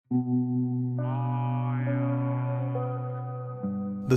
The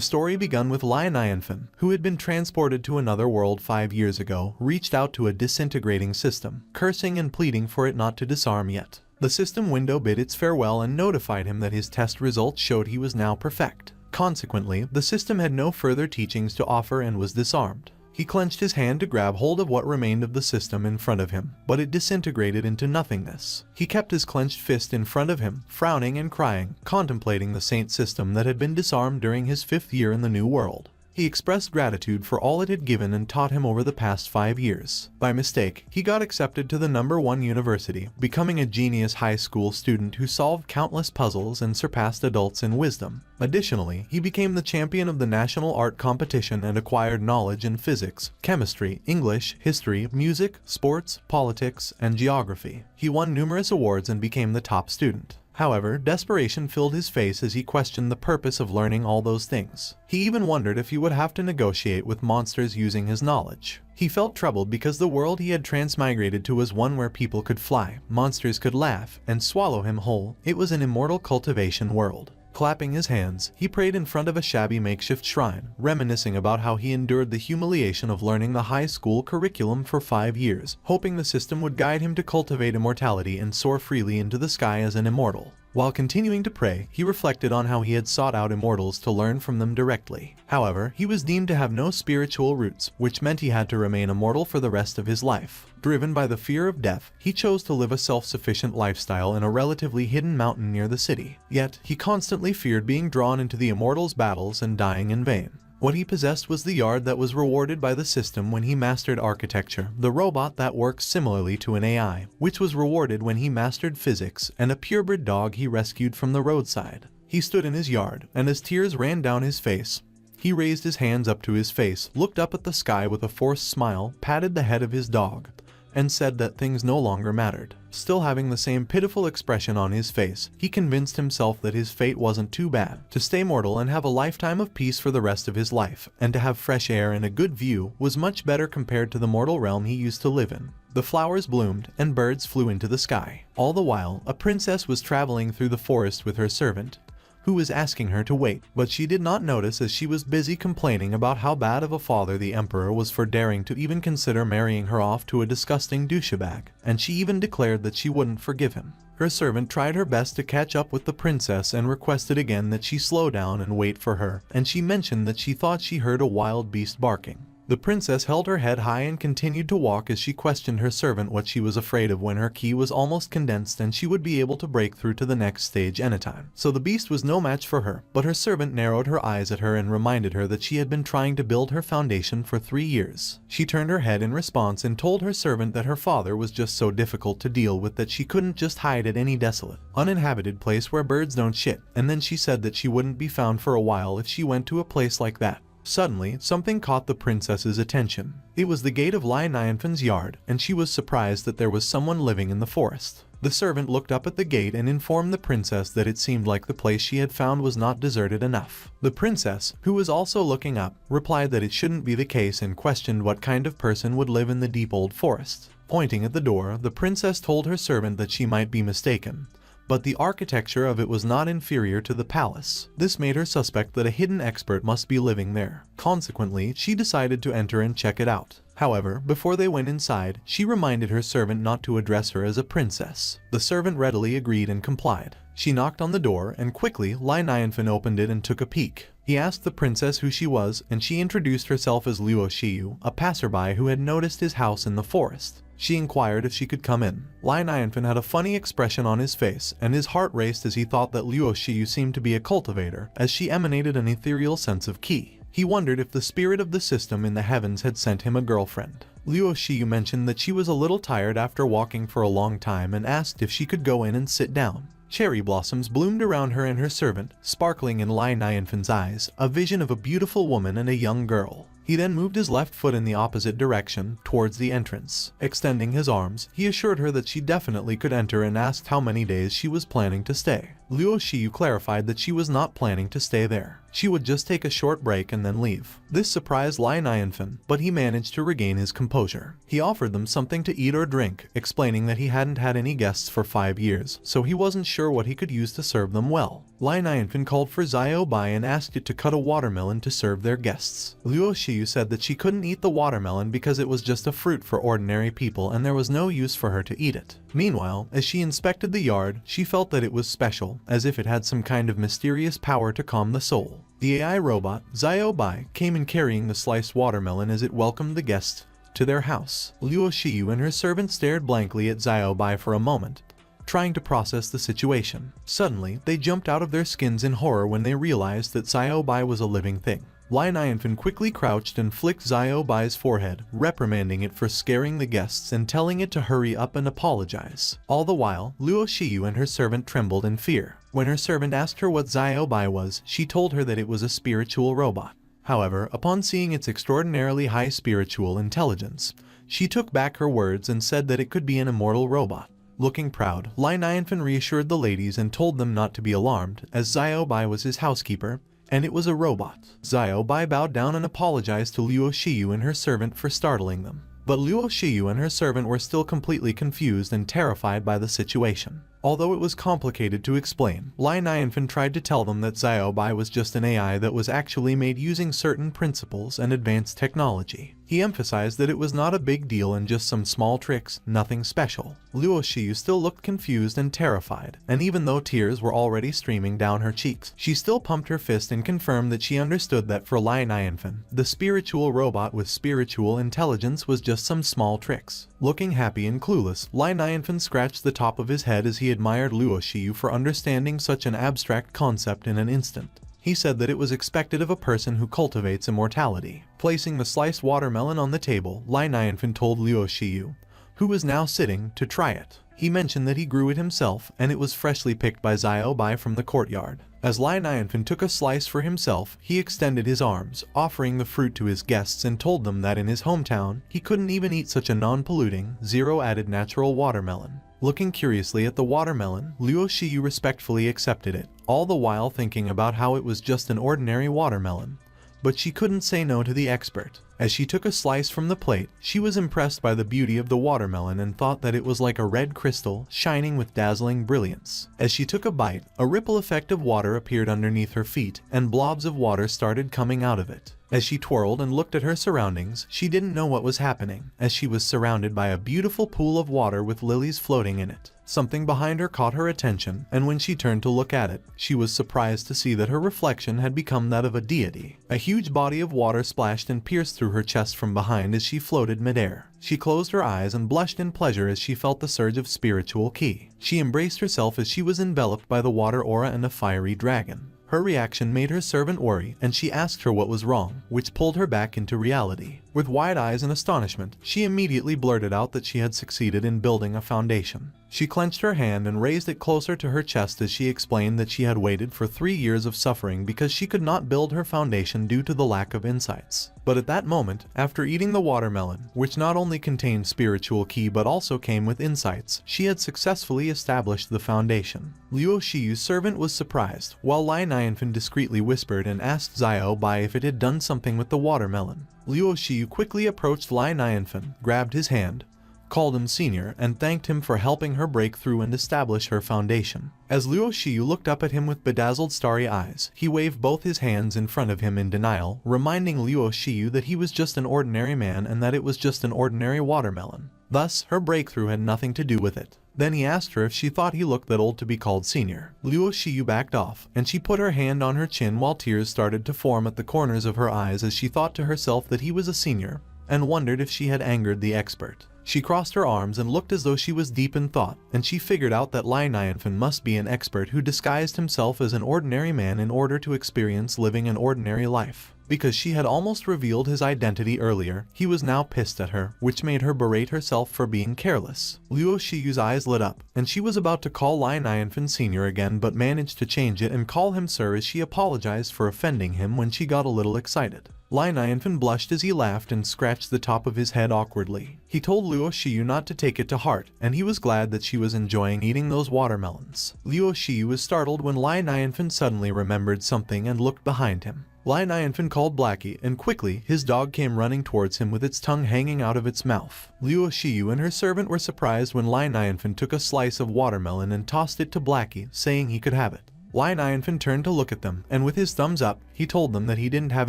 story began with Lai Nianfen, who had been transported to another world 5 years ago, reached out to a disintegrating system, cursing and pleading for it not to disarm yet. The system window bid its farewell and notified him that his test results showed he was now perfect. Consequently, the system had no further teachings to offer and was disarmed. He clenched his hand to grab hold of what remained of the system in front of him, but it disintegrated into nothingness. He kept his clenched fist in front of him, frowning and crying, contemplating the saint system that had been disarmed during his 5th year in the new world. He expressed gratitude for all it had given and taught him over the past 5 years. By mistake, he got accepted to the #1 university, becoming a genius high school student who solved countless puzzles and surpassed adults in wisdom. Additionally, he became the champion of the national art competition and acquired knowledge in physics, chemistry, English, history, music, sports, politics, and geography. He won numerous awards and became the top student. However, desperation filled his face as he questioned the purpose of learning all those things. He even wondered if he would have to negotiate with monsters using his knowledge. He felt troubled because the world he had transmigrated to was one where people could fly, monsters could laugh, and swallow him whole. It was an immortal cultivation world. Clapping his hands, he prayed in front of a shabby makeshift shrine, reminiscing about how he endured the humiliation of learning the high school curriculum for 5 years, hoping the system would guide him to cultivate immortality and soar freely into the sky as an immortal. While continuing to pray, he reflected on how he had sought out immortals to learn from them directly. However, he was deemed to have no spiritual roots, which meant he had to remain immortal for the rest of his life. Driven by the fear of death, he chose to live a self-sufficient lifestyle in a relatively hidden mountain near the city. Yet, he constantly feared being drawn into the immortals' battles and dying in vain. What he possessed was the yard that was rewarded by the system when he mastered architecture, the robot that works similarly to an AI, which was rewarded when he mastered physics, and a purebred dog he rescued from the roadside. He stood in his yard, and as tears ran down his face, he raised his hands up to his face, looked up at the sky with a forced smile, patted the head of his dog, and said that things no longer mattered. Still having the same pitiful expression on his face, he convinced himself that his fate wasn't too bad. To stay mortal and have a lifetime of peace for the rest of his life, and to have fresh air and a good view, was much better compared to the mortal realm he used to live in. The flowers bloomed, and birds flew into the sky. All the while, a princess was traveling through the forest with her servant, who was asking her to wait, but she did not notice as she was busy complaining about how bad of a father the emperor was for daring to even consider marrying her off to a disgusting douchebag, and she even declared that she wouldn't forgive him. Her servant tried her best to catch up with the princess and requested again that she slow down and wait for her, and she mentioned that she thought she heard a wild beast barking. The princess held her head high and continued to walk as she questioned her servant what she was afraid of when her ki was almost condensed and she would be able to break through to the next stage anytime. So the beast was no match for her, but her servant narrowed her eyes at her and reminded her that she had been trying to build her foundation for 3 years. She turned her head in response and told her servant that her father was just so difficult to deal with that she couldn't just hide at any desolate, uninhabited place where birds don't shit, and then she said that she wouldn't be found for a while if she went to a place like that. Suddenly, something caught the princess's attention. It was the gate of Lai Nianfen's yard, and she was surprised that there was someone living in the forest. The servant looked up at the gate and informed the princess that it seemed like the place she had found was not deserted enough. The princess, who was also looking up, replied that it shouldn't be the case and questioned what kind of person would live in the deep old forest. Pointing at the door, the princess told her servant that she might be mistaken, but the architecture of it was not inferior to the palace. This made her suspect that a hidden expert must be living there. Consequently, she decided to enter and check it out. However, before they went inside, she reminded her servant not to address her as a princess. The servant readily agreed and complied. She knocked on the door, and quickly, Lai Nianfen opened it and took a peek. He asked the princess who she was, and she introduced herself as Luo Shiyu, a passerby who had noticed his house in the forest. She inquired if she could come in. Lai Nianfen had a funny expression on his face, and his heart raced as he thought that Luo Shiyu seemed to be a cultivator, as she emanated an ethereal sense of ki. He wondered if the spirit of the system in the heavens had sent him a girlfriend. Luo Shiyu mentioned that she was a little tired after walking for a long time and asked if she could go in and sit down. Cherry blossoms bloomed around her and her servant, sparkling in Lai Nianfen's eyes, a vision of a beautiful woman and a young girl. He then moved his left foot in the opposite direction, towards the entrance. Extending his arms, he assured her that she definitely could enter and asked how many days she was planning to stay. Luo Shiyu clarified that she was not planning to stay there. She would just take a short break and then leave. This surprised Lai Nianfen, but he managed to regain his composure. He offered them something to eat or drink, explaining that he hadn't had any guests for 5 years, so he wasn't sure what he could use to serve them well. Lai Nianfen called for Xiao Bai and asked it to cut a watermelon to serve their guests. Luo Shiyu said that she couldn't eat the watermelon because it was just a fruit for ordinary people and there was no use for her to eat it. Meanwhile, as she inspected the yard, she felt that it was special, as if it had some kind of mysterious power to calm the soul. The AI robot, Xiao Bai, came in carrying the sliced watermelon as it welcomed the guests to their house. Luo Shiyu and her servant stared blankly at Xiao Bai for a moment, trying to process the situation. Suddenly, they jumped out of their skins in horror when they realized that Xiao Bai was a living thing. Lai Nianfen quickly crouched and flicked Xiao Bai's forehead, reprimanding it for scaring the guests and telling it to hurry up and apologize. All the while, Luo Shiyu and her servant trembled in fear. When her servant asked her what Xiao Bai was, she told her that it was a spiritual robot. However, upon seeing its extraordinarily high spiritual intelligence, she took back her words and said that it could be an immortal robot. Looking proud, Lai Nianfen reassured the ladies and told them not to be alarmed, as Xiao Bai was his housekeeper, and it was a robot. Xiao Bai bowed down and apologized to Luo Shiyu and her servant for startling them. But Luo Shiyu and her servant were still completely confused and terrified by the situation. Although it was complicated to explain, Lai Nianfen tried to tell them that Xiao Bai was just an AI that was actually made using certain principles and advanced technology. He emphasized that it was not a big deal and just some small tricks, nothing special. Luo Shiyu still looked confused and terrified, and even though tears were already streaming down her cheeks, she still pumped her fist and confirmed that she understood that for Lai Nianfen, the spiritual robot with spiritual intelligence was just some small tricks. Looking happy and clueless, Lai Nianfen scratched the top of his head as he admired Luo Shiyu for understanding such an abstract concept in an instant. He said that it was expected of a person who cultivates immortality. Placing the sliced watermelon on the table, Lai Nianfen told Luo Shiyu, who was now sitting, to try it. He mentioned that he grew it himself, and it was freshly picked by Xiao Bai from the courtyard. As Lai Nianfen took a slice for himself, he extended his arms, offering the fruit to his guests and told them that in his hometown, he couldn't even eat such a non-polluting, zero-added natural watermelon. Looking curiously at the watermelon, Luo Shiyu respectfully accepted it, all the while thinking about how it was just an ordinary watermelon. But she couldn't say no to the expert. As she took a slice from the plate, she was impressed by the beauty of the watermelon and thought that it was like a red crystal, shining with dazzling brilliance. As she took a bite, a ripple effect of water appeared underneath her feet, and blobs of water started coming out of it. As she twirled and looked at her surroundings, she didn't know what was happening, as she was surrounded by a beautiful pool of water with lilies floating in it. Something behind her caught her attention, and when she turned to look at it, she was surprised to see that her reflection had become that of a deity. A huge body of water splashed and pierced through her chest from behind as she floated midair. She closed her eyes and blushed in pleasure as she felt the surge of spiritual ki. She embraced herself as she was enveloped by the water aura and a fiery dragon. Her reaction made her servant worry, and she asked her what was wrong, which pulled her back into reality. With wide eyes and astonishment, she immediately blurted out that she had succeeded in building a foundation. She clenched her hand and raised it closer to her chest as she explained that she had waited for 3 years of suffering because she could not build her foundation due to the lack of insights. But at that moment, after eating the watermelon, which not only contained spiritual ki but also came with insights, she had successfully established the foundation. Luo Shiyu's servant was surprised, while Lai Nianfen discreetly whispered and asked Xiao Bai if it had done something with the watermelon. Luo Shiyu quickly approached Lai Nianfen, grabbed his hand, called him senior, and thanked him for helping her break through and establish her foundation. As Luo Shiyu looked up at him with bedazzled starry eyes, he waved both his hands in front of him in denial, reminding Luo Shiyu that he was just an ordinary man and that it was just an ordinary watermelon. Thus, her breakthrough had nothing to do with it. Then he asked her if she thought he looked that old to be called senior. Luo Shiyu backed off, and she put her hand on her chin while tears started to form at the corners of her eyes as she thought to herself that he was a senior, and wondered if she had angered the expert. She crossed her arms and looked as though she was deep in thought, and she figured out that Lai Nianfen must be an expert who disguised himself as an ordinary man in order to experience living an ordinary life. Because she had almost revealed his identity earlier, he was now pissed at her, which made her berate herself for being careless. Luo Shiyu's eyes lit up, and she was about to call Lai Nianfen Sr. again but managed to change it and call him sir as she apologized for offending him when she got a little excited. Lai Nianfen blushed as he laughed and scratched the top of his head awkwardly. He told Luo Shiyu not to take it to heart, and he was glad that she was enjoying eating those watermelons. Luo Shiyu was startled when Lai Nianfen suddenly remembered something and looked behind him. Lai Nianfen called Blackie, and quickly, his dog came running towards him with its tongue hanging out of its mouth. Luo Shiyu and her servant were surprised when Lai Nianfen took a slice of watermelon and tossed it to Blackie, saying he could have it. Lai Nianfen turned to look at them, and with his thumbs up, he told them that he didn't have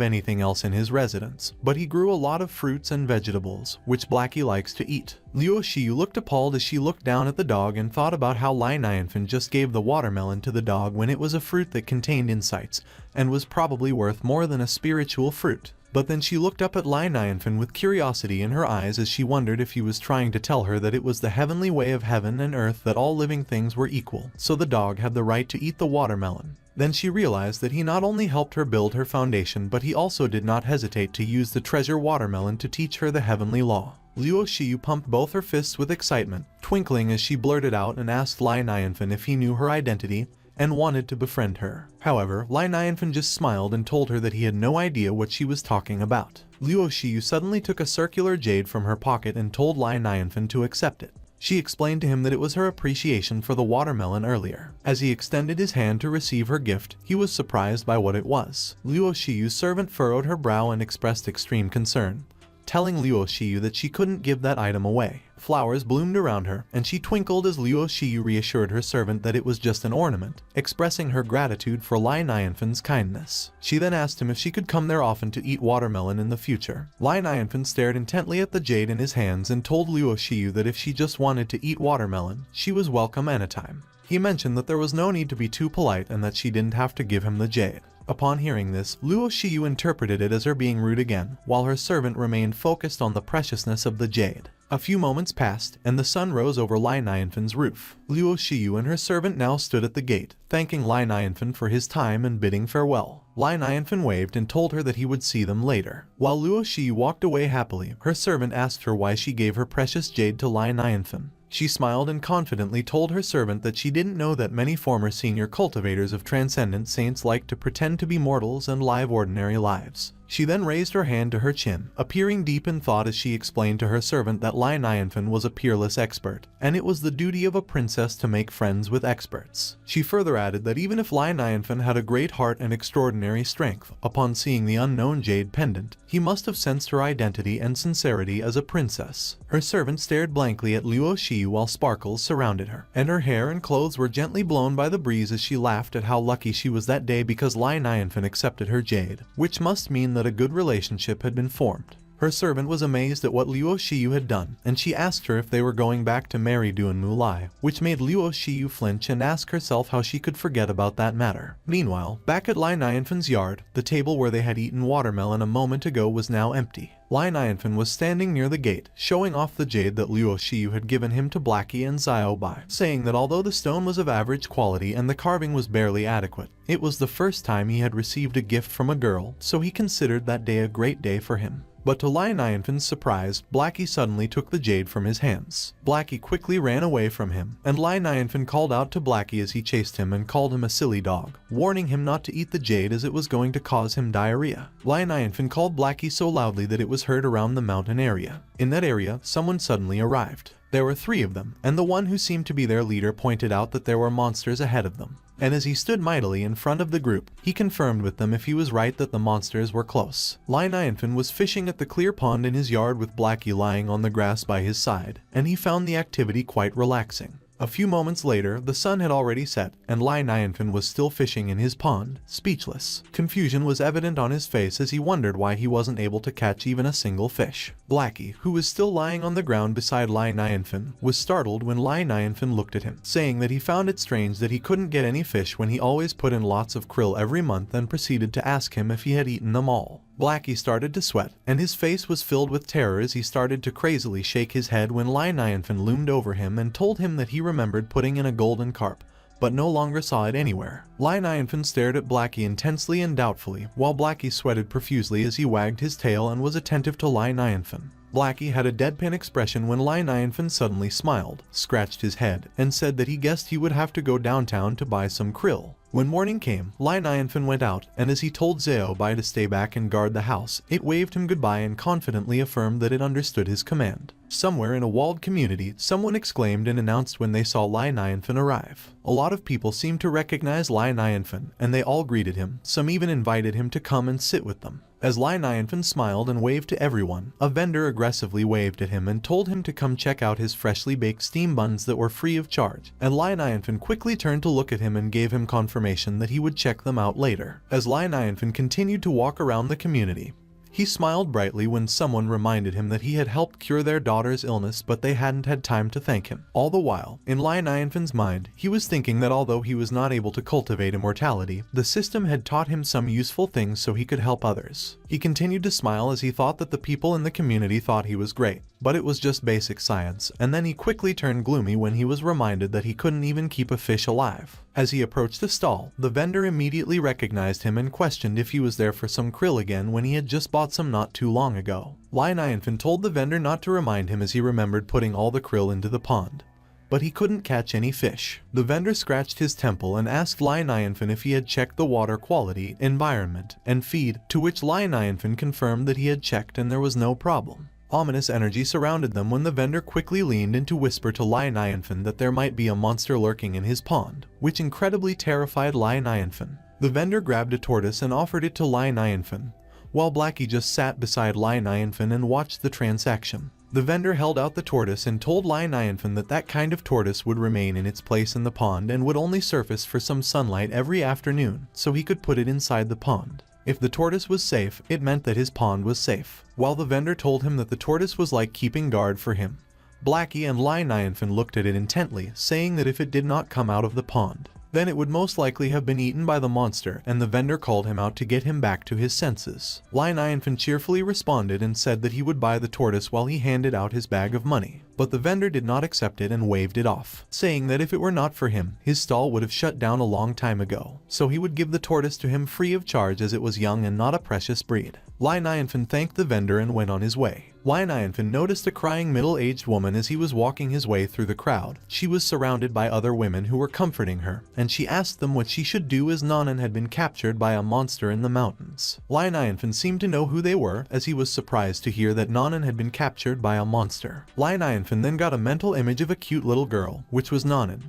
anything else in his residence, but he grew a lot of fruits and vegetables, which Blackie likes to eat. Luo Shiyu looked appalled as she looked down at the dog and thought about how Lai Nianfen just gave the watermelon to the dog when it was a fruit that contained insights, and was probably worth more than a spiritual fruit. But then she looked up at Lai Nianfen with curiosity in her eyes as she wondered if he was trying to tell her that it was the heavenly way of heaven and earth that all living things were equal, so the dog had the right to eat the watermelon. Then she realized that he not only helped her build her foundation but he also did not hesitate to use the treasure watermelon to teach her the heavenly law. Luo Shiyu pumped both her fists with excitement, twinkling as she blurted out and asked Lai Nianfen if he knew her identity and wanted to befriend her. However, Lai Nianfen just smiled and told her that he had no idea what she was talking about. Luo Shiyu suddenly took a circular jade from her pocket and told Lai Nianfen to accept it. She explained to him that it was her appreciation for the watermelon earlier. As he extended his hand to receive her gift, he was surprised by what it was. Luo Shiyu's servant furrowed her brow and expressed extreme concern, telling Luo Shiyu that she couldn't give that item away. Flowers bloomed around her, and she twinkled as Luo Shiyu reassured her servant that it was just an ornament, expressing her gratitude for Lai Nianfen's kindness. She then asked him if she could come there often to eat watermelon in the future. Lai Nianfen stared intently at the jade in his hands and told Luo Shiyu that if she just wanted to eat watermelon, she was welcome anytime. He mentioned that there was no need to be too polite and that she didn't have to give him the jade. Upon hearing this, Luo Shiyu interpreted it as her being rude again, while her servant remained focused on the preciousness of the jade. A few moments passed, and the sun rose over Lai Nianfen's roof. Luo Shiyu and her servant now stood at the gate, thanking Lai Nianfen for his time and bidding farewell. Lai Nianfen waved and told her that he would see them later. While Luo Shiyu walked away happily, her servant asked her why she gave her precious jade to Lai Nianfen. She smiled and confidently told her servant that she didn't know that many former senior cultivators of transcendent saints like to pretend to be mortals and live ordinary lives. She then raised her hand to her chin, appearing deep in thought as she explained to her servant that Lai Nianfen was a peerless expert, and it was the duty of a princess to make friends with experts. She further added that even if Lai Nianfen had a great heart and extraordinary strength, upon seeing the unknown jade pendant, he must have sensed her identity and sincerity as a princess. Her servant stared blankly at Luo Shiyu while sparkles surrounded her, and her hair and clothes were gently blown by the breeze as she laughed at how lucky she was that day because Lai Nianfen accepted her jade, which must mean that a good relationship had been formed. Her servant was amazed at what Luo Shiyu had done, and she asked her if they were going back to marry Duanmu Lai, which made Luo Shiyu flinch and ask herself how she could forget about that matter. Meanwhile, back at Lai Nianfen's yard, the table where they had eaten watermelon a moment ago was now empty. Lai Nianfen was standing near the gate, showing off the jade that Luo Shiyu had given him to Blackie and Xiao Bai, saying that although the stone was of average quality and the carving was barely adequate, it was the first time he had received a gift from a girl, so he considered that day a great day for him. But to Lai Nianfen's surprise, Blackie suddenly took the jade from his hands. Blackie quickly ran away from him, and Lai Nianfen called out to Blackie as he chased him and called him a silly dog, warning him not to eat the jade as it was going to cause him diarrhea. Lai Nianfen called Blackie so loudly that it was heard around the mountain area. In that area, someone suddenly arrived. There were 3 of them, and the one who seemed to be their leader pointed out that there were monsters ahead of them. And as he stood mightily in front of the group, he confirmed with them if he was right that the monsters were close. Lai Nianfen was fishing at the clear pond in his yard with Blackie lying on the grass by his side, and he found the activity quite relaxing. A few moments later, the sun had already set, and Lai Nianfen was still fishing in his pond, speechless. Confusion was evident on his face as he wondered why he wasn't able to catch even a single fish. Blackie, who was still lying on the ground beside Lai Nianfen, was startled when Lai Nianfen looked at him, saying that he found it strange that he couldn't get any fish when he always put in lots of krill every month, and proceeded to ask him if he had eaten them all. Blackie started to sweat, and his face was filled with terror as he started to crazily shake his head when Lai Nianfen loomed over him and told him that he remembered putting in a golden carp, but no longer saw it anywhere. Lionifin stared at Blackie intensely and doubtfully, while Blackie sweated profusely as he wagged his tail and was attentive to Lionifin. Blackie had a deadpan expression when Lionifin suddenly smiled, scratched his head, and said that he guessed he would have to go downtown to buy some krill. When morning came, Lionifin went out, and as he told Zeo to stay back and guard the house, it waved him goodbye and confidently affirmed that it understood his command. Somewhere in a walled community, someone exclaimed and announced when they saw Lionifin arrive. A lot of people seemed to recognize Lionifin, and they all greeted him. Some even invited him to come and sit with them. As Lionifin smiled and waved to everyone, a vendor aggressively waved at him and told him to come check out his freshly baked steam buns that were free of charge, and Lionifin quickly turned to look at him and gave him confirmation that he would check them out later. As Lionifin continued to walk around the community, he smiled brightly when someone reminded him that he had helped cure their daughter's illness, but they hadn't had time to thank him. All the while, in Lionifin's mind, he was thinking that although he was not able to cultivate immortality, the system had taught him some useful things so he could help others. He continued to smile as he thought that the people in the community thought he was great, but it was just basic science, and then he quickly turned gloomy when he was reminded that he couldn't even keep a fish alive. As he approached the stall, the vendor immediately recognized him and questioned if he was there for some krill again when he had just bought some not too long ago. Lionifin told the vendor not to remind him as he remembered putting all the krill into the pond. But he couldn't catch any fish. The vendor scratched his temple and asked Lionifin if he had checked the water quality, environment, and feed, to which Lionifin confirmed that he had checked and there was no problem. Ominous energy surrounded them when the vendor quickly leaned in to whisper to Lionifin that there might be a monster lurking in his pond, which incredibly terrified Lionifin. The vendor grabbed a tortoise and offered it to Lionifin, while Blackie just sat beside Lionifin and watched the transaction. The vendor held out the tortoise and told Lionifin that that kind of tortoise would remain in its place in the pond and would only surface for some sunlight every afternoon, so he could put it inside the pond. If the tortoise was safe, it meant that his pond was safe. While the vendor told him that the tortoise was like keeping guard for him, Blackie and Lionifin looked at it intently, saying that if it did not come out of the pond, then it would most likely have been eaten by the monster, and the vendor called him out to get him back to his senses. Lionifin cheerfully responded and said that he would buy the tortoise while he handed out his bag of money. But the vendor did not accept it and waved it off, saying that if it were not for him, his stall would have shut down a long time ago, so he would give the tortoise to him free of charge as it was young and not a precious breed. Lionifin thanked the vendor and went on his way. Lionifin noticed a crying middle-aged woman as he was walking his way through the crowd. She was surrounded by other women who were comforting her, and she asked them what she should do as Nanan had been captured by a monster in the mountains. Lionifin seemed to know who they were, as he was surprised to hear that Nanan had been captured by a monster. Lionifin then got a mental image of a cute little girl, which was Nanan,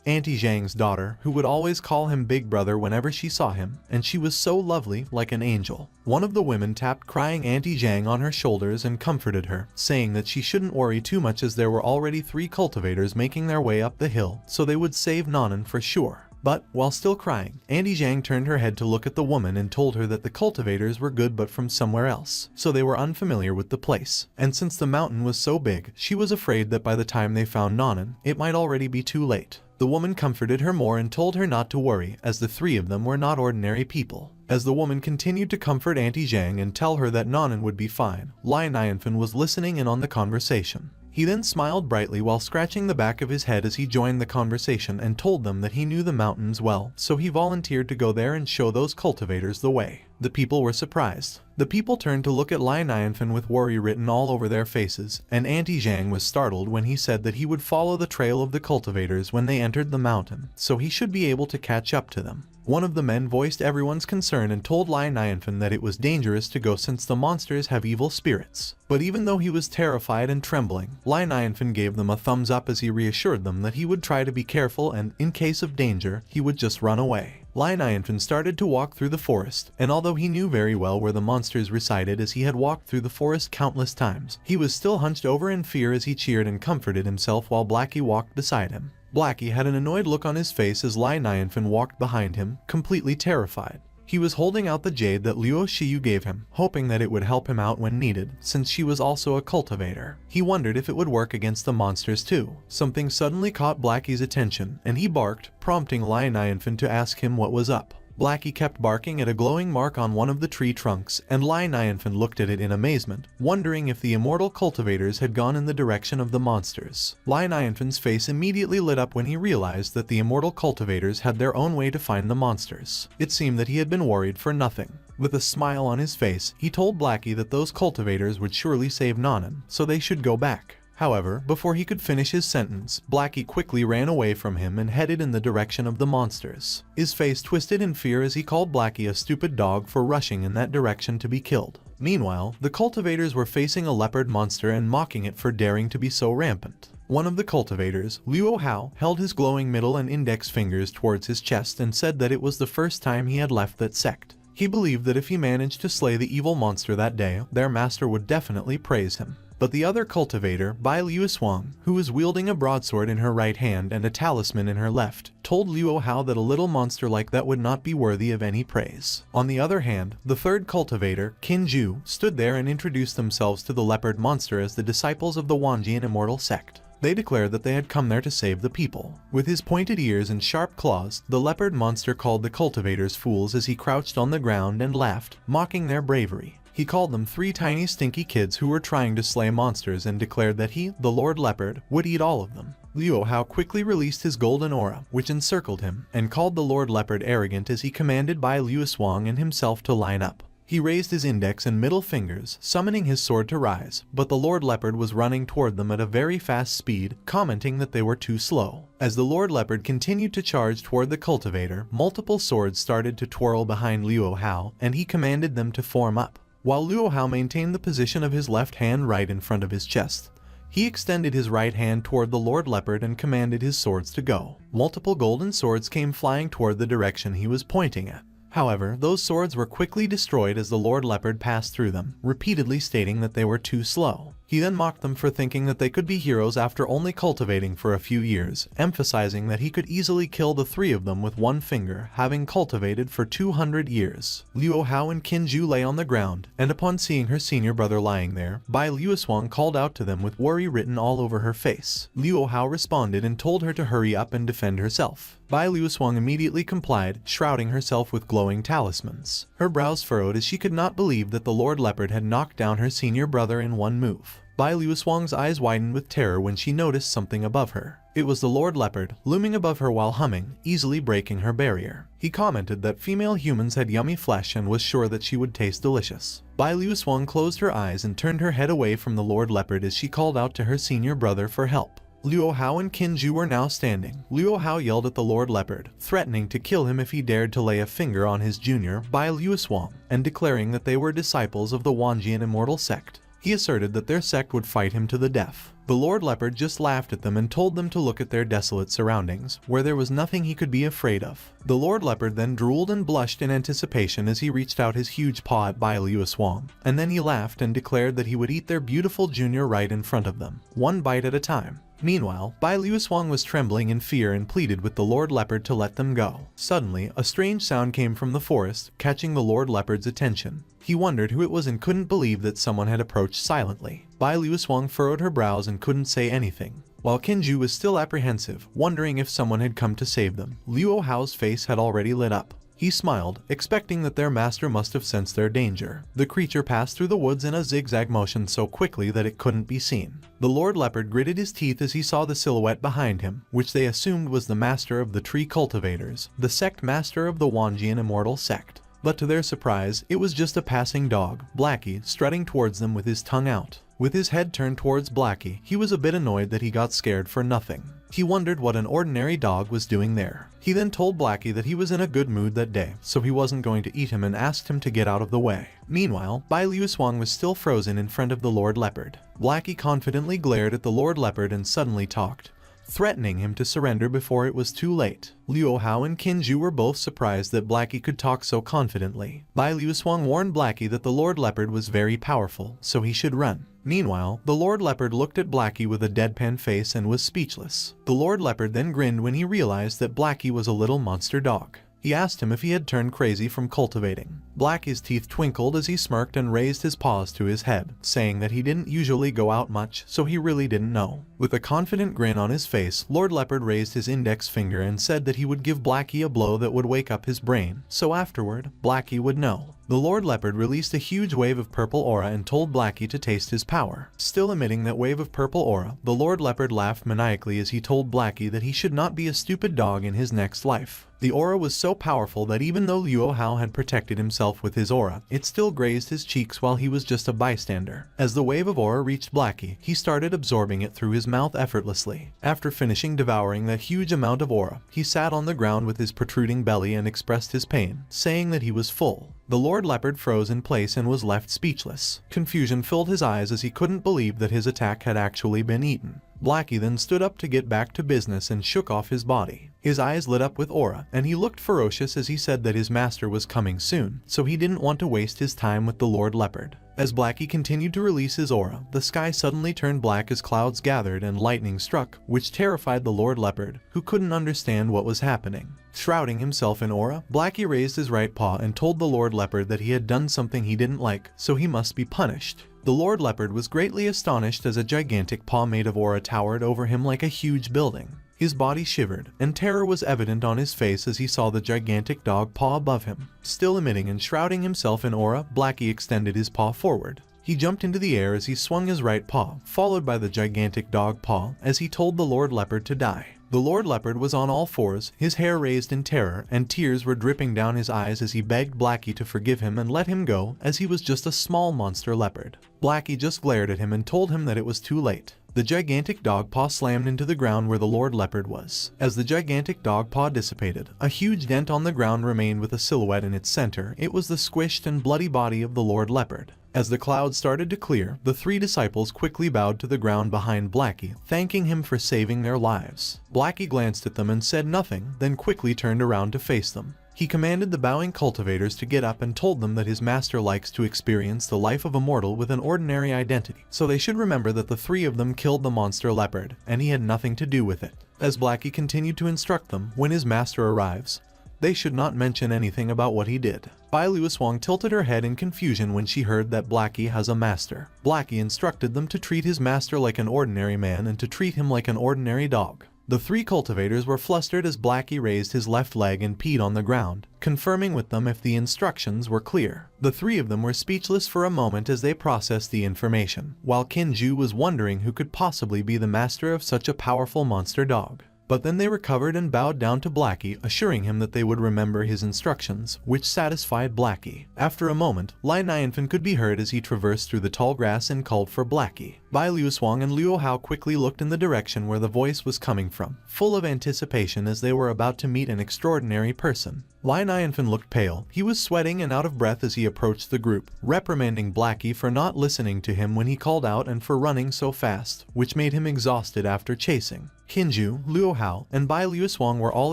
Auntie Zhang's daughter, who would always call him Big Brother whenever she saw him, and she was so lovely, like an angel. One of the women tapped crying Auntie Zhang on her shoulders and comforted her, saying that she shouldn't worry too much as there were already 3 cultivators making their way up the hill, so they would save Nanan for sure. But, while still crying, Auntie Zhang turned her head to look at the woman and told her that the cultivators were good but from somewhere else, so they were unfamiliar with the place. And since the mountain was so big, she was afraid that by the time they found Nanan, it might already be too late. The woman comforted her more and told her not to worry, as the 3 of them were not ordinary people. As the woman continued to comfort Auntie Zhang and tell her that Nanan would be fine, Lionifin was listening in on the conversation. He then smiled brightly while scratching the back of his head as he joined the conversation and told them that he knew the mountains well, so he volunteered to go there and show those cultivators the way. The people were surprised. The people turned to look at Lionifin with worry written all over their faces, and Auntie Zhang was startled when he said that he would follow the trail of the cultivators when they entered the mountain, so he should be able to catch up to them. One of the men voiced everyone's concern and told Lionifin that it was dangerous to go since the monsters have evil spirits. But even though he was terrified and trembling, Lionifin gave them a thumbs up as he reassured them that he would try to be careful and, in case of danger, he would just run away. Lionifin started to walk through the forest, and although he knew very well where the monsters resided as he had walked through the forest countless times, he was still hunched over in fear as he cheered and comforted himself while Blackie walked beside him. Blackie had an annoyed look on his face as Lionifin walked behind him, completely terrified. He was holding out the jade that Luo Shiyu gave him, hoping that it would help him out when needed, since she was also a cultivator. He wondered if it would work against the monsters too. Something suddenly caught Blackie's attention, and he barked, prompting Lionifin to ask him what was up. Blackie kept barking at a glowing mark on one of the tree trunks, and Lionyanfen looked at it in amazement, wondering if the immortal cultivators had gone in the direction of the monsters. Lionyanfen's face immediately lit up when he realized that the immortal cultivators had their own way to find the monsters. It seemed that he had been worried for nothing. With a smile on his face, he told Blackie that those cultivators would surely save Nanan, so they should go back. However, before he could finish his sentence, Blackie quickly ran away from him and headed in the direction of the monsters. His face twisted in fear as he called Blackie a stupid dog for rushing in that direction to be killed. Meanwhile, the cultivators were facing a leopard monster and mocking it for daring to be so rampant. One of the cultivators, Luo Hao, held his glowing middle and index fingers towards his chest and said that it was the first time he had left that sect. He believed that if he managed to slay the evil monster that day, their master would definitely praise him. But the other cultivator, Bai Liusuang, who was wielding a broadsword in her right hand and a talisman in her left, told Luo Hao that a little monster like that would not be worthy of any praise. On the other hand, the third cultivator, Qin Ju, stood there and introduced themselves to the leopard monster as the disciples of the Wanjian Immortal sect. They declared that they had come there to save the people. With his pointed ears and sharp claws, the leopard monster called the cultivators fools as he crouched on the ground and laughed, mocking their bravery. He called them 3 tiny stinky kids who were trying to slay monsters and declared that he, the Lord Leopard, would eat all of them. Luo Hao quickly released his golden aura, which encircled him, and called the Lord Leopard arrogant as he commanded Bai Liusuang and himself to line up. He raised his index and middle fingers, summoning his sword to rise, but the Lord Leopard was running toward them at a very fast speed, commenting that they were too slow. As the Lord Leopard continued to charge toward the cultivator, multiple swords started to twirl behind Luo Hao, and he commanded them to form up. While Luo Hao maintained the position of his left hand right in front of his chest, he extended his right hand toward the Lord Leopard and commanded his swords to go. Multiple golden swords came flying toward the direction he was pointing at. However, those swords were quickly destroyed as the Lord Leopard passed through them, repeatedly stating that they were too slow. He then mocked them for thinking that they could be heroes after only cultivating for a few years, emphasizing that he could easily kill the 3 of them with one finger, having cultivated for 200 years. Luo Hao and Qin Ju lay on the ground, and upon seeing her senior brother lying there, Bai Liusuang called out to them with worry written all over her face. Luo Hao responded and told her to hurry up and defend herself. Bai Liusuang immediately complied, shrouding herself with glowing talismans. Her brows furrowed as she could not believe that the Lord Leopard had knocked down her senior brother in one move. Bai Liusuang's eyes widened with terror when she noticed something above her. It was the Lord Leopard, looming above her while humming, easily breaking her barrier. He commented that female humans had yummy flesh and was sure that she would taste delicious. Bai Liusuang closed her eyes and turned her head away from the Lord Leopard as she called out to her senior brother for help. Luo Hao and Qin Ju were now standing. Luo Hao yelled at the Lord Leopard, threatening to kill him if he dared to lay a finger on his junior, Bai Liusuang, and declaring that they were disciples of the Wanjian Immortal sect. He asserted that their sect would fight him to the death. The Lord Leopard just laughed at them and told them to look at their desolate surroundings, where there was nothing he could be afraid of. The Lord Leopard then drooled and blushed in anticipation as he reached out his huge paw at Bai Liusuang, and then he laughed and declared that he would eat their beautiful junior right in front of them, one bite at a time. Meanwhile, Bai Liusuang was trembling in fear and pleaded with the Lord Leopard to let them go. Suddenly, a strange sound came from the forest, catching the Lord Leopard's attention. He wondered who it was and couldn't believe that someone had approached silently. Bai Liusuang furrowed her brows and couldn't say anything, while Qin Ju was still apprehensive, wondering if someone had come to save them. Luo Hao's face had already lit up. He smiled, expecting that their master must have sensed their danger. The creature passed through the woods in a zigzag motion so quickly that it couldn't be seen. The Lord Leopard gritted his teeth as he saw the silhouette behind him, which they assumed was the master of the tree cultivators, the sect master of the Wanjian Immortal sect. But to their surprise, it was just a passing dog, Blackie, strutting towards them with his tongue out. With his head turned towards Blackie, he was a bit annoyed that he got scared for nothing. He wondered what an ordinary dog was doing there. He then told Blackie that he was in a good mood that day, so he wasn't going to eat him and asked him to get out of the way. Meanwhile, Bai Liusuang was still frozen in front of the Lord Leopard. Blackie confidently glared at the Lord Leopard and suddenly talked, threatening him to surrender before it was too late. Luo Hao and Qin Ju were both surprised that Blackie could talk so confidently. Bai Liusuang warned Blackie that the Lord Leopard was very powerful, so he should run. Meanwhile, the Lord Leopard looked at Blackie with a deadpan face and was speechless. The Lord Leopard then grinned when he realized that Blackie was a little monster dog. He asked him if he had turned crazy from cultivating. Blackie's teeth twinkled as he smirked and raised his paws to his head, saying that he didn't usually go out much, so he really didn't know. With a confident grin on his face, Lord Leopard raised his index finger and said that he would give Blackie a blow that would wake up his brain, so afterward, Blackie would know. The Lord Leopard released a huge wave of purple aura and told Blackie to taste his power. Still emitting that wave of purple aura, the Lord Leopard laughed maniacally as he told Blackie that he should not be a stupid dog in his next life. The aura was so powerful that even though Luo Hao had protected himself with his aura, it still grazed his cheeks while he was just a bystander. As the wave of aura reached Blackie, he started absorbing it through his mouth effortlessly. After finishing devouring that huge amount of aura, he sat on the ground with his protruding belly and expressed his pain, saying that he was full. The Lord Leopard froze in place and was left speechless. Confusion filled his eyes as he couldn't believe that his attack had actually been eaten. Blackie then stood up to get back to business and shook off his body. His eyes lit up with aura, and he looked ferocious as he said that his master was coming soon, so he didn't want to waste his time with the Lord Leopard. As Blackie continued to release his aura, the sky suddenly turned black as clouds gathered and lightning struck, which terrified the Lord Leopard, who couldn't understand what was happening. Shrouding himself in aura, Blackie raised his right paw and told the Lord Leopard that he had done something he didn't like, so he must be punished. The Lord Leopard was greatly astonished as a gigantic paw made of aura towered over him like a huge building. His body shivered, and terror was evident on his face as he saw the gigantic dog paw above him. Still emitting and shrouding himself in aura, Blackie extended his paw forward. He jumped into the air as he swung his right paw, followed by the gigantic dog paw, as he told the Lord Leopard to die. The Lord Leopard was on all fours, his hair raised in terror, and tears were dripping down his eyes as he begged Blackie to forgive him and let him go, as he was just a small monster leopard. Blackie just glared at him and told him that it was too late. The gigantic dog paw slammed into the ground where the Lord Leopard was. As the gigantic dog paw dissipated, a huge dent on the ground remained with a silhouette in its center. It was the squished and bloody body of the Lord Leopard. As the clouds started to clear, the three disciples quickly bowed to the ground behind Blackie, thanking him for saving their lives. Blackie glanced at them and said nothing, then quickly turned around to face them. He commanded the bowing cultivators to get up and told them that his master likes to experience the life of a mortal with an ordinary identity, so they should remember that the three of them killed the monster leopard, and he had nothing to do with it. As Blackie continued to instruct them, when his master arrives, they should not mention anything about what he did. Bai Luoswang tilted her head in confusion when she heard that Blackie has a master. Blackie instructed them to treat his master like an ordinary man and to treat him like an ordinary dog. The three cultivators were flustered as Blackie raised his left leg and peed on the ground, confirming with them if the instructions were clear. The three of them were speechless for a moment as they processed the information, while Kinju was wondering who could possibly be the master of such a powerful monster dog. But then they recovered and bowed down to Blackie, assuring him that they would remember his instructions, which satisfied Blackie. After a moment, Lai Nianfen could be heard as he traversed through the tall grass and called for Blackie. Bai Luoswang and Luo Hao quickly looked in the direction where the voice was coming from, full of anticipation as they were about to meet an extraordinary person. Lai Nianfen looked pale. He was sweating and out of breath as he approached the group, reprimanding Blackie for not listening to him when he called out and for running so fast, which made him exhausted after chasing. Kinju, Luo Hao, and Bai Luoswang were all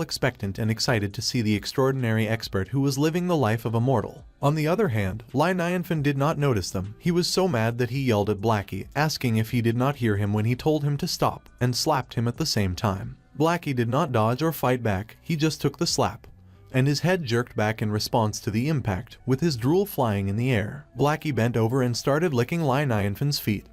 expectant and excited to see the extraordinary expert who was living the life of a mortal. On the other hand, Lai Nianfen did not notice them. He was so mad that he yelled at Blackie, asking if he did not hear him when he told him to stop, and slapped him at the same time. Blackie did not dodge or fight back, he just took the slap, and his head jerked back in response to the impact, with his drool flying in the air. Blackie bent over and started licking Lai Nianfen's feet.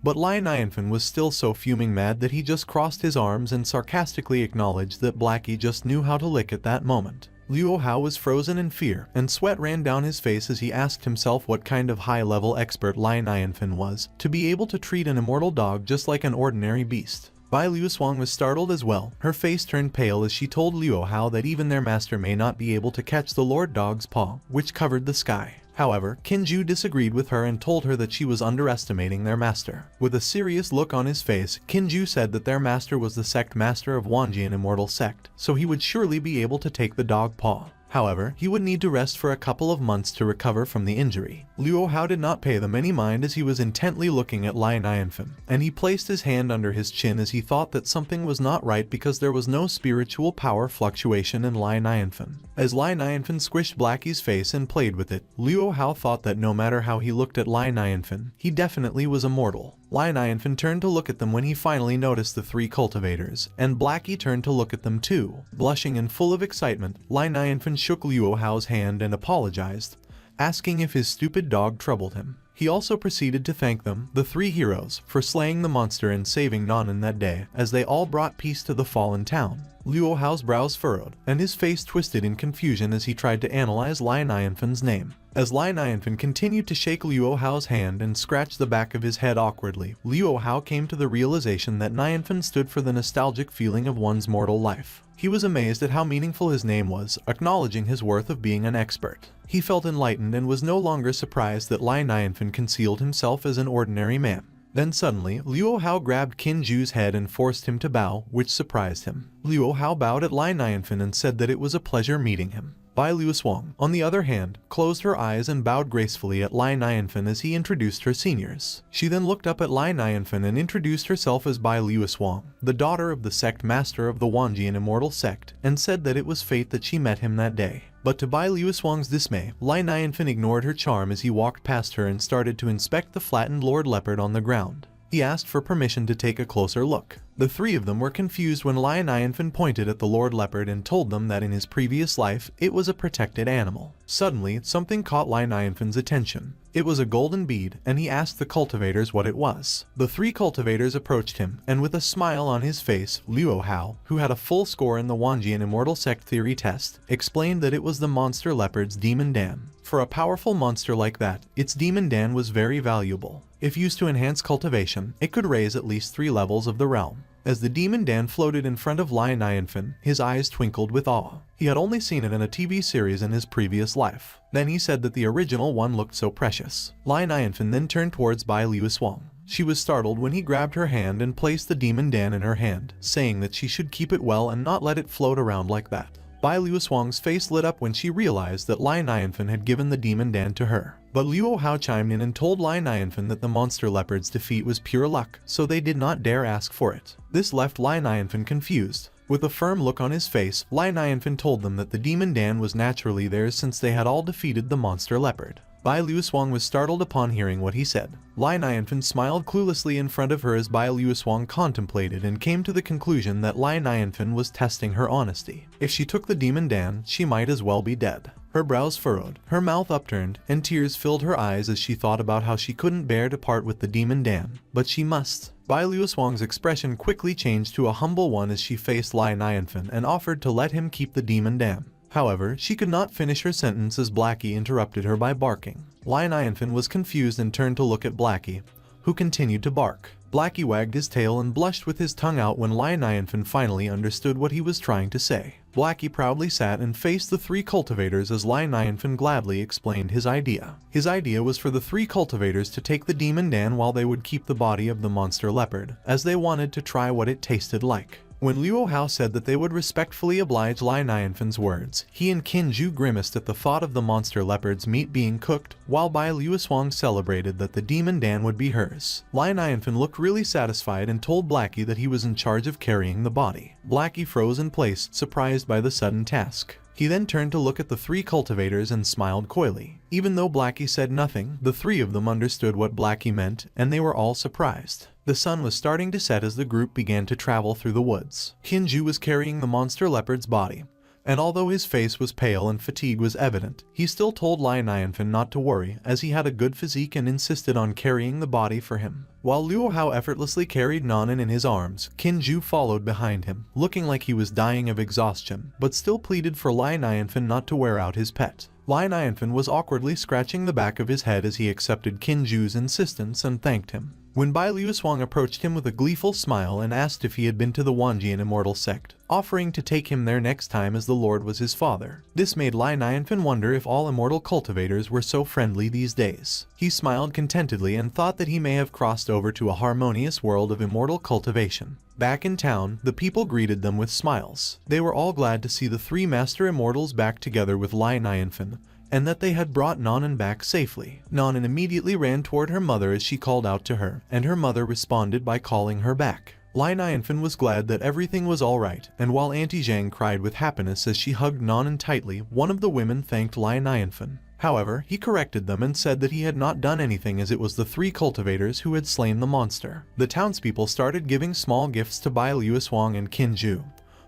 But Lai Nianfen was still so fuming mad that he just crossed his arms and sarcastically acknowledged that Blackie just knew how to lick at that moment. Luo Hao was frozen in fear, and sweat ran down his face as he asked himself what kind of high-level expert Lai Nianfen was, to be able to treat an immortal dog just like an ordinary beast. Bai Luoswang was startled as well. Her face turned pale as she told Luo Hao that even their master may not be able to catch the Lord Dog's paw, which covered the sky. However, Kinju disagreed with her and told her that she was underestimating their master. With a serious look on his face, Kinju said that their master was the sect master of Wanjian Immortal Sect, so he would surely be able to take the dog paw. However, he would need to rest for a couple of months to recover from the injury. Luo Hao did not pay them any mind as he was intently looking at Lai Nianfen, and he placed his hand under his chin as he thought that something was not right because there was no spiritual power fluctuation in Lai Nianfen. As Lai Nianfen squished Blackie's face and played with it, Luo Hao thought that no matter how he looked at Lai Nianfen, he definitely was immortal. Lai Nianfen turned to look at them when he finally noticed the three cultivators, and Blackie turned to look at them too. Blushing and full of excitement, Lai Nianfen shook Luo Hao's hand and apologized, asking if his stupid dog troubled him. He also proceeded to thank them, the three heroes, for slaying the monster and saving Nanan that day, as they all brought peace to the fallen town. Luo Hao's brows furrowed, and his face twisted in confusion as he tried to analyze Lai Nianfen's name. As Lai Nianfen continued to shake Luo Hao's hand and scratch the back of his head awkwardly, Luo Hao came to the realization that Nianfen stood for the nostalgic feeling of one's mortal life. He was amazed at how meaningful his name was, acknowledging his worth of being an expert. He felt enlightened and was no longer surprised that Lai Nianfen concealed himself as an ordinary man. Then suddenly, Luo Hao grabbed Qin Zhu's head and forced him to bow, which surprised him. Luo Hao bowed at Lai Nianfen and said that it was a pleasure meeting him. Bai Luoshuang, on the other hand, closed her eyes and bowed gracefully at Lai Nianfen as he introduced her seniors. She then looked up at Lai Nianfen and introduced herself as Bai Luoshuang, the daughter of the sect master of the Wanjian Immortal sect, and said that it was fate that she met him that day. But to Bai Luoshuang's dismay, Lai Nianfen ignored her charm as he walked past her and started to inspect the flattened Lord Leopard on the ground. He asked for permission to take a closer look. The three of them were confused when Lai Nianfen pointed at the Lord Leopard and told them that in his previous life, it was a protected animal. Suddenly, something caught Lai Nianfen's attention. It was a golden bead, and he asked the cultivators what it was. The three cultivators approached him, and with a smile on his face, Luo Hao, who had a full score in the Wanjian Immortal Sect Theory test, explained that it was the monster leopard's demon dan. For a powerful monster like that, its demon dan was very valuable. If used to enhance cultivation, it could raise at least 3 levels of the realm. As the demon dan floated in front of Lai Nianfen, his eyes twinkled with awe. He had only seen it in a TV series in his previous life. Then he said that the original one looked so precious. Lai Nianfen then turned towards Bai Luoshuang. She was startled when he grabbed her hand and placed the demon dan in her hand, saying that she should keep it well and not let it float around like that. Bai Luoshuang's face lit up when she realized that Lai Nianfen had given the demon dan to her. But Luo Hao chimed in and told Lai Nianfen that the monster leopard's defeat was pure luck, so they did not dare ask for it. This left Lai Nianfen confused. With a firm look on his face, Lai Nianfen told them that the demon dan was naturally theirs since they had all defeated the monster leopard. Bai Luoshuang was startled upon hearing what he said. Lai Nianfen smiled cluelessly in front of her as Bai Luoshuang contemplated and came to the conclusion that Lai Nianfen was testing her honesty. If she took the demon dan, she might as well be dead. Her brows furrowed, her mouth upturned, and tears filled her eyes as she thought about how she couldn't bear to part with the demon dan. But she must. Bai Luoshuang's expression quickly changed to a humble one as she faced Lai Nianfen and offered to let him keep the demon dan. However, she could not finish her sentence as Blackie interrupted her by barking. Lai Nianfen was confused and turned to look at Blackie, who continued to bark. Blackie wagged his tail and blushed with his tongue out when Lai Nianfen finally understood what he was trying to say. Blackie proudly sat and faced the 3 cultivators as Lai Nianfen gladly explained his idea. His idea was for the 3 cultivators to take the demon dan while they would keep the body of the monster leopard, as they wanted to try what it tasted like. When Luo Hao said that they would respectfully oblige Lai Nianfen's words, he and Qin Zhu grimaced at the thought of the monster leopard's meat being cooked, while Bai Luoshuang celebrated that the demon dan would be hers. Lai Nianfen looked really satisfied and told Blackie that he was in charge of carrying the body. Blackie froze in place, surprised by the sudden task. He then turned to look at the 3 cultivators and smiled coyly. Even though Blackie said nothing, the 3 of them understood what Blackie meant, and they were all surprised. The sun was starting to set as the group began to travel through the woods. Qin Zhu was carrying the monster leopard's body, and although his face was pale and fatigue was evident, he still told Lai Nianfen not to worry, as he had a good physique and insisted on carrying the body for him. While Luo Hao effortlessly carried Nanan in his arms, Qin Zhu followed behind him, looking like he was dying of exhaustion, but still pleaded for Lai Nianfen not to wear out his pet. Lai Nianfen was awkwardly scratching the back of his head as he accepted Qin Zhu's insistence and thanked him. When Bai Luoshuang approached him with a gleeful smile and asked if he had been to the Wanjian Immortal sect, offering to take him there next time as the Lord was his father. This made Lai Nianfen wonder if all immortal cultivators were so friendly these days. He smiled contentedly and thought that he may have crossed over to a harmonious world of immortal cultivation. Back in town, the people greeted them with smiles. They were all glad to see the 3 master immortals back together with Lai Nianfen, and that they had brought Nanan back safely. Nanan immediately ran toward her mother as she called out to her, and her mother responded by calling her back. Lai Nianfen was glad that everything was alright, and while Auntie Zhang cried with happiness as she hugged Nanan tightly, one of the women thanked Lai Nianfen. However, he corrected them and said that he had not done anything as it was the 3 cultivators who had slain the monster. The townspeople started giving small gifts to Bai Luoshuang and Qin Zhu,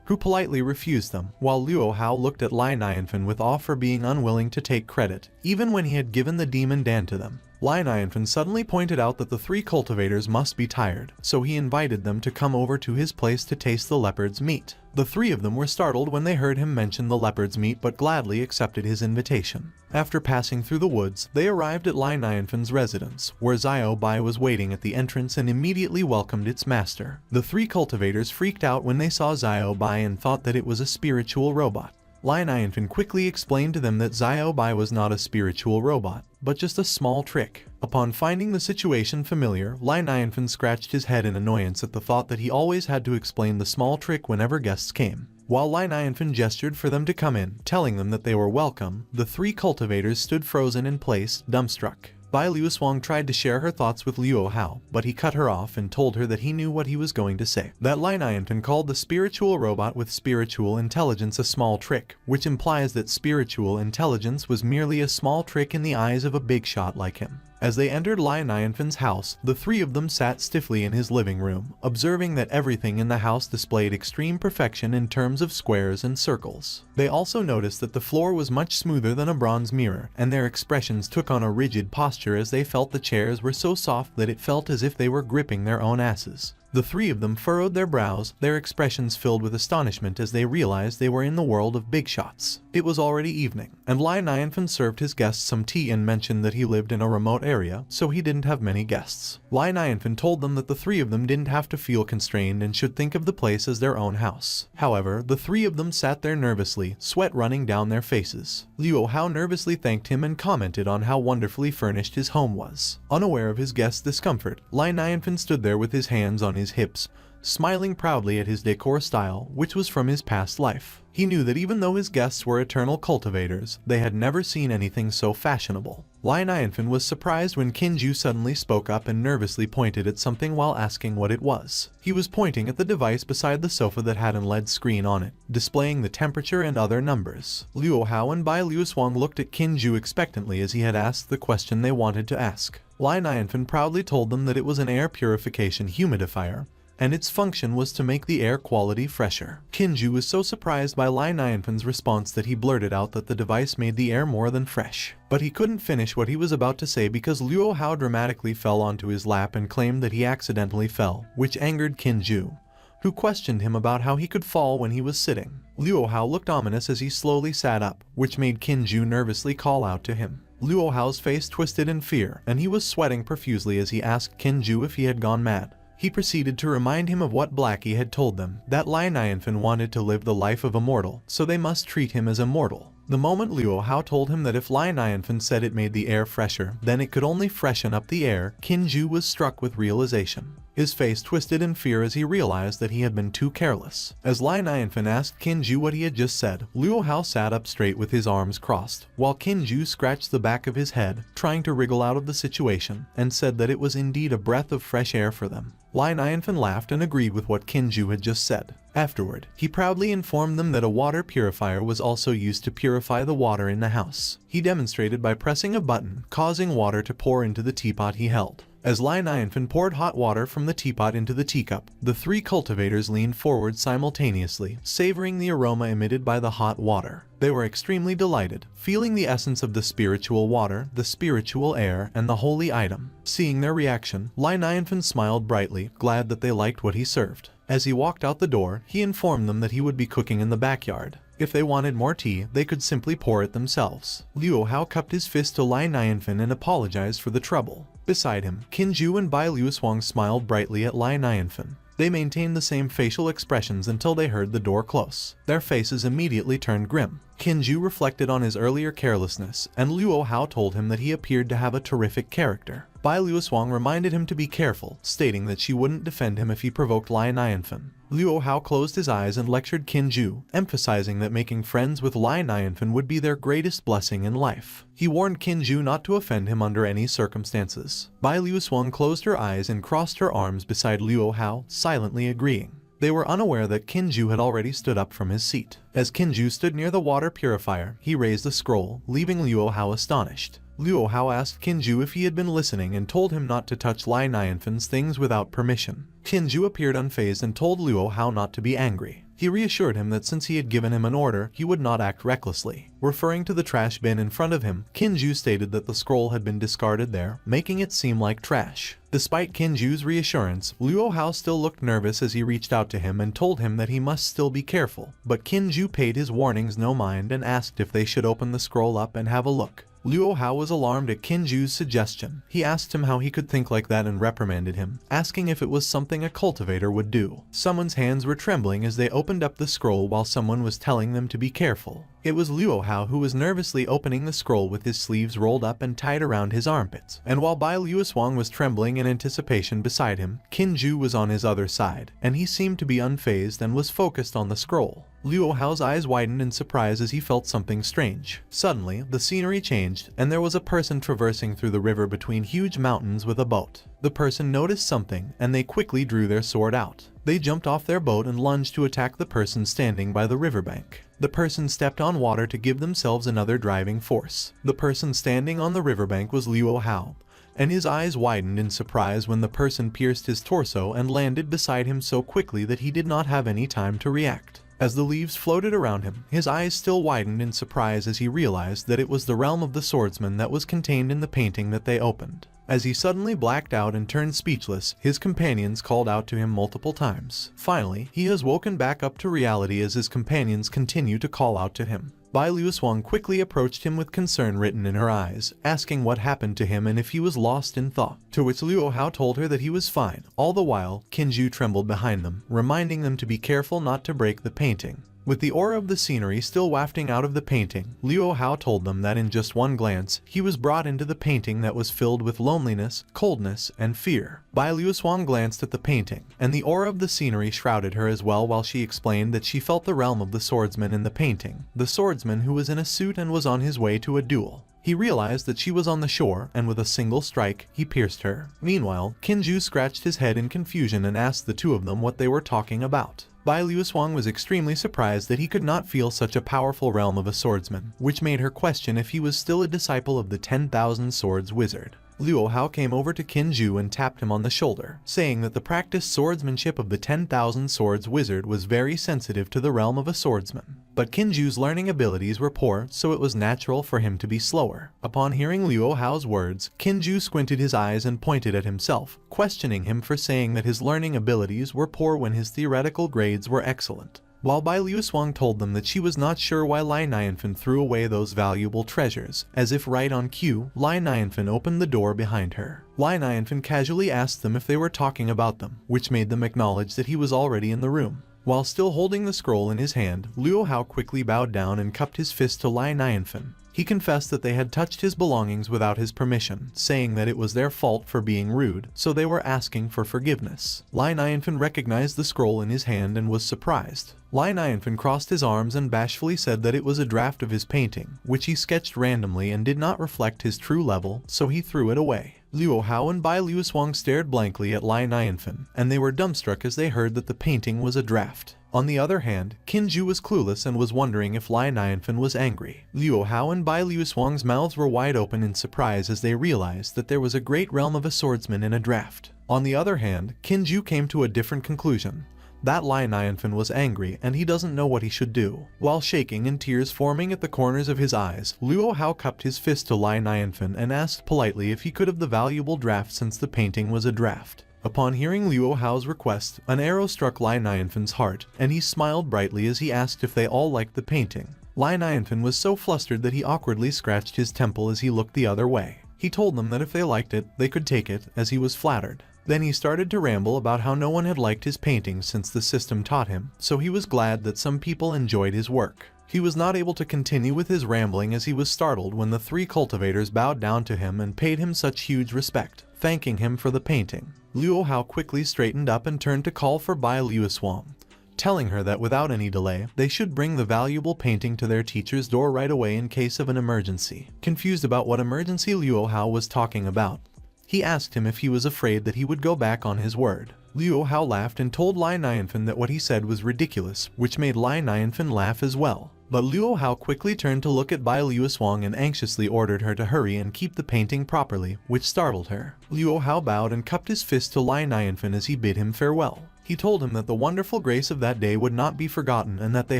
who politely refused them, while Luo Hao looked at Lai Nianfen with awe for being unwilling to take credit, even when he had given the demon Dan to them. Lai Nianfen suddenly pointed out that the 3 cultivators must be tired, so he invited them to come over to his place to taste the leopard's meat. The 3 of them were startled when they heard him mention the leopard's meat but gladly accepted his invitation. After passing through the woods, they arrived at Lai Nianfen's residence, where Xiao Bai was waiting at the entrance and immediately welcomed its master. The 3 cultivators freaked out when they saw Xiao Bai and thought that it was a spiritual robot. Lai Nianfen quickly explained to them that Xiao Bai was not a spiritual robot, but just a small trick. Upon finding the situation familiar, Lai Nianfen scratched his head in annoyance at the thought that he always had to explain the small trick whenever guests came. While Lai Nianfen gestured for them to come in, telling them that they were welcome, the 3 cultivators stood frozen in place, dumbstruck. Bai Luoshuang tried to share her thoughts with Luo Hao, but he cut her off and told her that he knew what he was going to say. That Lai Nianfen called the spiritual robot with spiritual intelligence a small trick, which implies that spiritual intelligence was merely a small trick in the eyes of a big shot like him. As they entered Lai Nianfen's house, the 3 of them sat stiffly in his living room, observing that everything in the house displayed extreme perfection in terms of squares and circles. They also noticed that the floor was much smoother than a bronze mirror, and their expressions took on a rigid posture as they felt the chairs were so soft that it felt as if they were gripping their own asses. The 3 of them furrowed their brows, their expressions filled with astonishment as they realized they were in the world of big shots. It was already evening, and Lai Nianfen served his guests some tea and mentioned that he lived in a remote area, so he didn't have many guests. Lai Nianfen told them that the 3 of them didn't have to feel constrained and should think of the place as their own house. However, the 3 of them sat there nervously, sweat running down their faces. Luo Hao nervously thanked him and commented on how wonderfully furnished his home was. Unaware of his guests' discomfort, Lai Nianfen stood there with his hands on his hips, smiling proudly at his decor style, which was from his past life. He knew that even though his guests were eternal cultivators, they had never seen anything so fashionable. Lai Nianfen was surprised when Kinju suddenly spoke up and nervously pointed at something while asking what it was. He was pointing at the device beside the sofa that had an LED screen on it, displaying the temperature and other numbers. Luo Hao and Bai Luoshuang looked at Kinju expectantly as he had asked the question they wanted to ask. Lai Nianfen proudly told them that it was an air purification humidifier, and its function was to make the air quality fresher. Kinju was so surprised by Lai Nianfen's response that he blurted out that the device made the air more than fresh. But he couldn't finish what he was about to say because Luo Hao dramatically fell onto his lap and claimed that he accidentally fell, which angered Kinju, who questioned him about how he could fall when he was sitting. Luo Hao looked ominous as he slowly sat up, which made Kinju nervously call out to him. Luo Hao's face twisted in fear, and he was sweating profusely as he asked Kinju if he had gone mad. He proceeded to remind him of what Blackie had told them, that Lai Nianfen wanted to live the life of a mortal, so they must treat him as a mortal. The moment Luo Hao told him that if Lai Nianfen said it made the air fresher, then it could only freshen up the air, Kinju was struck with realization. His face twisted in fear as he realized that he had been too careless. As Lai Nianfen asked Kinju what he had just said, Luo Hao sat up straight with his arms crossed, while Kinju scratched the back of his head, trying to wriggle out of the situation, and said that it was indeed a breath of fresh air for them. Lai Nianfen laughed and agreed with what Kinju had just said. Afterward, he proudly informed them that a water purifier was also used to purify the water in the house. He demonstrated by pressing a button, causing water to pour into the teapot he held. As Lai Nianfen poured hot water from the teapot into the teacup, the 3 cultivators leaned forward simultaneously, savoring the aroma emitted by the hot water. They were extremely delighted, feeling the essence of the spiritual water, the spiritual air, and the holy item. Seeing their reaction, Lai Nianfen smiled brightly, glad that they liked what he served. As he walked out the door, he informed them that he would be cooking in the backyard. If they wanted more tea, they could simply pour it themselves. Luo Hao cupped his fist to Lai Nianfen and apologized for the trouble. Beside him, Kinju and Bai Luoshuang smiled brightly at Lai Nianfen. They maintained the same facial expressions until they heard the door close. Their faces immediately turned grim. Kinju reflected on his earlier carelessness, and Luo Hao told him that he appeared to have a terrific character. Bai Luoshuang reminded him to be careful, stating that she wouldn't defend him if he provoked Lai Nianfen. Luo Hao closed his eyes and lectured Kinju, emphasizing that making friends with Lai Nianfen would be their greatest blessing in life. He warned Kinju not to offend him under any circumstances. Bai Luoshuang closed her eyes and crossed her arms beside Luo Hao, silently agreeing. They were unaware that Kinju had already stood up from his seat. As Kinju stood near the water purifier, he raised the scroll, leaving Luo Hao astonished. Luo Hao asked Kinju if he had been listening and told him not to touch Lai Nianfan's things without permission. Kinju appeared unfazed and told Luo Hao not to be angry. He reassured him that since he had given him an order, he would not act recklessly. Referring to the trash bin in front of him, Kinju stated that the scroll had been discarded there, making it seem like trash. Despite Kinju's reassurance, Luo Hao still looked nervous as he reached out to him and told him that he must still be careful, but Kinju paid his warnings no mind and asked if they should open the scroll up and have a look. Luo Hao was alarmed at Kinju's suggestion. He asked him how he could think like that and reprimanded him, asking if it was something a cultivator would do. Someone's hands were trembling as they opened up the scroll while someone was telling them to be careful. It was Luo Hao who was nervously opening the scroll with his sleeves rolled up and tied around his armpits. And while Bai Luoswang was trembling in anticipation beside him, Kinju was on his other side, and he seemed to be unfazed and was focused on the scroll. Luo Hao's eyes widened in surprise as he felt something strange. Suddenly, the scenery changed, and there was a person traversing through the river between huge mountains with a boat. The person noticed something, and they quickly drew their sword out. They jumped off their boat and lunged to attack the person standing by the riverbank. The person stepped on water to give themselves another driving force. The person standing on the riverbank was Luo Hao, and his eyes widened in surprise when the person pierced his torso and landed beside him so quickly that he did not have any time to react. As the leaves floated around him, his eyes still widened in surprise as he realized that it was the realm of the swordsman that was contained in the painting that they opened. As he suddenly blacked out and turned speechless, his companions called out to him multiple times. Finally, he has woken back up to reality as his companions continue to call out to him. Bai Luoswang quickly approached him with concern written in her eyes, asking what happened to him and if he was lost in thought, to which Luo Hao told her that he was fine. All the while, Kinju trembled behind them, reminding them to be careful not to break the painting. With the aura of the scenery still wafting out of the painting, Luo Hao told them that in just one glance, he was brought into the painting that was filled with loneliness, coldness, and fear. Bai Luoswang glanced at the painting, and the aura of the scenery shrouded her as well while she explained that she felt the realm of the swordsman in the painting, the swordsman who was in a suit and was on his way to a duel. He realized that she was on the shore, and with a single strike, he pierced her. Meanwhile, Kinju scratched his head in confusion and asked the two of them what they were talking about. Bai Luoswang was extremely surprised that he could not feel such a powerful realm of a swordsman, which made her question if he was still a disciple of the 10,000 Swords Wizard. Luo Hao came over to Kinju and tapped him on the shoulder, saying that the practiced swordsmanship of the 10,000 Swords Wizard was very sensitive to the realm of a swordsman. But Kinju's learning abilities were poor, so it was natural for him to be slower. Upon hearing Luo Hao's words, Kinju squinted his eyes and pointed at himself, questioning him for saying that his learning abilities were poor when his theoretical grades were excellent. While Bai Luoswang told them that she was not sure why Lai Nianfan threw away those valuable treasures. As if right on cue, Lai Nianfan opened the door behind her. Lai Nianfan casually asked them if they were talking about them, which made them acknowledge that he was already in the room. While still holding the scroll in his hand, Luo Hao quickly bowed down and cupped his fist to Lai Nianfan. He confessed that they had touched his belongings without his permission, saying that it was their fault for being rude, so they were asking for forgiveness. Lai Nianfan recognized the scroll in his hand and was surprised. Lai Nianfan crossed his arms and bashfully said that it was a draft of his painting, which he sketched randomly and did not reflect his true level, so he threw it away. Luo Hao and Bai Luoswang stared blankly at Lai Nianfan, and they were dumbstruck as they heard that the painting was a draft. On the other hand, Kinju was clueless and was wondering if Lai Nianfan was angry. Luo Hao and Bai Luoswang's mouths were wide open in surprise as they realized that there was a great realm of a swordsman in a draft. On the other hand, Kinju came to a different conclusion. That Lai Nianfan was angry and he doesn't know what he should do. While shaking and tears forming at the corners of his eyes, Luo Hao cupped his fist to Lai Nianfan and asked politely if he could have the valuable draft since the painting was a draft. Upon hearing Luo Hao's request, an arrow struck Lai Nianfan's heart, and he smiled brightly as he asked if they all liked the painting. Lai Nianfan was so flustered that he awkwardly scratched his temple as he looked the other way. He told them that if they liked it, they could take it, as he was flattered. Then he started to ramble about how no one had liked his paintings since the system taught him, so he was glad that some people enjoyed his work. He was not able to continue with his rambling as he was startled when the three cultivators bowed down to him and paid him such huge respect, thanking him for the painting. Luo Hao quickly straightened up and turned to call for Bai Luoswang, telling her that without any delay, they should bring the valuable painting to their teacher's door right away in case of an emergency. Confused about what emergency Luo Hao was talking about, he asked him if he was afraid that he would go back on his word. Luo Hao laughed and told Lai Nianfen that what he said was ridiculous, which made Lai Nianfen laugh as well. But Luo Hao quickly turned to look at Bai Luoswang and anxiously ordered her to hurry and keep the painting properly, which startled her. Luo Hao bowed and cupped his fist to Lai Nianfen as he bid him farewell. He told him that the wonderful grace of that day would not be forgotten and that they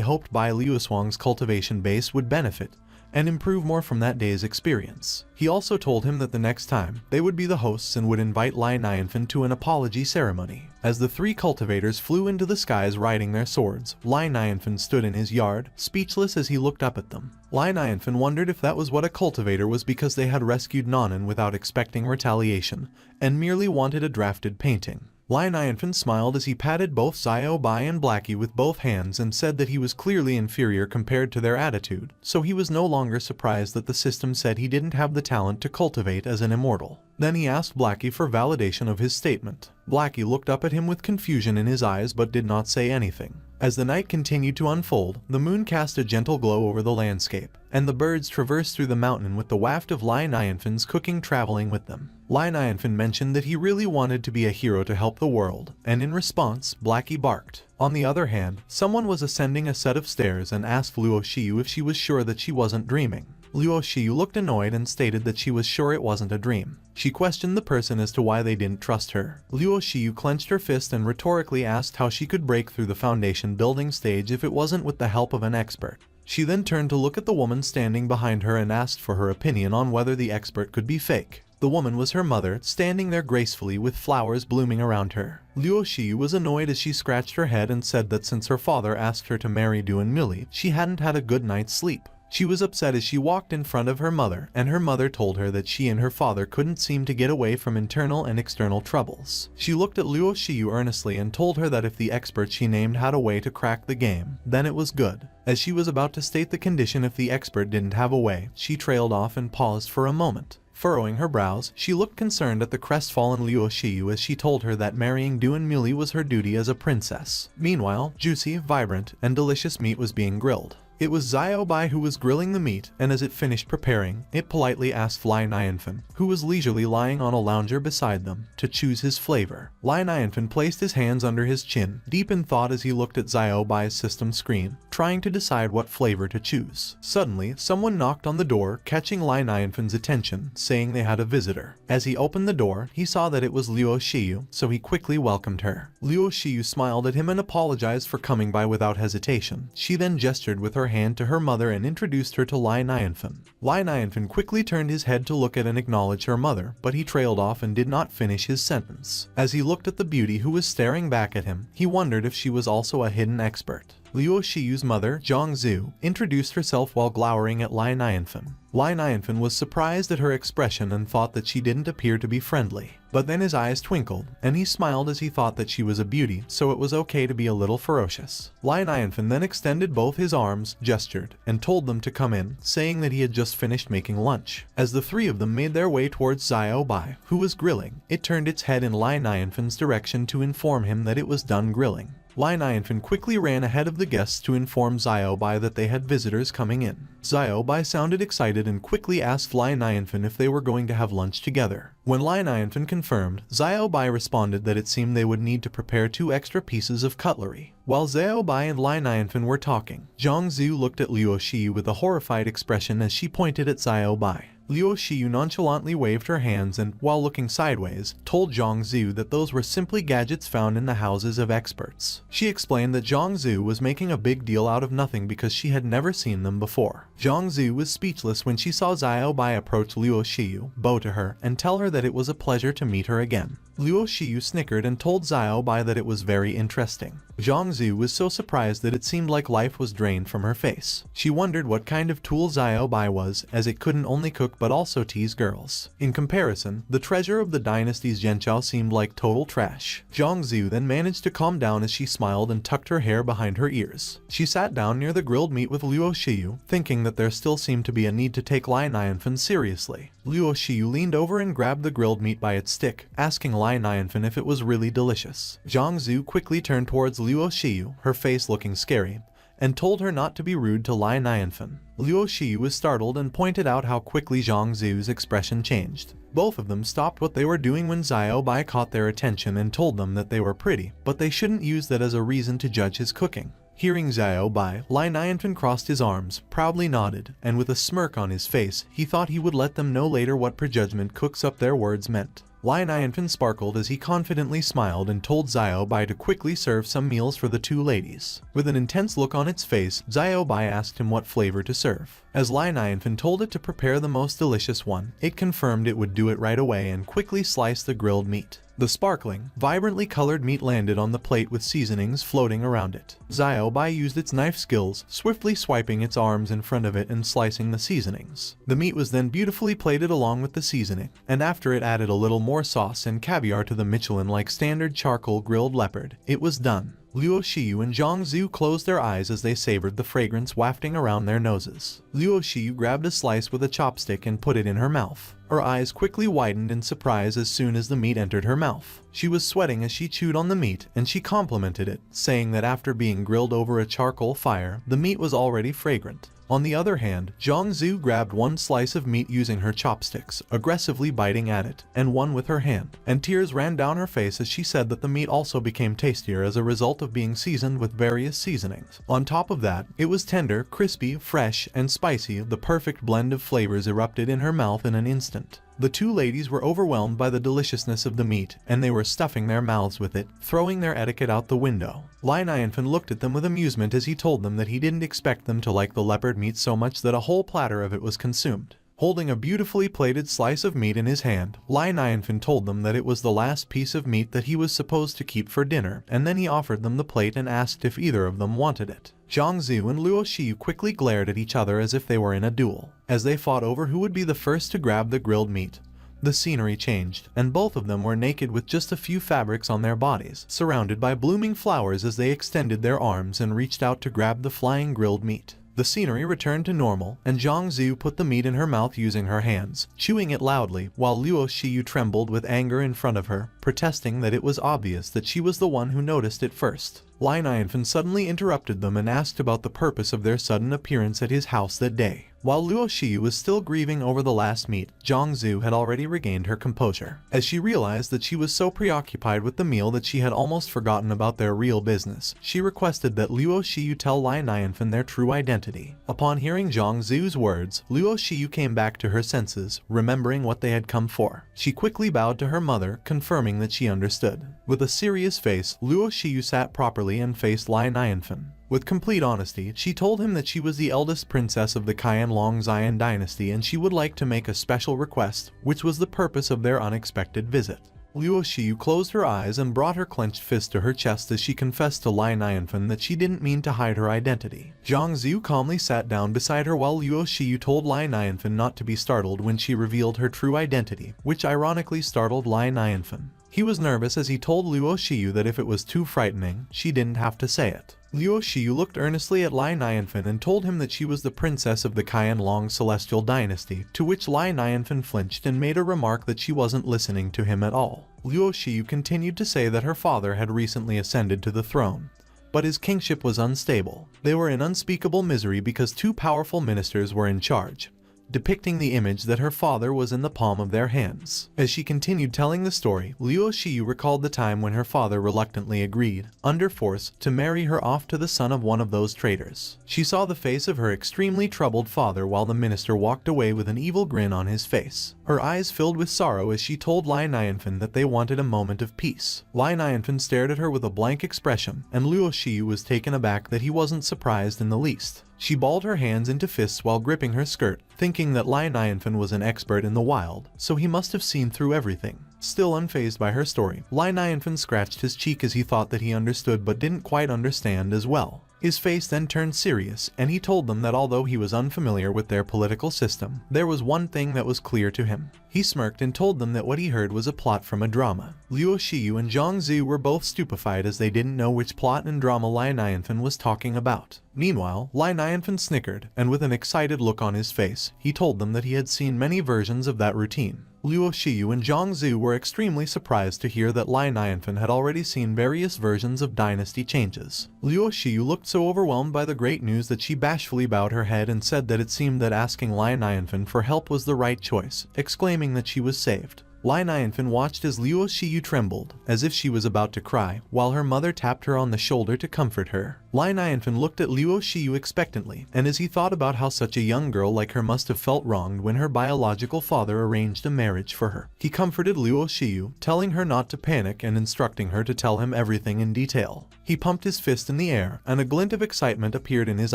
hoped Bai Luoswang's cultivation base would benefit and improve more from that day's experience. He also told him that the next time, they would be the hosts and would invite Lai Nianfen to an apology ceremony. As the three cultivators flew into the skies riding their swords, Lai Nianfen stood in his yard, speechless as he looked up at them. Lai Nianfen wondered if that was what a cultivator was because they had rescued Nonan without expecting retaliation, and merely wanted a drafted painting. Lai Nianfen smiled as he patted both Xiao Bai and Blackie with both hands and said that he was clearly inferior compared to their attitude, so he was no longer surprised that the system said he didn't have the talent to cultivate as an immortal. Then he asked Blackie for validation of his statement. Blackie looked up at him with confusion in his eyes but did not say anything. As the night continued to unfold, the moon cast a gentle glow over the landscape, and the birds traversed through the mountain with the waft of Lai Nianfen's cooking traveling with them. Lai Nianfen mentioned that he really wanted to be a hero to help the world, and in response, Blackie barked. On the other hand, someone was ascending a set of stairs and asked Luo Shiyu if she was sure that she wasn't dreaming. Luo Shiyu looked annoyed and stated that she was sure it wasn't a dream. She questioned the person as to why they didn't trust her. Luo Shiyu clenched her fist and rhetorically asked how she could break through the foundation building stage if it wasn't with the help of an expert. She then turned to look at the woman standing behind her and asked for her opinion on whether the expert could be fake. The woman was her mother, standing there gracefully with flowers blooming around her. Luo Shiyu was annoyed as she scratched her head and said that since her father asked her to marry Duan Mili, she hadn't had a good night's sleep. She was upset as she walked in front of her mother, and her mother told her that she and her father couldn't seem to get away from internal and external troubles. She looked at Luo Shiyu earnestly and told her that if the expert she named had a way to crack the game, then it was good. As she was about to state the condition if the expert didn't have a way, she trailed off and paused for a moment. Furrowing her brows, she looked concerned at the crestfallen Luo Shiyu as she told her that marrying Duan Mili was her duty as a princess. Meanwhile, juicy, vibrant, and delicious meat was being grilled. It was Xiao Bai who was grilling the meat, and as it finished preparing, it politely asked Lai Nianfen, who was leisurely lying on a lounger beside them, to choose his flavor. Lai Nianfen placed his hands under his chin, deep in thought as he looked at Xiao Bai's system screen, trying to decide what flavor to choose. Suddenly, someone knocked on the door, catching Lai Nianfen's attention, saying they had a visitor. As he opened the door, he saw that it was Luo Shiyu, so he quickly welcomed her. Luo Shiyu smiled at him and apologized for coming by without hesitation. She then gestured with her hand to her mother and introduced her to Lai Nianfen. Lai Nianfen quickly turned his head to look at and acknowledge her mother, but he trailed off and did not finish his sentence. As he looked at the beauty who was staring back at him, he wondered if she was also a hidden expert. Luo Shiyu's mother, Zhongzhu, introduced herself while glowering at Lai Nianfen. Lai Nianfen was surprised at her expression and thought that she didn't appear to be friendly. But then his eyes twinkled, and he smiled as he thought that she was a beauty, so it was okay to be a little ferocious. Lai Nianfen then extended both his arms, gestured, and told them to come in, saying that he had just finished making lunch. As the three of them made their way towards Xiao Bai, who was grilling, it turned its head in Lai Nianfen's direction to inform him that it was done grilling. Lai Nianfen quickly ran ahead of the guests to inform Xiao Bai that they had visitors coming in. Xiao Bai sounded excited and quickly asked Lai Nianfen if they were going to have lunch together. When Lai Nianfen confirmed, Xiao Bai responded that it seemed they would need to prepare 2 extra pieces of cutlery. While Xiao Bai and Lai Nianfen were talking, Zhongzhu looked at Luo Shiyu with a horrified expression as she pointed at Xiao Bai. Luo Shiyu nonchalantly waved her hands and, while looking sideways, told Zhongzhu that those were simply gadgets found in the houses of experts. She explained that Zhongzhu was making a big deal out of nothing because she had never seen them before. Zhongzhu was speechless when she saw Xiao Bai approach Luo Shiyu, bow to her, and tell her that it was a pleasure to meet her again. Luo Shiyu snickered and told Xiao Bai that it was very interesting. Zhongzhu was so surprised that it seemed like life was drained from her face. She wondered what kind of tool Xiao Bai was, as it couldn't only cook but also tease girls. In comparison, the treasure of the dynasty's Zhenchao seemed like total trash. Zhongzhu then managed to calm down as she smiled and tucked her hair behind her ears. She sat down near the grilled meat with Luo Shiyu, thinking that there still seemed to be a need to take Lai Nianfen seriously. Luo Shiyu leaned over and grabbed the grilled meat by its stick, asking Lai Nianfen if it was really delicious. Zhongzhu quickly turned towards Luo Shiyu, her face looking scary, and told her not to be rude to Lai Nianfen. Luo Shi was startled and pointed out how quickly Zhang Zu's expression changed. Both of them stopped what they were doing when Xiao Bai caught their attention and told them that they were pretty, but they shouldn't use that as a reason to judge his cooking. Hearing Xiao Bai, Lai Nianfen crossed his arms, proudly nodded, and with a smirk on his face, he thought he would let them know later what prejudgment cooks up their words meant. Lai Nianfen sparkled as he confidently smiled and told Xiao Bai to quickly serve some meals for the two ladies. With an intense look on its face, Xiao Bai asked him what flavor to serve. As Lai Nianfen told it to prepare the most delicious one, it confirmed it would do it right away and quickly sliced the grilled meat. The sparkling, vibrantly colored meat landed on the plate with seasonings floating around it. Xiao Bai used its knife skills, swiftly swiping its arms in front of it and slicing the seasonings. The meat was then beautifully plated along with the seasoning, and after it added a little more sauce and caviar to the Michelin-like standard charcoal grilled leopard, it was done. Luo Shiyu and Zhang Zu closed their eyes as they savored the fragrance wafting around their noses. Luo Shiyu grabbed a slice with a chopstick and put it in her mouth. Her eyes quickly widened in surprise as soon as the meat entered her mouth. She was sweating as she chewed on the meat, and she complimented it, saying that after being grilled over a charcoal fire, the meat was already fragrant. On the other hand, Zhang Zu grabbed one slice of meat using her chopsticks, aggressively biting at it, and one with her hand, and tears ran down her face as she said that the meat also became tastier as a result of being seasoned with various seasonings. On top of that, it was tender, crispy, fresh, and spicy. The perfect blend of flavors erupted in her mouth in an instant. The two ladies were overwhelmed by the deliciousness of the meat, and they were stuffing their mouths with it, throwing their etiquette out the window. Lai Nianfen looked at them with amusement as he told them that he didn't expect them to like the leopard meat so much that a whole platter of it was consumed. Holding a beautifully plated slice of meat in his hand, Lai Nianfen told them that it was the last piece of meat that he was supposed to keep for dinner, and then he offered them the plate and asked if either of them wanted it. Zhang Zu and Luo Shiyu quickly glared at each other as if they were in a duel. As they fought over who would be the first to grab the grilled meat, the scenery changed, and both of them were naked with just a few fabrics on their bodies, surrounded by blooming flowers as they extended their arms and reached out to grab the flying grilled meat. The scenery returned to normal, and Zhang Zu put the meat in her mouth using her hands, chewing it loudly, while Luo Shiyu trembled with anger in front of her, protesting that it was obvious that she was the one who noticed it first. Lai Nianfen suddenly interrupted them and asked about the purpose of their sudden appearance at his house that day. While Luo Shiyu was still grieving over the last meat, Zhang Zu had already regained her composure. As she realized that she was so preoccupied with the meal that she had almost forgotten about their real business, she requested that Luo Shiyu tell Lai Nianfen their true identity. Upon hearing Zhang Zu's words, Luo Shiyu came back to her senses, remembering what they had come for. She quickly bowed to her mother, confirming that she understood. With a serious face, Luo Shiyu sat properly and faced Lai Nianfen. With complete honesty, she told him that she was the eldest princess of the Qianlong Xian dynasty and she would like to make a special request, which was the purpose of their unexpected visit. Luo Shiyu closed her eyes and brought her clenched fist to her chest as she confessed to Lai Nianfen that she didn't mean to hide her identity. Zhang Zu calmly sat down beside her while Luo Shiyu told Lai Nianfen not to be startled when she revealed her true identity, which ironically startled Lai Nianfen. He was nervous as he told Luo Shiyu that if it was too frightening, she didn't have to say it. Luo Shiyu looked earnestly at Lai Nianfen and told him that she was the princess of the Qianlong Celestial Dynasty, to which Lai Nianfen flinched and made a remark that she wasn't listening to him at all. Luo Shiyu continued to say that her father had recently ascended to the throne, but his kingship was unstable. They were in unspeakable misery because two powerful ministers were in charge, depicting the image that her father was in the palm of their hands. As she continued telling the story, Luo Shiyu recalled the time when her father reluctantly agreed, under force, to marry her off to the son of one of those traitors. She saw the face of her extremely troubled father while the minister walked away with an evil grin on his face. Her eyes filled with sorrow as she told Lai Nianfen that they wanted a moment of peace. Lai Nianfen stared at her with a blank expression, and Luo Shiyu was taken aback that he wasn't surprised in the least. She balled her hands into fists while gripping her skirt, thinking that Lai Nianfen was an expert in the wild, so he must have seen through everything. Still unfazed by her story, Lai Nianfen scratched his cheek as he thought that he understood but didn't quite understand as well. His face then turned serious, and he told them that although he was unfamiliar with their political system, there was one thing that was clear to him. He smirked and told them that what he heard was a plot from a drama. Luo Shiyu and Zhang Zu were both stupefied as they didn't know which plot and drama Lai Nianfen was talking about. Meanwhile, Lai Nianfen snickered, and with an excited look on his face, he told them that he had seen many versions of that routine. Luo Shiyu and Zhang Zhu were extremely surprised to hear that Lai Nianfen had already seen various versions of dynasty changes. Luo Shiyu looked so overwhelmed by the great news that she bashfully bowed her head and said that it seemed that asking Lai Nianfen for help was the right choice, exclaiming that she was saved. Lai Nianfen watched as Luo Shiyu trembled, as if she was about to cry, while her mother tapped her on the shoulder to comfort her. Lai Nianfen looked at Luo Shiyu expectantly, and as he thought about how such a young girl like her must have felt wronged when her biological father arranged a marriage for her, he comforted Luo Shiyu, telling her not to panic and instructing her to tell him everything in detail. He pumped his fist in the air, and a glint of excitement appeared in his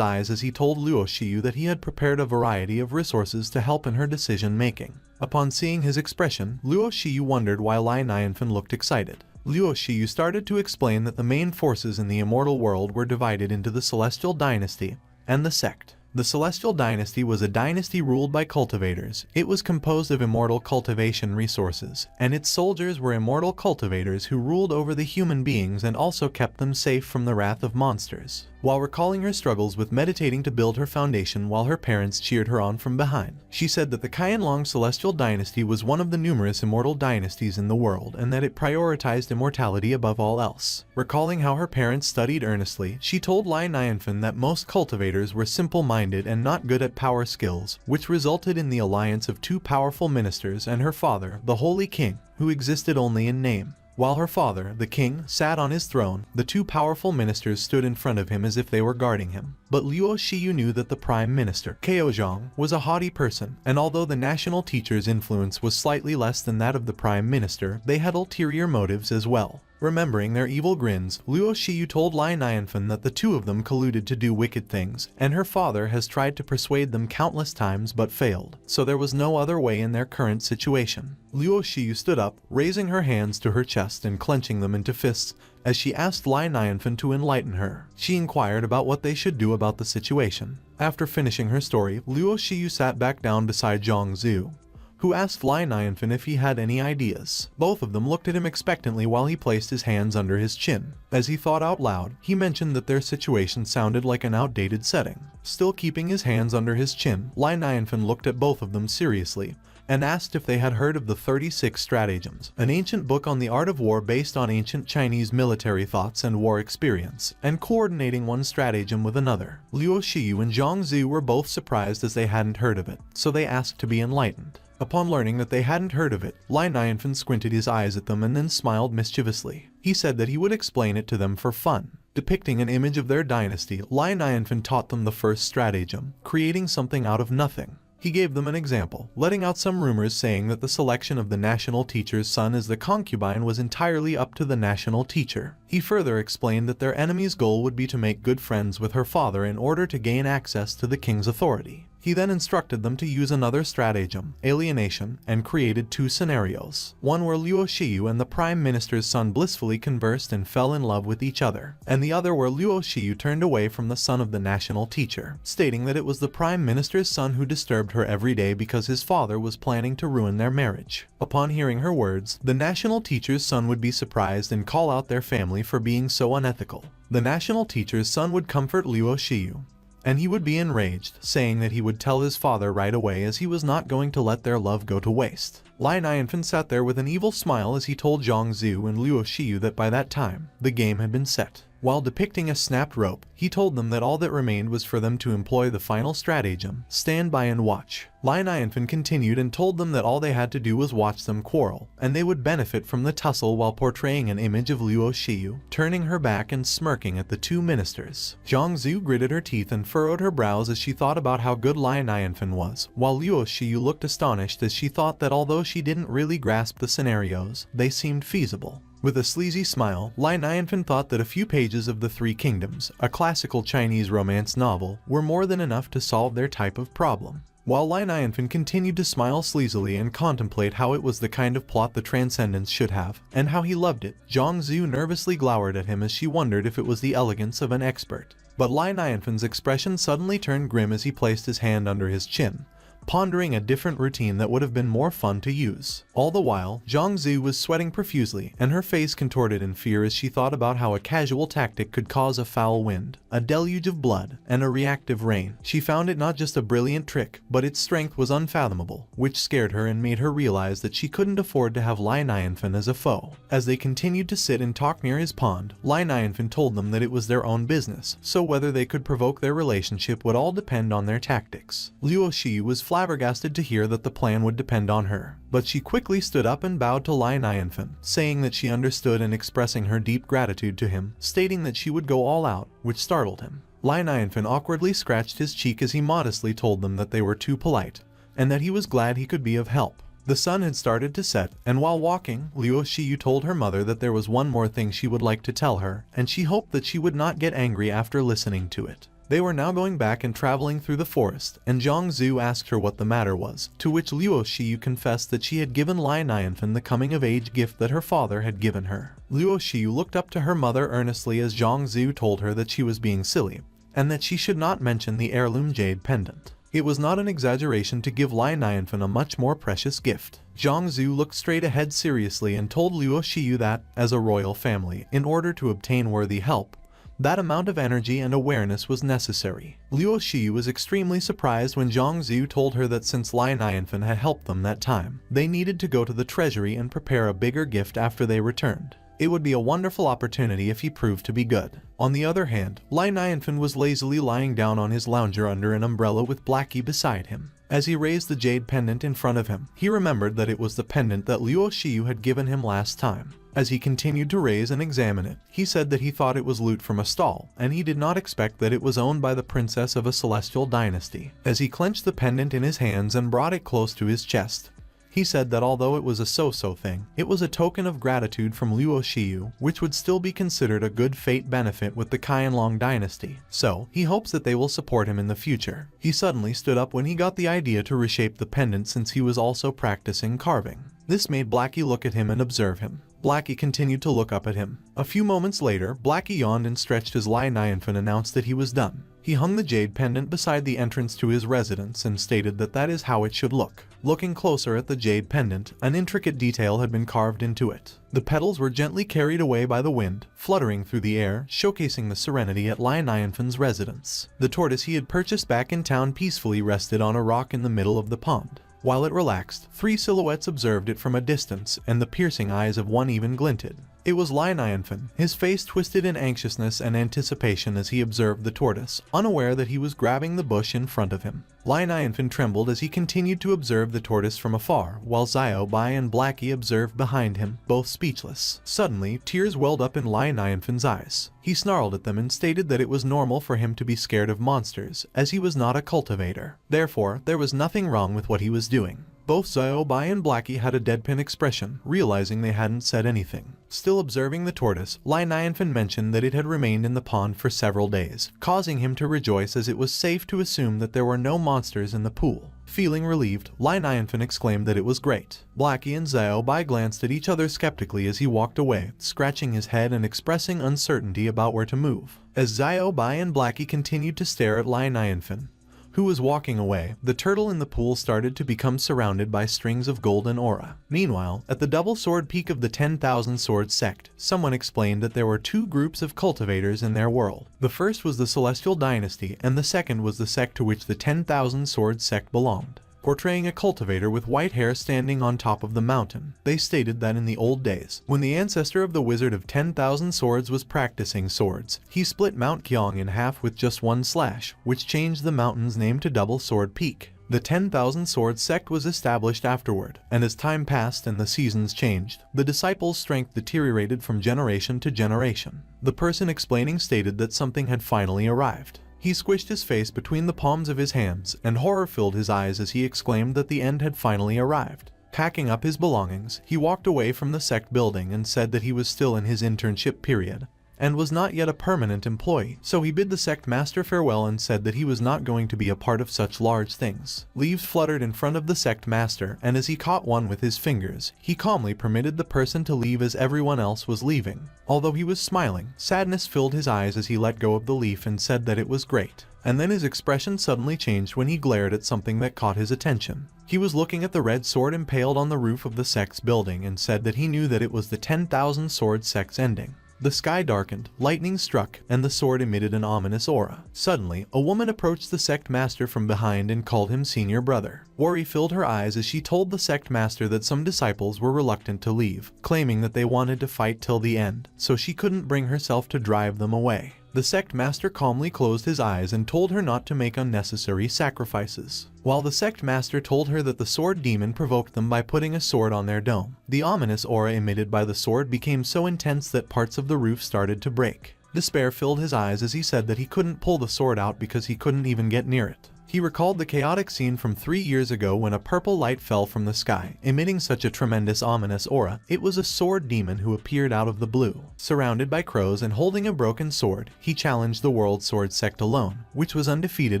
eyes as he told Luo Shiyu that he had prepared a variety of resources to help in her decision-making. Upon seeing his expression, Luo Shiyu wondered why Lai Nianfen looked excited. Luo Shiyu started to explain that the main forces in the immortal world were divided into the Celestial Dynasty and the Sect. The Celestial Dynasty was a dynasty ruled by cultivators. It was composed of immortal cultivation resources, and its soldiers were immortal cultivators who ruled over the human beings and also kept them safe from the wrath of monsters. While recalling her struggles with meditating to build her foundation while her parents cheered her on from behind, she said that the Qianlong Celestial Dynasty was one of the numerous immortal dynasties in the world and that it prioritized immortality above all else. Recalling how her parents studied earnestly, she told Lai Nianfen that most cultivators were simple-minded and not good at power skills, which resulted in the alliance of two powerful ministers and her father, the Holy King, who existed only in name. While her father, the king, sat on his throne, the two powerful ministers stood in front of him as if they were guarding him. But Luo Shiyu knew that the prime minister, Keozhong, was a haughty person, and although the national teacher's influence was slightly less than that of the prime minister, they had ulterior motives as well. Remembering their evil grins, Luo Shiyu told Lai Nianfen that the two of them colluded to do wicked things, and her father has tried to persuade them countless times but failed, so there was no other way in their current situation. Luo Shiyu stood up, raising her hands to her chest and clenching them into fists, as she asked Lai Nianfen to enlighten her. She inquired about what they should do about the situation. After finishing her story, Luo Shiyu sat back down beside Zhang Zhu, who asked Lai Nianfen if he had any ideas. Both of them looked at him expectantly while he placed his hands under his chin. As he thought out loud, he mentioned that their situation sounded like an outdated setting. Still keeping his hands under his chin, Lai Nianfen looked at both of them seriously and asked if they had heard of the 36 Stratagems, an ancient book on the art of war based on ancient Chinese military thoughts and war experience, and coordinating one stratagem with another. Luo Shiyu and Zhang Zhu were both surprised as they hadn't heard of it, so they asked to be enlightened. Upon learning that they hadn't heard of it, Lai Nianfen squinted his eyes at them and then smiled mischievously. He said that he would explain it to them for fun. Depicting an image of their dynasty, Lai Nianfen taught them the first stratagem, creating something out of nothing. He gave them an example, letting out some rumors saying that the selection of the national teacher's son as the concubine was entirely up to the national teacher. He further explained that their enemy's goal would be to make good friends with her father in order to gain access to the king's authority. He then instructed them to use another stratagem, alienation, and created two scenarios. One where Luo Shiyu and the prime minister's son blissfully conversed and fell in love with each other, and the other where Luo Shiyu turned away from the son of the national teacher, stating that it was the prime minister's son who disturbed her every day because his father was planning to ruin their marriage. Upon hearing her words, the national teacher's son would be surprised and call out their family for being so unethical. The national teacher's son would comfort Luo Shiyu, and he would be enraged, saying that he would tell his father right away as he was not going to let their love go to waste. Lai Nianfen sat there with an evil smile as he told Zhang Zhu and Luo Shiyu that by that time, the game had been set. While depicting a snapped rope, he told them that all that remained was for them to employ the final stratagem, stand by and watch. Lai Nianfen continued and told them that all they had to do was watch them quarrel, and they would benefit from the tussle while portraying an image of Luo Shiyu, turning her back and smirking at the two ministers. Zhang Zhu gritted her teeth and furrowed her brows as she thought about how good Lai Nianfen was, while Luo Shiyu looked astonished as she thought that although she didn't really grasp the scenarios, they seemed feasible. With a sleazy smile, Lai Nianfen thought that a few pages of The Three Kingdoms, a classical Chinese romance novel, were more than enough to solve their type of problem. While Lai Nianfen continued to smile sleazily and contemplate how it was the kind of plot the Transcendence should have, and how he loved it, Zhang Zhu nervously glowered at him as she wondered if it was the elegance of an expert. But Lai Nianfen's expression suddenly turned grim as he placed his hand under his chin, pondering a different routine that would have been more fun to use. All the while, Zhongzi was sweating profusely, and her face contorted in fear as she thought about how a casual tactic could cause a foul wind, a deluge of blood, and a reactive rain. She found it not just a brilliant trick, but its strength was unfathomable, which scared her and made her realize that she couldn't afford to have Lai Nianfen as a foe. As they continued to sit and talk near his pond, Lai Nianfen told them that it was their own business, so whether they could provoke their relationship would all depend on their tactics. Luo Shi was flabbergasted to hear that the plan would depend on her, but she quickly stood up and bowed to Lai Nianfen, saying that she understood and expressing her deep gratitude to him, stating that she would go all out, which startled him. Lai Nianfen awkwardly scratched his cheek as he modestly told them that they were too polite, and that he was glad he could be of help. The sun had started to set, and while walking, Luo Shiyu told her mother that there was one more thing she would like to tell her, and she hoped that she would not get angry after listening to it. They were now going back and traveling through the forest, and Zhongzu asked her what the matter was, to which Luo Shiyu confessed that she had given Lai Nianfen the coming-of-age gift that her father had given her. Luo Shiyu looked up to her mother earnestly as Zhongzu told her that she was being silly, and that she should not mention the heirloom jade pendant. It was not an exaggeration to give Lai Nianfen a much more precious gift. Zhongzu looked straight ahead seriously and told Luo Shiyu that, as a royal family, in order to obtain worthy help, that amount of energy and awareness was necessary. Luo Shiyu was extremely surprised when Zhongzu told her that since Lai Nianfen had helped them that time, they needed to go to the treasury and prepare a bigger gift after they returned. It would be a wonderful opportunity if he proved to be good. On the other hand, Lai Nianfen was lazily lying down on his lounger under an umbrella with Blackie beside him. As he raised the jade pendant in front of him, he remembered that it was the pendant that Luo Shiyu had given him last time. As he continued to raise and examine it, he said that he thought it was loot from a stall, and he did not expect that it was owned by the princess of a celestial dynasty. As he clenched the pendant in his hands and brought it close to his chest, he said that although it was a so-so thing, it was a token of gratitude from Luo Shiyu, which would still be considered a good fate benefit with the Qianlong dynasty, so he hopes that they will support him in the future. He suddenly stood up when he got the idea to reshape the pendant since he was also practicing carving. This made Blackie look at him and observe him. Blackie continued to look up at him. A few moments later, Blackie yawned and stretched as Lai Nianfen announced that he was done. He hung the jade pendant beside the entrance to his residence and stated that that is how it should look. Looking closer at the jade pendant, an intricate detail had been carved into it. The petals were gently carried away by the wind, fluttering through the air, showcasing the serenity at Lai Nianfen's residence. The tortoise he had purchased back in town peacefully rested on a rock in the middle of the pond. While it relaxed, three silhouettes observed it from a distance, and the piercing eyes of one even glinted. It was Lai Nianfen, his face twisted in anxiousness and anticipation as he observed the tortoise, unaware that he was grabbing the bush in front of him. Lai Nianfen trembled as he continued to observe the tortoise from afar, while Xiao Bai and Blackie observed behind him, both speechless. Suddenly, tears welled up in Lai Nianfen's eyes. He snarled at them and stated that it was normal for him to be scared of monsters, as he was not a cultivator. Therefore, there was nothing wrong with what he was doing. Both Xiao Bai and Blackie had a deadpan expression, realizing they hadn't said anything. Still observing the tortoise, Lai Nianfen mentioned that it had remained in the pond for several days, causing him to rejoice as it was safe to assume that there were no monsters in the pool. Feeling relieved, Lai Nianfen exclaimed that it was great. Blackie and Xiao Bai glanced at each other skeptically as he walked away, scratching his head and expressing uncertainty about where to move. As Xiao Bai and Blackie continued to stare at Lai Nianfen, who was walking away, the turtle in the pool started to become surrounded by strings of golden aura. Meanwhile, at the double sword peak of the 10,000 Sword sect, someone explained that there were two groups of cultivators in their world. The first was the Celestial Dynasty, and the second was the sect to which the 10,000 Sword sect belonged. Portraying a cultivator with white hair standing on top of the mountain, they stated that in the old days, when the ancestor of the Wizard of 10,000 Swords was practicing swords, he split Mount Kyong in half with just one slash, which changed the mountain's name to Double Sword Peak. The 10,000 Sword sect was established afterward, and as time passed and the seasons changed, the disciples' strength deteriorated from generation to generation. The person explaining stated that something had finally arrived. He squished his face between the palms of his hands, and horror filled his eyes as he exclaimed that the end had finally arrived. Packing up his belongings, he walked away from the sect building and said that he was still in his internship period, and was not yet a permanent employee, so he bid the sect master farewell and said that he was not going to be a part of such large things. Leaves fluttered in front of the sect master, and as he caught one with his fingers, he calmly permitted the person to leave as everyone else was leaving. Although he was smiling, sadness filled his eyes as he let go of the leaf and said that it was great. And then his expression suddenly changed when he glared at something that caught his attention. He was looking at the red sword impaled on the roof of the sect's building and said that he knew that it was the 10,000 sword sect's ending. The sky darkened, lightning struck, and the sword emitted an ominous aura. Suddenly, a woman approached the sect master from behind and called him senior brother. Worry filled her eyes as she told the sect master that some disciples were reluctant to leave, claiming that they wanted to fight till the end, so she couldn't bring herself to drive them away. The sect master calmly closed his eyes and told her not to make unnecessary sacrifices. While the sect master told her that the sword demon provoked them by putting a sword on their dome, the ominous aura emitted by the sword became so intense that parts of the roof started to break. Despair filled his eyes as he said that he couldn't pull the sword out because he couldn't even get near it. He recalled the chaotic scene from 3 years ago when a purple light fell from the sky, emitting such a tremendous ominous aura. It was a sword demon who appeared out of the blue. Surrounded by crows and holding a broken sword, he challenged the World Sword Sect alone, which was undefeated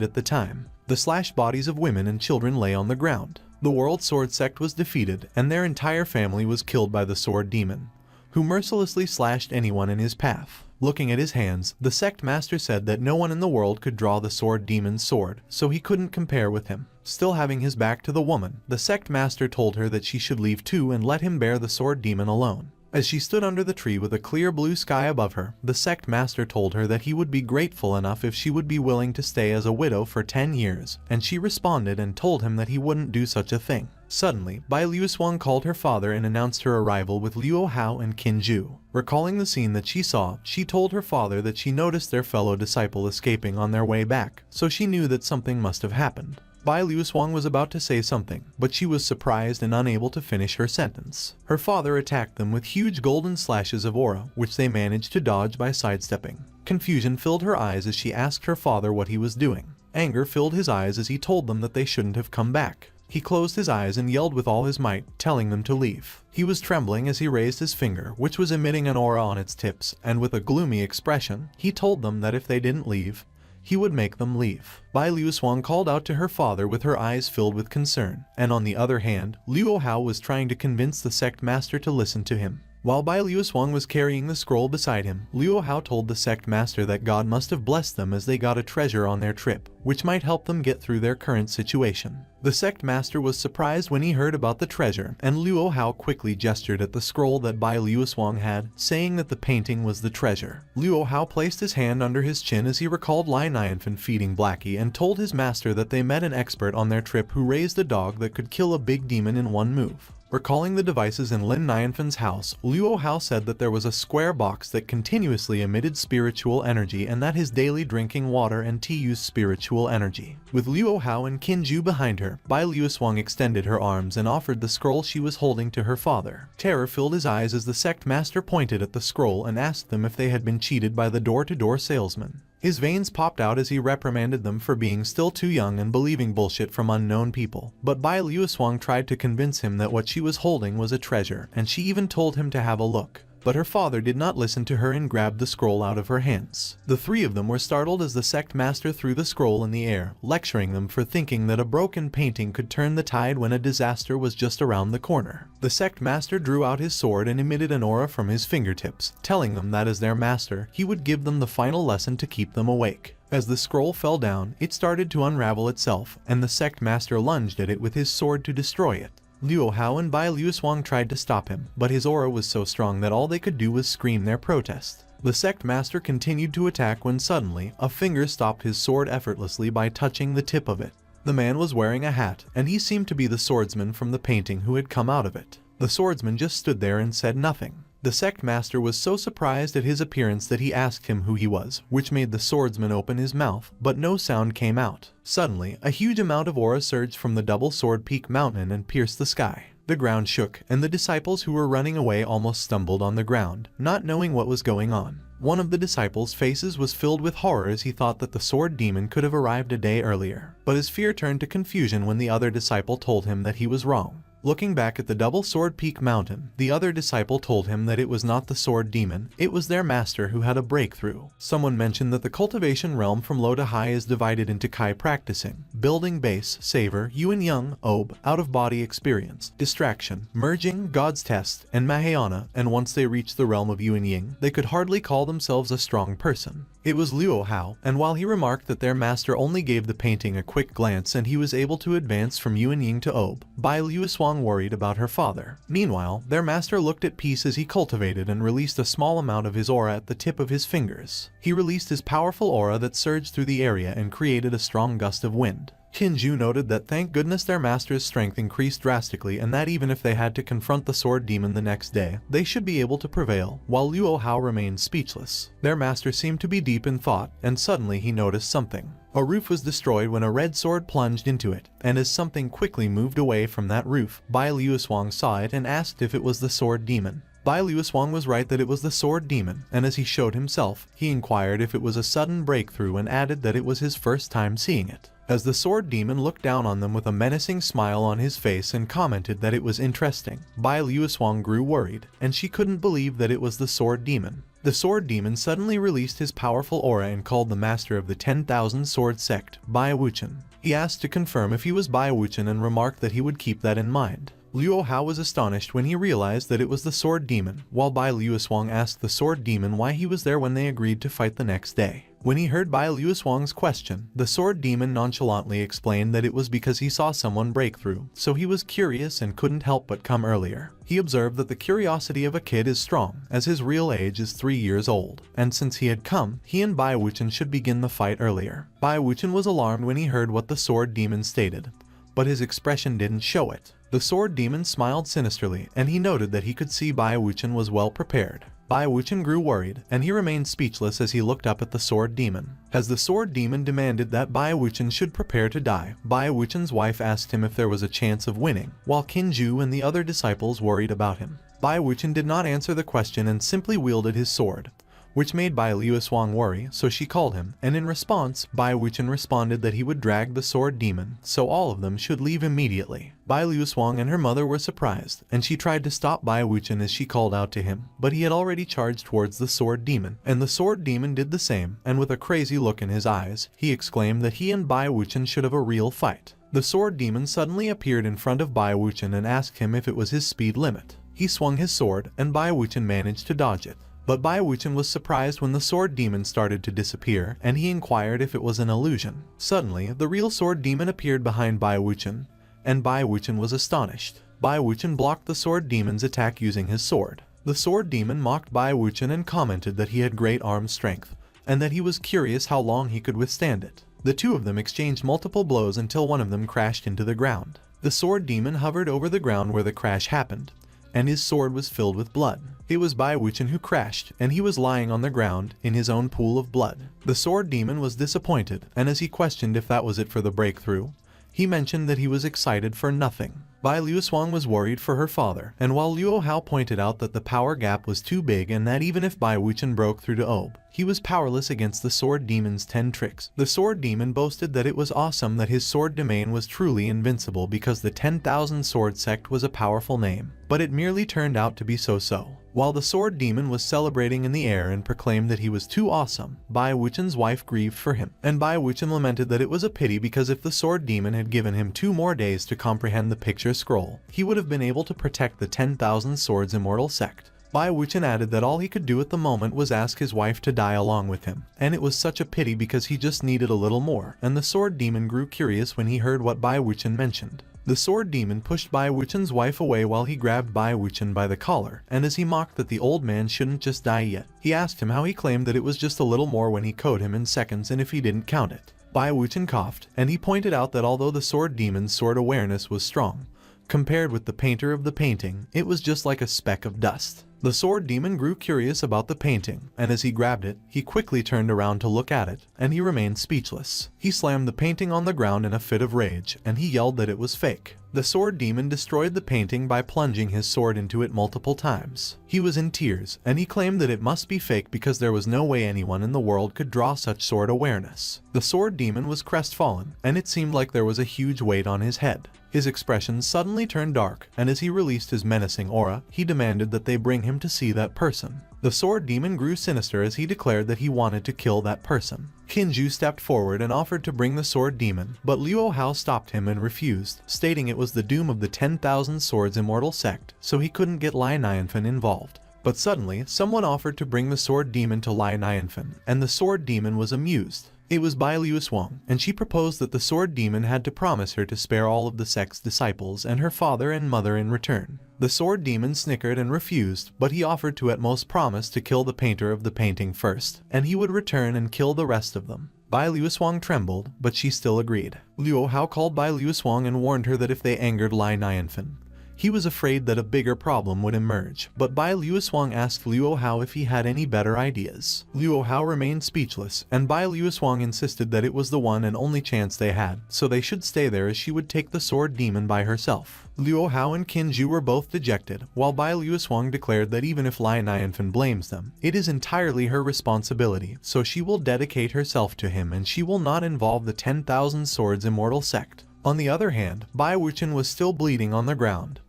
at the time. The slashed bodies of women and children lay on the ground. The World Sword Sect was defeated, and their entire family was killed by the sword demon, who mercilessly slashed anyone in his path. Looking at his hands, the sect master said that no one in the world could draw the sword demon's sword, so he couldn't compare with him. Still having his back to the woman, the sect master told her that she should leave too and let him bear the sword demon alone. As she stood under the tree with a clear blue sky above her, the sect master told her that he would be grateful enough if she would be willing to stay as a widow for 10 years, and she responded and told him that he wouldn't do such a thing. Suddenly, Bai Liuswang called her father and announced her arrival with Luo Hao and Qin Zhu. Recalling the scene that she saw, she told her father that she noticed their fellow disciple escaping on their way back, so she knew that something must have happened. Bai Liuswang was about to say something, but she was surprised and unable to finish her sentence. Her father attacked them with huge golden slashes of aura, which they managed to dodge by sidestepping. Confusion filled her eyes as she asked her father what he was doing. Anger filled his eyes as he told them that they shouldn't have come back. He closed his eyes and yelled with all his might, telling them to leave. He was trembling as he raised his finger, which was emitting an aura on its tips, and with a gloomy expression, he told them that if they didn't leave, he would make them leave. Bai Liuswang called out to her father with her eyes filled with concern, and on the other hand, Luo Hao was trying to convince the sect master to listen to him. While Bai Liuswang was carrying the scroll beside him, Luo Hao told the sect master that God must have blessed them as they got a treasure on their trip, which might help them get through their current situation. The sect master was surprised when he heard about the treasure, and Luo Hao quickly gestured at the scroll that Bai Liuswang had, saying that the painting was the treasure. Luo Hao placed his hand under his chin as he recalled Lai Nianfen feeding Blackie and told his master that they met an expert on their trip who raised a dog that could kill a big demon in one move. Recalling the devices in Lin Nianfen's house, Luo Hao said that there was a square box that continuously emitted spiritual energy and that his daily drinking water and tea used spiritual energy. With Luo Hao and Qin Zhu behind her, Bai Liuswang extended her arms and offered the scroll she was holding to her father. Terror filled his eyes as the sect master pointed at the scroll and asked them if they had been cheated by the door-to-door salesman. His veins popped out as he reprimanded them for being still too young and believing bullshit from unknown people. But Bai Liuswang tried to convince him that what she was holding was a treasure, and she even told him to have a look. But her father did not listen to her and grabbed the scroll out of her hands. The three of them were startled as the sect master threw the scroll in the air, lecturing them for thinking that a broken painting could turn the tide when a disaster was just around the corner. The sect master drew out his sword and emitted an aura from his fingertips, telling them that as their master, he would give them the final lesson to keep them awake. As the scroll fell down, it started to unravel itself, and the sect master lunged at it with his sword to destroy it. Luo Hao and Bai Liuswang tried to stop him, but his aura was so strong that all they could do was scream their protest. The sect master continued to attack when suddenly, a finger stopped his sword effortlessly by touching the tip of it. The man was wearing a hat, and he seemed to be the swordsman from the painting who had come out of it. The swordsman just stood there and said nothing. The sect master was so surprised at his appearance that he asked him who he was, which made the swordsman open his mouth, but no sound came out. Suddenly, a huge amount of aura surged from the double sword peak mountain and pierced the sky. The ground shook, and the disciples who were running away almost stumbled on the ground, not knowing what was going on. One of the disciples' faces was filled with horror as he thought that the sword demon could have arrived a day earlier, but his fear turned to confusion when the other disciple told him that he was wrong. Looking back at the Double Sword Peak Mountain, the other disciple told him that it was not the sword demon, it was their master who had a breakthrough. Someone mentioned that the cultivation realm from low to high is divided into Kai practicing, building base, savor, yin yang, ob, out-of-body experience, distraction, merging, God's test, and Mahayana, and once they reached the realm of yin yang, they could hardly call themselves a strong person. It was Luo Hao, and while he remarked that their master only gave the painting a quick glance and he was able to advance from yin yang to ob, Bai Luoswang worried about her father. Meanwhile, their master looked at peace as he cultivated and released a small amount of his aura at the tip of his fingers. He released his powerful aura that surged through the area and created a strong gust of wind. Qinju noted that thank goodness their master's strength increased drastically and that even if they had to confront the sword demon the next day, they should be able to prevail, while Luo Hao remained speechless. Their master seemed to be deep in thought, and suddenly he noticed something. A roof was destroyed when a red sword plunged into it, and as something quickly moved away from that roof, Bai Luoswang saw it and asked if it was the sword demon. Bai Luoswang was right that it was the sword demon, and as he showed himself, he inquired if it was a sudden breakthrough and added that it was his first time seeing it. As the sword demon looked down on them with a menacing smile on his face and commented that it was interesting, Bai Luoswang grew worried, and she couldn't believe that it was the sword demon. The sword demon suddenly released his powerful aura and called the master of the 10,000 sword sect, Bai Wuchen. He asked to confirm if he was Bai Wuchen and remarked that he would keep that in mind. Luo Hao was astonished when he realized that it was the sword demon, while Bai Luoswang asked the sword demon why he was there when they agreed to fight the next day. When he heard Bai Luoswang's question, the sword demon nonchalantly explained that it was because he saw someone break through, so he was curious and couldn't help but come earlier. He observed that the curiosity of a kid is strong, as his real age is 3 years old, and since he had come, he and Bai Wuchen should begin the fight earlier. Bai Wuchen was alarmed when he heard what the sword demon stated, but his expression didn't show it. The sword demon smiled sinisterly, and he noted that he could see Bai Wuchen was well prepared. Bai Wuchen grew worried, and he remained speechless as he looked up at the sword demon. As the sword demon demanded that Bai Wuchen should prepare to die, Bai Wuchen's wife asked him if there was a chance of winning, while Qinju and the other disciples worried about him. Bai Wuchen did not answer the question and simply wielded his sword, which made Bai Luoswang worry, so she called him, and in response, Bai Wuchen responded that he would drag the sword demon, so all of them should leave immediately. Bai Luoswang and her mother were surprised, and she tried to stop Bai Wuchen as she called out to him, but he had already charged towards the sword demon, and the sword demon did the same, and with a crazy look in his eyes, he exclaimed that he and Bai Wuchen should have a real fight. The sword demon suddenly appeared in front of Bai Wuchen and asked him if it was his speed limit. He swung his sword, and Bai Wuchen managed to dodge it. But Bai Wuchen was surprised when the sword demon started to disappear, and he inquired if it was an illusion. Suddenly, the real sword demon appeared behind Bai Wuchen, and Bai Wuchen was astonished. Bai Wuchen blocked the sword demon's attack using his sword. The sword demon mocked Bai Wuchen and commented that he had great arm strength, and that he was curious how long he could withstand it. The two of them exchanged multiple blows until one of them crashed into the ground. The sword demon hovered over the ground where the crash happened, and his sword was filled with blood. It was Bai Wuchen who crashed, and he was lying on the ground in his own pool of blood. The sword demon was disappointed, and as he questioned if that was it for the breakthrough, he mentioned that he was excited for nothing. Bai Luoswang was worried for her father, and while Luo Hao pointed out that the power gap was too big and that even if Bai Wuchen broke through to Ob, he was powerless against the sword demon's 10 tricks. The sword demon boasted that it was awesome that his sword domain was truly invincible because the 10,000 sword sect was a powerful name, but it merely turned out to be so-so. While the sword demon was celebrating in the air and proclaimed that he was too awesome, Bai Wuchen's wife grieved for him, and Bai Wuchen lamented that it was a pity because if the sword demon had given him 2 more days to comprehend the picture scroll, he would have been able to protect the 10,000 swords immortal sect. Bai Wuchen added that all he could do at the moment was ask his wife to die along with him, and it was such a pity because he just needed a little more, and the sword demon grew curious when he heard what Bai Wuchen mentioned. The sword demon pushed Bai Wuchen's wife away while he grabbed Bai Wuchen by the collar, and as he mocked that the old man shouldn't just die yet, he asked him how he claimed that it was just a little more when he code him in seconds and if he didn't count it. Bai Wuchen coughed, and he pointed out that although the sword demon's sword awareness was strong, compared with the painter of the painting, it was just like a speck of dust. The sword demon grew curious about the painting, and as he grabbed it, he quickly turned around to look at it, and he remained speechless. He slammed the painting on the ground in a fit of rage, and he yelled that it was fake. The sword demon destroyed the painting by plunging his sword into it multiple times. He was in tears, and he claimed that it must be fake because there was no way anyone in the world could draw such sword awareness. The sword demon was crestfallen, and it seemed like there was a huge weight on his head. His expression suddenly turned dark, and as he released his menacing aura, he demanded that they bring him to see that person. The sword demon grew sinister as he declared that he wanted to kill that person. Kinju stepped forward and offered to bring the sword demon, but Luo Hao stopped him and refused, stating it was the doom of the 10,000 Swords Immortal sect, so he couldn't get Lai Nianfen involved. But suddenly, someone offered to bring the sword demon to Lai Nianfen, and the sword demon was amused. It was Bai Luoshuang, and she proposed that the sword demon had to promise her to spare all of the sect's disciples and her father and mother in return. The sword demon snickered and refused, but he offered to at most promise to kill the painter of the painting first, and he would return and kill the rest of them. Bai Luoshuang trembled, but she still agreed. Luo Hao called Bai Luoshuang and warned her that if they angered Lai Nianfen, he was afraid that a bigger problem would emerge, but Bai Luoshuang asked Luo Hao if he had any better ideas. Luo Hao remained speechless, and Bai Luoshuang insisted that it was the one and only chance they had, so they should stay there as she would take the sword demon by herself. Luo Hao and Kinju were both dejected, while Bai Luoshuang declared that even if Lai Nianfen blames them, it is entirely her responsibility, so she will dedicate herself to him and she will not involve the 10,000 Swords Immortal sect. On the other hand, Bai Wuchen was still bleeding on the ground,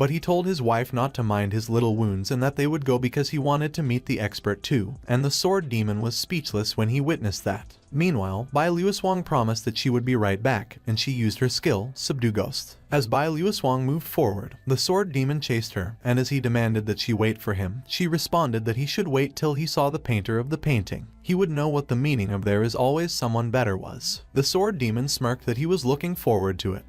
but he told his wife not to mind his little wounds and that they would go because he wanted to meet the expert too, and the sword demon was speechless when he witnessed that. Meanwhile, Bai Luoshuang promised that she would be right back, and she used her skill, Subdue Ghost. As Bai Luoshuang moved forward, the sword demon chased her, and as he demanded that she wait for him, she responded that he should wait till he saw the painter of the painting. He would know what the meaning of "there is always someone better" was. The sword demon smirked that he was looking forward to it,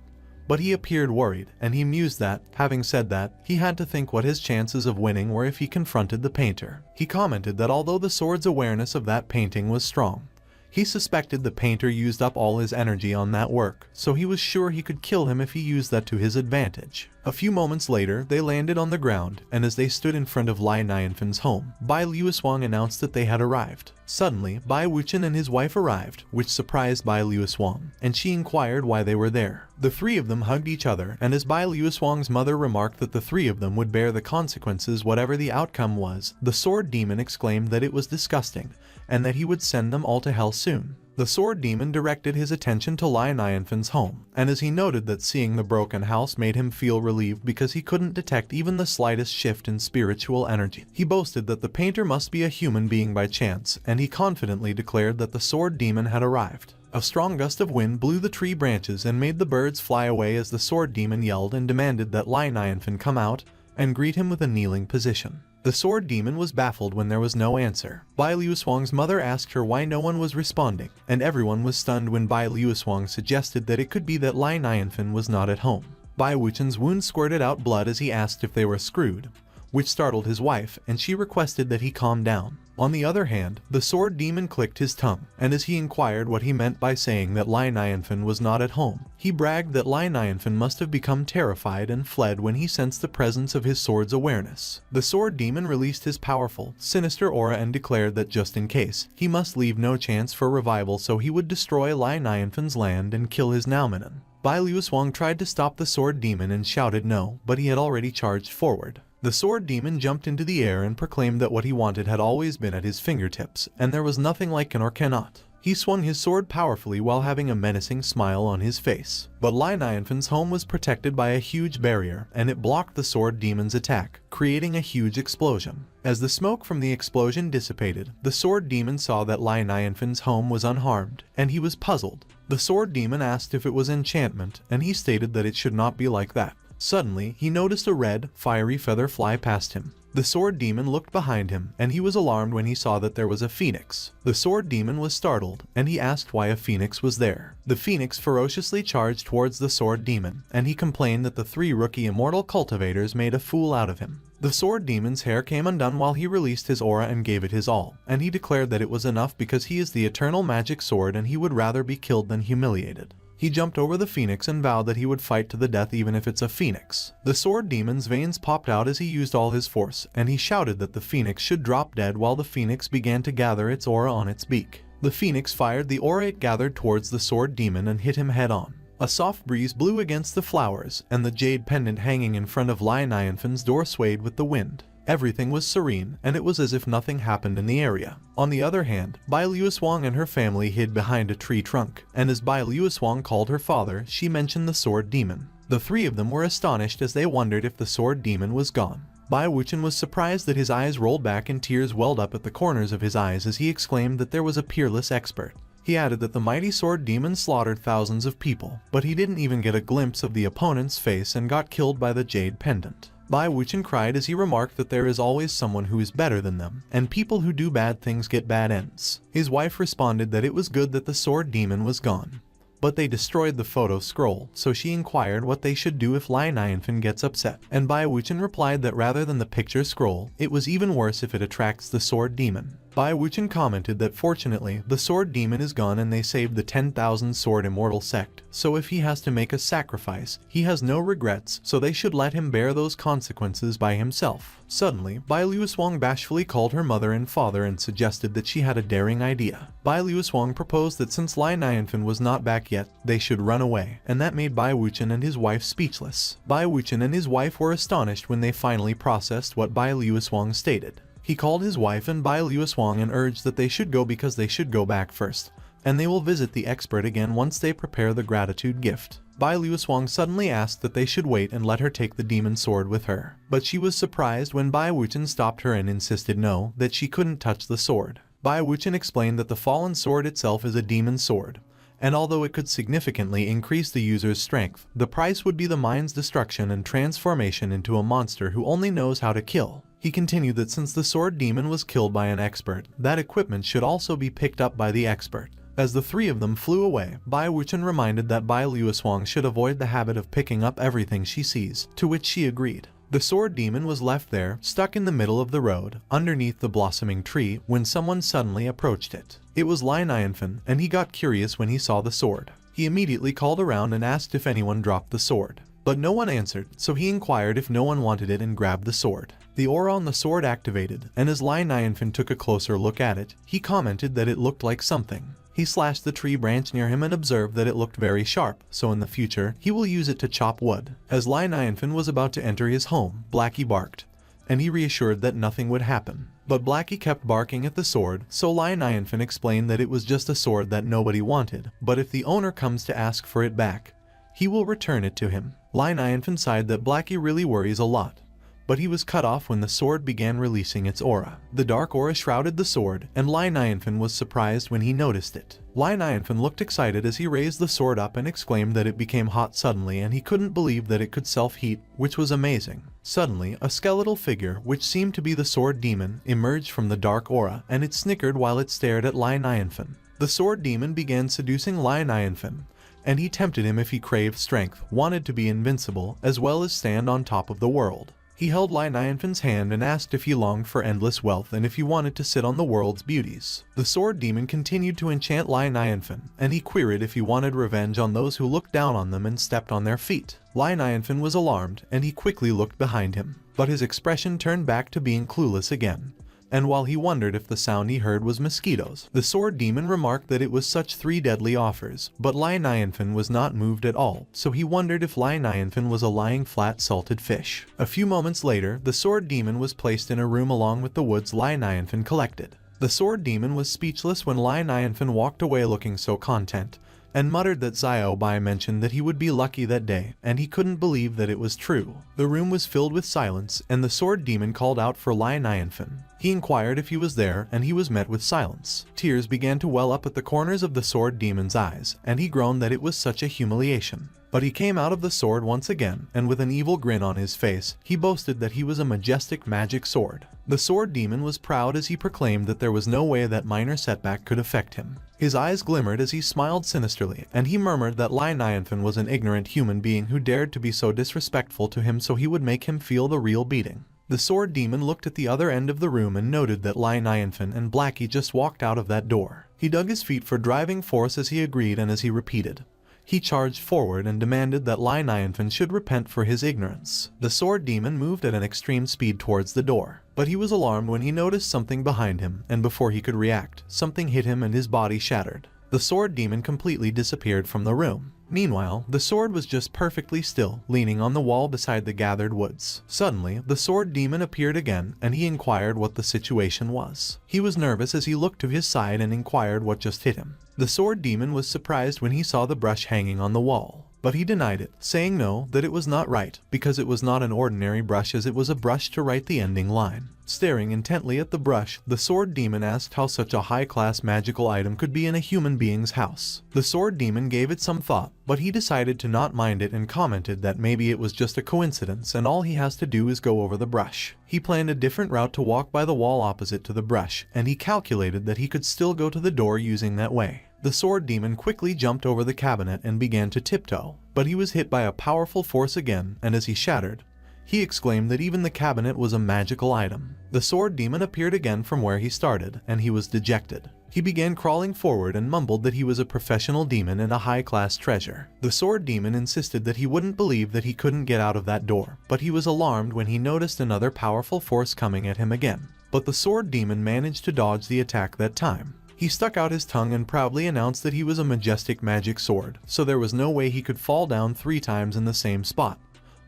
but he appeared worried, and he mused that, having said that, he had to think what his chances of winning were if he confronted the painter. He commented that although the sword's awareness of that painting was strong, he suspected the painter used up all his energy on that work, so he was sure he could kill him if he used that to his advantage. A few moments later, they landed on the ground, and as they stood in front of Lai Nianfen's home, Bai Luoshuang announced that they had arrived. Suddenly, Bai Wuchen and his wife arrived, which surprised Bai Luoshuang, and she inquired why they were there. The three of them hugged each other, and as Bai Luoshuang's mother remarked that the three of them would bear the consequences whatever the outcome was, the sword demon exclaimed that it was disgusting, and that he would send them all to hell soon. The sword demon directed his attention to Lai Nianfen's home, and as he noted that seeing the broken house made him feel relieved because he couldn't detect even the slightest shift in spiritual energy, he boasted that the painter must be a human being by chance, and he confidently declared that the sword demon had arrived. A strong gust of wind blew the tree branches and made the birds fly away as the sword demon yelled and demanded that Lai Nianfen come out and greet him with a kneeling position. The sword demon was baffled when there was no answer. Bai Luoshuang's mother asked her why no one was responding, and everyone was stunned when Bai Luoshuang suggested that it could be that Lai Nianfen was not at home. Bai Wuchen's wound squirted out blood as he asked if they were screwed, which startled his wife, and she requested that he calm down. On the other hand, the sword demon clicked his tongue, and as he inquired what he meant by saying that Lai Nianfen was not at home, he bragged that Lai Nianfen must have become terrified and fled when he sensed the presence of his sword's awareness. The sword demon released his powerful, sinister aura and declared that just in case, he must leave no chance for revival, so he would destroy Lai Nianfen's land and kill his Naominan. Bai Luoshuang tried to stop the sword demon and shouted no, but he had already charged forward. The sword demon jumped into the air and proclaimed that what he wanted had always been at his fingertips, and there was nothing like can or cannot. He swung his sword powerfully while having a menacing smile on his face. But Lai Nianfen's home was protected by a huge barrier, and it blocked the sword demon's attack, creating a huge explosion. As the smoke from the explosion dissipated, the sword demon saw that Lai Nianfen's home was unharmed, and he was puzzled. The sword demon asked if it was enchantment, and he stated that it should not be like that. Suddenly, he noticed a red, fiery feather fly past him. The sword demon looked behind him, and he was alarmed when he saw that there was a phoenix. The sword demon was startled, and he asked why a phoenix was there. The phoenix ferociously charged towards the sword demon, and he complained that the three rookie immortal cultivators made a fool out of him. The sword demon's hair came undone while he released his aura and gave it his all, and he declared that it was enough because he is the eternal magic sword and he would rather be killed than humiliated. He jumped over the phoenix and vowed that he would fight to the death even if it's a phoenix. The sword demon's veins popped out as he used all his force, and he shouted that the phoenix should drop dead while the phoenix began to gather its aura on its beak. The phoenix fired the aura it gathered towards the sword demon and hit him head on. A soft breeze blew against the flowers, and the jade pendant hanging in front of Lai Nianfen's door swayed with the wind. Everything was serene, and it was as if nothing happened in the area. On the other hand, Bai Luoswang and her family hid behind a tree trunk, and as Bai Luoswang called her father, she mentioned the sword demon. The three of them were astonished as they wondered if the sword demon was gone. Bai Wuchen was surprised that his eyes rolled back and tears welled up at the corners of his eyes as he exclaimed that there was a peerless expert. He added that the mighty sword demon slaughtered thousands of people, but he didn't even get a glimpse of the opponent's face and got killed by the jade pendant. Bai Wuchen cried as he remarked that there is always someone who is better than them, and people who do bad things get bad ends. His wife responded that it was good that the sword demon was gone. But they destroyed the photo scroll, so she inquired what they should do if Lai Nianfen gets upset, and Bai Wuchen replied that rather than the picture scroll, it was even worse if it attracts the sword demon. Bai Wuchen commented that fortunately, the sword demon is gone and they saved the 10,000 sword immortal sect, so if he has to make a sacrifice, he has no regrets, so they should let him bear those consequences by himself. Suddenly, Bai Luoswang bashfully called her mother and father and suggested that she had a daring idea. Bai Luoswang proposed that since Lai Nianfen was not back yet, they should run away, and that made Bai Wuchen and his wife speechless. Bai Wuchen and his wife were astonished when they finally processed what Bai Luoswang stated. He called his wife and Bai Luoswang and urged that they should go because they should go back first, and they will visit the expert again once they prepare the gratitude gift. Bai Luoswang suddenly asked that they should wait and let her take the demon sword with her, but she was surprised when Bai Wuchen stopped her and insisted no, that she couldn't touch the sword. Bai Wuchen explained that the fallen sword itself is a demon sword, and although it could significantly increase the user's strength, the price would be the mind's destruction and transformation into a monster who only knows how to kill. He continued that since the sword demon was killed by an expert, that equipment should also be picked up by the expert. As the three of them flew away, Bai Wuchen reminded that Bai Luoswang should avoid the habit of picking up everything she sees, to which she agreed. The sword demon was left there, stuck in the middle of the road, underneath the blossoming tree, when someone suddenly approached it. It was Lai Nianfen, and he got curious when he saw the sword. He immediately called around and asked if anyone dropped the sword. But no one answered, so he inquired if no one wanted it and grabbed the sword. The aura on the sword activated, and as Lai Nianfen took a closer look at it, he commented that it looked like something. He slashed the tree branch near him and observed that it looked very sharp, so in the future, he will use it to chop wood. As Lai Nianfen was about to enter his home, Blackie barked, and he reassured that nothing would happen. But Blackie kept barking at the sword, so Lai Nianfen explained that it was just a sword that nobody wanted, but if the owner comes to ask for it back, he will return it to him. Lai Nianfen sighed that Blackie really worries a lot, but he was cut off when the sword began releasing its aura. The dark aura shrouded the sword, and Lai Nianfen was surprised when he noticed it. Lai Nianfen looked excited as he raised the sword up and exclaimed that it became hot suddenly and he couldn't believe that it could self-heat, which was amazing. Suddenly, a skeletal figure, which seemed to be the sword demon, emerged from the dark aura, and it snickered while it stared at Lai Nianfen. The sword demon began seducing Lai Nianfen, and he tempted him if he craved strength, wanted to be invincible, as well as stand on top of the world. He held Lai Nianfen's hand and asked if he longed for endless wealth and if he wanted to sit on the world's beauties. The sword demon continued to enchant Lai Nianfen, and he queried if he wanted revenge on those who looked down on them and stepped on their feet. Lai Nianfen was alarmed, and he quickly looked behind him, but his expression turned back to being clueless again. And while he wondered if the sound he heard was mosquitoes, the sword demon remarked that it was such 3 deadly offers, but Lai Nianfen was not moved at all, so he wondered if Lai Nianfen was a lying flat salted fish. A few moments later, the sword demon was placed in a room along with the woods Lai Nianfen collected. The sword demon was speechless when Lai Nianfen walked away looking so content, and muttered that Xiao Bai mentioned that he would be lucky that day, and he couldn't believe that it was true. The room was filled with silence, and the sword demon called out for Lai Nianfen. He inquired if he was there, and he was met with silence. Tears began to well up at the corners of the sword demon's eyes, and he groaned that it was such a humiliation. But he came out of the sword once again, and with an evil grin on his face, he boasted that he was a majestic magic sword. The sword demon was proud as he proclaimed that there was no way that minor setback could affect him. His eyes glimmered as he smiled sinisterly, and he murmured that Lai Nianfen was an ignorant human being who dared to be so disrespectful to him, so he would make him feel the real beating. The sword demon looked at the other end of the room and noted that Lai Nianfen and Blackie just walked out of that door. He dug his feet for driving force as he agreed, and as he repeated, he charged forward and demanded that Lai Nianfen should repent for his ignorance. The sword demon moved at an extreme speed towards the door, but he was alarmed when he noticed something behind him, and before he could react, something hit him and his body shattered. The sword demon completely disappeared from the room. Meanwhile, the sword was just perfectly still, leaning on the wall beside the gathered woods. Suddenly, the sword demon appeared again, and he inquired what the situation was. He was nervous as he looked to his side and inquired what just hit him. The sword demon was surprised when he saw the brush hanging on the wall, but he denied it, saying no, that it was not right, because it was not an ordinary brush as it was a brush to write the ending line. Staring intently at the brush, the sword demon asked how such a high-class magical item could be in a human being's house. The sword demon gave it some thought, but he decided to not mind it and commented that maybe it was just a coincidence and all he has to do is go over the brush. He planned a different route to walk by the wall opposite to the brush, and he calculated that he could still go to the door using that way. The sword demon quickly jumped over the cabinet and began to tiptoe, but he was hit by a powerful force again, and as he shattered, he exclaimed that even the cabinet was a magical item. The sword demon appeared again from where he started, and he was dejected. He began crawling forward and mumbled that he was a professional demon and a high-class treasure. The sword demon insisted that he wouldn't believe that he couldn't get out of that door, but he was alarmed when he noticed another powerful force coming at him again. But the sword demon managed to dodge the attack that time. He stuck out his tongue and proudly announced that he was a majestic magic sword, so there was no way he could fall down 3 times in the same spot.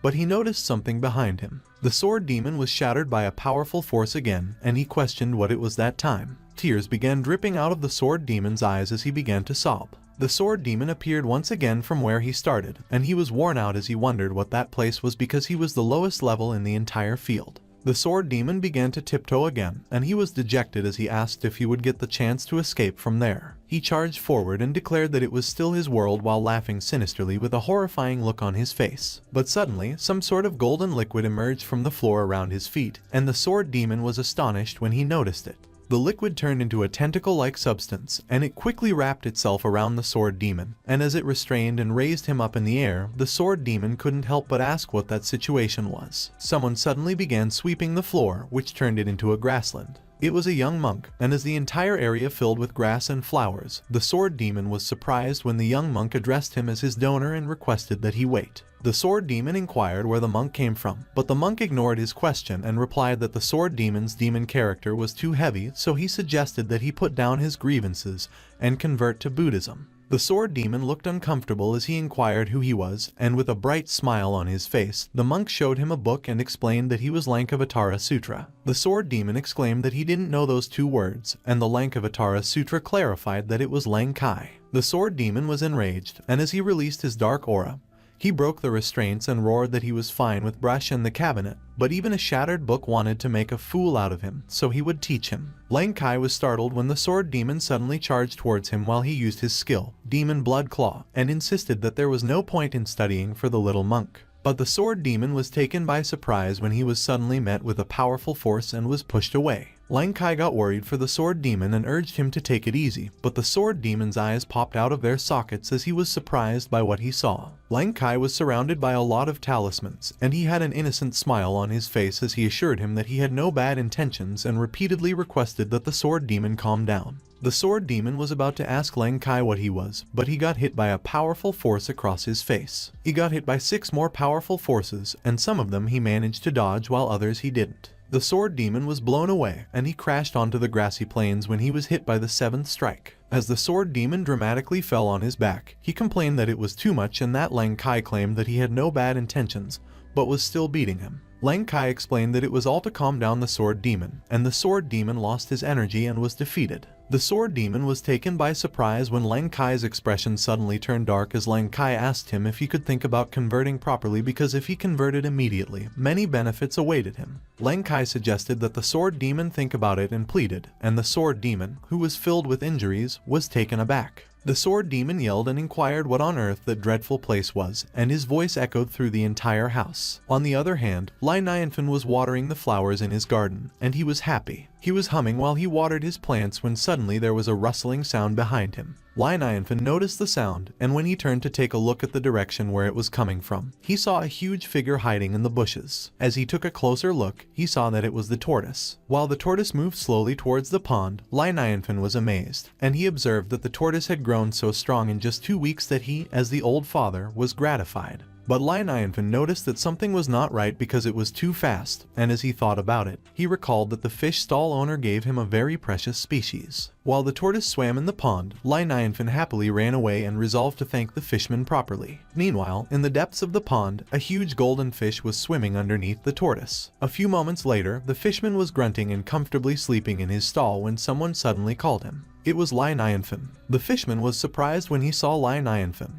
But he noticed something behind him. The sword demon was shattered by a powerful force again, and he questioned what it was that time. Tears began dripping out of the sword demon's eyes as he began to sob. The sword demon appeared once again from where he started, and he was worn out as he wondered what that place was because he was the lowest level in the entire field. The sword demon began to tiptoe again, and he was dejected as he asked if he would get the chance to escape from there. He charged forward and declared that it was still his world while laughing sinisterly with a horrifying look on his face. But suddenly, some sort of golden liquid emerged from the floor around his feet, and the sword demon was astonished when he noticed it. The liquid turned into a tentacle-like substance, and it quickly wrapped itself around the sword demon, and as it restrained and raised him up in the air, the sword demon couldn't help but ask what that situation was. Someone suddenly began sweeping the floor, which turned it into a grassland. It was a young monk, and as the entire area filled with grass and flowers, the sword demon was surprised when the young monk addressed him as his donor and requested that he wait. The sword demon inquired where the monk came from, but the monk ignored his question and replied that the sword demon's demon character was too heavy, so he suggested that he put down his grievances and convert to Buddhism. The sword demon looked uncomfortable as he inquired who he was, and with a bright smile on his face, the monk showed him a book and explained that he was Lankavatara Sutra. The sword demon exclaimed that he didn't know those 2 words, and the Lankavatara Sutra clarified that it was Lankai. The sword demon was enraged, and as he released his dark aura, he broke the restraints and roared that he was fine with brush and the cabinet, but even a shattered book wanted to make a fool out of him, so he would teach him. Lankai was startled when the sword demon suddenly charged towards him while he used his skill, Demon Blood Claw, and insisted that there was no point in studying for the little monk. But the sword demon was taken by surprise when he was suddenly met with a powerful force and was pushed away. Lankai got worried for the sword demon and urged him to take it easy, but the sword demon's eyes popped out of their sockets as he was surprised by what he saw. Lankai was surrounded by a lot of talismans, and he had an innocent smile on his face as he assured him that he had no bad intentions and repeatedly requested that the sword demon calm down. The sword demon was about to ask Lankai what he was, but he got hit by a powerful force across his face. He got hit by 6 more powerful forces, and some of them he managed to dodge while others he didn't. The sword demon was blown away, and he crashed onto the grassy plains when he was hit by the 7th strike. As the sword demon dramatically fell on his back, he complained that it was too much and that Lankai claimed that he had no bad intentions, but was still beating him. Lankai explained that it was all to calm down the sword demon, and the sword demon lost his energy and was defeated. The sword demon was taken by surprise when Lankai's expression suddenly turned dark as Lankai asked him if he could think about converting properly because if he converted immediately, many benefits awaited him. Lankai suggested that the sword demon think about it and pleaded, and the sword demon, who was filled with injuries, was taken aback. The sword demon yelled and inquired what on earth that dreadful place was, and his voice echoed through the entire house. On the other hand, Leinyanfen was watering the flowers in his garden, and he was happy. He was humming while he watered his plants when suddenly there was a rustling sound behind him. Leinyanfen noticed the sound, and when he turned to take a look at the direction where it was coming from, he saw a huge figure hiding in the bushes. As he took a closer look, he saw that it was the tortoise. While the tortoise moved slowly towards the pond, Leinyanfen was amazed, and he observed that the tortoise had grown so strong in just 2 weeks that he, as the old father, was gratified. But Lai Nianfen noticed that something was not right because it was too fast, and as he thought about it, he recalled that the fish stall owner gave him a very precious species. While the tortoise swam in the pond, Lai Nianfen happily ran away and resolved to thank the fisherman properly. Meanwhile, in the depths of the pond, a huge golden fish was swimming underneath the tortoise. A few moments later, the fisherman was grunting and comfortably sleeping in his stall when someone suddenly called him. It was Lai Nianfen. The fisherman was surprised when he saw Lai Nianfen,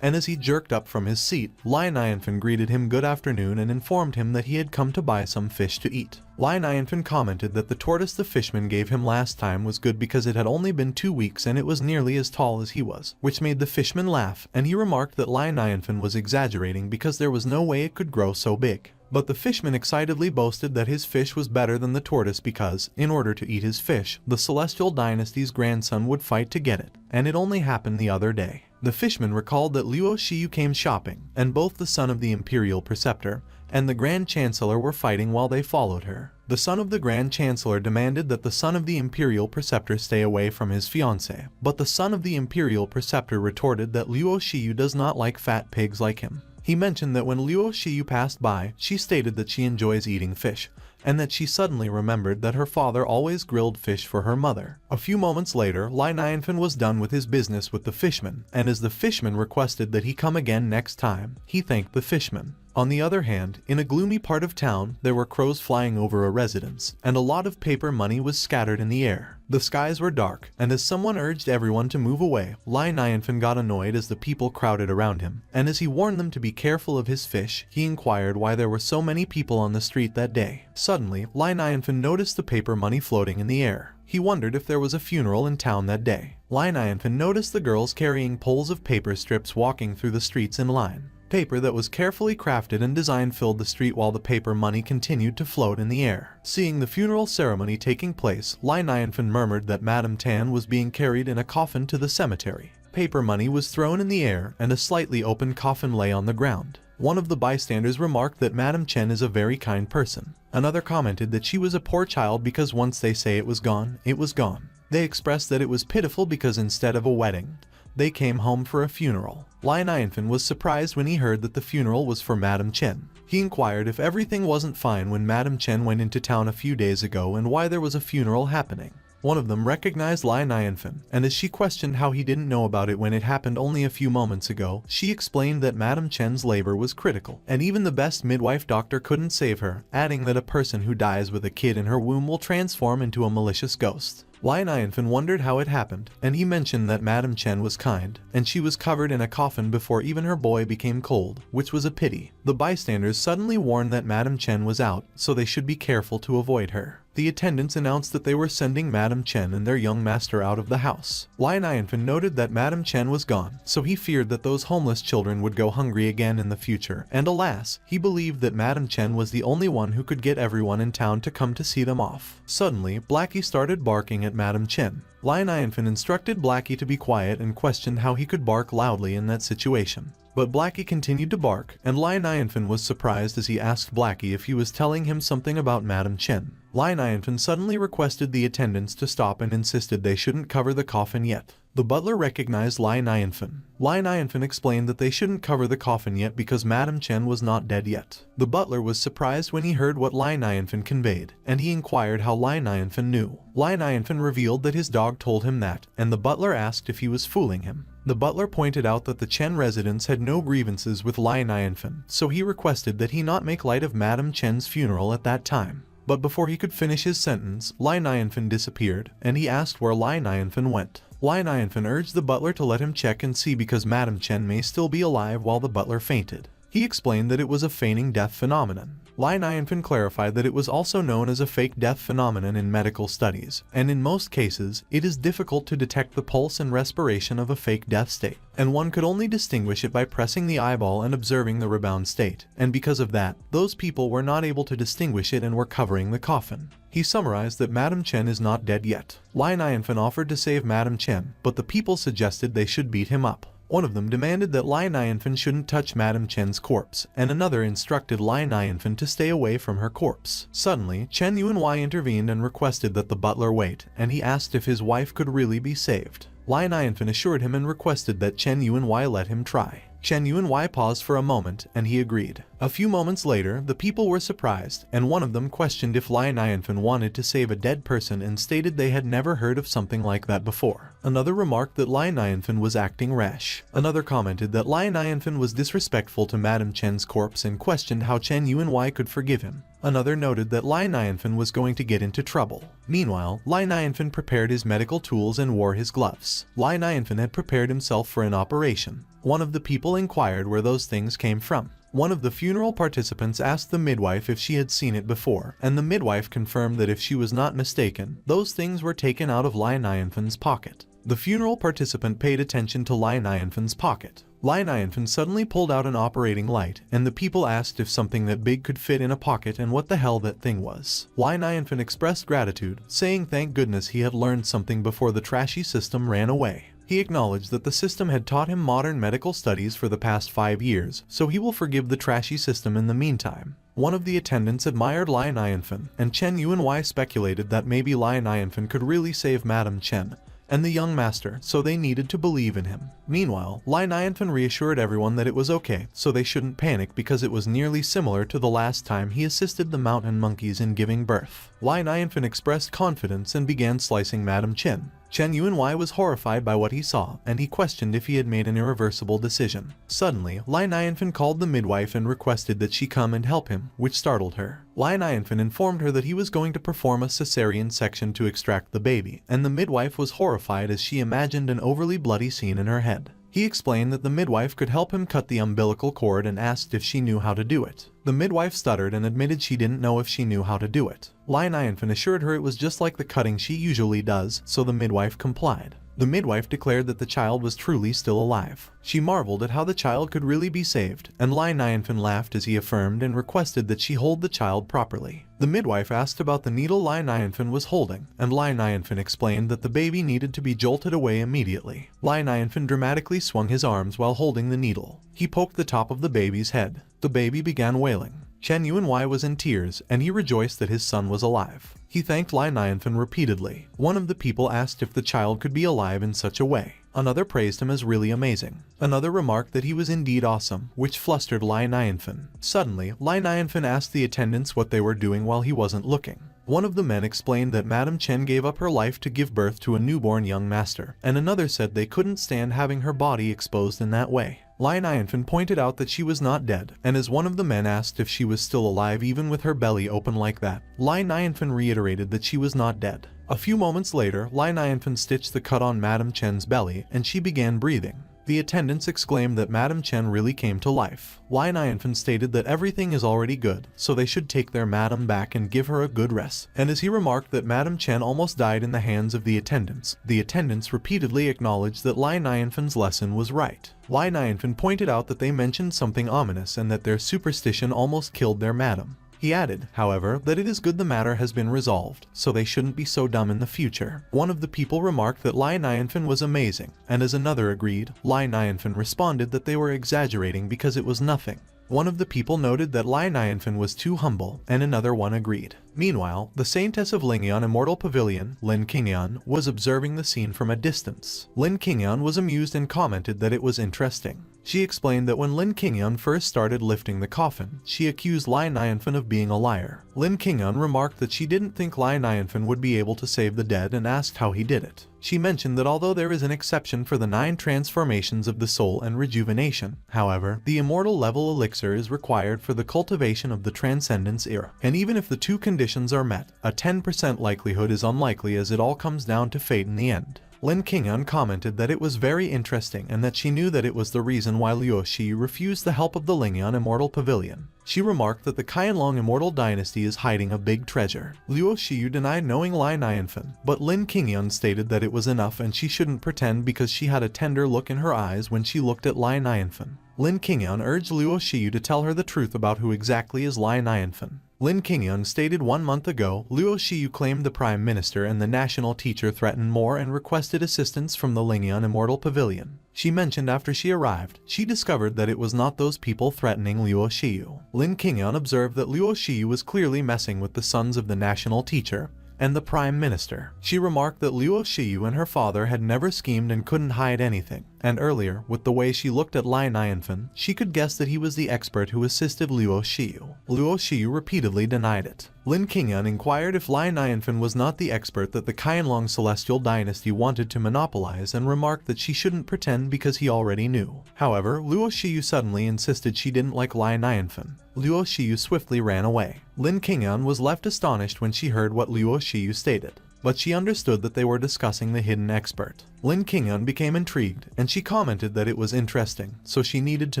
and as he jerked up from his seat, Lai Nianfen greeted him good afternoon and informed him that he had come to buy some fish to eat. Lai Nianfen commented that the tortoise the fisherman gave him last time was good because it had only been 2 weeks and it was nearly as tall as he was, which made the fisherman laugh, and he remarked that Lai Nianfen was exaggerating because there was no way it could grow so big. But the fisherman excitedly boasted that his fish was better than the tortoise because, in order to eat his fish, the Celestial Dynasty's grandson would fight to get it, and it only happened the other day. The fisherman recalled that Luo Shiyu came shopping, and both the son of the Imperial Preceptor and the Grand Chancellor were fighting while they followed her. The son of the Grand Chancellor demanded that the son of the Imperial Preceptor stay away from his fiancée, but the son of the Imperial Preceptor retorted that Luo Shiyu does not like fat pigs like him. He mentioned that when Luo Shiyu passed by, she stated that she enjoys eating fish, and that she suddenly remembered that her father always grilled fish for her mother. A few moments later, Lai Nianfen was done with his business with the fishman, and as the fishman requested that he come again next time, he thanked the fishman. On the other hand, in a gloomy part of town, there were crows flying over a residence, and a lot of paper money was scattered in the air. The skies were dark, and as someone urged everyone to move away, Lai Nianfen got annoyed as the people crowded around him, and as he warned them to be careful of his fish, he inquired why there were so many people on the street that day. Suddenly, Lai Nianfen noticed the paper money floating in the air. He wondered if there was a funeral in town that day. Lai Nianfen noticed the girls carrying poles of paper strips walking through the streets in line. Paper that was carefully crafted and designed filled the street while the paper money continued to float in the air. Seeing the funeral ceremony taking place, Lai Nianfen murmured that Madame Tan was being carried in a coffin to the cemetery. Paper money was thrown in the air, and a slightly open coffin lay on the ground. One of the bystanders remarked that Madame Chen is a very kind person. Another commented that she was a poor child because once they say it was gone, it was gone. They expressed that it was pitiful because instead of a wedding, they came home for a funeral. Lai Nianfen was surprised when he heard that the funeral was for Madame Chen. He inquired if everything wasn't fine when Madame Chen went into town a few days ago and why there was a funeral happening. One of them recognized Lai Nianfen, and as she questioned how he didn't know about it when it happened only a few moments ago, she explained that Madame Chen's labor was critical, and even the best midwife doctor couldn't save her, adding that a person who dies with a kid in her womb will transform into a malicious ghost. Lai Nianfen wondered how it happened, and he mentioned that Madame Chen was kind, and she was covered in a coffin before even her boy became cold, which was a pity. The bystanders suddenly warned that Madame Chen was out, so they should be careful to avoid her. The attendants announced that they were sending Madame Chen and their young master out of the house. Lai Nianfen noted that Madame Chen was gone, so he feared that those homeless children would go hungry again in the future, and alas, he believed that Madame Chen was the only one who could get everyone in town to come to see them off. Suddenly, Blackie started barking at Madame Chen. Lai Nianfen instructed Blackie to be quiet and questioned how he could bark loudly in that situation. But Blackie continued to bark, and Lai Nianfen was surprised as he asked Blackie if he was telling him something about Madame Chen. Lai Nianfen suddenly requested the attendants to stop and insisted they shouldn't cover the coffin yet. The butler recognized Lai Nianfen. Lai Nianfen explained that they shouldn't cover the coffin yet because Madame Chen was not dead yet. The butler was surprised when he heard what Lai Nianfen conveyed, and he inquired how Lai Nianfen knew. Lai Nianfen revealed that his dog told him that, and the butler asked if he was fooling him. The butler pointed out that the Chen residents had no grievances with Lai Nianfen, so he requested that he not make light of Madame Chen's funeral at that time. But before he could finish his sentence, Lai Nianfen disappeared, and he asked where Lai Nianfen went. Lai Nianfen urged the butler to let him check and see because Madame Chen may still be alive while the butler fainted. He explained that it was a feigning death phenomenon. Lai Nianfen clarified that it was also known as a fake death phenomenon in medical studies, and in most cases, it is difficult to detect the pulse and respiration of a fake death state, and one could only distinguish it by pressing the eyeball and observing the rebound state, and because of that, those people were not able to distinguish it and were covering the coffin. He summarized that Madame Chen is not dead yet. Lai Nianfen offered to save Madame Chen, but the people suggested they should beat him up. One of them demanded that Lai Nianfen shouldn't touch Madame Chen's corpse, and another instructed Lai Nianfen to stay away from her corpse. Suddenly, Chen Yuanwei intervened and requested that the butler wait, and he asked if his wife could really be saved. Lai Nianfen assured him and requested that Chen Yuanwei let him try. Chen Yuanwei paused for a moment, and he agreed. A few moments later, the people were surprised, and one of them questioned if Lai Nianfen wanted to save a dead person and stated they had never heard of something like that before. Another remarked that Lai Nianfen was acting rash. Another commented that Lai Nianfen was disrespectful to Madame Chen's corpse and questioned how Chen Yuanwei could forgive him. Another noted that Lai Nianfen was going to get into trouble. Meanwhile, Lai Nianfen prepared his medical tools and wore his gloves. Lai Nianfen had prepared himself for an operation. One of the people inquired where those things came from. One of the funeral participants asked the midwife if she had seen it before, and the midwife confirmed that if she was not mistaken, those things were taken out of Lai Nianfen's pocket. The funeral participant paid attention to Lai Nianfen's pocket. Lai Nianfen suddenly pulled out an operating light, and the people asked if something that big could fit in a pocket and what the hell that thing was. Lai Nianfen expressed gratitude, saying thank goodness he had learned something before the trashy system ran away. He acknowledged that the system had taught him modern medical studies for the past 5 years, so he will forgive the trashy system in the meantime. One of the attendants admired Lai Nianfen, and Chen Yuanwei speculated that maybe Lai Nianfen could really save Madame Chen and the young master, so they needed to believe in him. Meanwhile, Lai Nianfen reassured everyone that it was okay, so they shouldn't panic because it was nearly similar to the last time he assisted the mountain monkeys in giving birth. Lai Nianfen expressed confidence and began slicing Madame Chen. Chen Yuanwei was horrified by what he saw, and he questioned if he had made an irreversible decision. Suddenly, Lai Nianfen called the midwife and requested that she come and help him, which startled her. Lai Nianfen informed her that he was going to perform a cesarean section to extract the baby, and the midwife was horrified as she imagined an overly bloody scene in her head. He explained that the midwife could help him cut the umbilical cord and asked if she knew how to do it. The midwife stuttered and admitted she didn't know if she knew how to do it. Lai Nianfen assured her it was just like the cutting she usually does, so the midwife complied. The midwife declared that the child was truly still alive. She marveled at how the child could really be saved, and Lai Nianfen laughed as he affirmed and requested that she hold the child properly. The midwife asked about the needle Lai Nianfen was holding, and Lai Nianfen explained that the baby needed to be jolted away immediately. Lai Nianfen dramatically swung his arms while holding the needle. He poked the top of the baby's head. The baby began wailing. Chen Yuanwei was in tears, and he rejoiced that his son was alive. He thanked Lai Nianfen repeatedly. One of the people asked if the child could be alive in such a way. Another praised him as really amazing. Another remarked that he was indeed awesome, which flustered Lai Nianfen. Suddenly, Lai Nianfen asked the attendants what they were doing while he wasn't looking. One of the men explained that Madame Chen gave up her life to give birth to a newborn young master, and another said they couldn't stand having her body exposed in that way. Lai Nianfen pointed out that she was not dead, and as one of the men asked if she was still alive even with her belly open like that, Lai Nianfen reiterated that she was not dead. A few moments later, Lai Nianfen stitched the cut on Madame Chen's belly, and she began breathing. The attendants exclaimed that Madame Chen really came to life. Lai Nianfen stated that everything is already good, so they should take their madam back and give her a good rest. And as he remarked that Madame Chen almost died in the hands of the attendants repeatedly acknowledged that Lai Nianfen's lesson was right. Lai Nianfen pointed out that they mentioned something ominous and that their superstition almost killed their madam. He added, however, that it is good the matter has been resolved, so they shouldn't be so dumb in the future. One of the people remarked that Lai Nianfen was amazing, and as another agreed, Lai Nianfen responded that they were exaggerating because it was nothing. One of the people noted that Lai Nianfen was too humble, and another one agreed. Meanwhile, the Saintess of Lingyan Immortal Pavilion, Lin Qingyan, was observing the scene from a distance. Lin Qingyan was amused and commented that it was interesting. She explained that when Lin Qingyan first started lifting the coffin, she accused Lai Nianfen of being a liar. Lin Qingyan remarked that she didn't think Lai Nianfen would be able to save the dead and asked how he did it. She mentioned that although there is an exception for the 9 transformations of the soul and rejuvenation, however, the immortal level elixir is required for the cultivation of the transcendence era. And even if the 2 conditions are met, a 10% likelihood is unlikely as it all comes down to fate in the end. Lin Qingyan commented that it was very interesting and that she knew that it was the reason why Luo Shi refused the help of the Lingyan Immortal Pavilion. She remarked that the Qianlong Immortal Dynasty is hiding a big treasure. Luo Shi denied knowing Lai Nianfen, but Lin Qingyan stated that it was enough and she shouldn't pretend because she had a tender look in her eyes when she looked at Lai Nianfen. Lin Qingyan urged Luo Shi to tell her the truth about who exactly is Lai Nianfen. Lin Qingyan stated 1 month ago, Luo Shiyu claimed the Prime Minister and the national teacher threatened more and requested assistance from the Lingyan Immortal Pavilion. She mentioned after she arrived, she discovered that it was not those people threatening Luo Shiyu. Lin Qingyan observed that Luo Shiyu was clearly messing with the sons of the national teacher, and the Prime Minister. She remarked that Luo Shiyu and her father had never schemed and couldn't hide anything, and earlier, with the way she looked at Lai Nianfen, she could guess that he was the expert who assisted Luo Shiyu. Luo Shiyu repeatedly denied it. Lin Qingyan inquired if Lai Nianfen was not the expert that the Qianlong Celestial Dynasty wanted to monopolize and remarked that she shouldn't pretend because he already knew. However, Luo Shiyu suddenly insisted she didn't like Lai Nianfen. Luo Shiyu swiftly ran away. Lin Qingyan was left astonished when she heard what Luo Shiyu stated, but she understood that they were discussing the hidden expert. Lin Qingyan became intrigued, and she commented that it was interesting, so she needed to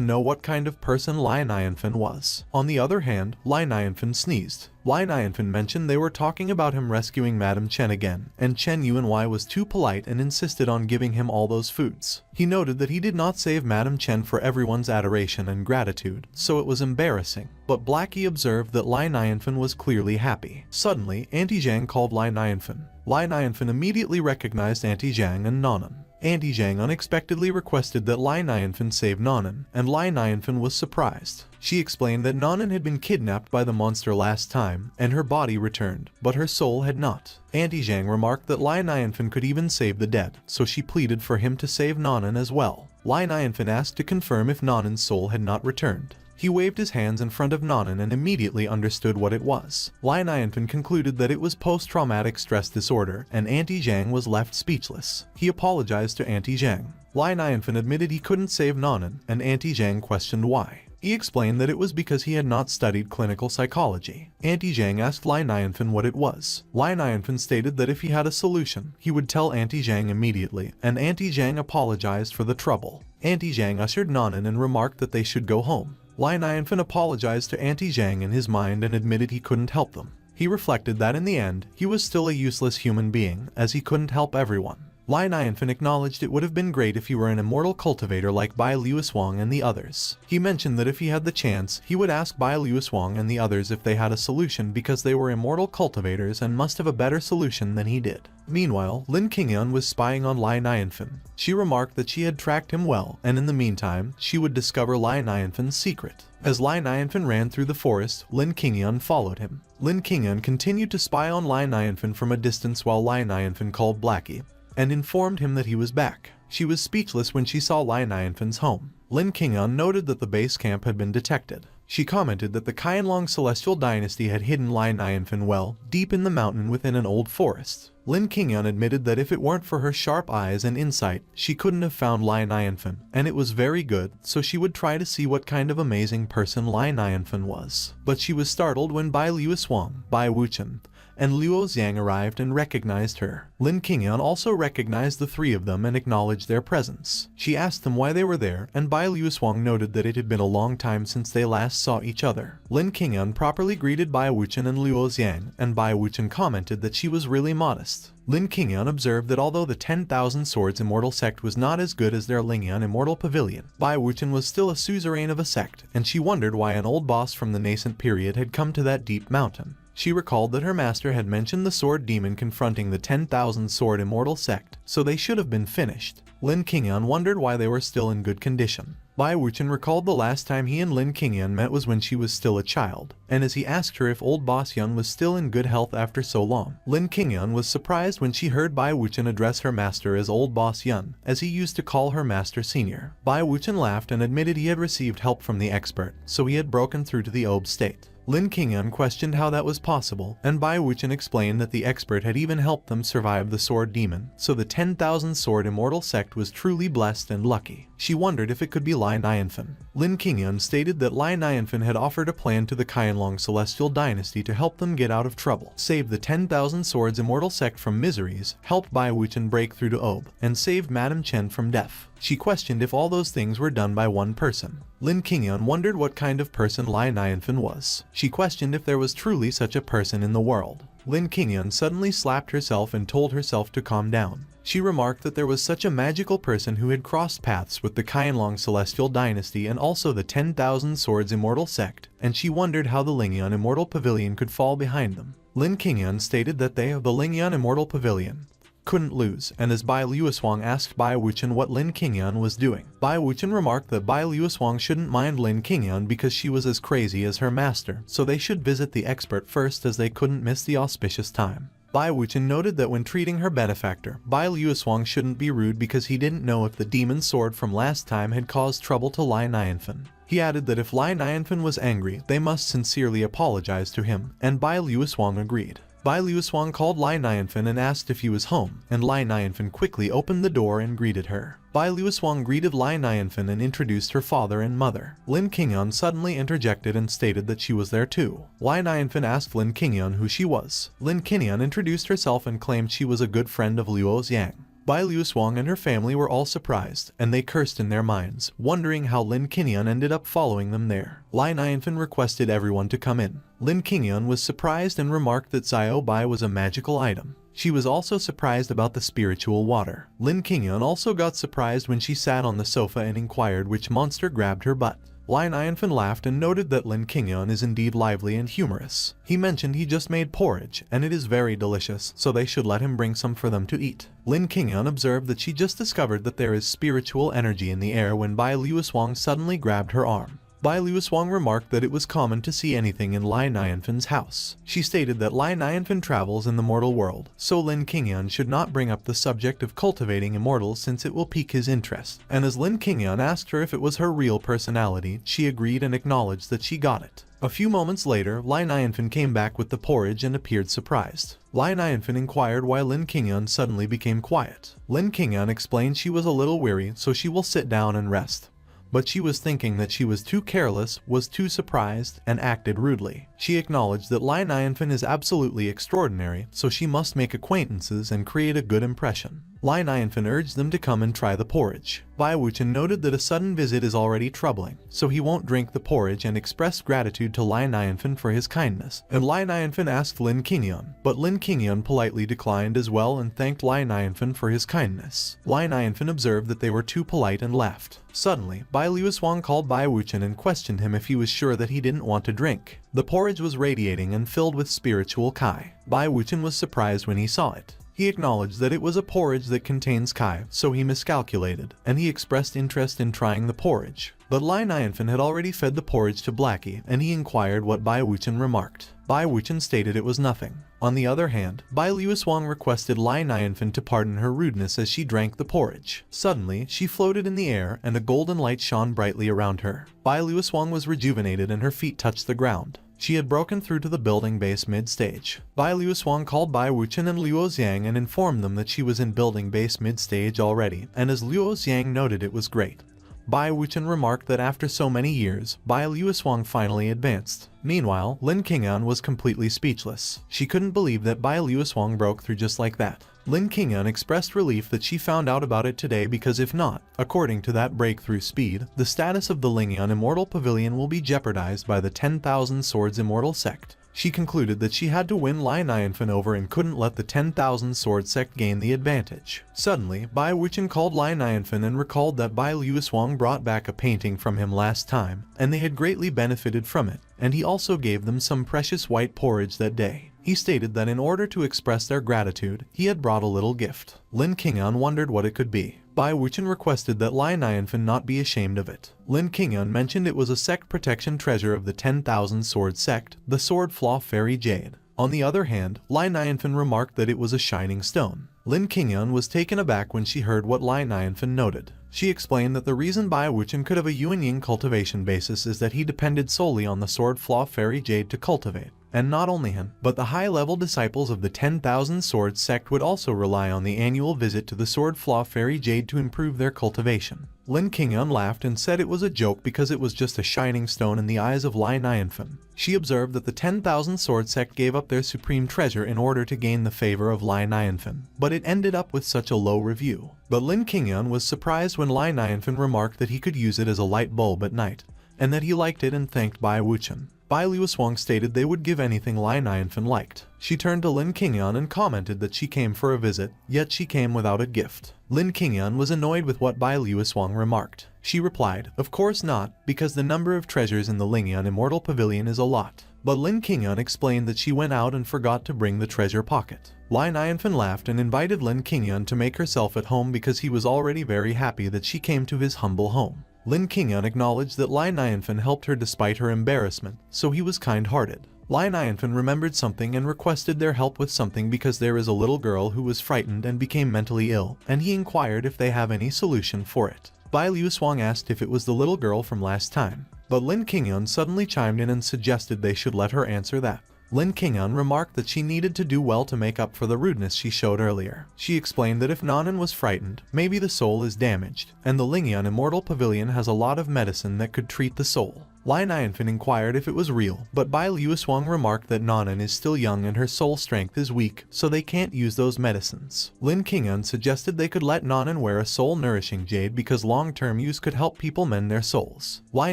know what kind of person Lai Nianfen was. On the other hand, Lai Nianfen sneezed. Lai Nianfen mentioned they were talking about him rescuing Madame Chen again, and Chen Yuanwei was too polite and insisted on giving him all those foods. He noted that he did not save Madame Chen for everyone's adoration and gratitude, so it was embarrassing. But Blackie observed that Lai Nianfen was clearly happy. Suddenly, Auntie Zhang called Lai Nianfen. Lai Nianfen immediately recognized Auntie Zhang and Nonan. Auntie Zhang unexpectedly requested that Lai Nianfen save Nonan, and Lai Nianfen was surprised. She explained that Nonan had been kidnapped by the monster last time, and her body returned, but her soul had not. Auntie Zhang remarked that Lai Nianfen could even save the dead, so she pleaded for him to save Nonan as well. Lai Nianfen asked to confirm if Nonan's soul had not returned. He waved his hands in front of Nonan and immediately understood what it was. Lai Nianfen concluded that it was post-traumatic stress disorder, and Auntie Zhang was left speechless. He apologized to Auntie Zhang. Lai Nianfen admitted he couldn't save Nonan, and Auntie Zhang questioned why. He explained that it was because he had not studied clinical psychology. Auntie Zhang asked Lai Nianfen what it was. Lai Nianfen stated that if he had a solution, he would tell Auntie Zhang immediately, and Auntie Zhang apologized for the trouble. Auntie Zhang ushered Nonan and remarked that they should go home. Lai Nianfen apologized to Auntie Zhang in his mind and admitted he couldn't help them. He reflected that in the end, he was still a useless human being, as he couldn't help everyone. Lai Nianfen acknowledged it would have been great if he were an immortal cultivator like Bai Luoswang and the others. He mentioned that if he had the chance, he would ask Bai Luoswang and the others if they had a solution because they were immortal cultivators and must have a better solution than he did. Meanwhile, Lin Qingyan was spying on Lai Nianfen. She remarked that she had tracked him well, and in the meantime, she would discover Lai Nianfen's secret. As Lai Nianfen ran through the forest, Lin Qingyan followed him. Lin Qingyan continued to spy on Lai Nianfen from a distance while Lai Nianfen called Blackie and informed him that he was back. She was speechless when she saw Lai Nianfen's home. Lin Qingyan noted that the base camp had been detected. She commented that the Qianlong Celestial Dynasty had hidden Lai Nianfen well, deep in the mountain within an old forest. Lin Qingyan admitted that if it weren't for her sharp eyes and insight, she couldn't have found Lai Nianfen, and it was very good, so she would try to see what kind of amazing person Lai Nianfen was. But she was startled when Bai Luoswang, Bai Wuchen, and Luo Xiang arrived and recognized her. Lin Qingyan also recognized the three of them and acknowledged their presence. She asked them why they were there, and Bai Luoswang noted that it had been a long time since they last saw each other. Lin Qingyan properly greeted Bai Wuchen and Luo Xiang, and Bai Wuchen commented that she was really modest. Lin Qingyan observed that although the 10,000 Swords Immortal sect was not as good as their Lingyan Immortal Pavilion, Bai Wuchen was still a suzerain of a sect, and she wondered why an old boss from the nascent period had come to that deep mountain. She recalled that her master had mentioned the sword demon confronting the 10,000 Sword Immortal sect, so they should have been finished. Lin Qingyan wondered why they were still in good condition. Bai Wuchen recalled the last time he and Lin Qingyan met was when she was still a child, and as he asked her if old boss Yun was still in good health after so long. Lin Qingyan was surprised when she heard Bai Wuchen address her master as old boss Yun, as he used to call her master senior. Bai Wuchen laughed and admitted he had received help from the expert, so he had broken through to the Ob state. Lin Qingyan questioned how that was possible, and Bai Wuchen explained that the expert had even helped them survive the sword demon, so the 10,000 Sword Immortal sect was truly blessed and lucky. She wondered if it could be Lai Nianfen. Lin Qingyan stated that Lai Nianfen had offered a plan to the Qianlong Celestial Dynasty to help them get out of trouble, save the 10,000 Swords Immortal sect from miseries, helped Bai Wuchen break through to Ob, and saved Madame Chen from death. She questioned if all those things were done by one person. Lin Qingyan wondered what kind of person Lai Nianfen was. She questioned if there was truly such a person in the world. Lin Qingyan suddenly slapped herself and told herself to calm down. She remarked that there was such a magical person who had crossed paths with the Qianlong Celestial Dynasty and also the 10,000 Swords Immortal sect, and she wondered how the Lingyan Immortal Pavilion could fall behind them. Lin Qingyan stated that they, the Lingyan Immortal Pavilion, couldn't lose, and as Bai Luoswang asked Bai Wuchen what Lin Qingyan was doing, Bai Wuchen remarked that Bai Luoswang shouldn't mind Lin Qingyan because she was as crazy as her master, so they should visit the expert first as they couldn't miss the auspicious time. Bai Wuchen noted that when treating her benefactor, Bai Luoswang shouldn't be rude because he didn't know if the demon sword from last time had caused trouble to Lai Nianfen. He added that if Lai Nianfen was angry, they must sincerely apologize to him, and Bai Luoswang agreed. Bai Luoswang called Lai Nianfen and asked if he was home, and Lai Nianfen quickly opened the door and greeted her. Bai Luoswang greeted Lai Nianfen and introduced her father and mother. Lin Qingyan suddenly interjected and stated that she was there too. Lai Nianfen asked Lin Qingyan who she was. Lin Qingyan introduced herself and claimed she was a good friend of Luo Xiang. Bai Luoswang and her family were all surprised, and they cursed in their minds, wondering how Lin Qingyan ended up following them there. Lai Nianfen requested everyone to come in. Lin Qingyan was surprised and remarked that Xiao Bai was a magical item. She was also surprised about the spiritual water. Lin Qingyan also got surprised when she sat on the sofa and inquired which monster grabbed her butt. Lai Nianfen laughed and noted that Lin Qingyan is indeed lively and humorous. He mentioned he just made porridge, and it is very delicious, so they should let him bring some for them to eat. Lin Qingyan observed that she just discovered that there is spiritual energy in the air when Bai Luoswang suddenly grabbed her arm. Bai Luoswang remarked that it was common to see anything in Lai Nianfen's house. She stated that Lai Nianfen travels in the mortal world, so Lin Qingyan should not bring up the subject of cultivating immortals since it will pique his interest. And as Lin Qingyan asked her if it was her real personality, she agreed and acknowledged that she got it. A few moments later, Lai Nianfen came back with the porridge and appeared surprised. Lai Nianfen inquired why Lin Qingyan suddenly became quiet. Lin Qingyan explained she was a little weary, so she will sit down and rest. But she was thinking that she was too careless, was too surprised, and acted rudely. She acknowledged that Lai Nianfen is absolutely extraordinary, so she must make acquaintances and create a good impression. Lai Nianfen urged them to come and try the porridge. Bai Wuchen noted that a sudden visit is already troubling, so he won't drink the porridge and expressed gratitude to Lai Nianfen for his kindness. And Lai Nianfen asked Lin Qingyan, but Lin Qingyan politely declined as well and thanked Lai Nianfen for his kindness. Lai Nianfen observed that they were too polite and left. Suddenly, Bai Luoswang called Bai Wuchen and questioned him if he was sure that he didn't want to drink. The porridge was radiating and filled with spiritual kai. Bai Wuchen was surprised when he saw it. He acknowledged that it was a porridge that contains kai, so he miscalculated, and he expressed interest in trying the porridge. But Lai Nianfen had already fed the porridge to Blackie, and he inquired what Bai Wuchen remarked. Bai Wuchen stated it was nothing. On the other hand, Bai Luoswang requested Lai Nianfen to pardon her rudeness as she drank the porridge. Suddenly, she floated in the air, and a golden light shone brightly around her. Bai Luoswang was rejuvenated and her feet touched the ground. She had broken through to the building base mid-stage. Bai Luoswang called Bai Wuchen and Luo Xiang and informed them that she was in building base mid-stage already, and as Luo Xiang noted it was great. Bai Wuchen remarked that after so many years, Bai Luoswang finally advanced. Meanwhile, Lin Qingyan was completely speechless. She couldn't believe that Bai Luoswang broke through just like that. Lin Qingyan expressed relief that she found out about it today because if not, according to that breakthrough speed, the status of the Lingyan Immortal Pavilion will be jeopardized by the 10,000 Swords Immortal Sect. She concluded that she had to win Lai Nianfen over and couldn't let the 10,000 Sword Sect gain the advantage. Suddenly, Bai Wuchen called Lai Nianfen and recalled that Bai Luoswang brought back a painting from him last time, and they had greatly benefited from it, and he also gave them some precious white porridge that day. He stated that in order to express their gratitude, he had brought a little gift. Lin Qingyan wondered what it could be. Bai Wuchen requested that Lai Nianfen not be ashamed of it. Lin Qingyan mentioned it was a sect protection treasure of the 10,000 Sword Sect, the Sword Flaw Fairy Jade. On the other hand, Lai Nianfen remarked that it was a shining stone. Lin Qingyan was taken aback when she heard what Lai Nianfen noted. She explained that the reason Bai Wuchen could have a Yuan-Yin cultivation basis is that he depended solely on the Sword Flaw Fairy Jade to cultivate. And not only him, but the high-level disciples of the 10,000 Swords Sect would also rely on the annual visit to the Sword Flaw Fairy Jade to improve their cultivation. Lin Qingyan laughed and said it was a joke because it was just a shining stone in the eyes of Lai Nianfen. She observed that the 10,000 Sword Sect gave up their supreme treasure in order to gain the favor of Lai Nianfen, but it ended up with such a low review. But Lin Qingyan was surprised when Lai Nianfen remarked that he could use it as a light bulb at night, and that he liked it and thanked Bai Wuchen. Bai Luoswang stated they would give anything Lai Nianfen liked. She turned to Lin Qingyan and commented that she came for a visit, yet she came without a gift. Lin Qingyan was annoyed with what Bai Luoswang remarked. She replied, "Of course not, because the number of treasures in the Lingyan Immortal Pavilion is a lot." But Lin Qingyan explained that she went out and forgot to bring the treasure pocket. Lai Nianfen laughed and invited Lin Qingyan to make herself at home because he was already very happy that she came to his humble home. Lin Qingyan acknowledged that Lai Nianfen helped her despite her embarrassment, so he was kind-hearted. Lai Nianfen remembered something and requested their help with something because there is a little girl who was frightened and became mentally ill, and he inquired if they have any solution for it. Bai Liuswang asked if it was the little girl from last time, but Lin Qingyun suddenly chimed in and suggested they should let her answer that. Lin Qingyun remarked that she needed to do well to make up for the rudeness she showed earlier. She explained that if Nanan was frightened, maybe the soul is damaged, and the Lingyan Immortal Pavilion has a lot of medicine that could treat the soul. Lai Nianfen inquired if it was real, but Bai Liuswang remarked that Nanan is still young and her soul strength is weak, so they can't use those medicines. Lin Qingyun suggested they could let Nanan wear a soul-nourishing jade because long-term use could help people mend their souls. Lai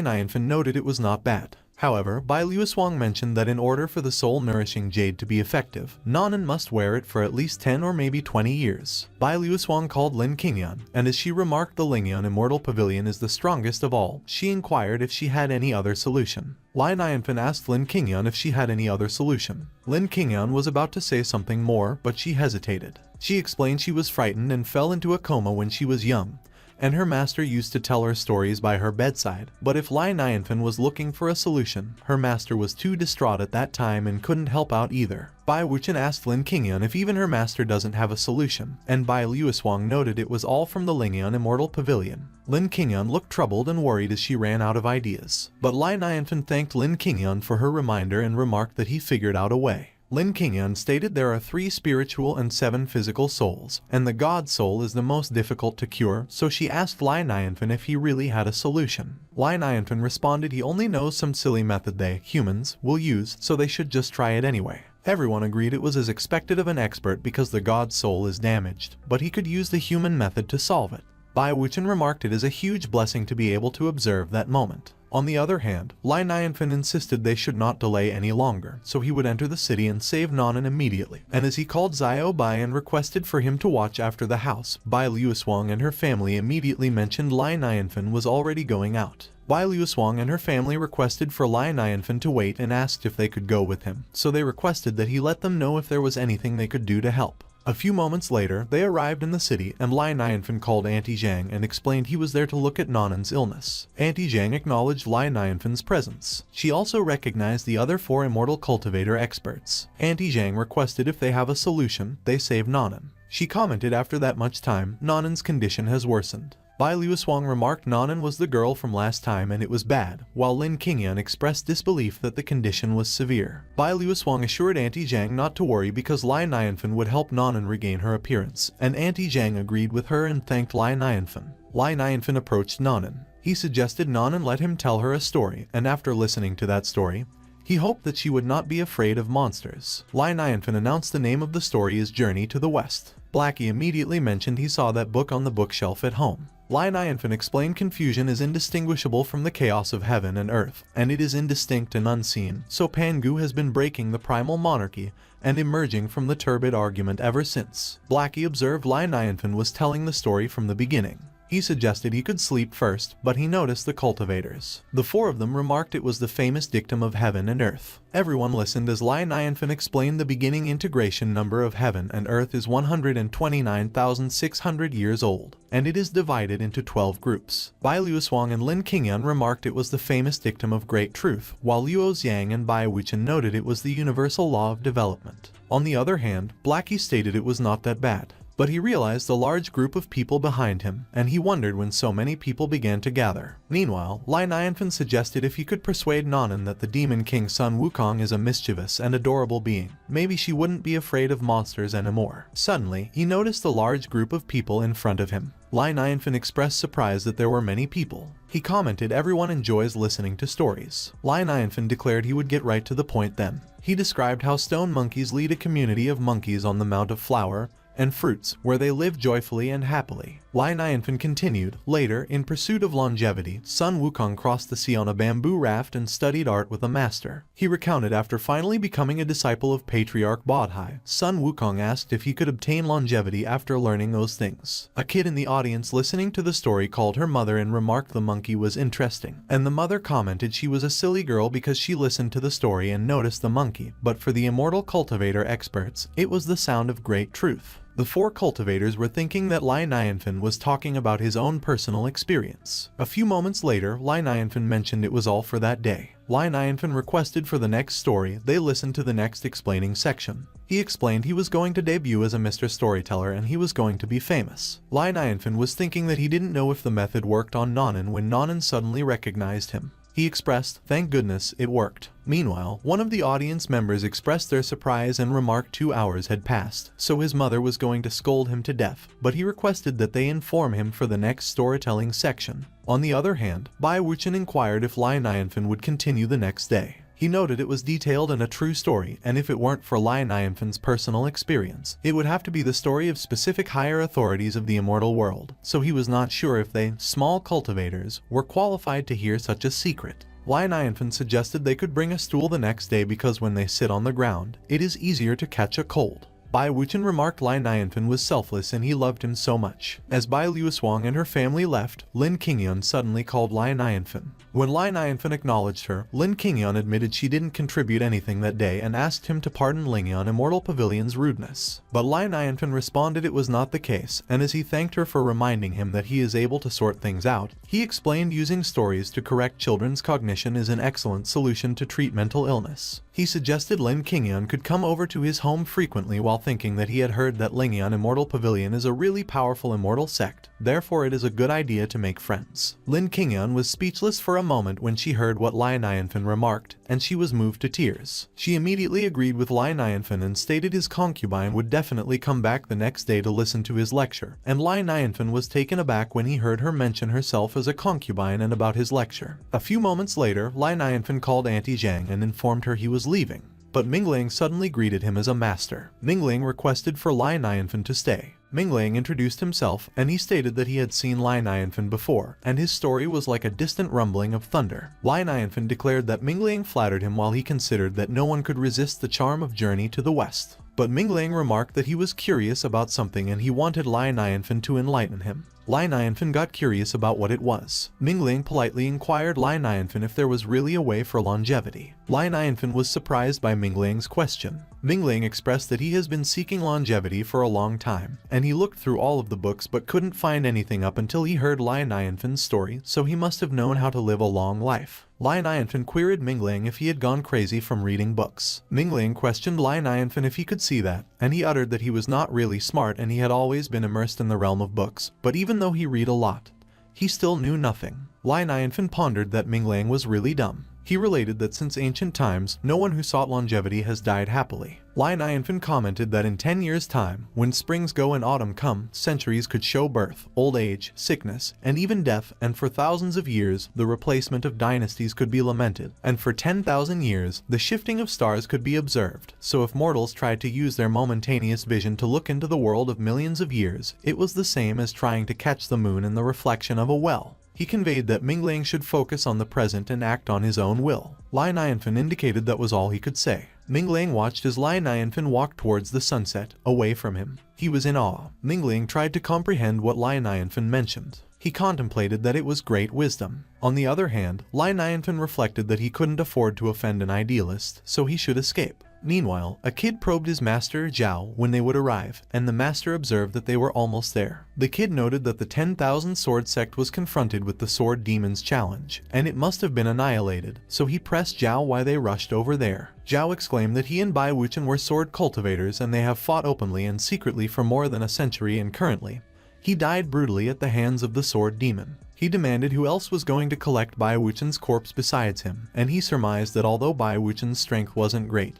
Nianfen noted it was not bad. However, Bai Liuswang mentioned that in order for the soul-nourishing jade to be effective, Nanan must wear it for at least 10 or maybe 20 years. Bai Liuswang called Lin Qingyun, and as she remarked the Lingyan Immortal Pavilion is the strongest of all, she inquired if she had any other solution. Lai Nianfen asked Lin Qingyun if she had any other solution. Lin Qingyun was about to say something more, but she hesitated. She explained she was frightened and fell into a coma when she was young, and her master used to tell her stories by her bedside, but if Lai Nianfen was looking for a solution, her master was too distraught at that time and couldn't help out either. Bai Wuchen asked Lin Qingyun if even her master doesn't have a solution, and Bai Liuswang noted it was all from the Lingyan Immortal Pavilion. Lin Qingyun looked troubled and worried as she ran out of ideas, but Lai Nianfen thanked Lin Qingyun for her reminder and remarked that he figured out a way. Lin Qingyun stated there are 3 spiritual and 7 physical souls, and the God soul is the most difficult to cure, so she asked Lai Nianfen if he really had a solution. Lai Nianfen responded he only knows some silly method they, humans, will use, so they should just try it anyway. Everyone agreed it was as expected of an expert because the God soul is damaged, but he could use the human method to solve it. Bai Wuchen remarked it is a huge blessing to be able to observe that moment. On the other hand, Lai Nianfen insisted they should not delay any longer, so he would enter the city and save Nanan immediately. And as he called Xiao Bai and requested for him to watch after the house, Bai Liuswang and her family immediately mentioned Lai Nianfen was already going out. Bai Liuswang and her family requested for Lai Nianfen to wait and asked if they could go with him, so they requested that he let them know if there was anything they could do to help. A few moments later, they arrived in the city and Lai Nianfen called Auntie Zhang and explained he was there to look at Nanan's illness. Auntie Zhang acknowledged Lai Nianfen's presence. She also recognized the other 4 immortal cultivator experts. Auntie Zhang requested if they have a solution, they save Nanan. She commented after that much time, Nanan's condition has worsened. Bai Liuswang remarked Nanan was the girl from last time and it was bad, while Lin Qingyun expressed disbelief that the condition was severe. Bai Liuswang assured Auntie Zhang not to worry because Lai Nianfen would help Nanan regain her appearance, and Auntie Zhang agreed with her and thanked Lai Nianfen. Lai Nianfen approached Nanan. He suggested Nanan let him tell her a story, and after listening to that story, he hoped that she would not be afraid of monsters. Lai Nianfen announced the name of the story as Journey to the West. Blackie immediately mentioned he saw that book on the bookshelf at home. Lai Nianfen explained confusion is indistinguishable from the chaos of heaven and earth, and it is indistinct and unseen, so Pangu has been breaking the primal monarchy and emerging from the turbid argument ever since. Blackie observed Lai Nianfen was telling the story from the beginning. He suggested he could sleep first, but he noticed the cultivators. The 4 of them remarked it was the famous dictum of heaven and earth. Everyone listened as Lai Nianfen explained the beginning integration number of heaven and earth is 129,600 years old, and it is divided into 12 groups. Bai Liuswang and Lin Qingyun remarked it was the famous dictum of great truth, while Luo Xiang and Bai Wuchen noted it was the universal law of development. On the other hand, Blackie stated it was not that bad. But he realized the large group of people behind him, and he wondered when so many people began to gather. Meanwhile, Lai Nianfen suggested if he could persuade Nanan that the Demon King Sun Wukong is a mischievous and adorable being, maybe she wouldn't be afraid of monsters anymore. Suddenly, he noticed a large group of people in front of him. Lai Nianfen expressed surprise that there were many people. He commented everyone enjoys listening to stories. Lai Nianfen declared he would get right to the point then. He described how stone monkeys lead a community of monkeys on the Mount of Flower and fruits, where they live joyfully and happily. Lai Nianfen continued, later, in pursuit of longevity, Sun Wukong crossed the sea on a bamboo raft and studied art with a master. He recounted after finally becoming a disciple of Patriarch Bodhai, Sun Wukong asked if he could obtain longevity after learning those things. A kid in the audience listening to the story called her mother and remarked the monkey was interesting, and the mother commented she was a silly girl because she listened to the story and noticed the monkey, but for the immortal cultivator experts, it was the sound of great truth. The 4 cultivators were thinking that Lai Nianfen was talking about his own personal experience. A few moments later, Lai Nianfen mentioned it was all for that day. Lai Nianfen requested for the next story. They listened to the next explaining section. He explained he was going to debut as a Mr. Storyteller and he was going to be famous. Lai Nianfen was thinking that he didn't know if the method worked on Nonan when Nonan suddenly recognized him. He expressed, "Thank goodness, it worked." Meanwhile, one of the audience members expressed their surprise and remarked 2 hours had passed, so his mother was going to scold him to death, but he requested that they inform him for the next storytelling section. On the other hand, Bai Wuchen inquired if Lai Nianfen would continue the next day. He noted it was detailed and a true story, and if it weren't for Lai Nianfen's personal experience, it would have to be the story of specific higher authorities of the immortal world, so he was not sure if they, small cultivators, were qualified to hear such a secret. Lai Nianfen suggested they could bring a stool the next day because when they sit on the ground, it is easier to catch a cold. Bai Wuchen remarked Lai Nianfen was selfless and he loved him so much. As Bai Luoshuang and her family left, Lin Qingyan suddenly called Lai Nianfen. When Lai Nianfen acknowledged her, Lin Qingyan admitted she didn't contribute anything that day and asked him to pardon Lingyan Immortal Pavilion's rudeness. But Lai Nianfen responded it was not the case, and as he thanked her for reminding him that he is able to sort things out, he explained using stories to correct children's cognition is an excellent solution to treat mental illness. He suggested Lin Qingyan could come over to his home frequently while thinking that he had heard that Lingyan Immortal Pavilion is a really powerful immortal sect, therefore it is a good idea to make friends. Lin Qingyan was speechless for a moment when she heard what Lai Nianfen remarked, and she was moved to tears. She immediately agreed with Lai Nianfen and stated his concubine would definitely come back the next day to listen to his lecture, and Lai Nianfen was taken aback when he heard her mention herself as a concubine and about his lecture. A few moments later, Lai Nianfen called Auntie Zhang and informed her he was leaving. But Mingling suddenly greeted him as a master. Mingling requested for Lai Nianfen to stay. Mingling introduced himself, and he stated that he had seen Lai Nianfen before, and his story was like a distant rumbling of thunder. Lai Nianfen declared that Mingling flattered him while he considered that no one could resist the charm of Journey to the West. But Mingling remarked that he was curious about something and he wanted Lai Nianfen to enlighten him. Lai Nianfen got curious about what it was. Mingling politely inquired Lai Nianfen if there was really a way for longevity. Lai Nianfen was surprised by Mingling's question. Mingling expressed that he has been seeking longevity for a long time, and he looked through all of the books but couldn't find anything up until he heard Lai Nianfen's story, so he must have known how to live a long life. Lai Nianfen queried Mingling if he had gone crazy from reading books. Mingling questioned Lai Nianfen if he could see that, and he uttered that he was not really smart and he had always been immersed in the realm of books, but even though he read a lot, he still knew nothing. Lai Nianfen pondered that Mingling was really dumb. He related that since ancient times, no one who sought longevity has died happily. Lai Nianfen commented that in 10 years' time, when springs go and autumn come, centuries could show birth, old age, sickness, and even death, and for thousands of years, the replacement of dynasties could be lamented, and for 10,000 years, the shifting of stars could be observed. So if mortals tried to use their momentaneous vision to look into the world of millions of years, it was the same as trying to catch the moon in the reflection of a well. He conveyed that Mingling should focus on the present and act on his own will. Lai Nianfen indicated that was all he could say. Mingling watched as Lai Nianfen walked towards the sunset, away from him. He was in awe. Mingling tried to comprehend what Lai Nianfen mentioned. He contemplated that it was great wisdom. On the other hand, Lai Nianfen reflected that he couldn't afford to offend an idealist, so he should escape. Meanwhile, a kid probed his master Zhao when they would arrive, and the master observed that they were almost there. The kid noted that the 10,000 sword sect was confronted with the sword demon's challenge, and it must have been annihilated, so he pressed Zhao why they rushed over there. Zhao exclaimed that he and Bai Wuchen were sword cultivators and they have fought openly and secretly for more than a century, and currently, he died brutally at the hands of the sword demon. He demanded who else was going to collect Bai Wuchen's corpse besides him, and he surmised that although Bai Wuchen's strength wasn't great,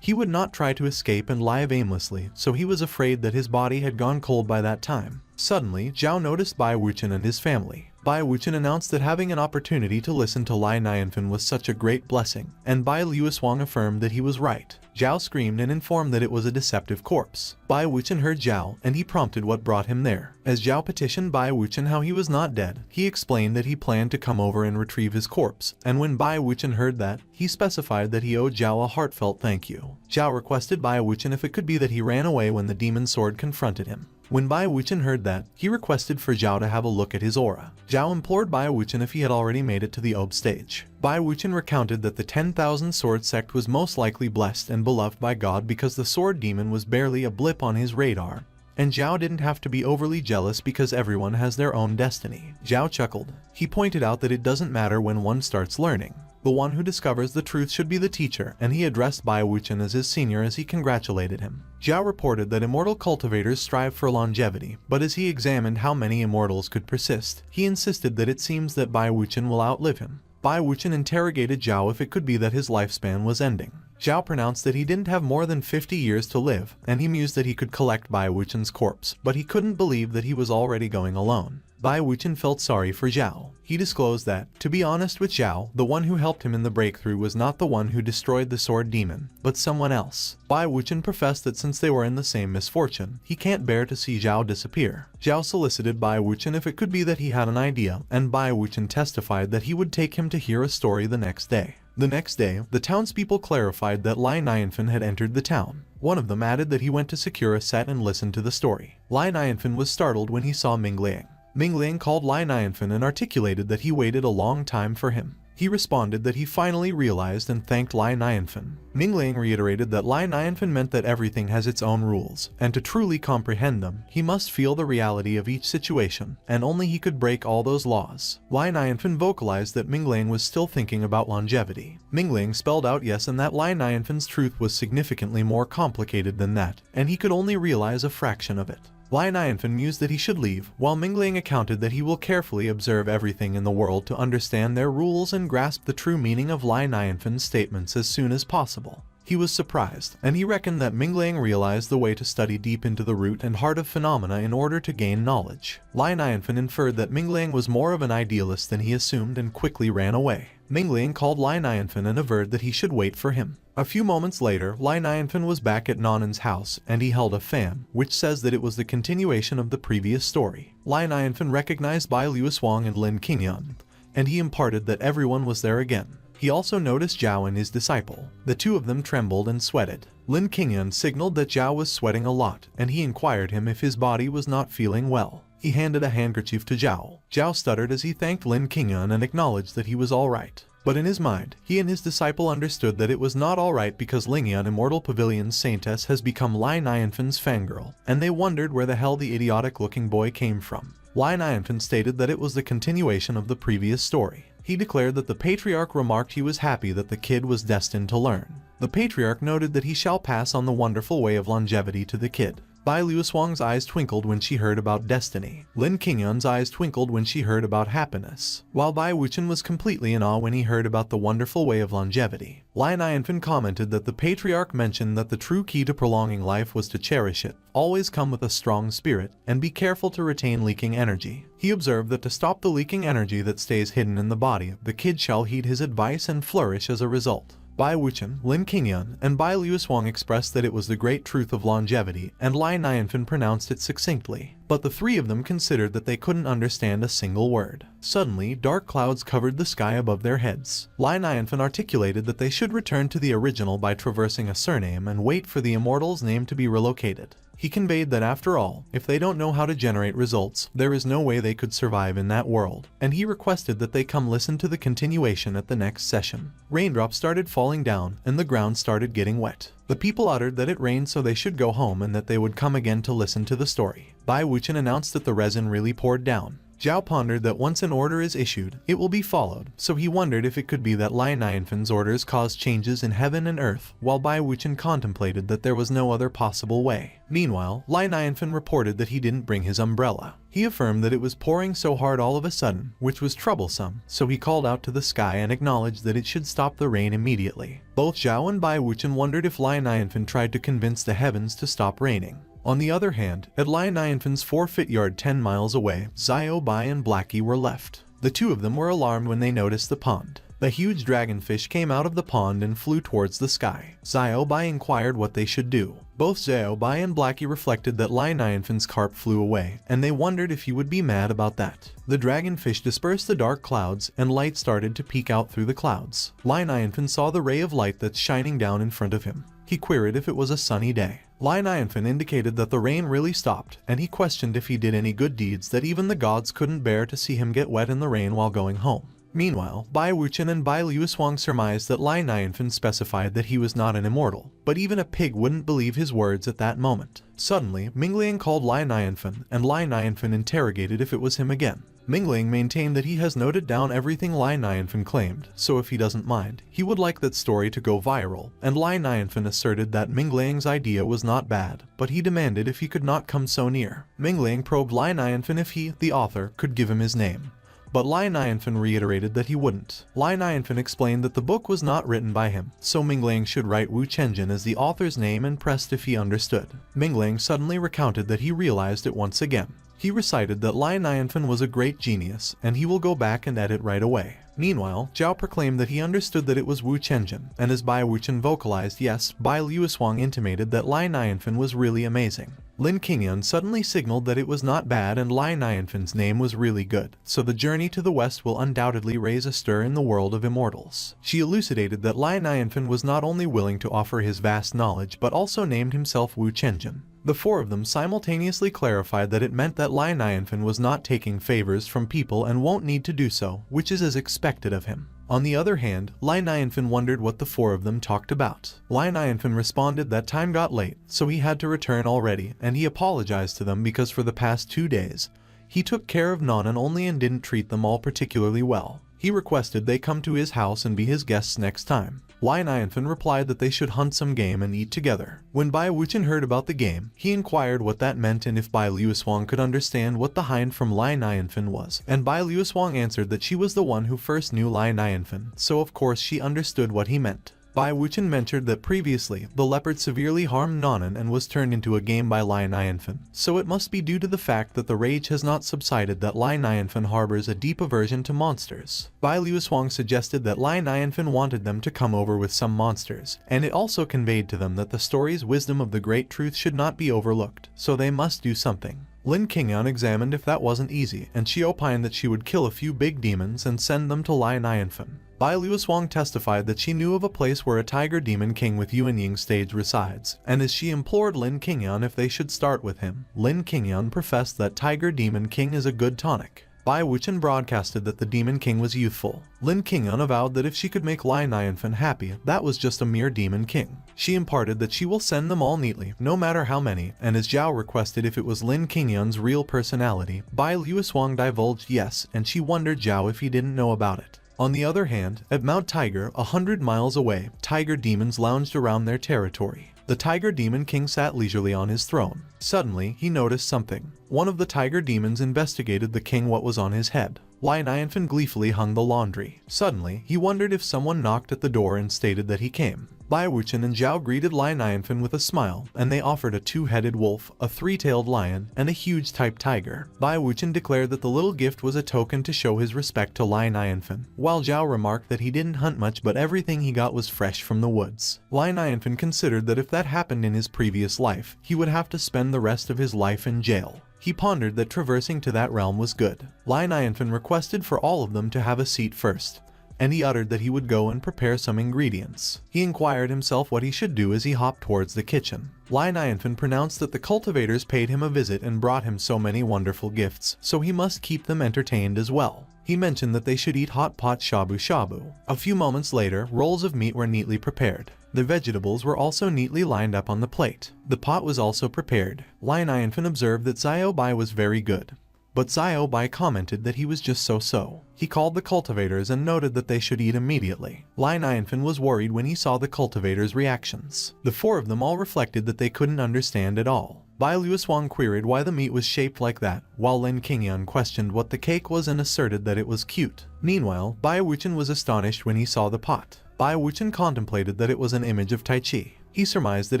he would not try to escape and live aimlessly, so he was afraid that his body had gone cold by that time. Suddenly, Zhao noticed Bai Wuchen and his family. Bai Wuchen announced that having an opportunity to listen to Lai Nianfen was such a great blessing, and Bai Luoshuang affirmed that he was right. Zhao screamed and informed that it was a deceptive corpse. Bai Wuchen heard Zhao, and he prompted what brought him there. As Zhao petitioned Bai Wuchen how he was not dead, he explained that he planned to come over and retrieve his corpse, and when Bai Wuchen heard that, he specified that he owed Zhao a heartfelt thank you. Zhao requested Bai Wuchen if it could be that he ran away when the demon sword confronted him. When Bai Wuchen heard that, he requested for Zhao to have a look at his aura. Zhao implored Bai Wuchen if he had already made it to the Ob stage. Bai Wuchen recounted that the 10,000 sword sect was most likely blessed and beloved by God because the sword demon was barely a blip on his radar, and Zhao didn't have to be overly jealous because everyone has their own destiny. Zhao chuckled. He pointed out that it doesn't matter when one starts learning. The one who discovers the truth should be the teacher, and he addressed Bai Wuchen as his senior as he congratulated him. Zhao reported that immortal cultivators strive for longevity, but as he examined how many immortals could persist, he insisted that it seems that Bai Wuchen will outlive him. Bai Wuchen interrogated Zhao if it could be that his lifespan was ending. Zhao pronounced that he didn't have more than 50 years to live, and he mused that he could collect Bai Wuchen's corpse, but he couldn't believe that he was already going alone. Bai Wuchen felt sorry for Zhao. He disclosed that, to be honest with Zhao, the one who helped him in the breakthrough was not the one who destroyed the sword demon, but someone else. Bai Wuchen professed that since they were in the same misfortune, he can't bear to see Zhao disappear. Zhao solicited Bai Wuchen if it could be that he had an idea, and Bai Wuchen testified that he would take him to hear a story the next day. The next day, the townspeople clarified that Lai Nianfen had entered the town. One of them added that he went to secure a set and listen to the story. Lai Nianfen was startled when he saw Ming Liang. Ming Liang called Lai Nianfen and articulated that he waited a long time for him. He responded that he finally realized and thanked Lai Nianfen. Ming Liang reiterated that Lai Nianfen meant that everything has its own rules, and to truly comprehend them, he must feel the reality of each situation, and only he could break all those laws. Lai Nianfen vocalized that Ming Liang was still thinking about longevity. Ming Liang spelled out yes and that Lai Nianfen's truth was significantly more complicated than that, and he could only realize a fraction of it. Lai Nianfen mused that he should leave, while Ming Liang accounted that he will carefully observe everything in the world to understand their rules and grasp the true meaning of Lai Nianfen's statements as soon as possible. He was surprised, and he reckoned that Ming Liang realized the way to study deep into the root and heart of phenomena in order to gain knowledge. Lai Nianfen inferred that Ming Liang was more of an idealist than he assumed and quickly ran away. Ming Liang called Lai Nianfen and averred that he should wait for him. A few moments later, Lai Nianfen was back at Nanan's house, and he held a fan, which says that it was the continuation of the previous story. Lai Nianfen recognized Bai Luoshuang and Lin Qingyan, and he imparted that everyone was there again. He also noticed Zhao and his disciple. The two of them trembled and sweated. Lin Qingyan signaled that Zhao was sweating a lot, and he inquired him if his body was not feeling well. He handed a handkerchief to Zhao. Zhao stuttered as he thanked Lin Qingyan and acknowledged that he was all right. But in his mind, he and his disciple understood that it was not all right because Lingyan Immortal Pavilion's saintess has become Lai Nianfen's fangirl, and they wondered where the hell the idiotic-looking boy came from. Lai Nianfen stated that it was the continuation of the previous story. He declared that the patriarch remarked he was happy that the kid was destined to learn. The patriarch noted that he shall pass on the wonderful way of longevity to the kid. Bai Luoshuang's eyes twinkled when she heard about destiny. Lin Qingyan's eyes twinkled when she heard about happiness, while Bai Wuchen was completely in awe when he heard about the wonderful way of longevity. Lai Nianfen commented that the patriarch mentioned that the true key to prolonging life was to cherish it, always come with a strong spirit, and be careful to retain leaking energy. He observed that to stop the leaking energy that stays hidden in the body, the kid shall heed his advice and flourish as a result. Bai Wuchen, Lin Qingyan, and Bai Luoshuang expressed that it was the great truth of longevity, and Lai Nianfen pronounced it succinctly. But the three of them considered that they couldn't understand a single word. Suddenly, dark clouds covered the sky above their heads. Lai Nianfen articulated that they should return to the original by traversing a surname and wait for the immortal's name to be relocated. He conveyed that after all, if they don't know how to generate results, there is no way they could survive in that world, and he requested that they come listen to the continuation at the next session. Raindrops started falling down, and the ground started getting wet. The people uttered that it rained so they should go home and that they would come again to listen to the story. Bai Wuchen announced that the resin really poured down. Zhao pondered that once an order is issued, it will be followed, so he wondered if it could be that Lai Nianfen's orders caused changes in heaven and earth, while Bai Wuchen contemplated that there was no other possible way. Meanwhile, Lai Nianfen reported that he didn't bring his umbrella. He affirmed that it was pouring so hard all of a sudden, which was troublesome, so he called out to the sky and acknowledged that it should stop the rain immediately. Both Zhao and Bai Wuchen wondered if Lai Nianfen tried to convince the heavens to stop raining. On the other hand, at Lai Nianfen's forfeit yard 10 miles away, Xiao Bai and Blackie were left. The two of them were alarmed when they noticed the pond. The huge dragonfish came out of the pond and flew towards the sky. Xiao Bai inquired what they should do. Both Xiao Bai and Blackie reflected that Lai Nianfen's carp flew away, and they wondered if he would be mad about that. The dragonfish dispersed the dark clouds, and light started to peek out through the clouds. Lai Nianfen saw the ray of light that's shining down in front of him. He queried if it was a sunny day. Lai Nianfen indicated that the rain really stopped, and he questioned if he did any good deeds that even the gods couldn't bear to see him get wet in the rain while going home. Meanwhile, Bai Wuchen and Bai Luoshuang surmised that Lai Nianfen specified that he was not an immortal, but even a pig wouldn't believe his words at that moment. Suddenly, Mingliang called Lai Nianfen, and Lai Nianfen interrogated if it was him again. Mingliang maintained that he has noted down everything Lai Nianfen claimed, so if he doesn't mind, he would like that story to go viral, and Lai Nianfen asserted that Mingliang's idea was not bad, but he demanded if he could not come so near. Mingliang probed Lai Nianfen if he, the author, could give him his name. But Lai Nianfen reiterated that he wouldn't. Lai Nianfen explained that the book was not written by him, so Mingliang should write Wu Chenjin as the author's name and pressed if he understood. Mingliang suddenly recounted that he realized it once again. He recited that Lai Nianfen was a great genius, and he will go back and edit right away. Meanwhile, Zhao proclaimed that he understood that it was Wu Chenjin, and as Bai Wuchen vocalized yes, Bai Luoshuang intimated that Lai Nianfen was really amazing. Lin Qingyun suddenly signaled that it was not bad and Lai Nianfen's name was really good, so the journey to the west will undoubtedly raise a stir in the world of immortals. She elucidated that Lai Nianfen was not only willing to offer his vast knowledge but also named himself Wu Chenjin. The four of them simultaneously clarified that it meant that Lai Nianfen was not taking favors from people and won't need to do so, which is as expected of him. On the other hand, Lai Nianfen wondered what the four of them talked about. Lai Nianfen responded that time got late, so he had to return already, and he apologized to them because for the past 2 days, he took care of Nonan only and didn't treat them all particularly well. He requested they come to his house and be his guests next time. Lai Nianfen replied that they should hunt some game and eat together. When Bai Wuchen heard about the game, he inquired what that meant and if Bai Luoshuang could understand what the hind from Lai Nianfen was, and Bai Luoshuang answered that she was the one who first knew Lai Nianfen, so of course she understood what he meant. Bai Wuchen mentioned that previously, the leopard severely harmed Nonan and was turned into a game by Lai Nianfen, so it must be due to the fact that the rage has not subsided that Lai Nianfen harbors a deep aversion to monsters. Bai Luoshuang suggested that Lai Nianfen wanted them to come over with some monsters, and it also conveyed to them that the story's wisdom of the great truth should not be overlooked, so they must do something. Lin Qingyun examined if that wasn't easy, and she opined that she would kill a few big demons and send them to Lai Nianfen. Bai Luoshuang testified that she knew of a place where a tiger demon king with Yuan Ying stage resides, and as she implored Lin Qingyun if they should start with him, Lin Qingyun professed that tiger demon king is a good tonic. Bai Wuchen broadcasted that the demon king was youthful. Lin Qingyun avowed that if she could make Lai Nianfen happy, that was just a mere demon king. She imparted that she will send them all neatly, no matter how many, and as Zhao requested if it was Lin Qingyun's real personality, Bai Luoshuang divulged yes, and she wondered Zhao if he didn't know about it. On the other hand, at Mount Tiger, 100 miles away, tiger demons lounged around their territory. The tiger demon king sat leisurely on his throne. Suddenly, he noticed something. One of the tiger demons investigated the king what was on his head. Lai Nianfen gleefully hung the laundry. Suddenly, he wondered if someone knocked at the door and stated that he came. Bai Wuchen and Zhao greeted Lai Nianfen with a smile, and they offered a 2-headed wolf, a 3-tailed lion, and a huge type tiger. Bai Wuchen declared that the little gift was a token to show his respect to Lai Nianfen, while Zhao remarked that he didn't hunt much but everything he got was fresh from the woods. Lai Nianfen considered that if that happened in his previous life, he would have to spend the rest of his life in jail. He pondered that traversing to that realm was good. Lai Nianfen requested for all of them to have a seat first, and he uttered that he would go and prepare some ingredients. He inquired himself what he should do as he hopped towards the kitchen. Lai Nianfen pronounced that the cultivators paid him a visit and brought him so many wonderful gifts, so he must keep them entertained as well. He mentioned that they should eat hot pot shabu shabu. A few moments later, rolls of meat were neatly prepared. The vegetables were also neatly lined up on the plate. The pot was also prepared. Lai Nianfen observed that Xiao Bai was very good, but Xiao Bai commented that he was just so-so. He called the cultivators and noted that they should eat immediately. Lai Nianfen was worried when he saw the cultivators' reactions. The four of them all reflected that they couldn't understand at all. Bai Luoshuang queried why the meat was shaped like that, while Lin Qingyun questioned what the cake was and asserted that it was cute. Meanwhile, Bai Wuchen was astonished when he saw the pot. Bai Wuchen contemplated that it was an image of Tai Chi. He surmised that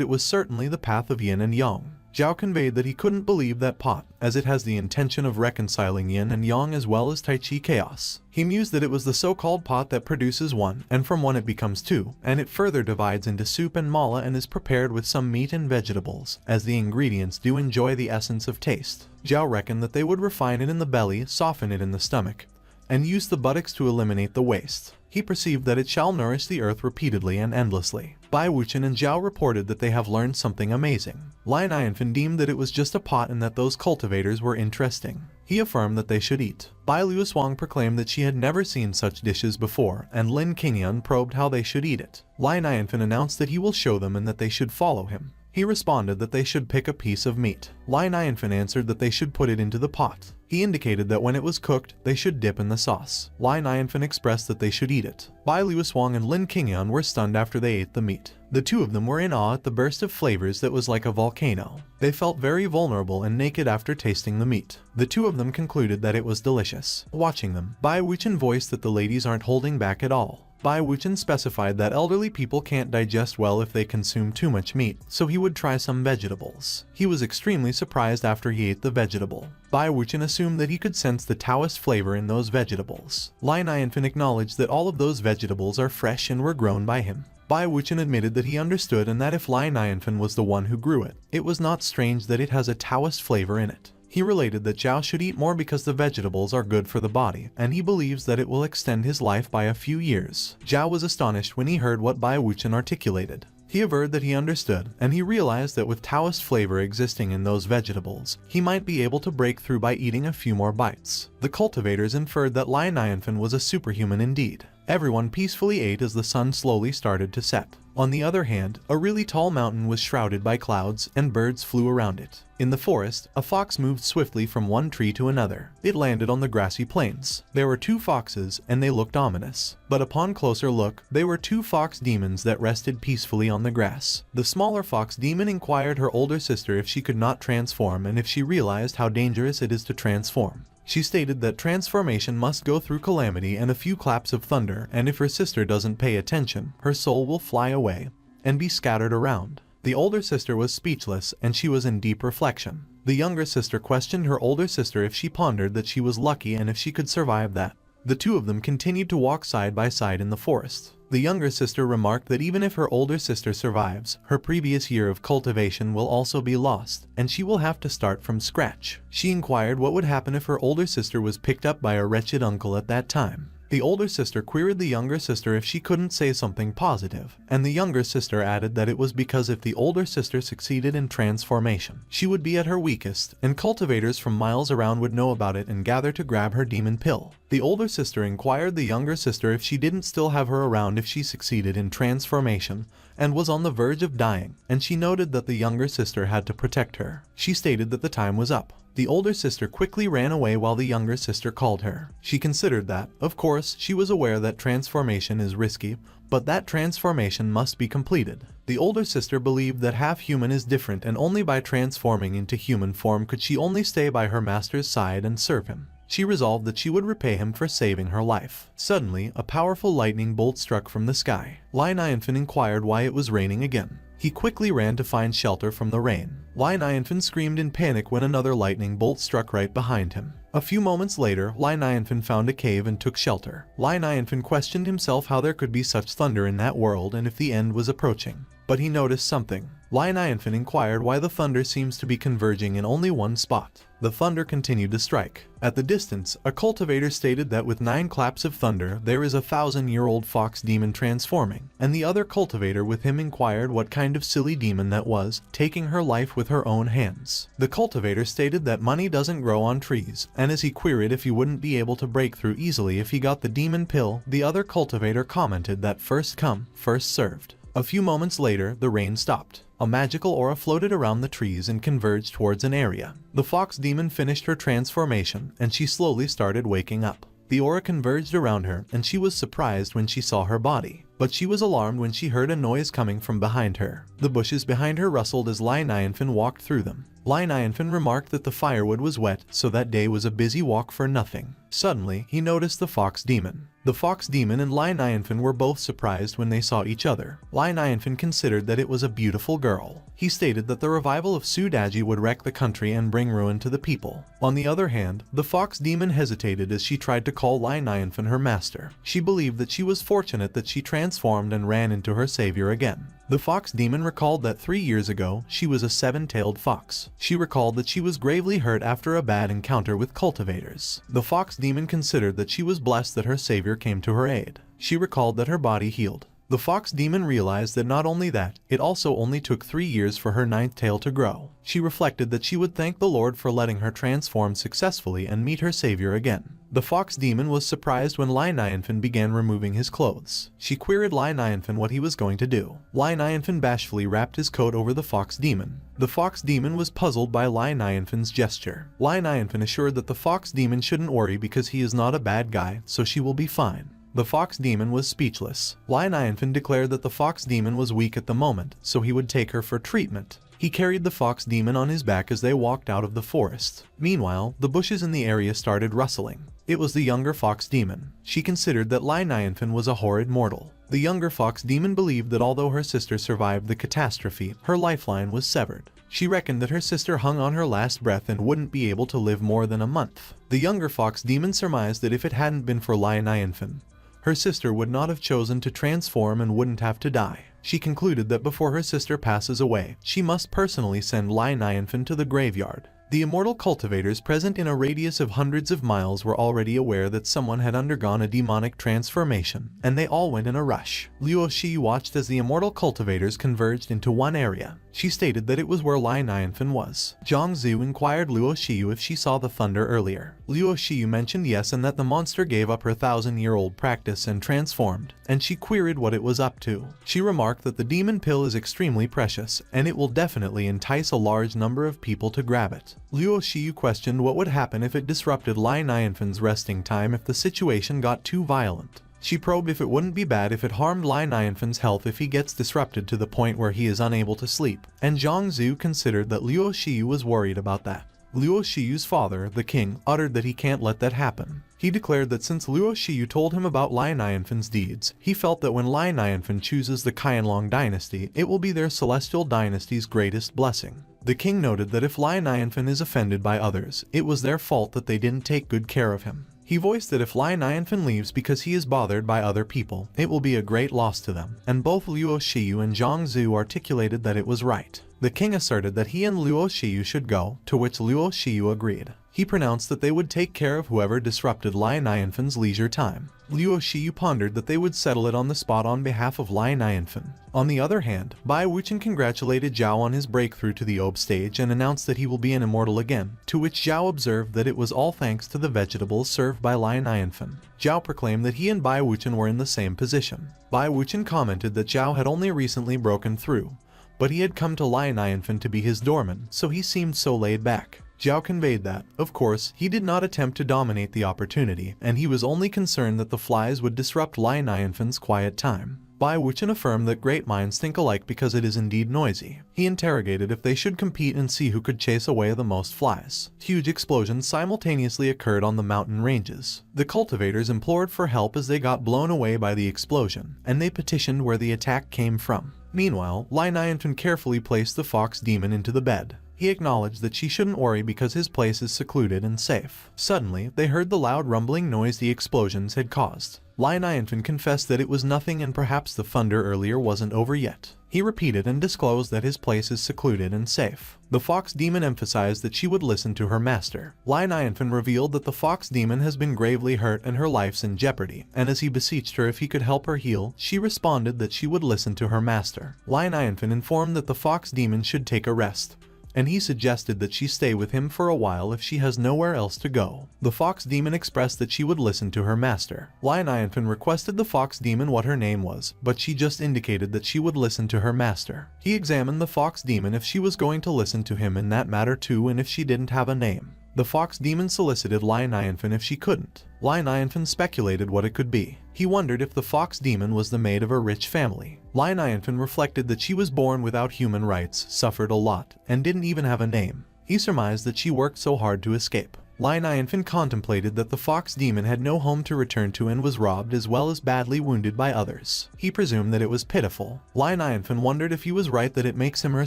it was certainly the path of yin and yang. Zhao conveyed that he couldn't believe that pot, as it has the intention of reconciling yin and yang as well as Tai Chi chaos. He mused that it was the so-called pot that produces one, and from one it becomes two, and it further divides into soup and mala and is prepared with some meat and vegetables, as the ingredients do enjoy the essence of taste. Zhao reckoned that they would refine it in the belly, soften it in the stomach, and use the buttocks to eliminate the waste. He perceived that it shall nourish the earth repeatedly and endlessly. Bai Wuchen and Zhao reported that they have learned something amazing. Lin Yanfen deemed that it was just a pot and that those cultivators were interesting. He affirmed that they should eat. Bai Luoswang proclaimed that she had never seen such dishes before, and Lin Qingyan probed how they should eat it. Lin Yanfen announced that he will show them and that they should follow him. He responded that they should pick a piece of meat. Lin Yanfen answered that they should put it into the pot. He indicated that when it was cooked, they should dip in the sauce. Lin Yanfen expressed that they should eat it. Bai Luoswang and Lin Qingyan were stunned after they ate the meat. The two of them were in awe at the burst of flavors that was like a volcano. They felt very vulnerable and naked after tasting the meat. The two of them concluded that it was delicious. Watching them, Bai Wuchen voiced that the ladies aren't holding back at all. Bai Wuchen specified that elderly people can't digest well if they consume too much meat, so he would try some vegetables. He was extremely surprised after he ate the vegetable. Bai Wuchen assumed that he could sense the Taoist flavor in those vegetables. Lin Yanfen acknowledged that all of those vegetables are fresh and were grown by him. Bai Wuchen admitted that he understood and that if Lin Yanfen was the one who grew it, it was not strange that it has a Taoist flavor in it. He related that Zhao should eat more because the vegetables are good for the body, and he believes that it will extend his life by a few years. Zhao was astonished when he heard what Bai Wuchen articulated. He averred that he understood, and he realized that with Taoist flavor existing in those vegetables, he might be able to break through by eating a few more bites. The cultivators inferred that Lin Yanfen was a superhuman indeed. Everyone peacefully ate as the sun slowly started to set. On the other hand, a really tall mountain was shrouded by clouds, and birds flew around it. In the forest, a fox moved swiftly from one tree to another. It landed on the grassy plains. There were two foxes, and they looked ominous. But upon closer look, they were two fox demons that rested peacefully on the grass. The smaller fox demon inquired her older sister if she could not transform and if she realized how dangerous it is to transform. She stated that transformation must go through calamity and a few claps of thunder, and if her sister doesn't pay attention, her soul will fly away and be scattered around. The older sister was speechless, and she was in deep reflection. The younger sister questioned her older sister if she pondered that she was lucky and if she could survive that. The two of them continued to walk side by side in the forest. The younger sister remarked that even if her older sister survives, her previous year of cultivation will also be lost, and she will have to start from scratch. She inquired what would happen if her older sister was picked up by a wretched uncle at that time. The older sister queried the younger sister if she couldn't say something positive, and the younger sister added that it was because if the older sister succeeded in transformation, she would be at her weakest, and cultivators from miles around would know about it and gather to grab her demon pill. The older sister inquired the younger sister if she didn't still have her around if she succeeded in transformation, and was on the verge of dying, and she noted that the younger sister had to protect her. She stated that the time was up. The older sister quickly ran away while the younger sister called her. She considered that, of course, she was aware that transformation is risky, but that transformation must be completed. The older sister believed that half-human is different, and only by transforming into human form could she only stay by her master's side and serve him. She resolved that she would repay him for saving her life. Suddenly, a powerful lightning bolt struck from the sky. Lin Yanfen inquired why it was raining again. He quickly ran to find shelter from the rain. Lin Yanfen screamed in panic when another lightning bolt struck right behind him. A few moments later, Lin Yanfen found a cave and took shelter. Lin Yanfen questioned himself how there could be such thunder in that world and if the end was approaching. But he noticed something. Lin Yanfen inquired why the thunder seems to be converging in only one spot. The thunder continued to strike. At the distance, a cultivator stated that with 9 claps of thunder, there is a 1,000-year-old fox demon transforming, and the other cultivator with him inquired what kind of silly demon that was, taking her life with her own hands. The cultivator stated that money doesn't grow on trees, and as he queried if he wouldn't be able to break through easily if he got the demon pill, the other cultivator commented that first come, first served. A few moments later, the rain stopped. A magical aura floated around the trees and converged towards an area. The fox demon finished her transformation, and she slowly started waking up. The aura converged around her, and she was surprised when she saw her body. But she was alarmed when she heard a noise coming from behind her. The bushes behind her rustled as Lin Yanfen walked through them. Lin Yanfen remarked that the firewood was wet, so that day was a busy walk for nothing. Suddenly, he noticed the fox demon. The fox demon and Lin Yanfen were both surprised when they saw each other. Lin Yanfen considered that it was a beautiful girl. He stated that the revival of Sudaji would wreck the country and bring ruin to the people. On the other hand, the fox demon hesitated as she tried to call Lin Yanfen her master. She believed that she was fortunate that she transformed and ran into her savior again. The fox demon recalled that 3 years ago, she was a 7-tailed fox. She recalled that she was gravely hurt after a bad encounter with cultivators. The fox demon considered that she was blessed that her savior came to her aid. She recalled that her body healed. The fox demon realized that not only that, it also only took 3 years for her 9th tail to grow. She reflected that she would thank the Lord for letting her transform successfully and meet her savior again. The fox demon was surprised when Lai Nianfen began removing his clothes. She queried Lai Nianfen what he was going to do. Lai Nianfen bashfully wrapped his coat over the fox demon. The fox demon was puzzled by Lai Nianfen's gesture. Lai Nianfen assured that the fox demon shouldn't worry because he is not a bad guy, so she will be fine. The fox demon was speechless. Lai Nianfen declared that the fox demon was weak at the moment, so he would take her for treatment. He carried the fox demon on his back as they walked out of the forest. Meanwhile, the bushes in the area started rustling. It was the younger fox demon. She considered that Lai Nianfen was a horrid mortal. The younger fox demon believed that although her sister survived the catastrophe, her lifeline was severed. She reckoned that her sister hung on her last breath and wouldn't be able to live more than a month. The younger fox demon surmised that if it hadn't been for Lai Nianfen, her sister would not have chosen to transform and wouldn't have to die. She concluded that before her sister passes away, she must personally send Lai Nianfen to the graveyard. The immortal cultivators present in a radius of hundreds of miles were already aware that someone had undergone a demonic transformation, and they all went in a rush. Luo Shi watched as the immortal cultivators converged into one area. She stated that it was where Lai Nianfen was. Zhang Zhu inquired Luo Shiyu if she saw the thunder earlier. Luo Shiyu mentioned yes and that the monster gave up her 1,000-year-old practice and transformed, and she queried what it was up to. She remarked that the demon pill is extremely precious, and it will definitely entice a large number of people to grab it. Luo Shiyu questioned what would happen if it disrupted Lai Nianfen's resting time if the situation got too violent. She probed if it wouldn't be bad if it harmed Lai Nianfen's health if he gets disrupted to the point where he is unable to sleep, and Zhang Zhu considered that Luo Shiyu was worried about that. Luo Shiyu's father, the king, uttered that he can't let that happen. He declared that since Luo Shiyu told him about Lai Nianfen's deeds, he felt that when Lai Nianfen chooses the Qianlong dynasty, it will be their celestial dynasty's greatest blessing. The king noted that if Lai Nianfen is offended by others, it was their fault that they didn't take good care of him. He voiced that if Lai Nianfen leaves because he is bothered by other people, it will be a great loss to them, and both Luo Shiyu and Zhang Zhu articulated that it was right. The king asserted that he and Luo Shiyu should go, to which Luo Shiyu agreed. He pronounced that they would take care of whoever disrupted Lai Nianfen's leisure time. Luo Shiyu pondered that they would settle it on the spot on behalf of Lai Nianfen. On the other hand, Bai Wuchen congratulated Zhao on his breakthrough to the Ob stage and announced that he will be an immortal again, to which Zhao observed that it was all thanks to the vegetables served by Lai Nianfen. Zhao proclaimed that he and Bai Wuchen were in the same position. Bai Wuchen commented that Zhao had only recently broken through, but he had come to Lai Nianfen to be his doorman, so he seemed so laid back. Zhao conveyed that, of course, he did not attempt to dominate the opportunity, and he was only concerned that the flies would disrupt Lai Nianfen's quiet time. Bai Wuchen affirmed that great minds think alike because it is indeed noisy. He interrogated if they should compete and see who could chase away the most flies. Huge explosions simultaneously occurred on the mountain ranges. The cultivators implored for help as they got blown away by the explosion, and they petitioned where the attack came from. Meanwhile, Lai Nianfen carefully placed the fox demon into the bed. He acknowledged that she shouldn't worry because his place is secluded and safe. Suddenly, they heard the loud rumbling noise the explosions had caused. Lai Nianfen confessed that it was nothing and perhaps the thunder earlier wasn't over yet. He repeated and disclosed that his place is secluded and safe. The fox demon emphasized that she would listen to her master. Lai Nianfen revealed that the fox demon has been gravely hurt and her life's in jeopardy, and as he beseeched her if he could help her heal, she responded that she would listen to her master. Lai Nianfen informed that the fox demon should take a rest, and he suggested that she stay with him for a while if she has nowhere else to go. The fox demon expressed that she would listen to her master. Lai Nianfen requested the fox demon what her name was, but she just indicated that she would listen to her master. He examined the fox demon if she was going to listen to him in that matter too and if she didn't have a name. The fox demon solicited Lai Nianfen if she couldn't. Lai Nianfen speculated what it could be. He wondered if the fox demon was the maid of a rich family. Lai Nianfen reflected that she was born without human rights, suffered a lot, and didn't even have a name. He surmised that she worked so hard to escape. Lai Nianfen contemplated that the fox demon had no home to return to and was robbed as well as badly wounded by others. He presumed that it was pitiful. Lai Nianfen wondered if he was right that it makes him her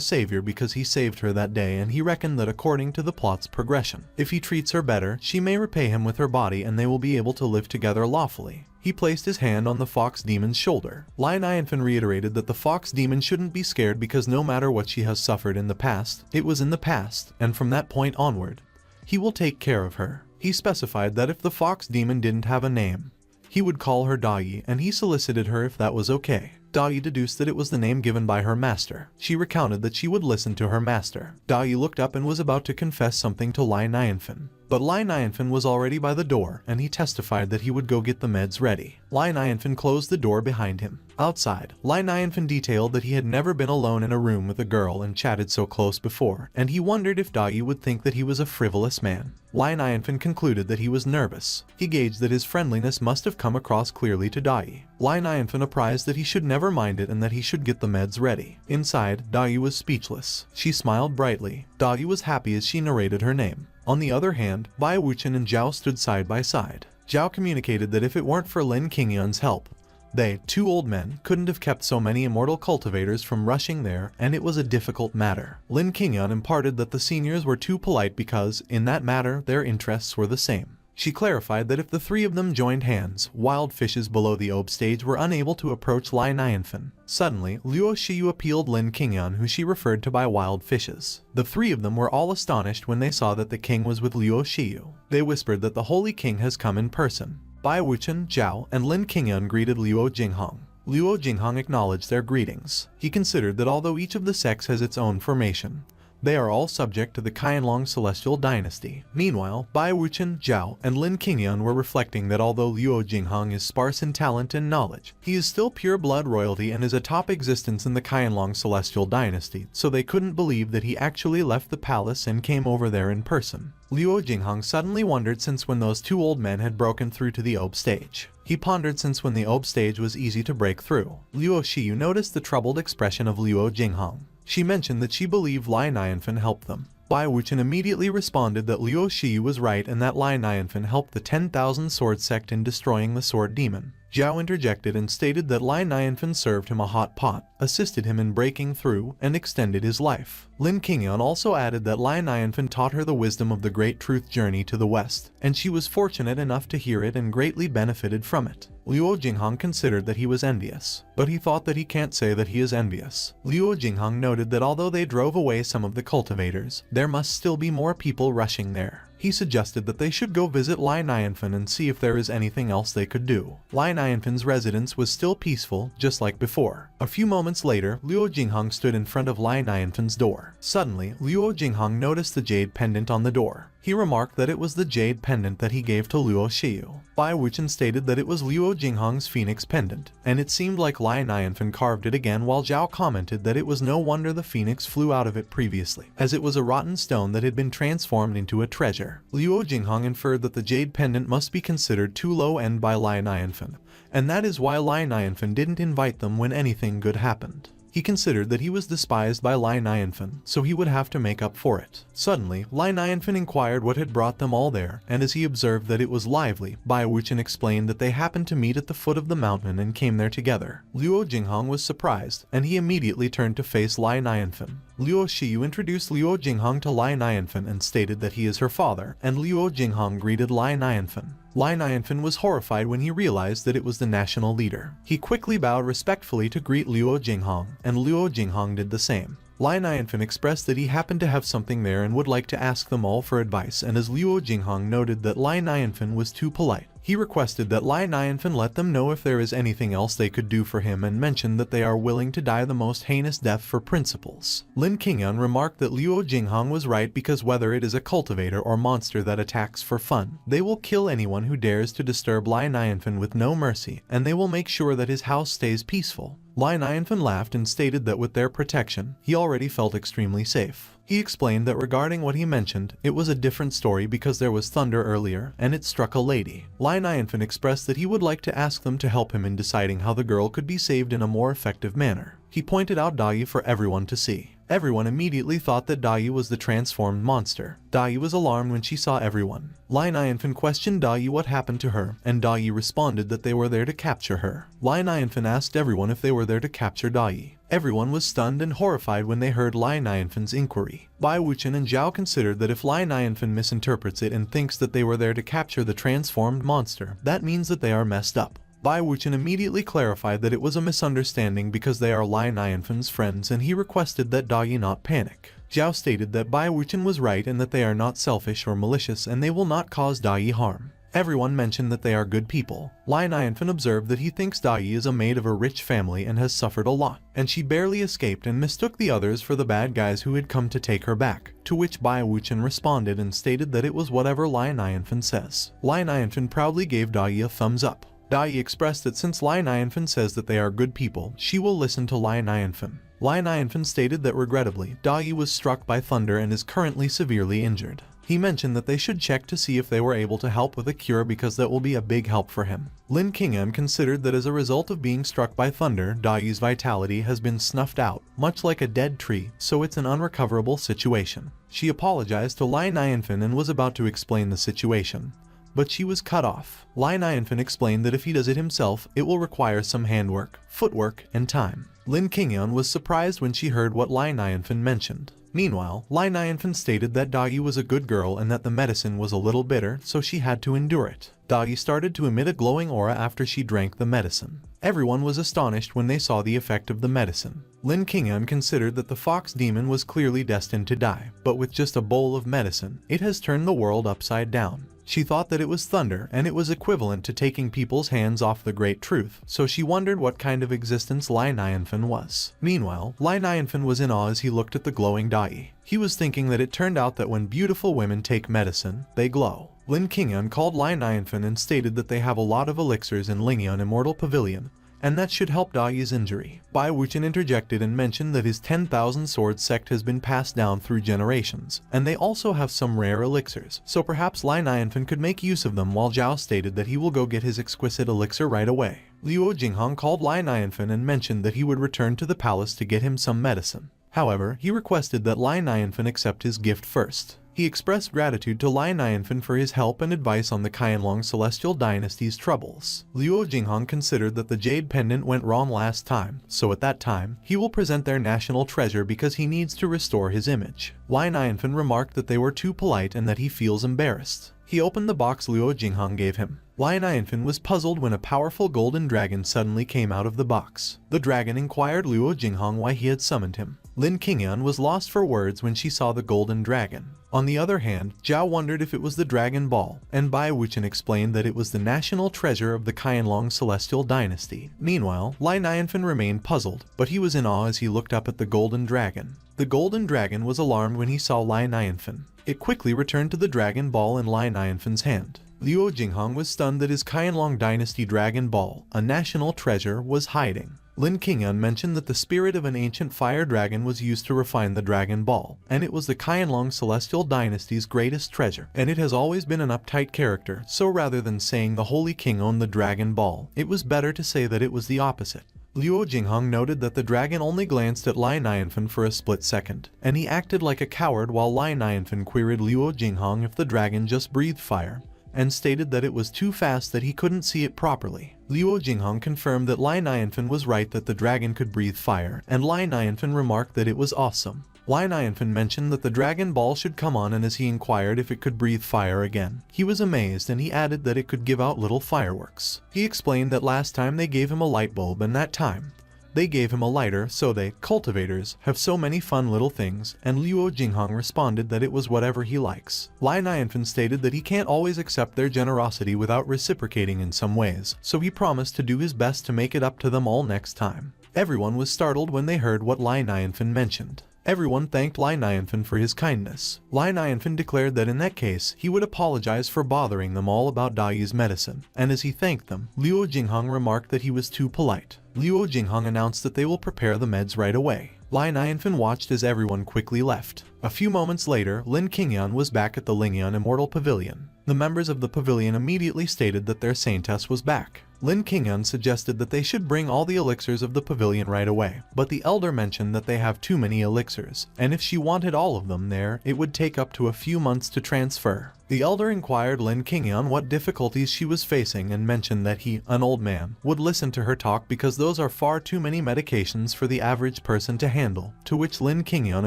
savior because he saved her that day, and he reckoned that according to the plot's progression, if he treats her better, she may repay him with her body and they will be able to live together lawfully. He placed his hand on the fox demon's shoulder. Lai Nianfen reiterated that the fox demon shouldn't be scared because no matter what she has suffered in the past, it was in the past, and from that point onward, he will take care of her. He specified that if the fox demon didn't have a name, he would call her Dai, and he solicited her if that was okay. Dai deduced that it was the name given by her master. She recounted that she would listen to her master. Dai looked up and was about to confess something to Lai Nianfen. But Lai Nianfen was already by the door, and he testified that he would go get the meds ready. Lai Nianfen closed the door behind him. Outside, Lai Nianfen detailed that he had never been alone in a room with a girl and chatted so close before, and he wondered if Dai would think that he was a frivolous man. Lai Nianfen concluded that he was nervous. He gauged that his friendliness must have come across clearly to Dai. Lai Nianfen apprised that he should never mind it and that he should get the meds ready. Inside, Dai was speechless. She smiled brightly. Dai was happy as she narrated her name. On the other hand, Bai Wuchen and Zhao stood side by side. Zhao communicated that if it weren't for Lin Qingyun's help, they, two old men, couldn't have kept so many immortal cultivators from rushing there, and it was a difficult matter. Lin Qingyun imparted that the seniors were too polite because, in that matter, their interests were the same. She clarified that if the three of them joined hands, wild fishes below the Ob stage were unable to approach Lai Nianfen. Suddenly, Luo Shiyu appealed Lin Qingyun, who she referred to by wild fishes. The three of them were all astonished when they saw that the king was with Luo Shiyu. They whispered that the Holy King has come in person. Bai Wuchen, Zhao, and Lin Qingyun greeted Luo Jinghong. Luo Jinghong acknowledged their greetings. He considered that although each of the sects has its own formation, they are all subject to the Qianlong Celestial Dynasty. Meanwhile, Bai Wuchen, Zhao, and Lin Qingyun were reflecting that although Luo Jinghong is sparse in talent and knowledge, he is still pure blood royalty and is a top existence in the Qianlong Celestial Dynasty, so they couldn't believe that he actually left the palace and came over there in person. Luo Jinghong suddenly wondered since when those two old men had broken through to the Ob stage. He pondered since when the Ob stage was easy to break through. Luo Shiyu noticed the troubled expression of Luo Jinghong. She mentioned that she believed Lai Nianfen helped them. Bai Wuchen immediately responded that Luo Shiyu was right and that Lai Nianfen helped the 10,000 Sword Sect in destroying the Sword Demon. Zhao interjected and stated that Lai Nianfen served him a hot pot, assisted him in breaking through, and extended his life. Lin Qingyun also added that Lai Nianfen taught her the wisdom of the Great Truth Journey to the West, and she was fortunate enough to hear it and greatly benefited from it. Luo Jinghong considered that he was envious, but he thought that he can't say that he is envious. Luo Jinghong noted that although they drove away some of the cultivators, there must still be more people rushing there. He suggested that they should go visit Lai Nianfen and see if there is anything else they could do. Lai Nianfen's residence was still peaceful, just like before. A few moments later, Luo Jinghong stood in front of Lai Nianfen's door. Suddenly, Luo Jinghong noticed the jade pendant on the door. He remarked that it was the jade pendant that he gave to Luo Shiyu. Bai Wuchen stated that it was Luo Jinghong's phoenix pendant, and it seemed like Lai Nianfen carved it again, while Zhao commented that it was no wonder the phoenix flew out of it previously, as it was a rotten stone that had been transformed into a treasure. Luo Jinghong inferred that the jade pendant must be considered too low-end by Lai Nianfen, and that is why Lai Nianfen didn't invite them when anything good happened. He considered that he was despised by Lai Nianfen, so he would have to make up for it. Suddenly, Lai Nianfen inquired what had brought them all there, and as he observed that it was lively, Bai Wuchen explained that they happened to meet at the foot of the mountain and came there together. Luo Jinghong was surprised, and he immediately turned to face Lai Nianfen. Luo Shiyu introduced Luo Jinghong to Lai Nianfen and stated that he is her father, and Luo Jinghong greeted Lai Nianfen. Lai Nianfen was horrified when he realized that it was the national leader. He quickly bowed respectfully to greet Luo Jinghong, and Luo Jinghong did the same. Lai Nianfen expressed that he happened to have something there and would like to ask them all for advice, and as Luo Jinghong noted that Lai Nianfen was too polite, he requested that Lai Nianfen let them know if there is anything else they could do for him and mentioned that they are willing to die the most heinous death for principles. Lin Qingyun remarked that Luo Jinghong was right because whether it is a cultivator or monster that attacks for fun, they will kill anyone who dares to disturb Lai Nianfen with no mercy, and they will make sure that his house stays peaceful. Lai Nianfen laughed and stated that with their protection, he already felt extremely safe. He explained that regarding what he mentioned, it was a different story because there was thunder earlier, and it struck a lady. Lai Nianfen expressed that he would like to ask them to help him in deciding how the girl could be saved in a more effective manner. He pointed out Dai for everyone to see. Everyone immediately thought that Dai was the transformed monster. Dai was alarmed when she saw everyone. Lai Nianfen questioned Dai what happened to her, and Dai responded that they were there to capture her. Lai Nianfen asked everyone if they were there to capture Dai. Everyone was stunned and horrified when they heard Lai Nianfen's inquiry. Bai Wuchen and Zhao considered that if Lai Nianfen misinterprets it and thinks that they were there to capture the transformed monster, that means that they are messed up. Bai Wuchen immediately clarified that it was a misunderstanding because they are Lai Nianfen's friends, and he requested that Dai not panic. Zhao stated that Bai Wuchen was right and that they are not selfish or malicious and they will not cause Dai harm. Everyone mentioned that they are good people. Lin Yanfen observed that he thinks Dai is a maid of a rich family and has suffered a lot, and she barely escaped and mistook the others for the bad guys who had come to take her back, to which Bai Wuchen responded and stated that it was whatever Lin Yanfen says. Lin Yanfen proudly gave Dai a thumbs up. Dai expressed that since Lin Yanfen says that they are good people, she will listen to Lin Yanfen. Lin Yanfen stated that regrettably, Dai was struck by thunder and is currently severely injured. He mentioned that they should check to see if they were able to help with a cure because that will be a big help for him. Lin Qingyan considered that as a result of being struck by thunder, Dai's vitality has been snuffed out, much like a dead tree, so it's an unrecoverable situation. She apologized to Lin Yanfen and was about to explain the situation, but she was cut off. Lin Yanfen explained that if he does it himself, it will require some handwork, footwork, and time. Lin Qingyan was surprised when she heard what Lin Yanfen mentioned. Meanwhile, Lin Yanfen stated that Dai was a good girl and that the medicine was a little bitter, so she had to endure it. Dai started to emit a glowing aura after she drank the medicine. Everyone was astonished when they saw the effect of the medicine. Lin Qingyan considered that the fox demon was clearly destined to die, but with just a bowl of medicine, it has turned the world upside down. She thought that it was thunder and it was equivalent to taking people's hands off the great truth, so she wondered what kind of existence Lin Yanfen was. Meanwhile, Lin Yanfen was in awe as he looked at the glowing Dai. He was thinking that it turned out that when beautiful women take medicine, they glow. Lin Qingyan called Lin Yanfen and stated that they have a lot of elixirs in Lingyan Immortal Pavilion, and that should help Dai's injury. Bai Wuchen interjected and mentioned that his 10,000 sword sect has been passed down through generations, and they also have some rare elixirs, so perhaps Lin Yanfen could make use of them, while Zhao stated that he will go get his exquisite elixir right away. Luo Jinghong called Lin Yanfen and mentioned that he would return to the palace to get him some medicine. However, he requested that Lin Yanfen accept his gift first. He expressed gratitude to Lin Yanfen for his help and advice on the Qianlong Celestial Dynasty's troubles. Luo Jinghong considered that the jade pendant went wrong last time, so at that time, he will present their national treasure because he needs to restore his image. Lin Yanfen remarked that they were too polite and that he feels embarrassed. He opened the box Luo Jinghong gave him. Lin Yanfen was puzzled when a powerful golden dragon suddenly came out of the box. The dragon inquired Luo Jinghong why he had summoned him. Lin Qingyan was lost for words when she saw the golden dragon. On the other hand, Zhao wondered if it was the Dragon Ball, and Bai Wuchen explained that it was the national treasure of the Qianlong Celestial Dynasty. Meanwhile, Lin Yanfen remained puzzled, but he was in awe as he looked up at the golden dragon. The golden dragon was alarmed when he saw Lin Yanfen. It quickly returned to the Dragon Ball in Lin Yanfen's hand. Luo Jinghong was stunned that his Qianlong Dynasty Dragon Ball, a national treasure, was hiding. Lin Qingyan mentioned that the spirit of an ancient fire dragon was used to refine the Dragon Ball, and it was the Qianlong Celestial Dynasty's greatest treasure, and it has always been an uptight character, so rather than saying the Holy King owned the Dragon Ball, it was better to say that it was the opposite. Luo Jinghong noted that the dragon only glanced at Lin Yanfen for a split second, and he acted like a coward while Lin Yanfen queried Luo Jinghong if the dragon just breathed fire, and stated that it was too fast that he couldn't see it properly. Luo Jinghong confirmed that Lin Yanfen was right that the dragon could breathe fire, and Lin Yanfen remarked that it was awesome. Lin Yanfen mentioned that the Dragon Ball should come on, and as he inquired if it could breathe fire again, he was amazed and he added that it could give out little fireworks. He explained that last time they gave him a light bulb and that time they gave him a lighter, so they, cultivators, have so many fun little things, and Luo Jinghong responded that it was whatever he likes. Lin Yanfen stated that he can't always accept their generosity without reciprocating in some ways, so he promised to do his best to make it up to them all next time. Everyone was startled when they heard what Lin Yanfen mentioned. Everyone thanked Lin Yanfen for his kindness. Lin Yanfen declared that in that case, he would apologize for bothering them all about Dai's medicine, and as he thanked them, Luo Jinghong remarked that he was too polite. Luo Jinghong announced that they will prepare the meds right away. Lin Yanfen watched as everyone quickly left. A few moments later, Lin Qingyan was back at the Lingyan Immortal Pavilion. The members of the pavilion immediately stated that their saintess was back. Lin Qingyan suggested that they should bring all the elixirs of the pavilion right away, but the elder mentioned that they have too many elixirs, and if she wanted all of them there, it would take up to a few months to transfer. The elder inquired Lin Qingyan what difficulties she was facing and mentioned that he, an old man, would listen to her talk because those are far too many medications for the average person to handle, to which Lin Qingyan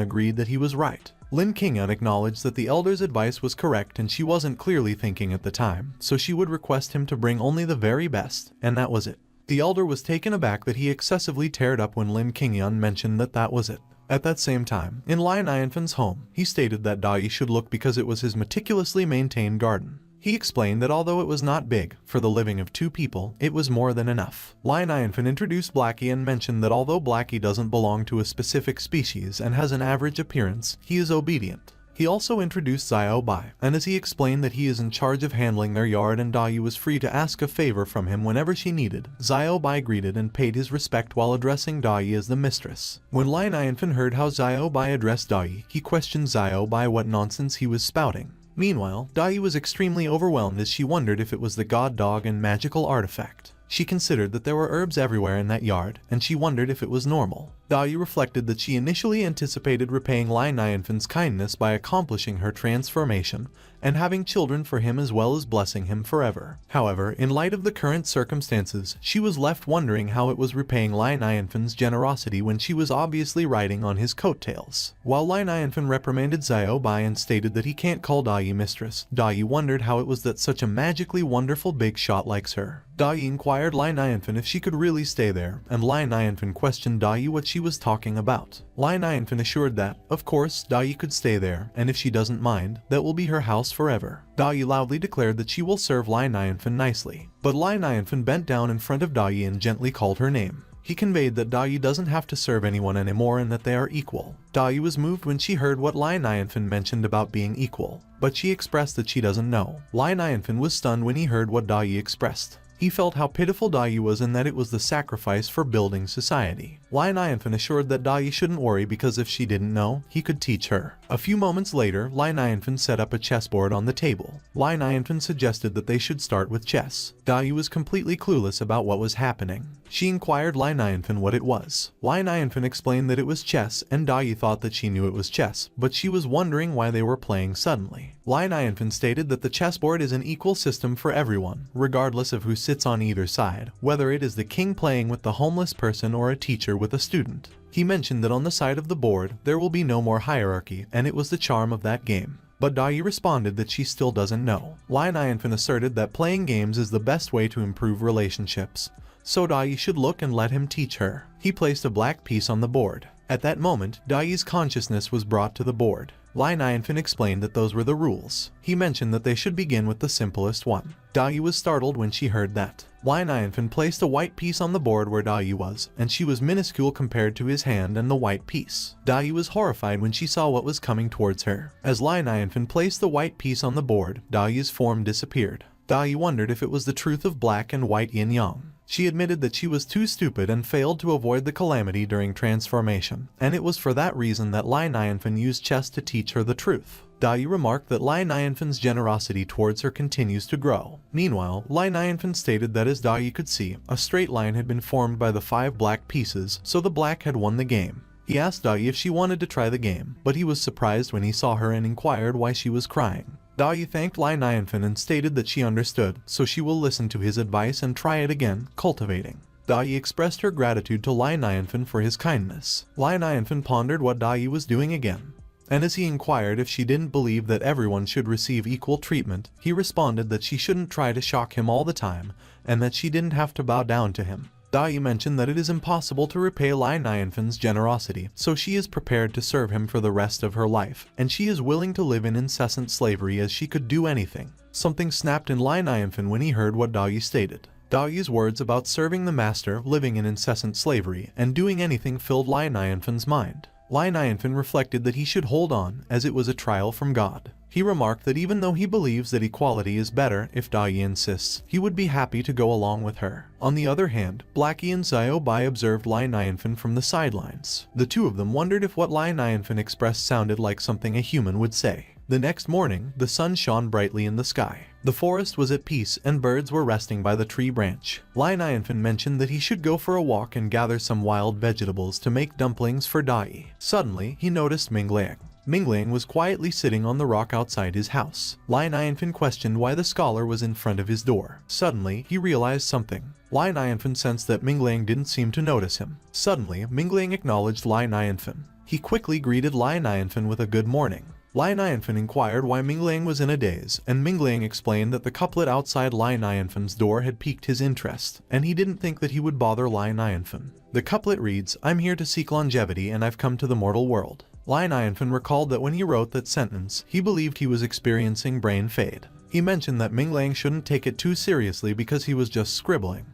agreed that he was right. Lin Qingyan acknowledged that the elder's advice was correct and she wasn't clearly thinking at the time, so she would request him to bring only the very best, and that was it. The elder was taken aback that he excessively teared up when Lin Qingyan mentioned that that was it. At that same time, in Lai Nianfan's home, he stated that Dai should look because it was his meticulously maintained garden. He explained that although it was not big, for the living of 2 people, it was more than enough. Lai Nianfan introduced Blackie and mentioned that although Blackie doesn't belong to a specific species and has an average appearance, he is obedient. He also introduced Xiao Bai, and as he explained that he is in charge of handling their yard and Dai was free to ask a favor from him whenever she needed, Xiao Bai greeted and paid his respect while addressing Dai as the mistress. When Lai Nianfan heard how Xiao Bai addressed Dai, he questioned Xiao Bai what nonsense he was spouting. Meanwhile, Dai was extremely overwhelmed as she wondered if it was the god dog and magical artifact. She considered that there were herbs everywhere in that yard, and she wondered if it was normal. Dai reflected that she initially anticipated repaying Lai Nianfan's kindness by accomplishing her transformation and having children for him as well as blessing him forever. However, in light of the current circumstances, she was left wondering how it was repaying Lai Nianfan's generosity when she was obviously riding on his coattails. While Lai Nianfan reprimanded Xiao Bai and stated that he can't call Dai mistress, Dai wondered how it was that such a magically wonderful big shot likes her. Dai inquired Lai Nianfan if she could really stay there, and Lai Nianfan questioned Dai what she was talking about. Lai Nianfan assured that, of course, Dai could stay there, and if she doesn't mind, that will be her house forever. Dai loudly declared that she will serve Lai Nianfan nicely, but Lai Nianfan bent down in front of Dai and gently called her name. He conveyed that Dai doesn't have to serve anyone anymore and that they are equal. Dai was moved when she heard what Lai Nianfan mentioned about being equal, but she expressed that she doesn't know. Lai Nianfan was stunned when he heard what Dai expressed. He felt how pitiful Dai was and that it was the sacrifice for building society. Lai Nianfan assured that Dai shouldn't worry because if she didn't know, he could teach her. A few moments later, Lai Nianfan set up a chessboard on the table. Lai Nianfan suggested that they should start with chess. Dai was completely clueless about what was happening. She inquired Lai Nianfan what it was. Lai Nianfan explained that it was chess and Dai thought that she knew it was chess, but she was wondering why they were playing suddenly. Lai Nianfan stated that the chessboard is an equal system for everyone, regardless of who sits on either side, whether it is the king playing with the homeless person or a teacher with a student. He mentioned that on the side of the board, there will be no more hierarchy, and it was the charm of that game. But Dai responded that she still doesn't know. Lai Nianfan asserted that playing games is the best way to improve relationships, so Dai should look and let him teach her. He placed a black piece on the board. At that moment, Dai's consciousness was brought to the board. Lai Nianfan explained that those were the rules. He mentioned that they should begin with the simplest one. Dai was startled when she heard that. Lai Nianfan placed a white piece on the board where Dai was, and she was minuscule compared to his hand and the white piece. Dai was horrified when she saw what was coming towards her. As Lai Nianfan placed the white piece on the board, Dai's form disappeared. Dai wondered if it was the truth of black and white yin-yang. She admitted that she was too stupid and failed to avoid the calamity during transformation, and it was for that reason that Lai Nianfan used chess to teach her the truth. Dai remarked that Lai Nianfan's generosity towards her continues to grow. Meanwhile, Lai Nianfan stated that as Dai could see, a straight line had been formed by the 5 black pieces, so the black had won the game. He asked Dai if she wanted to try the game, but he was surprised when he saw her and inquired why she was crying. Dai thanked Lai Nianfan and stated that she understood, so she will listen to his advice and try it again, cultivating. Dai expressed her gratitude to Lai Nianfan for his kindness. Lai Nianfan pondered what Dai was doing again, and as he inquired if she didn't believe that everyone should receive equal treatment, he responded that she shouldn't try to shock him all the time, and that she didn't have to bow down to him. Dai mentioned that it is impossible to repay Lai Nianfan's generosity, so she is prepared to serve him for the rest of her life, and she is willing to live in incessant slavery as she could do anything. Something snapped in Lai Nianfan when he heard what Dai stated. Dai's words about serving the master, living in incessant slavery, and doing anything filled Lai Nianfan's mind. Lai Nianfan reflected that he should hold on, as it was a trial from God. He remarked that even though he believes that equality is better if Dai insists, he would be happy to go along with her. On the other hand, Blackie and Xiao Bai observed Lai Nianfan from the sidelines. The two of them wondered if what Lai Nianfan expressed sounded like something a human would say. The next morning, the sun shone brightly in the sky. The forest was at peace and birds were resting by the tree branch. Lai Nianfan mentioned that he should go for a walk and gather some wild vegetables to make dumplings for Dai. Suddenly, he noticed Mingling. Mingling was quietly sitting on the rock outside his house. Lai Nianfan questioned why the scholar was in front of his door. Suddenly, he realized something. Lai Nianfan sensed that Mingling didn't seem to notice him. Suddenly, Mingling acknowledged Lai Nianfan. He quickly greeted Lai Nianfan with a good morning. Lai Nianfen inquired why Minglang was in a daze, and Minglang explained that the couplet outside Lai Nianfen's door had piqued his interest, and he didn't think that he would bother Lai Nianfen. The couplet reads, "I'm here to seek longevity and I've come to the mortal world." Lai Nianfen recalled that when he wrote that sentence, he believed he was experiencing brain fade. He mentioned that Minglang shouldn't take it too seriously because he was just scribbling.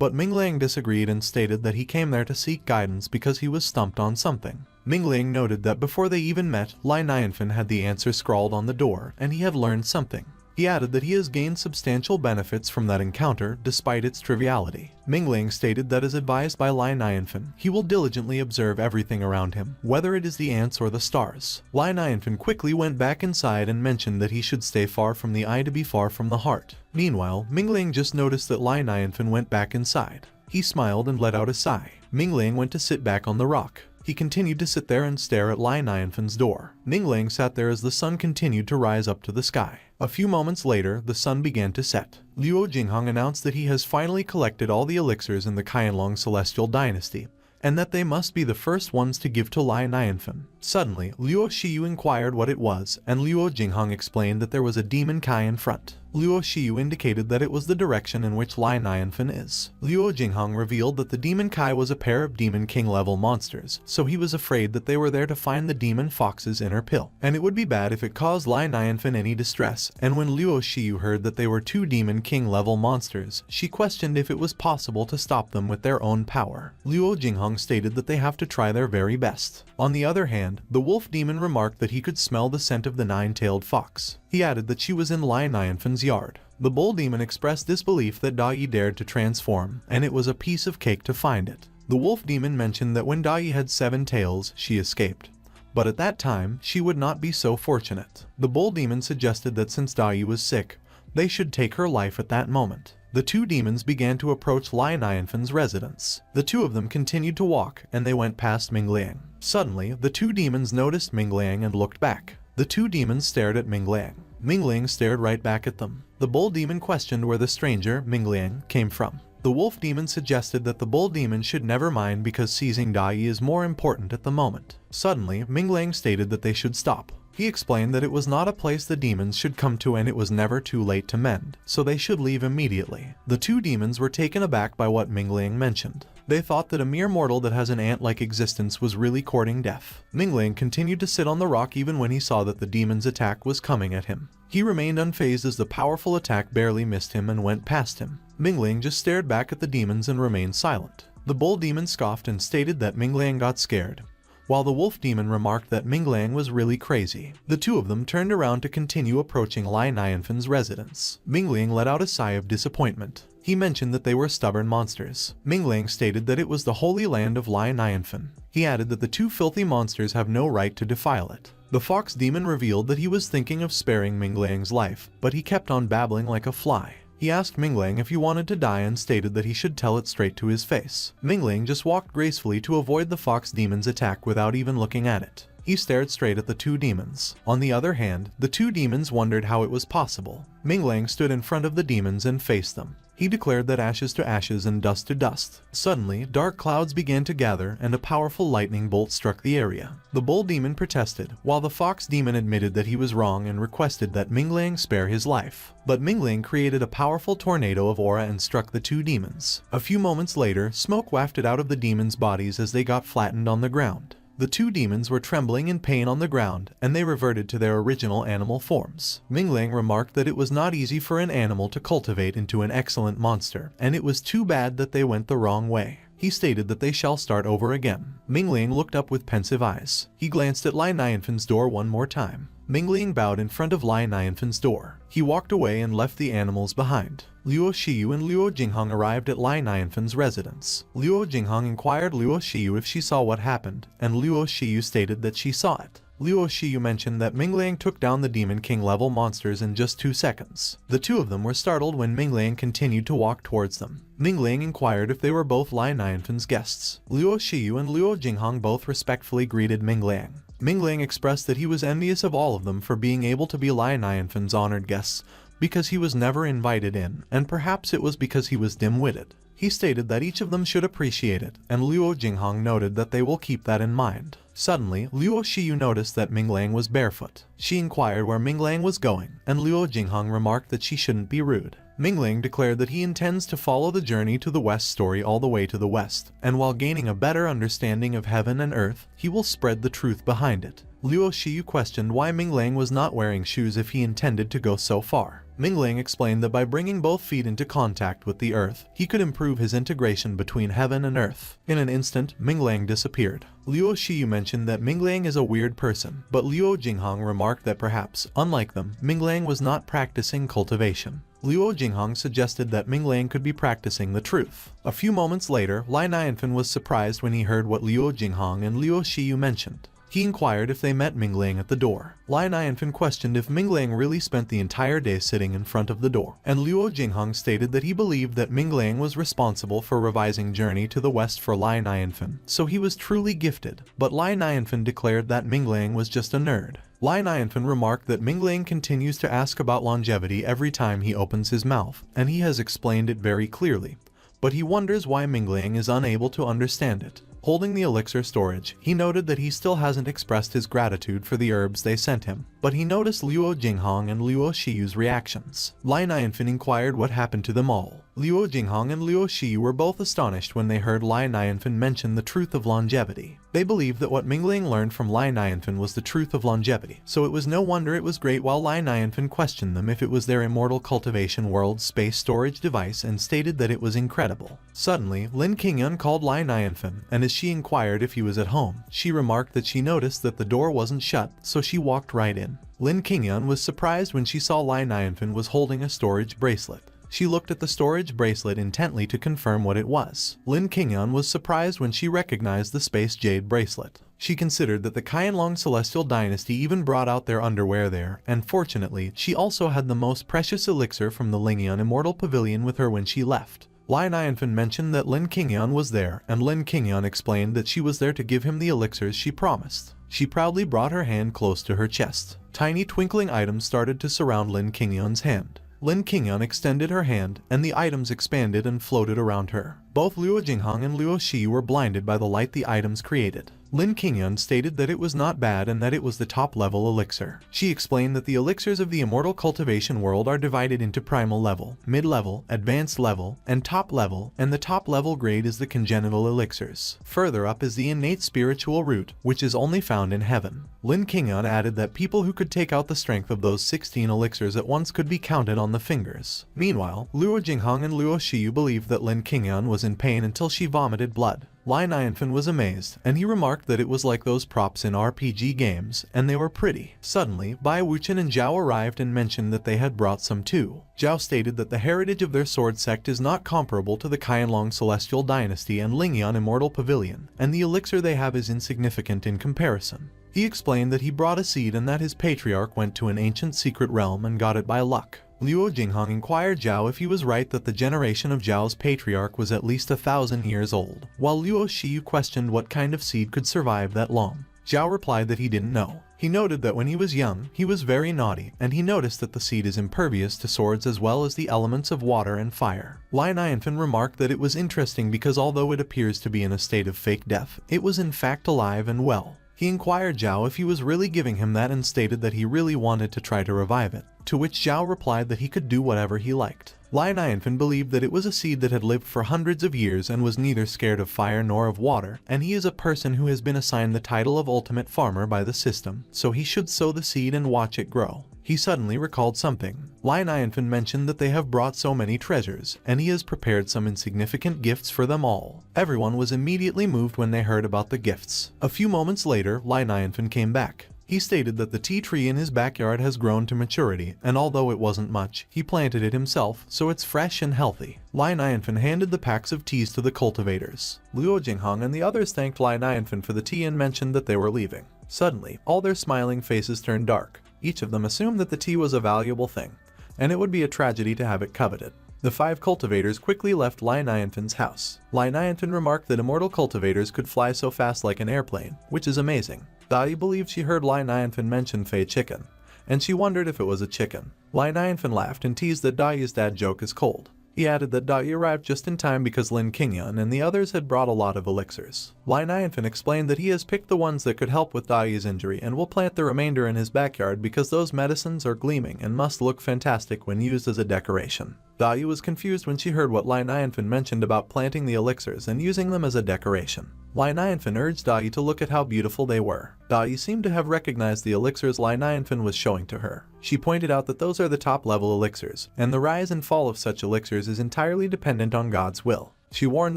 But Minglang disagreed and stated that he came there to seek guidance because he was stumped on something. Minglang noted that before they even met, Lai Nianfen had the answer scrawled on the door, and he had learned something. He added that he has gained substantial benefits from that encounter despite its triviality. Minglang stated that as advised by Lai Nianfen, he will diligently observe everything around him, whether it is the ants or the stars. Lai Nianfen quickly went back inside and mentioned that he should stay far from the eye to be far from the heart. Meanwhile, Minglang just noticed that Lai Nianfen went back inside. He smiled and let out a sigh. Minglang went to sit back on the rock. He continued to sit there and stare at Lai Nianfen's door. Minglang sat there as the sun continued to rise up to the sky. A few moments later, the sun began to set. Luo Jinghong announced that he has finally collected all the elixirs in the Qianlong Celestial Dynasty, and that they must be the first ones to give to Lai Nianfen. Suddenly, Luo Shiyu inquired what it was, and Luo Jinghong explained that there was a demon Kai in front. Luo Shiyu indicated that it was the direction in which Lai Nianfen is. Luo Jinghong revealed that the demon Kai was a pair of demon king level monsters, so he was afraid that they were there to find the demon fox's inner pill, and it would be bad if it caused Lai Nianfen any distress. And when Luo Shiyu heard that they were two demon king level monsters, she questioned if it was possible to stop them with their own power. Luo Jinghong stated that they have to try their very best. On the other hand, the wolf demon remarked that he could smell the scent of the nine-tailed fox. He added that she was in Lai Nianfen's yard. The bull demon expressed disbelief that Dai dared to transform, and it was a piece of cake to find it. The wolf demon mentioned that when Dai had 7 tails, she escaped. But at that time, she would not be so fortunate. The bull demon suggested that since Dai was sick, they should take her life at that moment. The two demons began to approach Lai Nianfen's residence. The two of them continued to walk, and they went past Minglang. Suddenly, the two demons noticed Minglang and looked back. The two demons stared at Minglang. Minglang stared right back at them. The bull demon questioned where the stranger, Minglang, came from. The wolf demon suggested that the bull demon should never mind because seizing Dai is more important at the moment. Suddenly, Minglang stated that they should stop. He explained that it was not a place the demons should come to and it was never too late to mend, so they should leave immediately. The two demons were taken aback by what Minglang mentioned. They thought that a mere mortal that has an ant-like existence was really courting death. Minglang continued to sit on the rock even when he saw that the demon's attack was coming at him. He remained unfazed as the powerful attack barely missed him and went past him. Minglang just stared back at the demons and remained silent. The bull demon scoffed and stated that Minglang got scared, while the wolf demon remarked that Minglang was really crazy. The two of them turned around to continue approaching Lai Nianfen's residence. Minglang let out a sigh of disappointment. He mentioned that they were stubborn monsters. Minglang stated that it was the holy land of Lai Nianfen. He added that the two filthy monsters have no right to defile it. The fox demon revealed that he was thinking of sparing Minglang's life, but he kept on babbling like a fly. He asked Minglang if he wanted to die and stated that he should tell it straight to his face. Minglang just walked gracefully to avoid the fox demon's attack without even looking at it. He stared straight at the two demons. On the other hand, the two demons wondered how it was possible. Minglang stood in front of the demons and faced them. He declared that ashes to ashes and dust to dust. Suddenly, dark clouds began to gather and a powerful lightning bolt struck the area. The bull demon protested, while the fox demon admitted that he was wrong and requested that Minglang spare his life. But Minglang created a powerful tornado of aura and struck the two demons. A few moments later, smoke wafted out of the demons' bodies as they got flattened on the ground. The two demons were trembling in pain on the ground, and they reverted to their original animal forms. Minglang remarked that it was not easy for an animal to cultivate into an excellent monster, and it was too bad that they went the wrong way. He stated that they shall start over again. Minglang looked up with pensive eyes. He glanced at Lai Nianfen's door one more time. Minglang bowed in front of Lai Nianfen's door. He walked away and left the animals behind. Luo Shiyu and Luo Jinghong arrived at Lai Nianfen's residence. Luo Jinghong inquired Luo Shiyu if she saw what happened, and Luo Shiyu stated that she saw it. Luo Shiyu mentioned that Minglang took down the Demon King level monsters in just 2 seconds. The two of them were startled when Minglang continued to walk towards them. Minglang inquired if they were both Lai Nianfen's guests. Luo Shiyu and Luo Jinghong both respectfully greeted Minglang. Minglang expressed that he was envious of all of them for being able to be Lai Nianfen's honored guests because he was never invited in, and perhaps it was because he was dim-witted. He stated that each of them should appreciate it, and Luo Jinghong noted that they will keep that in mind. Suddenly, Luo Shiyu noticed that Minglang was barefoot. She inquired where Minglang was going, and Luo Jinghong remarked that she shouldn't be rude. Minglang declared that he intends to follow the journey to the west story all the way to the west, and while gaining a better understanding of heaven and earth, he will spread the truth behind it. Luo Shiyu questioned why Minglang was not wearing shoes if he intended to go so far. Minglang explained that by bringing both feet into contact with the earth, he could improve his integration between heaven and earth. In an instant, Minglang disappeared. Luo Shiyu mentioned that Minglang is a weird person, but Luo Jinghong remarked that perhaps, unlike them, Minglang was not practicing cultivation. Luo Jinghong suggested that Minglang could be practicing the truth. A few moments later, Lai Nianfen was surprised when he heard what Luo Jinghong and Luo Shiyu mentioned. He inquired if they met Minglang at the door. Lai Nianfen questioned if Minglang really spent the entire day sitting in front of the door, and Luo Jinghong stated that he believed that Minglang was responsible for revising Journey to the West for Lai Nianfen, so he was truly gifted, but Lai Nianfen declared that Minglang was just a nerd. Lai Nianfen remarked that Minglang continues to ask about longevity every time he opens his mouth, and he has explained it very clearly, but he wonders why Minglang is unable to understand it. Holding the elixir storage, he noted that he still hasn't expressed his gratitude for the herbs they sent him, but he noticed Luo Jinghong and Luo Shiyu's reactions. Lai Nianfen inquired what happened to them all. Luo Jinghong and Luo Shiyu were both astonished when they heard Lai Nianfen mention the truth of longevity. They believed that what Minglang learned from Lai Nianfen was the truth of longevity, so it was no wonder it was great while Lai Nianfen questioned them if it was their Immortal Cultivation World's space storage device and stated that it was incredible. Suddenly, Lin Qingyun called Lai Nianfen, and as she inquired if he was at home, she remarked that she noticed that the door wasn't shut, so she walked right in. Lin Qingyun was surprised when she saw Lai Nianfen was holding a storage bracelet. She looked at the storage bracelet intently to confirm what it was. Lin Qingyun was surprised when she recognized the Space Jade bracelet. She considered that the Qianlong Celestial Dynasty even brought out their underwear there, and fortunately, she also had the most precious elixir from the Lingyan Immortal Pavilion with her when she left. Lai Nianfen mentioned that Lin Qingyun was there, and Lin Qingyun explained that she was there to give him the elixirs she promised. She proudly brought her hand close to her chest. Tiny twinkling items started to surround Lin Qingyun's hand. Lin Qingyun extended her hand, and the items expanded and floated around her. Both Luo Jinghong and Luo Shi were blinded by the light the items created. Lin Qingyun stated that it was not bad and that it was the top-level elixir. She explained that the elixirs of the Immortal Cultivation World are divided into primal level, mid-level, advanced level, and top level, and the top-level grade is the congenital elixirs. Further up is the innate spiritual root, which is only found in heaven. Lin Qingyun added that people who could take out the strength of those 16 elixirs at once could be counted on the fingers. Meanwhile, Luo Jinghong and Luo Shiyu believed that Lin Qingyun was in pain until she vomited blood. Lai Nianfen was amazed, and he remarked that it was like those props in RPG games, and they were pretty. Suddenly, Bai Wuchen and Zhao arrived and mentioned that they had brought some too. Zhao stated that the heritage of their sword sect is not comparable to the Qianlong Celestial Dynasty and Lingyan Immortal Pavilion, and the elixir they have is insignificant in comparison. He explained that he brought a seed and that his patriarch went to an ancient secret realm and got it by luck. Luo Jinghong inquired Zhao if he was right that the generation of Zhao's patriarch was at least 1,000 years old, while Luo Shiyu questioned what kind of seed could survive that long. Zhao replied that he didn't know. He noted that when he was young, he was very naughty, and he noticed that the seed is impervious to swords as well as the elements of water and fire. Lai Nianfen remarked that it was interesting because although it appears to be in a state of fake death, it was in fact alive and well. He inquired Zhao if he was really giving him that and stated that he really wanted to try to revive it, to which Zhao replied that he could do whatever he liked. Lai Nianfen believed that it was a seed that had lived for hundreds of years and was neither scared of fire nor of water, and he is a person who has been assigned the title of Ultimate Farmer by the system, so he should sow the seed and watch it grow. He suddenly recalled something. Lai Nianfen mentioned that they have brought so many treasures, and he has prepared some insignificant gifts for them all. Everyone was immediately moved when they heard about the gifts. A few moments later, Lai Nianfen came back. He stated that the tea tree in his backyard has grown to maturity, and although it wasn't much, he planted it himself, so it's fresh and healthy. Lai Nianfen handed the packs of teas to the cultivators. Luo Jinghong and the others thanked Lai Nianfen for the tea and mentioned that they were leaving. Suddenly, all their smiling faces turned dark. Each of them assumed that the tea was a valuable thing, and it would be a tragedy to have it coveted. The 5 cultivators quickly left Lai Nianfen's house. Lai Nianfen remarked that immortal cultivators could fly so fast like an airplane, which is amazing. Dai believed she heard Lai Nianfen mention Fei chicken, and she wondered if it was a chicken. Lai Nianfen laughed and teased that Dai's dad joke is cold. He added that Dai arrived just in time because Lin Qingyan and the others had brought a lot of elixirs. Lai Nianfen explained that he has picked the ones that could help with Dai's injury and will plant the remainder in his backyard because those medicines are gleaming and must look fantastic when used as a decoration. Dai was confused when she heard what Lai Nianfen mentioned about planting the elixirs and using them as a decoration. Lai Nianfen urged Dai to look at how beautiful they were. Dai seemed to have recognized the elixirs Lai Nianfen was showing to her. She pointed out that those are the top-level elixirs, and the rise and fall of such elixirs is entirely dependent on God's will. She warned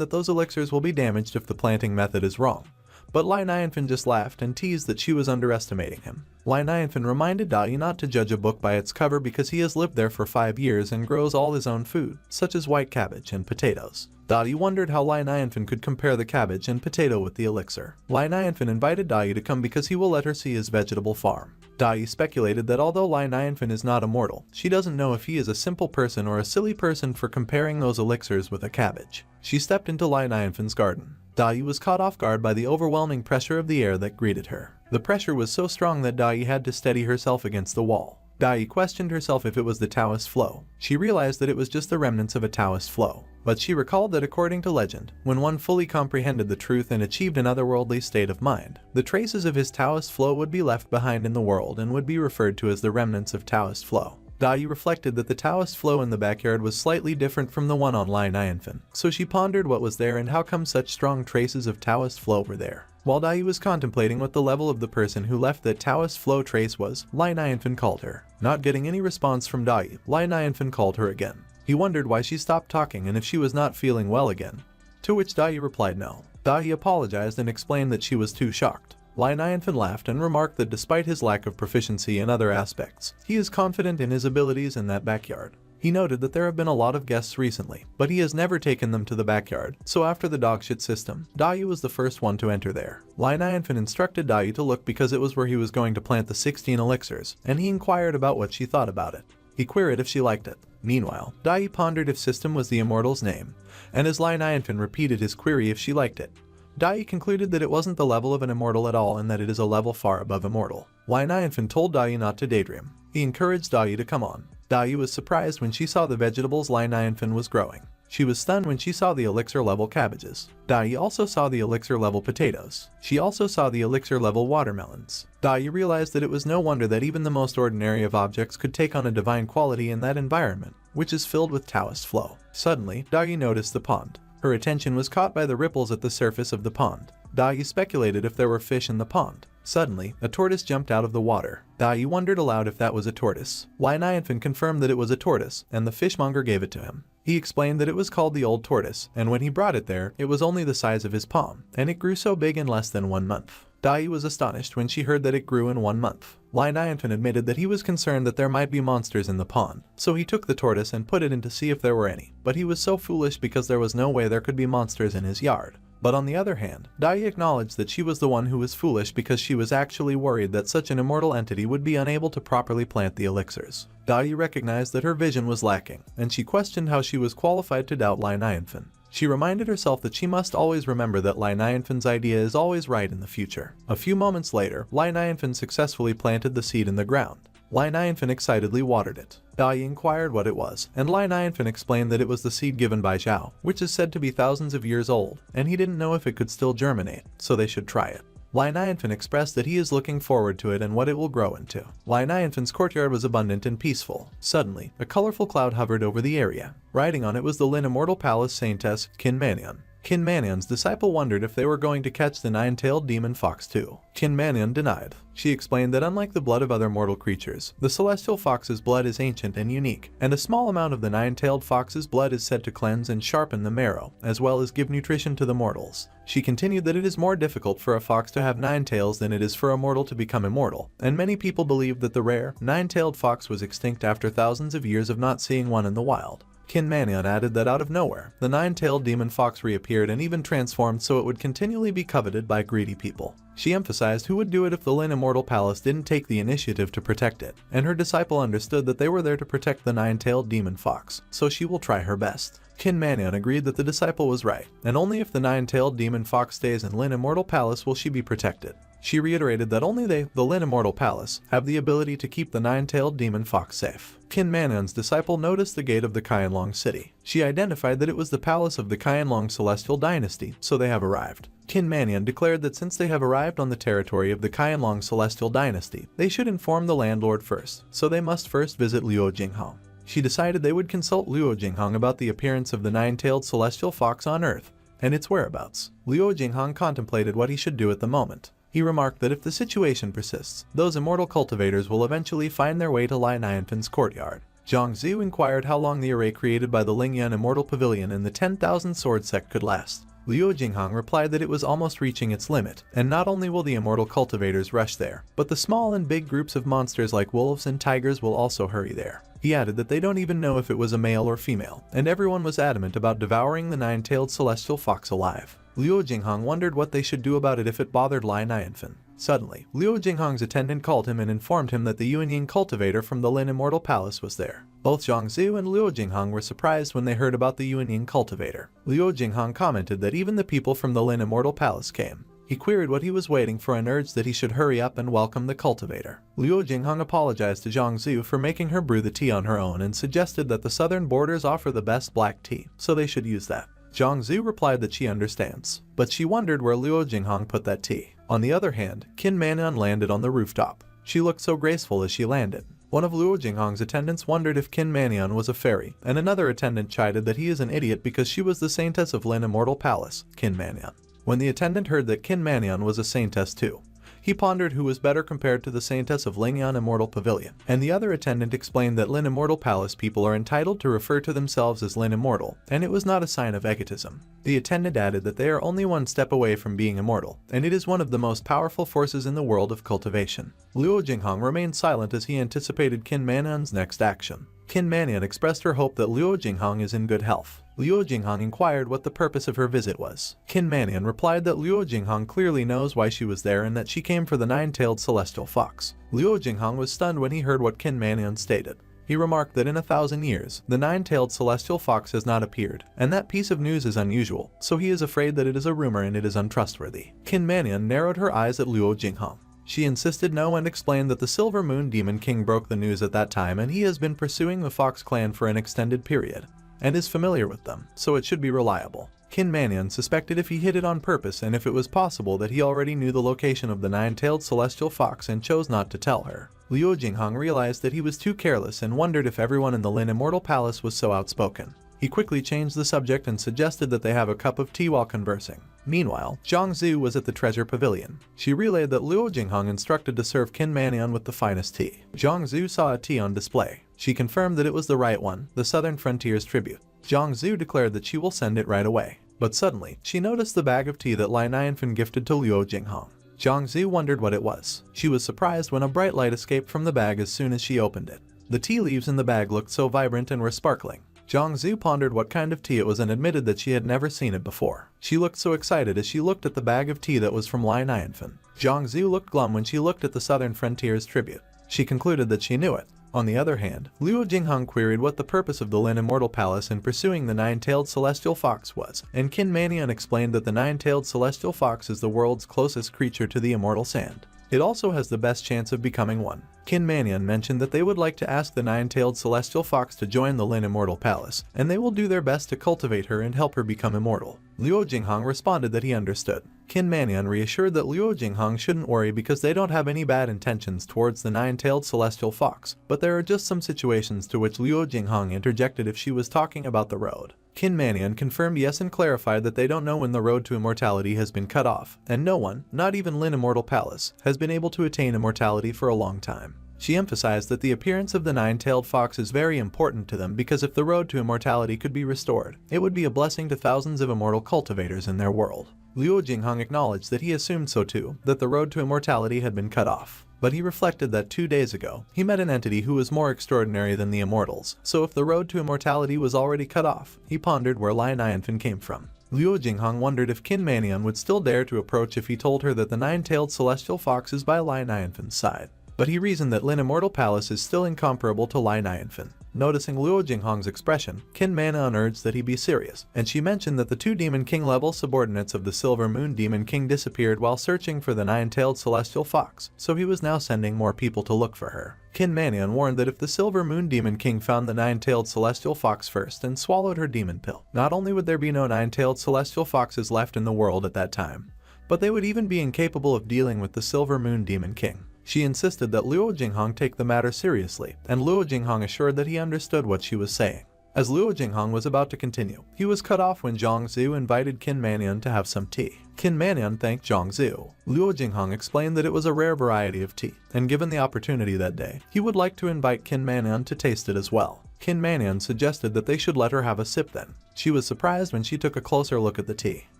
that those elixirs will be damaged if the planting method is wrong. But Lai Nianfen just laughed and teased that she was underestimating him. Lai Nianfen reminded Dai not to judge a book by its cover because he has lived there for 5 years and grows all his own food, such as white cabbage and potatoes. Dai wondered how Lai Nianfen could compare the cabbage and potato with the elixir. Lai Nianfen invited Dai to come because he will let her see his vegetable farm. Dai speculated that although Lai Nianfen is not immortal, she doesn't know if he is a simple person or a silly person for comparing those elixirs with a cabbage. She stepped into Lai Nianfen's garden. Dai was caught off guard by the overwhelming pressure of the air that greeted her. The pressure was so strong that Dai had to steady herself against the wall. Dai questioned herself if it was the Taoist flow. She realized that it was just the remnants of a Taoist flow. But she recalled that according to legend, when one fully comprehended the truth and achieved an otherworldly state of mind, the traces of his Taoist flow would be left behind in the world and would be referred to as the remnants of Taoist flow. Dai reflected that the Taoist flow in the backyard was slightly different from the one on Lai Nianfen, so she pondered what was there and how come such strong traces of Taoist flow were there. While Dai was contemplating what the level of the person who left that Taoist flow trace was, Lai Nianfen called her. Not getting any response from Dai, Lai Nianfen called her again. He wondered why she stopped talking and if she was not feeling well again. To which Dai replied no. Dai apologized and explained that she was too shocked. Lai Nianfen laughed and remarked that despite his lack of proficiency in other aspects, he is confident in his abilities in that backyard. He noted that there have been a lot of guests recently, but he has never taken them to the backyard, so after the dogshit system, Dai was the first one to enter there. Lai Nianfen instructed Dai to look because it was where he was going to plant the 16 elixirs, and he inquired about what she thought about it. He queried if she liked it. Meanwhile, Dai pondered if System was the immortal's name, and as Lai Nianfen repeated his query if she liked it, Dai concluded that it wasn't the level of an immortal at all and that it is a level far above immortal. Lai Nianfen told Dai not to daydream. He encouraged Dai to come on. Dai was surprised when she saw the vegetables Lai Nianfen was growing. She was stunned when she saw the elixir-level cabbages. Dai also saw the elixir-level potatoes. She also saw the elixir-level watermelons. Dai realized that it was no wonder that even the most ordinary of objects could take on a divine quality in that environment, which is filled with Taoist flow. Suddenly, Dai noticed the pond. Her attention was caught by the ripples at the surface of the pond. Dai speculated if there were fish in the pond. Suddenly, a tortoise jumped out of the water. Dai wondered aloud if that was a tortoise. Lai Nianfen confirmed that it was a tortoise, and the fishmonger gave it to him. He explained that it was called the Old Tortoise, and when he brought it there, it was only the size of his palm, and it grew so big in less than 1 month. Dai was astonished when she heard that it grew in 1 month. Lai Nianfen admitted that he was concerned that there might be monsters in the pond, so he took the tortoise and put it in to see if there were any, but he was so foolish because there was no way there could be monsters in his yard. But on the other hand, Dai acknowledged that she was the one who was foolish because she was actually worried that such an immortal entity would be unable to properly plant the elixirs. Dai recognized that her vision was lacking, and she questioned how she was qualified to doubt Lai Nianfen. She reminded herself that she must always remember that Lai Nianfen's idea is always right in the future. A few moments later, Lai Nianfen successfully planted the seed in the ground. Lai Nianfen excitedly watered it. Dai inquired what it was, and Lai Nianfen explained that it was the seed given by Zhao, which is said to be thousands of years old, and he didn't know if it could still germinate, so they should try it. Lai Nianfen expressed that he is looking forward to it and what it will grow into. Lai Nianfen's courtyard was abundant and peaceful. Suddenly, a colorful cloud hovered over the area. Riding on it was the Lin Immortal Palace Saintess, Qin Manyan. Qin Manyan's disciple wondered if they were going to catch the nine-tailed demon fox too. Qin Manyan denied. She explained that unlike the blood of other mortal creatures, the celestial fox's blood is ancient and unique, and a small amount of the nine-tailed fox's blood is said to cleanse and sharpen the marrow, as well as give nutrition to the mortals. She continued that it is more difficult for a fox to have 9 tails than it is for a mortal to become immortal, and many people believe that the rare, 9-tailed fox was extinct after thousands of years of not seeing one in the wild. Qin Manyan added that out of nowhere, the 9-tailed demon fox reappeared and even transformed so it would continually be coveted by greedy people. She emphasized who would do it if the Lin Immortal Palace didn't take the initiative to protect it, and her disciple understood that they were there to protect the 9-tailed demon fox, so she will try her best. Qin Manyan agreed that the disciple was right, and only if the 9-tailed demon fox stays in Lin Immortal Palace will she be protected. She reiterated that only they, the Lin Immortal Palace, have the ability to keep the nine-tailed demon fox safe. Qin Manyon's disciple noticed the gate of the Qianlong city. She identified that it was the palace of the Qianlong Celestial Dynasty, so they have arrived. Qin Manyon declared that since they have arrived on the territory of the Qianlong Celestial Dynasty, they should inform the landlord first, so they must first visit Luo Jinghong. She decided they would consult Luo Jinghong about the appearance of the nine-tailed celestial fox on Earth and its whereabouts. Luo Jinghong contemplated what he should do at the moment. He remarked that if the situation persists, those immortal cultivators will eventually find their way to Lai Nianfan's courtyard. Zhang Zhu inquired how long the array created by the Lingyan Immortal Pavilion in the 10,000 Sword Sect could last. Luo Jinghong replied that it was almost reaching its limit, and not only will the immortal cultivators rush there, but the small and big groups of monsters like wolves and tigers will also hurry there. He added that they don't even know if it was a male or female, and everyone was adamant about devouring the nine-tailed celestial fox alive. Luo Jinghong wondered what they should do about it if it bothered Lai Nianfan. Suddenly, Luo Jinghong's attendant called him and informed him that the Yuanying cultivator from the Lin Immortal Palace was there. Both Zhang Zhu and Luo Jinghong were surprised when they heard about the Yuanying cultivator. Luo Jinghong commented that even the people from the Lin Immortal Palace came. He queried what he was waiting for and urged that he should hurry up and welcome the cultivator. Luo Jinghong apologized to Zhang Zhu for making her brew the tea on her own and suggested that the southern borders offer the best black tea, so they should use that. Zhang Zhu replied that she understands, but she wondered where Luo Jinghong put that tea. On the other hand, Qin Manyon landed on the rooftop. She looked so graceful as she landed. One of Luo Jinghong's attendants wondered if Qin Manyon was a fairy, and another attendant chided that he is an idiot because she was the saintess of Lin Immortal Palace, Qin Manyon. When the attendant heard that Qin Manyon was a saintess too, he pondered who was better compared to the saintess of Lingyan Immortal Pavilion, and the other attendant explained that Lin Immortal Palace people are entitled to refer to themselves as Lin Immortal, and it was not a sign of egotism. The attendant added that they are only one step away from being immortal, and it is one of the most powerful forces in the world of cultivation. Luo Jinghong remained silent as he anticipated Qin Manyon's next action. Qin Manyon expressed her hope that Luo Jinghong is in good health. Luo Jinghong inquired what the purpose of her visit was. Qin Manyon replied that Luo Jinghong clearly knows why she was there and that she came for the nine-tailed celestial fox. Luo Jinghong was stunned when he heard what Qin Manyon stated. He remarked that in 1,000 years, the nine-tailed celestial fox has not appeared, and that piece of news is unusual, so he is afraid that it is a rumor and it is untrustworthy. Qin Manyon narrowed her eyes at Luo Jinghong. She insisted no and explained that the Silver Moon Demon King broke the news at that time and he has been pursuing the Fox clan for an extended period, and is familiar with them, so it should be reliable. Qin Manyon suspected if he hid it on purpose and if it was possible that he already knew the location of the nine-tailed celestial fox and chose not to tell her. Luo Jinghong realized that he was too careless and wondered if everyone in the Lin Immortal Palace was so outspoken. He quickly changed the subject and suggested that they have a cup of tea while conversing. Meanwhile, Zhang Zhu was at the treasure pavilion. She relayed that Luo Jinghong instructed to serve Qin Manyon with the finest tea. Zhang Zhu saw a tea on display. She confirmed that it was the right one, the Southern Frontier's tribute. Zhang Zhu declared that she will send it right away. But suddenly, she noticed the bag of tea that Lai Nianfan gifted to Luo Jinghong. Zhang Zhu wondered what it was. She was surprised when a bright light escaped from the bag as soon as she opened it. The tea leaves in the bag looked so vibrant and were sparkling. Zhang Zhu pondered what kind of tea it was and admitted that she had never seen it before. She looked so excited as she looked at the bag of tea that was from Lai Nianfan. Zhang Zhu looked glum when she looked at the Southern Frontier's tribute. She concluded that she knew it. On the other hand, Luo Jinghong queried what the purpose of the Lin Immortal Palace in pursuing the nine-tailed celestial fox was, and Qin Manyon explained that the nine-tailed celestial fox is the world's closest creature to the immortal sand. It also has the best chance of becoming one. Qin Manyon mentioned that they would like to ask the nine-tailed celestial fox to join the Lin Immortal Palace, and they will do their best to cultivate her and help her become immortal. Luo Jinghong responded that he understood. Qin Manyon reassured that Luo Jinghong shouldn't worry because they don't have any bad intentions towards the nine-tailed celestial fox, but there are just some situations to which Luo Jinghong interjected if she was talking about the road. Qin Manyon confirmed yes and clarified that they don't know when the road to immortality has been cut off, and no one, not even Lin Immortal Palace, has been able to attain immortality for a long time. She emphasized that the appearance of the nine-tailed fox is very important to them because if the road to immortality could be restored, it would be a blessing to thousands of immortal cultivators in their world. Luo Jinghong acknowledged that he assumed so too, that the road to immortality had been cut off. But he reflected that 2 days ago, he met an entity who was more extraordinary than the immortals, so if the road to immortality was already cut off, he pondered where Lai Nianfan came from. Luo Jinghong wondered if Qin Manyon would still dare to approach if he told her that the nine-tailed celestial fox is by Lai Nianfan's side. But he reasoned that Lin Immortal Palace is still incomparable to Lai Nianfan. Noticing Luo Jinghong's expression, Qin Man'an urged that he be serious, and she mentioned that the two Demon King level subordinates of the Silver Moon Demon King disappeared while searching for the nine-tailed celestial fox, so he was now sending more people to look for her. Qin Man'an warned that if the Silver Moon Demon King found the nine-tailed celestial fox first and swallowed her demon pill, not only would there be no nine-tailed celestial foxes left in the world at that time, but they would even be incapable of dealing with the Silver Moon Demon King. She insisted that Luo Jinghong take the matter seriously, and Luo Jinghong assured that he understood what she was saying. As Luo Jinghong was about to continue, he was cut off when Zhang Zhu invited Qin Man'an to have some tea. Qin Man'an thanked Zhang Zhu. Luo Jinghong explained that it was a rare variety of tea, and given the opportunity that day, he would like to invite Qin Man'an to taste it as well. Qin Man'an suggested that they should let her have a sip then. She was surprised when she took a closer look at the tea.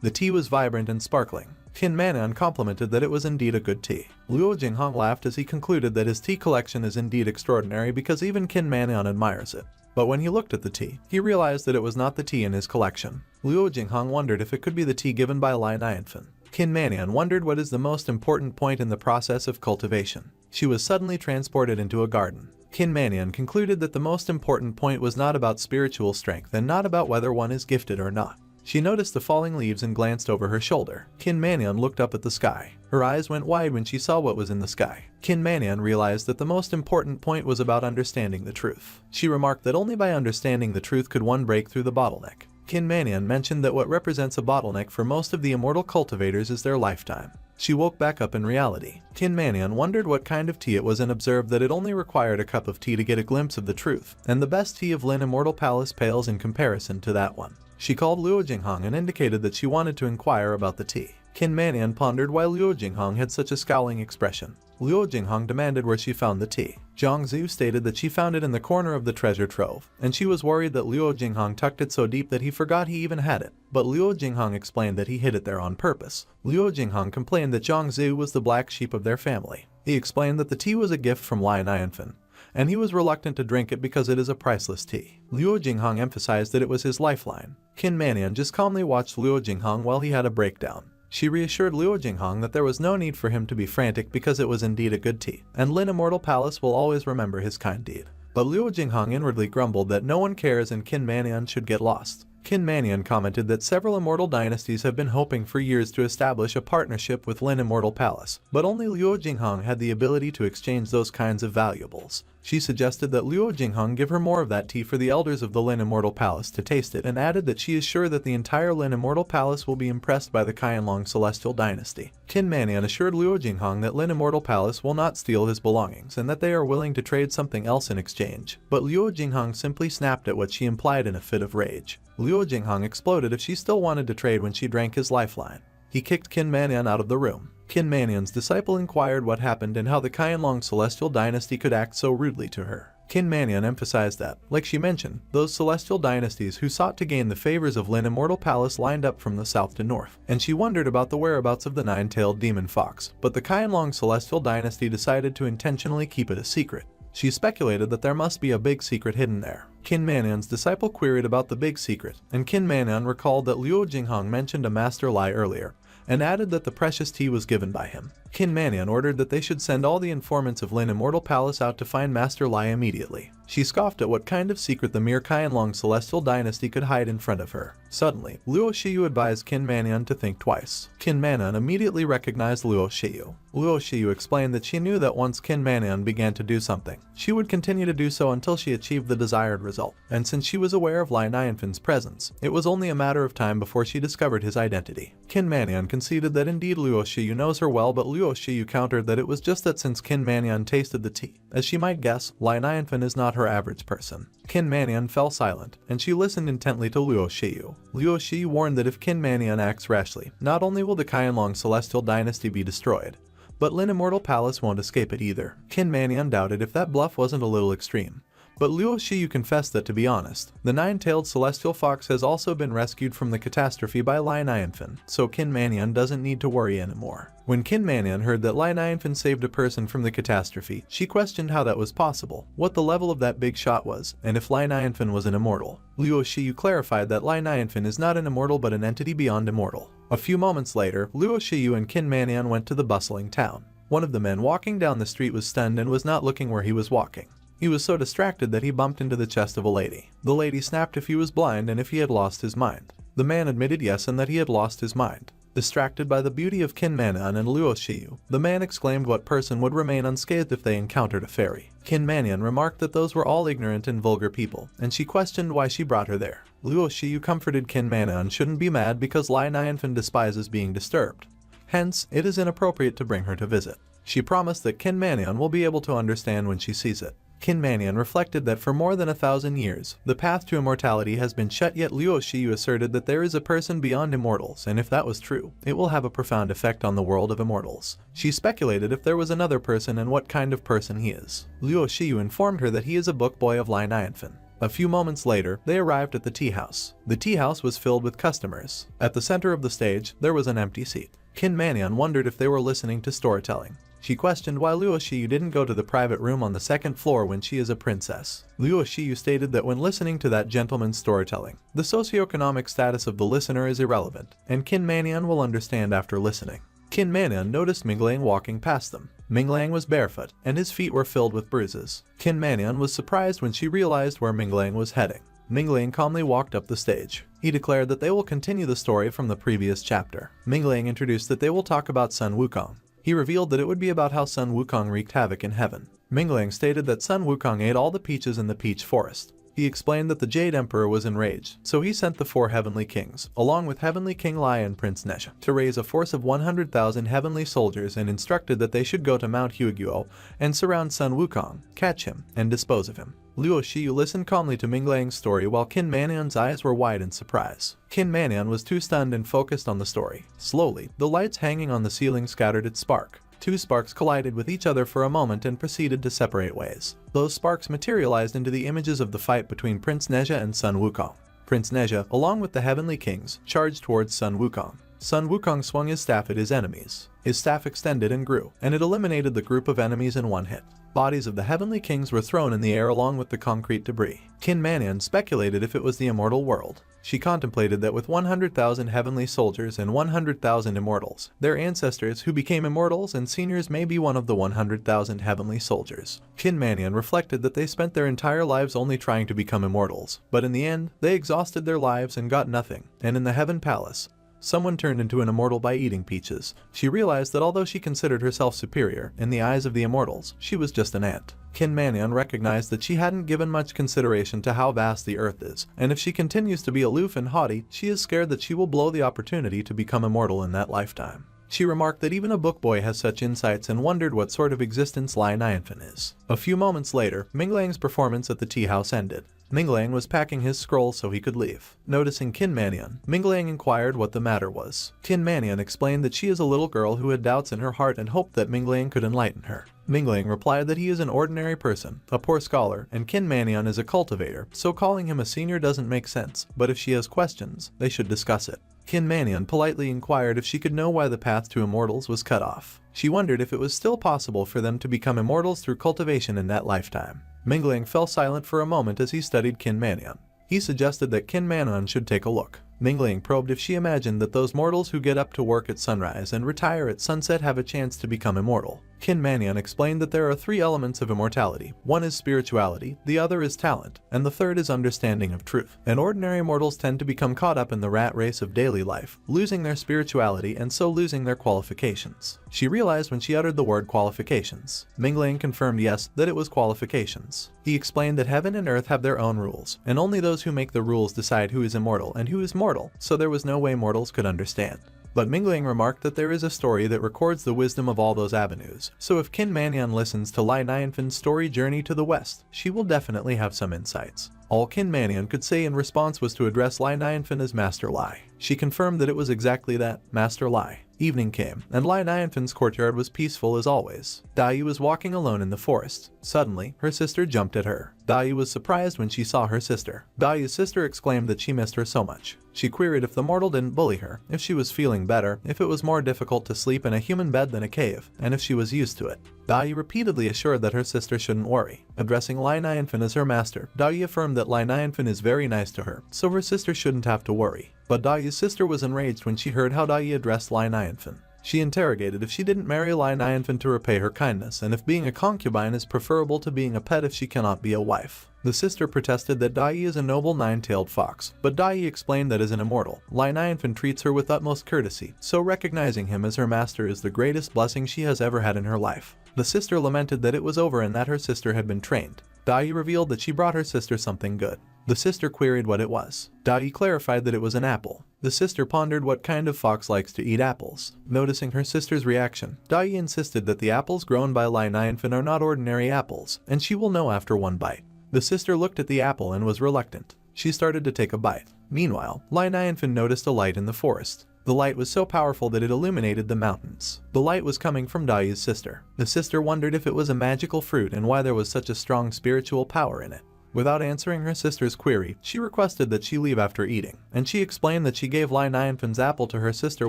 The tea was vibrant and sparkling. Qin Man'an complimented that it was indeed a good tea. Luo Jinghong laughed as he concluded that his tea collection is indeed extraordinary because even Qin Man'an admires it. But when he looked at the tea, he realized that it was not the tea in his collection. Luo Jinghong wondered if it could be the tea given by Lai Nianfen. Qin Man'an wondered what is the most important point in the process of cultivation. She was suddenly transported into a garden. Qin Man'an concluded that the most important point was not about spiritual strength and not about whether one is gifted or not. She noticed the falling leaves and glanced over her shoulder. Qin Man'an looked up at the sky. Her eyes went wide when she saw what was in the sky. Qin Man'an realized that the most important point was about understanding the truth. She remarked that only by understanding the truth could one break through the bottleneck. Qin Man'an mentioned that what represents a bottleneck for most of the immortal cultivators is their lifetime. She woke back up in reality. Qin Man'an wondered what kind of tea it was and observed that it only required a cup of tea to get a glimpse of the truth, and the best tea of Lin Immortal Palace pales in comparison to that one. She called Luo Jinghong and indicated that she wanted to inquire about the tea. Qin Man'an pondered why Luo Jinghong had such a scowling expression. Luo Jinghong demanded where she found the tea. Zhang Zhu stated that she found it in the corner of the treasure trove, and she was worried that Luo Jinghong tucked it so deep that he forgot he even had it. But Luo Jinghong explained that he hid it there on purpose. Luo Jinghong complained that Zhang Zhu was the black sheep of their family. He explained that the tea was a gift from Lai Nianfen, and he was reluctant to drink it because it is a priceless tea. Luo Jinghong emphasized that it was his lifeline. Qin Man'an just calmly watched Luo Jinghong while he had a breakdown. She reassured Luo Jinghong that there was no need for him to be frantic because it was indeed a good tea, and Lin Immortal Palace will always remember his kind deed. But Luo Jinghong inwardly grumbled that no one cares and Qin Man'an should get lost. Qin Man'an commented that several immortal dynasties have been hoping for years to establish a partnership with Lin Immortal Palace, but only Luo Jinghong had the ability to exchange those kinds of valuables. She suggested that Luo Jinghong give her more of that tea for the elders of the Lin Immortal Palace to taste it, and added that she is sure that the entire Lin Immortal Palace will be impressed by the Qianlong Celestial Dynasty. Qin Man'an assured Luo Jinghong that Lin Immortal Palace will not steal his belongings and that they are willing to trade something else in exchange. But Luo Jinghong simply snapped at what she implied in a fit of rage. Luo Jinghong exploded if she still wanted to trade when she drank his lifeline. He kicked Qin Man'an out of the room. Qin Man'an's disciple inquired what happened and how the Qianlong Celestial Dynasty could act so rudely to her. Qin Man'an emphasized that, like she mentioned, those celestial dynasties who sought to gain the favors of Lin Immortal Palace lined up from the south to north, and she wondered about the whereabouts of the nine-tailed demon fox, but the Qianlong Celestial Dynasty decided to intentionally keep it a secret. She speculated that there must be a big secret hidden there. Qin Man'an's disciple queried about the big secret, and Qin Man'an recalled that Luo Jinghong mentioned a Master Lai earlier, and added that the precious tea was given by him. Qin Man'an ordered that they should send all the informants of Lin Immortal Palace out to find Master Lai immediately. She scoffed at what kind of secret the mere Qianlong Celestial Dynasty could hide in front of her. Suddenly, Luo Shiyu advised Qin Man'an to think twice. Qin Man'an immediately recognized Luo Shiyu. Luo Shiyu explained that she knew that once Qin Man'an began to do something, she would continue to do so until she achieved the desired result. And since she was aware of Lai Nianfen's presence, it was only a matter of time before she discovered his identity. Qin Man'an conceded that indeed Luo Shiyu knows her well, but Luo Shiyu countered that it was just that since Qin Man'an tasted the tea, as she might guess, Lai Nianfen is not her average person. Qin Man'an fell silent, and she listened intently to Luo Shiyu. Luo Shiyu warned that if Qin Man'an acts rashly, not only will the Qianlong Celestial Dynasty be destroyed, but Lin Immortal Palace won't escape it either. Qin Man'an doubted if that bluff wasn't a little extreme. But Luo Shiyu confessed that, to be honest, the nine-tailed celestial fox has also been rescued from the catastrophe by Lai Nianfen, so Qin Man'an doesn't need to worry anymore. When Qin Man'an heard that Lai Nianfen saved a person from the catastrophe, she questioned how that was possible, what the level of that big shot was, and if Lai Nianfen was an immortal. Luo Shiyu clarified that Lai Nianfen is not an immortal but an entity beyond immortal. A few moments later, Luo Shiyu and Qin Man'an went to the bustling town. One of the men walking down the street was stunned and was not looking where he was walking. He was so distracted that he bumped into the chest of a lady. The lady snapped if he was blind and if he had lost his mind. The man admitted yes and that he had lost his mind. Distracted by the beauty of Qin Manyan and Luo Shiyu, the man exclaimed what person would remain unscathed if they encountered a fairy. Qin Manyan remarked that those were all ignorant and vulgar people, and she questioned why she brought her there. Luo Shiyu comforted Qin Manyan shouldn't be mad because Lai Nianfen despises being disturbed. Hence, it is inappropriate to bring her to visit. She promised that Qin Manyan will be able to understand when she sees it. Qin Manyan reflected that for more than 1,000 years, the path to immortality has been shut, yet Luo Shiyu asserted that there is a person beyond immortals, and if that was true, it will have a profound effect on the world of immortals. She speculated if there was another person and what kind of person he is. Luo Shiyu informed her that he is a book boy of Lai Nianfen. A few moments later, they arrived at the tea house. The tea house was filled with customers. At the center of the stage, there was an empty seat. Qin Manyan wondered if they were listening to storytelling. She questioned why Luo Shiyu didn't go to the private room on the second floor when she is a princess. Luo Shiyu stated that when listening to that gentleman's storytelling, the socioeconomic status of the listener is irrelevant, and Qin Manyan will understand after listening. Qin Manyan noticed Minglang walking past them. Minglang was barefoot, and his feet were filled with bruises. Qin Manyan was surprised when she realized where Minglang was heading. Minglang calmly walked up the stage. He declared that they will continue the story from the previous chapter. Minglang introduced that they will talk about Sun Wukong. He revealed that it would be about how Sun Wukong wreaked havoc in heaven. Minglang stated that Sun Wukong ate all the peaches in the peach forest. He explained that the Jade Emperor was enraged, so he sent the 4 heavenly kings, along with Heavenly King Lai and Prince Nezha, to raise a force of 100,000 heavenly soldiers and instructed that they should go to Mount Huiguo and surround Sun Wukong, catch him, and dispose of him. Luo Shiyu listened calmly to Minglang's story while Qin Manyan's eyes were wide in surprise. Qin Manyan was too stunned and focused on the story. Slowly, the lights hanging on the ceiling scattered its spark. 2 sparks collided with each other for a moment and proceeded to separate ways. Those sparks materialized into the images of the fight between Prince Nezha and Sun Wukong. Prince Nezha, along with the heavenly kings, charged towards Sun Wukong. Sun Wukong swung his staff at his enemies. His staff extended and grew, and it eliminated the group of enemies in one hit. Bodies of the heavenly kings were thrown in the air along with the concrete debris. Qin Manyan speculated if it was the immortal world. She contemplated that with 100,000 heavenly soldiers and 100,000 immortals, their ancestors who became immortals and seniors may be one of the 100,000 heavenly soldiers. Qin Manyan reflected that they spent their entire lives only trying to become immortals, but in the end, they exhausted their lives and got nothing, and in the Heaven Palace, someone turned into an immortal by eating peaches. She realized that although she considered herself superior, in the eyes of the immortals, she was just an ant. Qin Manyan recognized that she hadn't given much consideration to how vast the earth is, and if she continues to be aloof and haughty, she is scared that she will blow the opportunity to become immortal in that lifetime. She remarked that even a book boy has such insights and wondered what sort of existence Lai Nianfen is. A few moments later, Minglang's performance at the tea house ended. Minglang was packing his scroll so he could leave. Noticing Qin Manyan, Minglang inquired what the matter was. Qin Manyan explained that she is a little girl who had doubts in her heart and hoped that Minglang could enlighten her. Minglang replied that he is an ordinary person, a poor scholar, and Qin Manyan is a cultivator, so calling him a senior doesn't make sense, but if she has questions, they should discuss it. Qin Manyan politely inquired if she could know why the path to immortals was cut off. She wondered if it was still possible for them to become immortals through cultivation in that lifetime. Minglang fell silent for a moment as he studied Qin Manyan. He suggested that Qin Manyan should take a look. Minglang probed if she imagined that those mortals who get up to work at sunrise and retire at sunset have a chance to become immortal. Qin Manyan explained that there are 3 elements of immortality. One is spirituality, the other is talent, and the third is understanding of truth. And ordinary mortals tend to become caught up in the rat race of daily life, losing their spirituality and so losing their qualifications. She realized when she uttered the word qualifications. Minglang confirmed yes, that it was qualifications. He explained that heaven and earth have their own rules, and only those who make the rules decide who is immortal and who is mortal, so there was no way mortals could understand. But Minglang remarked that there is a story that records the wisdom of all those avenues, so if Qin Manyan listens to Lai Nianfen's story Journey to the West, she will definitely have some insights. All Qin Manyan could say in response was to address Lai Nianfen as Master Lai. She confirmed that it was exactly that, Master Lai. Evening came, and Lai Nianfen's courtyard was peaceful as always. Dai was walking alone in the forest. Suddenly, her sister jumped at her. Dai was surprised when she saw her sister. Dai's sister exclaimed that she missed her so much. She queried if the mortal didn't bully her, if she was feeling better, if it was more difficult to sleep in a human bed than a cave, and if she was used to it. Dai repeatedly assured that her sister shouldn't worry. Addressing Lai Nianfen as her master, Dai affirmed that Lai Nianfen is very nice to her, so her sister shouldn't have to worry. But Dai's sister was enraged when she heard how Dai addressed Lai Nianfen. She interrogated if she didn't marry Lai Nianfen to repay her kindness, and if being a concubine is preferable to being a pet if she cannot be a wife. The sister protested that Dai is a noble nine-tailed fox, but Dai explained that as an immortal, Lai Nianfen treats her with utmost courtesy, so recognizing him as her master is the greatest blessing she has ever had in her life. The sister lamented that it was over and that her sister had been trained. Dai revealed that she brought her sister something good. The sister queried what it was. Dai clarified that it was an apple. The sister pondered what kind of fox likes to eat apples. Noticing her sister's reaction, Dai insisted that the apples grown by Lai Nianfen are not ordinary apples, and she will know after one bite. The sister looked at the apple and was reluctant. She started to take a bite. Meanwhile, Lai Nianfen noticed a light in the forest. The light was so powerful that it illuminated the mountains. The light was coming from Dai's sister. The sister wondered if it was a magical fruit and why there was such a strong spiritual power in it. Without answering her sister's query, she requested that she leave after eating, and she explained that she gave Lai Nianfen's apple to her sister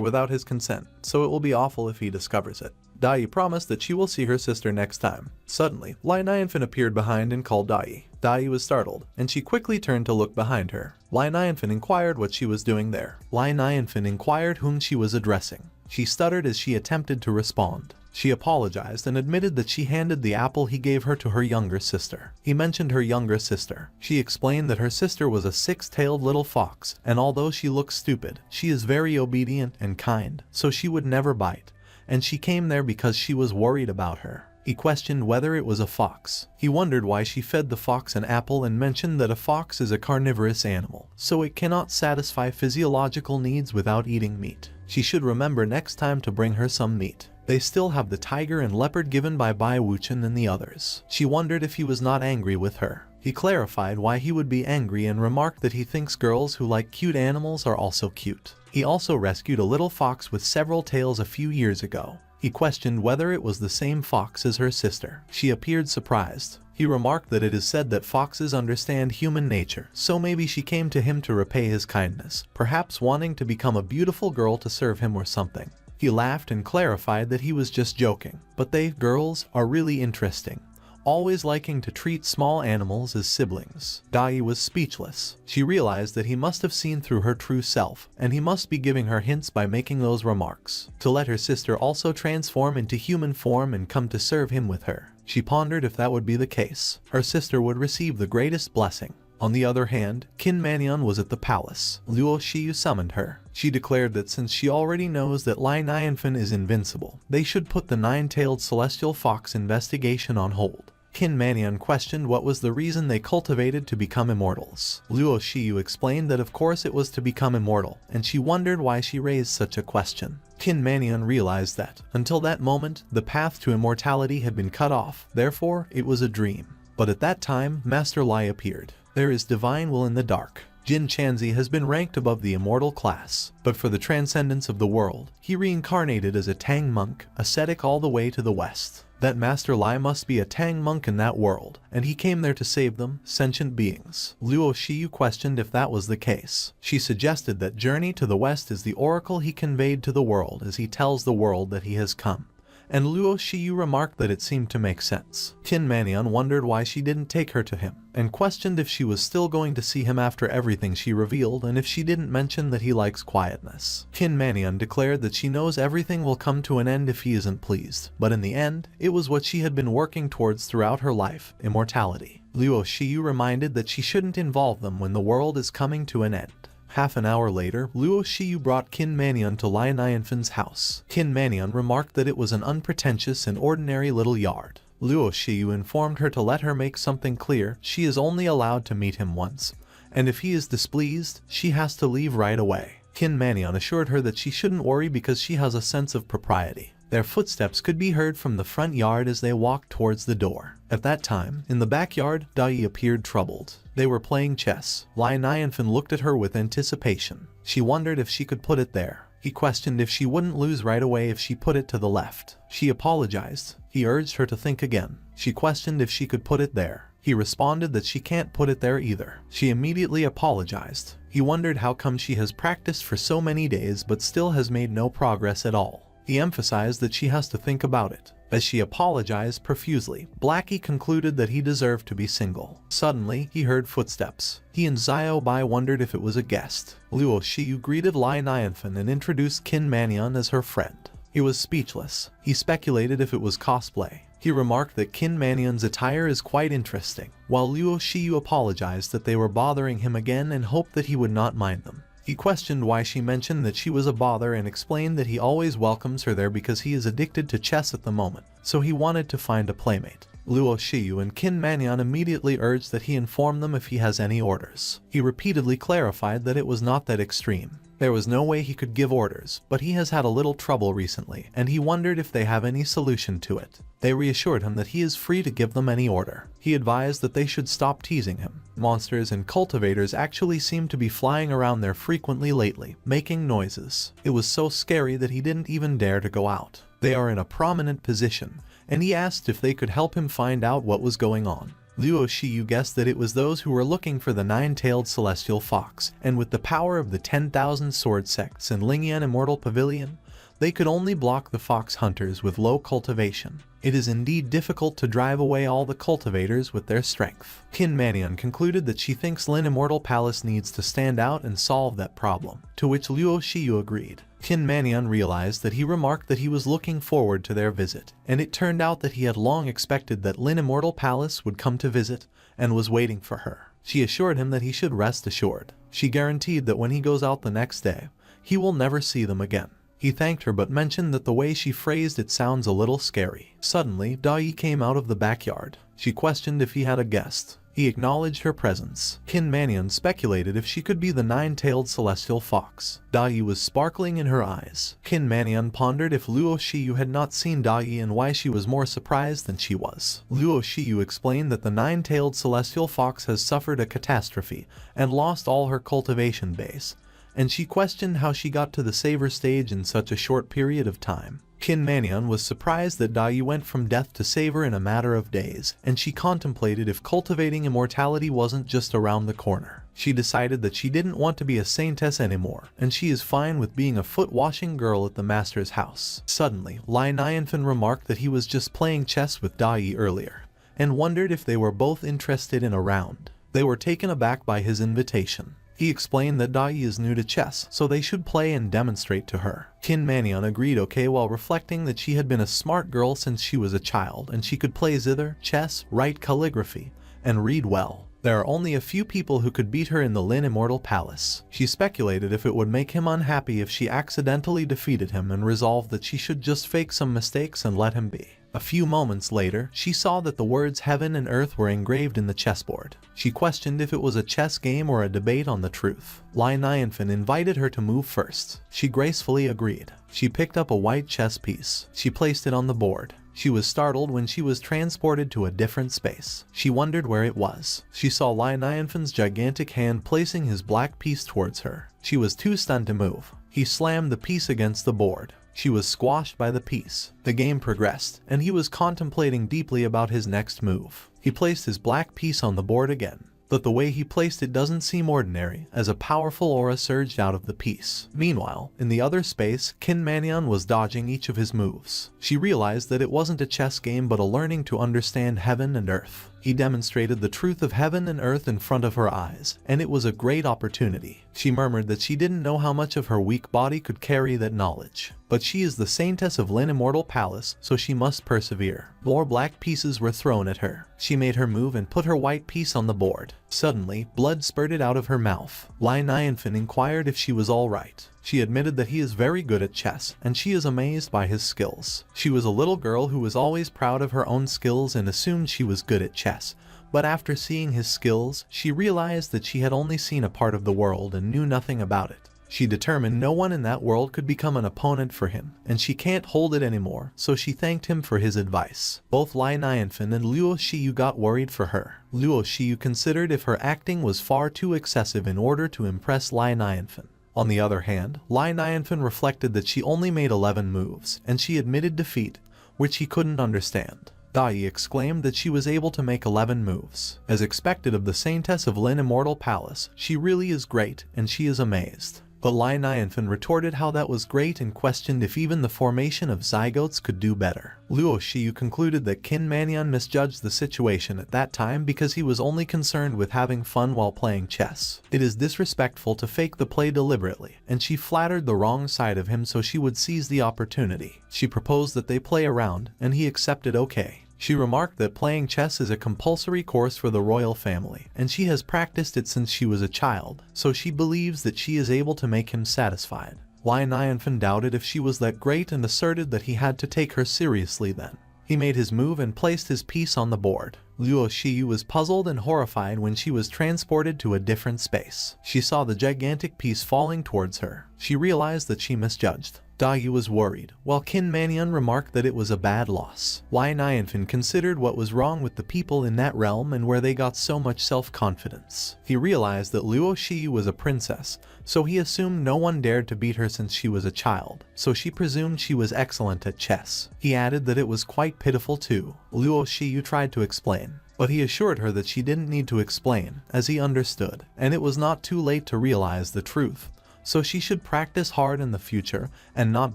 without his consent, so it will be awful if he discovers it. Dai promised that she will see her sister next time. Suddenly, Lai Nianfen appeared behind and called Dai. Dai was startled, and she quickly turned to look behind her. Lai Nianfen inquired what she was doing there. Lai Nianfen inquired whom she was addressing. She stuttered as she attempted to respond. She apologized and admitted that she handed the apple he gave her to her younger sister. He mentioned her younger sister. She explained that her sister was a six-tailed little fox, and although she looks stupid, she is very obedient and kind, so she would never bite. And she came there because she was worried about her. He questioned whether it was a fox. He wondered why she fed the fox an apple and mentioned that a fox is a carnivorous animal, so it cannot satisfy physiological needs without eating meat. She should remember next time to bring her some meat. They still have the tiger and leopard given by Bai Wuchen and the others. She wondered if he was not angry with her. He clarified why he would be angry and remarked that he thinks girls who like cute animals are also cute. He also rescued a little fox with several tails a few years ago. He questioned whether it was the same fox as her sister. She appeared surprised. He remarked that it is said that foxes understand human nature, so maybe she came to him to repay his kindness, perhaps wanting to become a beautiful girl to serve him or something. He laughed and clarified that he was just joking, but they, girls, are really interesting, always liking to treat small animals as siblings. Dai was speechless. She realized that he must have seen through her true self, and he must be giving her hints by making those remarks, to let her sister also transform into human form and come to serve him with her. She pondered if that would be the case. Her sister would receive the greatest blessing. On the other hand, Qin Mannion was at the palace. Luo Shiyu summoned her. She declared that since she already knows that Lai Nianfen is invincible, they should put the nine-tailed celestial fox investigation on hold. Qin Mannion questioned what was the reason they cultivated to become immortals. Luo Shiyu explained that of course it was to become immortal, and she wondered why she raised such a question. Qin Mannion realized that, until that moment, the path to immortality had been cut off, therefore it was a dream. But at that time, Master Lai appeared. There is divine will in the dark. Jin Chanzi has been ranked above the immortal class, but for the transcendence of the world, he reincarnated as a Tang monk, ascetic all the way to the west. That Master Lai must be a Tang monk in that world, and he came there to save them, sentient beings. Luo Shiyu questioned if that was the case. She suggested that journey to the west is the oracle he conveyed to the world as he tells the world that he has come. And Luo Shiyu remarked that it seemed to make sense. Qin Mannion wondered why she didn't take her to him, and questioned if she was still going to see him after everything she revealed and if she didn't mention that he likes quietness. Qin Mannion declared that she knows everything will come to an end if he isn't pleased, but in the end, it was what she had been working towards throughout her life, immortality. Luo Shiyu reminded that she shouldn't involve them when the world is coming to an end. Half an hour later, Luo Shiyu brought Qin Mannion to Lai Nianfen's house. Qin Mannion remarked that it was an unpretentious and ordinary little yard. Luo Shiyu informed her to let her make something clear: she is only allowed to meet him once, and if he is displeased, she has to leave right away. Qin Mannion assured her that she shouldn't worry because she has a sense of propriety. Their footsteps could be heard from the front yard as they walked towards the door. At that time, in the backyard, Dai appeared troubled. They were playing chess. Lai Nianfen looked at her with anticipation. She wondered if she could put it there. He questioned if she wouldn't lose right away if she put it to the left. She apologized. He urged her to think again. She questioned if she could put it there. He responded that she can't put it there either. She immediately apologized. He wondered how come she has practiced for so many days but still has made no progress at all. He emphasized that she has to think about it. As she apologized profusely, Blackie concluded that he deserved to be single. Suddenly, he heard footsteps. He and Xiao Bai wondered if it was a guest. Luo Shiyu greeted Lai Nianfen and introduced Qin Mannion as her friend. He was speechless. He speculated if it was cosplay. He remarked that Qin Manyun's attire is quite interesting, while Luo Shiyu apologized that they were bothering him again and hoped that he would not mind them. He questioned why she mentioned that she was a bother and explained that he always welcomes her there because he is addicted to chess at the moment, so he wanted to find a playmate. Luo Shiyu and Qin Manyun immediately urged that he inform them if he has any orders. He repeatedly clarified that it was not that extreme. There was no way he could give orders, but he has had a little trouble recently, and he wondered if they have any solution to it. They reassured him that he is free to give them any order. He advised that they should stop teasing him. Monsters and cultivators actually seemed to be flying around there frequently lately, making noises. It was so scary that he didn't even dare to go out. They are in a prominent position, and he asked if they could help him find out what was going on. Luo Shiyu guessed that it was those who were looking for the nine-tailed celestial fox, and with the power of the 10,000 sword sects and Lingyan Immortal Pavilion, they could only block the fox hunters with low cultivation. It is indeed difficult to drive away all the cultivators with their strength. Qin Manyun concluded that she thinks Lin Immortal Palace needs to stand out and solve that problem, to which Luo Shiyu agreed. Qin Manyun realized that he remarked that he was looking forward to their visit, and it turned out that he had long expected that Lin Immortal Palace would come to visit, and was waiting for her. She assured him that he should rest assured. She guaranteed that when he goes out the next day, he will never see them again. He thanked her but mentioned that the way she phrased it sounds a little scary. Suddenly, Dai came out of the backyard. She questioned if he had a guest. He acknowledged her presence. Qin Manyun speculated if she could be the nine-tailed celestial fox. Dai was sparkling in her eyes. Qin Manyun pondered if Luo Shiyu had not seen Dai and why she was more surprised than she was. Luo Shiyu explained that the nine-tailed celestial fox has suffered a catastrophe and lost all her cultivation base, and she questioned how she got to the savor stage in such a short period of time. Qin Manyun was surprised that Dai went from death to savor in a matter of days, and she contemplated if cultivating immortality wasn't just around the corner. She decided that she didn't want to be a saintess anymore, and she is fine with being a foot-washing girl at the master's house. Suddenly, Lai Nianfen remarked that he was just playing chess with Dai earlier, and wondered if they were both interested in a round. They were taken aback by his invitation. He explained that Dai is new to chess, so they should play and demonstrate to her. Qin Manyun agreed okay while reflecting that she had been a smart girl since she was a child, and she could play zither, chess, write calligraphy, and read well. There are only a few people who could beat her in the Lin Immortal Palace. She speculated if it would make him unhappy if she accidentally defeated him and resolved that she should just fake some mistakes and let him be. A few moments later, she saw that the words heaven and earth were engraved in the chessboard. She questioned if it was a chess game or a debate on the truth. Lai Nianfen invited her to move first. She gracefully agreed. She picked up a white chess piece. She placed it on the board. She was startled when she was transported to a different space. She wondered where it was. She saw Lai Nianfen's gigantic hand placing his black piece towards her. She was too stunned to move. He slammed the piece against the board. She was squashed by the piece. The game progressed, and he was contemplating deeply about his next move. He placed his black piece on the board again, but the way he placed it doesn't seem ordinary, as a powerful aura surged out of the piece. Meanwhile, in the other space, Qin Manyun was dodging each of his moves. She realized that it wasn't a chess game but a learning to understand heaven and earth. He demonstrated the truth of heaven and earth in front of her eyes, and it was a great opportunity. She murmured that she didn't know how much of her weak body could carry that knowledge. But she is the saintess of Lin Immortal Palace, so she must persevere. More black pieces were thrown at her. She made her move and put her white piece on the board. Suddenly, blood spurted out of her mouth. Lai Nianfen inquired if she was alright. She admitted that he is very good at chess, and she is amazed by his skills. She was a little girl who was always proud of her own skills and assumed she was good at chess. But after seeing his skills, she realized that she had only seen a part of the world and knew nothing about it. She determined no one in that world could become an opponent for him, and she can't hold it anymore, so she thanked him for his advice. Both Lai Nianfen and Luo Shiyu got worried for her. Luo Shiyu considered if her acting was far too excessive in order to impress Lai Nianfen. On the other hand, Lai Nianfen reflected that she only made 11 moves, and she admitted defeat, which he couldn't understand. Dai exclaimed that she was able to make 11 moves. As expected of the saintess of Lin Immortal Palace, she really is great, and she is amazed. But Lai Nianfen retorted how that was great and questioned if even the formation of zygotes could do better. Luo Shiyu concluded that Qin Manyan misjudged the situation at that time because he was only concerned with having fun while playing chess. It is disrespectful to fake the play deliberately, and she flattered the wrong side of him so she would seize the opportunity. She proposed that they play around, and he accepted okay. She remarked that playing chess is a compulsory course for the royal family, and she has practiced it since she was a child, so she believes that she is able to make him satisfied. Lai Nianfen doubted if she was that great and asserted that he had to take her seriously then. He made his move and placed his piece on the board. Luo Shiyu was puzzled and horrified when she was transported to a different space. She saw the gigantic piece falling towards her. She realized that she misjudged. Dagi was worried, while Qin Manyan remarked that it was a bad loss. Lai Nianfen considered what was wrong with the people in that realm and where they got so much self-confidence. He realized that Luo Shiyu was a princess, so he assumed no one dared to beat her since she was a child, so she presumed she was excellent at chess. He added that it was quite pitiful too. Luo Shiyu tried to explain, but he assured her that she didn't need to explain, as he understood, and it was not too late to realize the truth. So she should practice hard in the future and not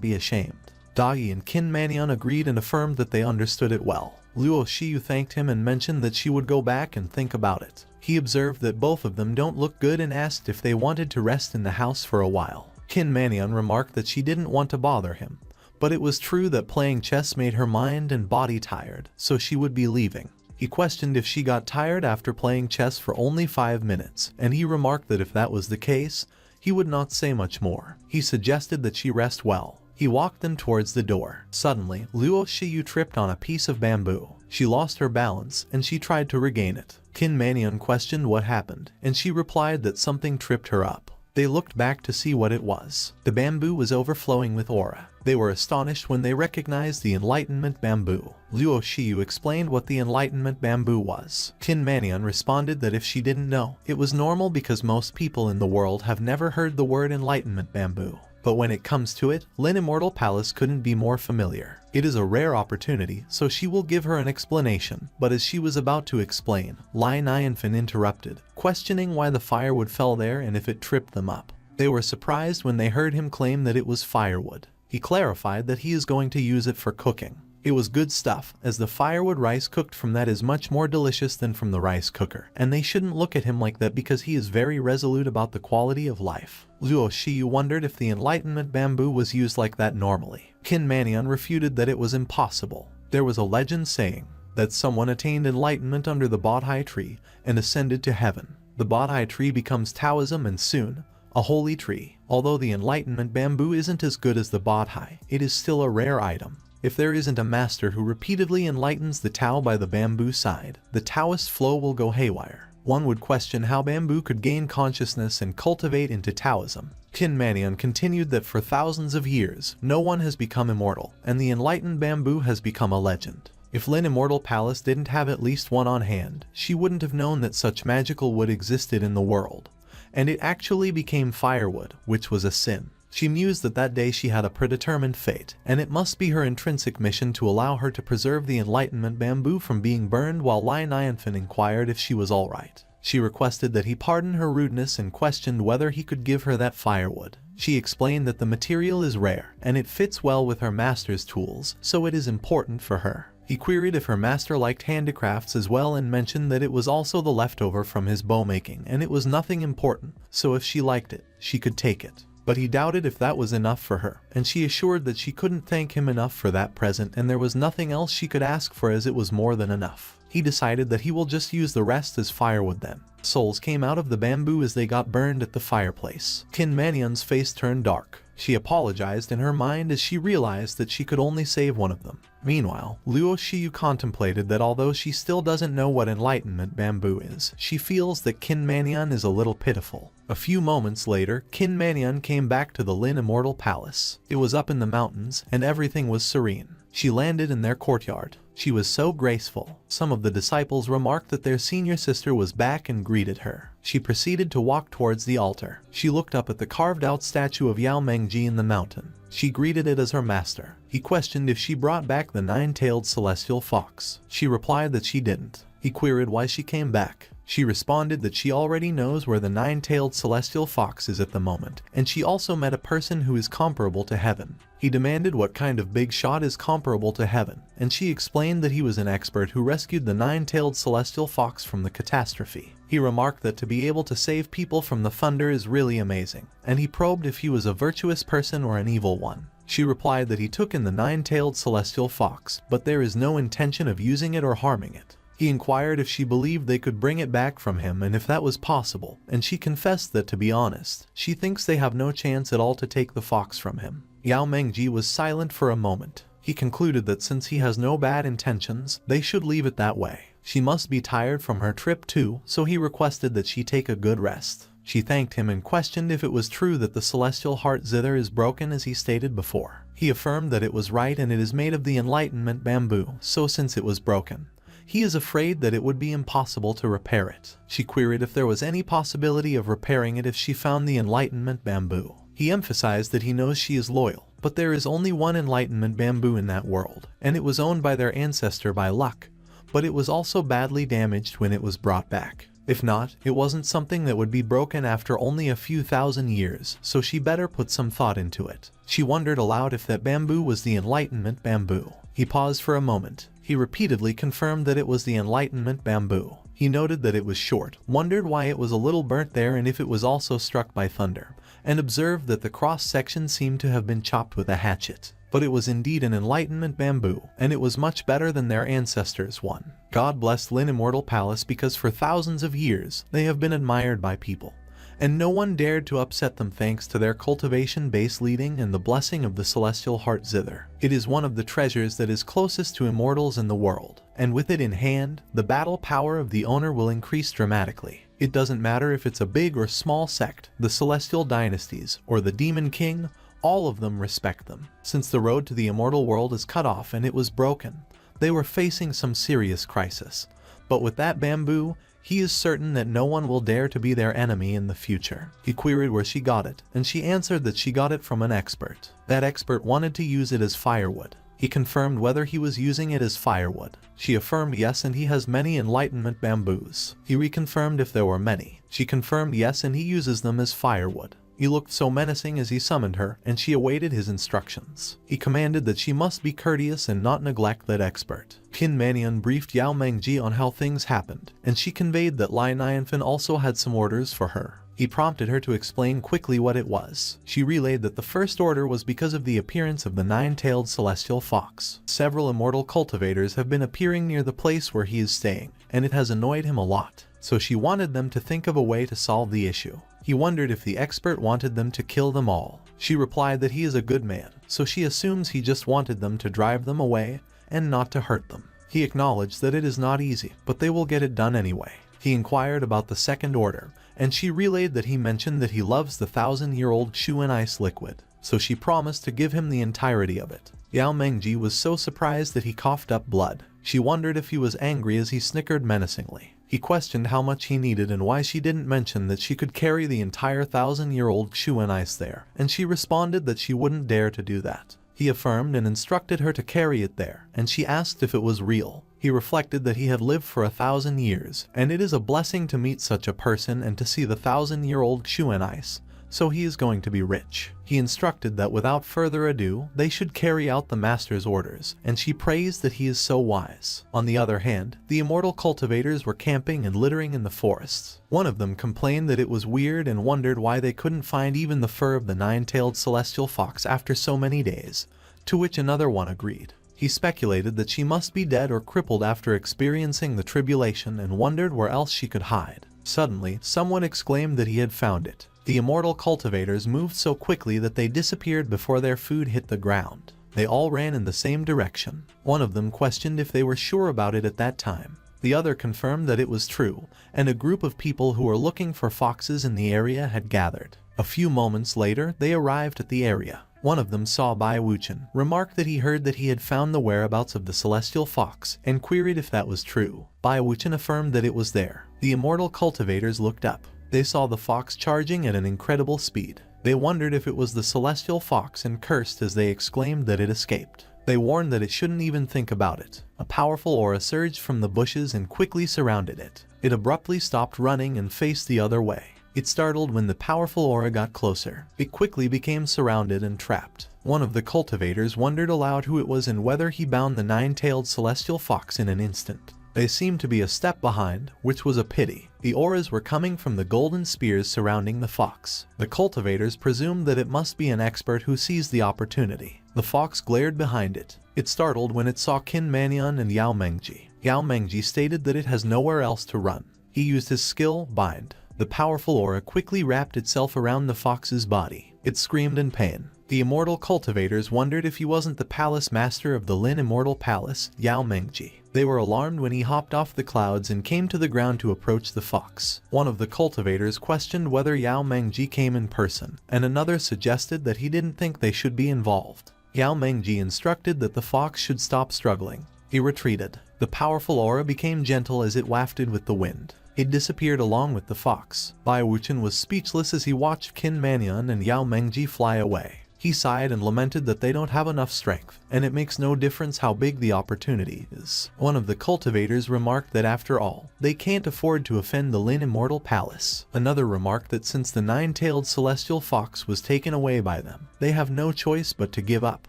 be ashamed. Dagi and Qin Manyan agreed and affirmed that they understood it well. Luo Shiyu thanked him and mentioned that she would go back and think about it. He observed that both of them don't look good and asked if they wanted to rest in the house for a while. Qin Manyan remarked that she didn't want to bother him, but it was true that playing chess made her mind and body tired, so she would be leaving. He questioned if she got tired after playing chess for only 5 minutes, and he remarked that if that was the case, he would not say much more. He suggested that she rest well. He walked them towards the door. Suddenly, Luo Shiyu tripped on a piece of bamboo. She lost her balance, and she tried to regain it. Qin Manyan questioned what happened, and she replied that something tripped her up. They looked back to see what it was. The bamboo was overflowing with aura. They were astonished when they recognized the Enlightenment bamboo. Luo Shiyu explained what the Enlightenment bamboo was. Qin Manyan responded that if she didn't know, it was normal because most people in the world have never heard the word Enlightenment bamboo. But when it comes to it, Lin Immortal Palace couldn't be more familiar. It is a rare opportunity, so she will give her an explanation. But as she was about to explain, Lai Nianfen interrupted, questioning why the firewood fell there and if it tripped them up. They were surprised when they heard him claim that it was firewood. He clarified that he is going to use it for cooking. It was good stuff, as the firewood rice cooked from that is much more delicious than from the rice cooker, and they shouldn't look at him like that because he is very resolute about the quality of life. Luo Shiyu wondered if the Enlightenment bamboo was used like that normally. Qin Manyan refuted that it was impossible. There was a legend saying that someone attained enlightenment under the Bodhi tree and ascended to heaven. The Bodhi tree becomes Taoism and soon, a holy tree. Although the Enlightenment bamboo isn't as good as the Bodhi, it is still a rare item. If there isn't a master who repeatedly enlightens the Tao by the bamboo side, the Taoist flow will go haywire. One would question how bamboo could gain consciousness and cultivate into Taoism. Qin Manyan continued that for thousands of years, no one has become immortal, and the enlightened bamboo has become a legend. If Lin Immortal Palace didn't have at least one on hand, she wouldn't have known that such magical wood existed in the world. And it actually became firewood, which was a sin. She mused that that day she had a predetermined fate, and it must be her intrinsic mission to allow her to preserve the Enlightenment bamboo from being burned. While Lai Nianfen inquired if she was alright, she requested that he pardon her rudeness and questioned whether he could give her that firewood. She explained that the material is rare, and it fits well with her master's tools, so it is important for her. He queried if her master liked handicrafts as well and mentioned that it was also the leftover from his bow making and it was nothing important, so if she liked it, she could take it. But he doubted if that was enough for her, and she assured that she couldn't thank him enough for that present and there was nothing else she could ask for as it was more than enough. He decided that he will just use the rest as firewood then. Souls came out of the bamboo as they got burned at the fireplace. Qin Manyan's face turned dark. She apologized in her mind as she realized that she could only save one of them. Meanwhile, Luo Shiyu contemplated that although she still doesn't know what enlightenment bamboo is, she feels that Qin Manyan is a little pitiful. A few moments later, Qin Manyan came back to the Lin Immortal Palace. It was up in the mountains, and everything was serene. She landed in their courtyard. She was so graceful. Some of the disciples remarked that their senior sister was back and greeted her. She proceeded to walk towards the altar. She looked up at the carved-out statue of Yao Mengji in the mountain. She greeted it as her master. He questioned if she brought back the nine-tailed celestial fox. She replied that she didn't. He queried why she came back. She responded that she already knows where the nine-tailed celestial fox is at the moment, and she also met a person who is comparable to heaven. He demanded what kind of big shot is comparable to heaven, and she explained that he was an expert who rescued the nine-tailed celestial fox from the catastrophe. He remarked that to be able to save people from the thunder is really amazing, and he probed if he was a virtuous person or an evil one. She replied that he took in the nine-tailed celestial fox, but there is no intention of using it or harming it. He inquired if she believed they could bring it back from him and if that was possible, and she confessed that, to be honest, she thinks they have no chance at all to take the fox from him. Yao Mengji was silent for a moment. He concluded that since he has no bad intentions, they should leave it that way. She must be tired from her trip too, so he requested that she take a good rest. She thanked him and questioned if it was true that the celestial heart zither is broken as he stated before. He affirmed that it was right and it is made of the enlightenment bamboo, so since it was broken, he is afraid that it would be impossible to repair it. She queried if there was any possibility of repairing it if she found the enlightenment bamboo. He emphasized that he knows she is loyal, but there is only one enlightenment bamboo in that world, and it was owned by their ancestor by luck, but it was also badly damaged when it was brought back. If not, it wasn't something that would be broken after only a few thousand years, so she better put some thought into it. She wondered aloud if that bamboo was the enlightenment bamboo. He paused for a moment. He repeatedly confirmed that it was the enlightenment bamboo. He noted that it was short, wondered why it was a little burnt there and if it was also struck by thunder, and observed that the cross-section seemed to have been chopped with a hatchet. But it was indeed an enlightenment bamboo, and it was much better than their ancestors' one. God blessed Lin Immortal Palace because for thousands of years they have been admired by people, and no one dared to upset them thanks to their cultivation-based leading and the blessing of the celestial heart zither. It is one of the treasures that is closest to immortals in the world, and with it in hand, the battle power of the owner will increase dramatically. It doesn't matter if it's a big or small sect, the celestial dynasties, or the demon king, all of them respect them. Since the road to the immortal world is cut off and it was broken, they were facing some serious crisis. But with that bamboo, he is certain that no one will dare to be their enemy in the future. He queried where she got it, and she answered that she got it from an expert. That expert wanted to use it as firewood. He confirmed whether he was using it as firewood. She affirmed yes, and he has many enlightenment bamboos. He reconfirmed if there were many. She confirmed yes, and he uses them as firewood. He looked so menacing as he summoned her, and she awaited his instructions. He commanded that she must be courteous and not neglect that expert. Qin Manian briefed Yao Mengji on how things happened, and she conveyed that Lai Nianfen also had some orders for her. He prompted her to explain quickly what it was. She relayed that the first order was because of the appearance of the nine-tailed celestial fox. Several immortal cultivators have been appearing near the place where he is staying, and it has annoyed him a lot, so she wanted them to think of a way to solve the issue. He wondered if the expert wanted them to kill them all. She replied that he is a good man, so she assumes he just wanted them to drive them away and not to hurt them. He acknowledged that it is not easy, but they will get it done anyway. He inquired about the second order, and she relayed that he mentioned that he loves the 1,000-year-old shoe and ice liquid, so she promised to give him the entirety of it. Yao Mengji was so surprised that he coughed up blood. She wondered if he was angry as he snickered menacingly. He questioned how much he needed and why she didn't mention that she could carry the entire 1,000-year-old shoe and ice there, and she responded that she wouldn't dare to do that. He affirmed and instructed her to carry it there, and she asked if it was real. He reflected that he had lived for 1,000 years, and it is a blessing to meet such a person and to see the 1,000-year-old shoe and ice, so he is going to be rich. He instructed that without further ado, they should carry out the master's orders, and she praised that he is so wise. On the other hand, the immortal cultivators were camping and littering in the forests. One of them complained that it was weird and wondered why they couldn't find even the fur of the nine-tailed celestial fox after so many days, to which another one agreed. He speculated that she must be dead or crippled after experiencing the tribulation and wondered where else she could hide. Suddenly, someone exclaimed that he had found it. The immortal cultivators moved so quickly that they disappeared before their food hit the ground. They all ran in the same direction. One of them questioned if they were sure about it at that time. The other confirmed that it was true, and a group of people who were looking for foxes in the area had gathered. A few moments later, they arrived at the area. One of them saw Bai Wuchen, remarked that he heard that he had found the whereabouts of the celestial fox, and queried if that was true. Bai Wuchen affirmed that it was there. The immortal cultivators looked up. They saw the fox charging at an incredible speed. They wondered if it was the celestial fox and cursed as they exclaimed that it escaped. They warned that it shouldn't even think about it. A powerful aura surged from the bushes and quickly surrounded it. It abruptly stopped running and faced the other way. It startled when the powerful aura got closer. It quickly became surrounded and trapped. One of the cultivators wondered aloud who it was and whether he bound the nine-tailed celestial fox in an instant. They seemed to be a step behind, which was a pity. The auras were coming from the golden spears surrounding the fox. The cultivators presumed that it must be an expert who seized the opportunity. The fox glared behind it. It startled when it saw Qin Manhwa and Yao Mengji. Yao Mengji stated that it has nowhere else to run. He used his skill, Bind. The powerful aura quickly wrapped itself around the fox's body. It screamed in pain. The immortal cultivators wondered if he wasn't the palace master of the Lin Immortal Palace, Yao Mengji. They were alarmed when he hopped off the clouds and came to the ground to approach the fox. One of the cultivators questioned whether Yao Mengji came in person, and another suggested that he didn't think they should be involved. Yao Mengji instructed that the fox should stop struggling. He retreated. The powerful aura became gentle as it wafted with the wind. It disappeared along with the fox. Bai Wuchen was speechless as he watched Qin Manhwa and Yao Mengji fly away. He sighed and lamented that they don't have enough strength, and it makes no difference how big the opportunity is. One of the cultivators remarked that after all, they can't afford to offend the Lin Immortal Palace. Another remarked that since the nine-tailed celestial fox was taken away by them, they have no choice but to give up.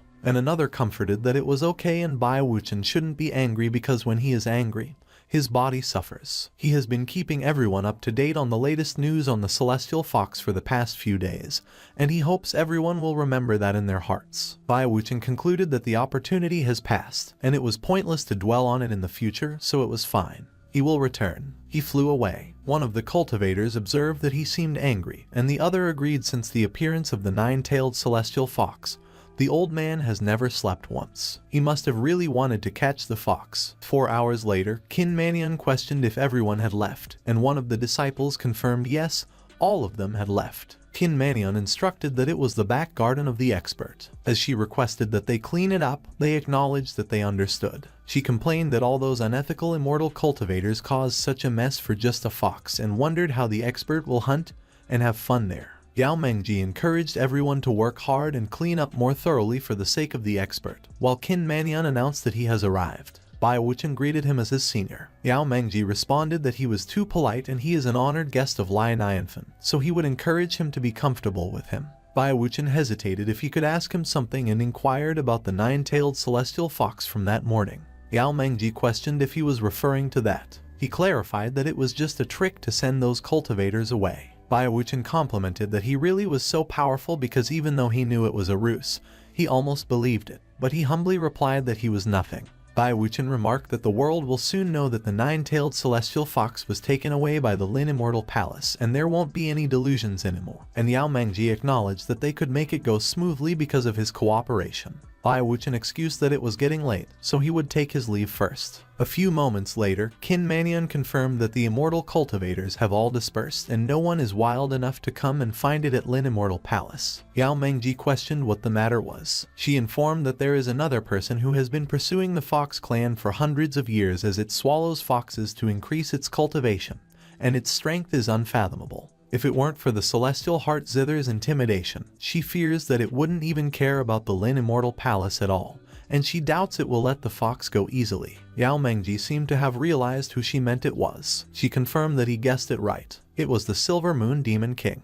And another comforted that it was okay and Bai Wuchen shouldn't be angry because when he is angry, his body suffers. He has been keeping everyone up to date on the latest news on the celestial fox for the past few days, and he hopes everyone will remember that in their hearts. Bai Wuchen concluded that the opportunity has passed, and it was pointless to dwell on it in the future, so it was fine. He will return. He flew away. One of the cultivators observed that he seemed angry, and the other agreed since the appearance of the nine-tailed celestial fox. The old man has never slept once. He must have really wanted to catch the fox. 4 hours later, Qin Manhwa questioned if everyone had left, and one of the disciples confirmed yes, all of them had left. Qin Manhwa instructed that it was the back garden of the expert. As she requested that they clean it up, they acknowledged that they understood. She complained that all those unethical immortal cultivators caused such a mess for just a fox and wondered how the expert will hunt and have fun there. Yao Mengji encouraged everyone to work hard and clean up more thoroughly for the sake of the expert, while Qin Manhwa announced that he has arrived. Bai Wuchen greeted him as his senior. Yao Mengji responded that he was too polite and he is an honored guest of Reincarnated, so he would encourage him to be comfortable with him. Bai Wuchen hesitated if he could ask him something and inquired about the nine-tailed celestial fox from that morning. Yao Mengji questioned if he was referring to that. He clarified that it was just a trick to send those cultivators away. Bai Wuchen complimented that he really was so powerful because even though he knew it was a ruse, he almost believed it, but he humbly replied that he was nothing. Bai Wuchen remarked that the world will soon know that the nine-tailed celestial fox was taken away by the Lin Immortal Palace and there won't be any delusions anymore, and Yao Mengji acknowledged that they could make it go smoothly because of his cooperation. Bai Wuchen excused that it was getting late, so he would take his leave first. A few moments later, Qin Manhwa confirmed that the immortal cultivators have all dispersed and no one is wild enough to come and find it at Lin Immortal Palace. Yao Mengji questioned what the matter was. She informed that there is another person who has been pursuing the Fox clan for hundreds of years as it swallows foxes to increase its cultivation, and its strength is unfathomable. If it weren't for the celestial heart zither's intimidation, she fears that it wouldn't even care about the Lin Immortal Palace at all, and she doubts it will let the fox go easily. Yao Mengji seemed to have realized who she meant it was. She confirmed that he guessed it right. It was the Silver Moon Demon King.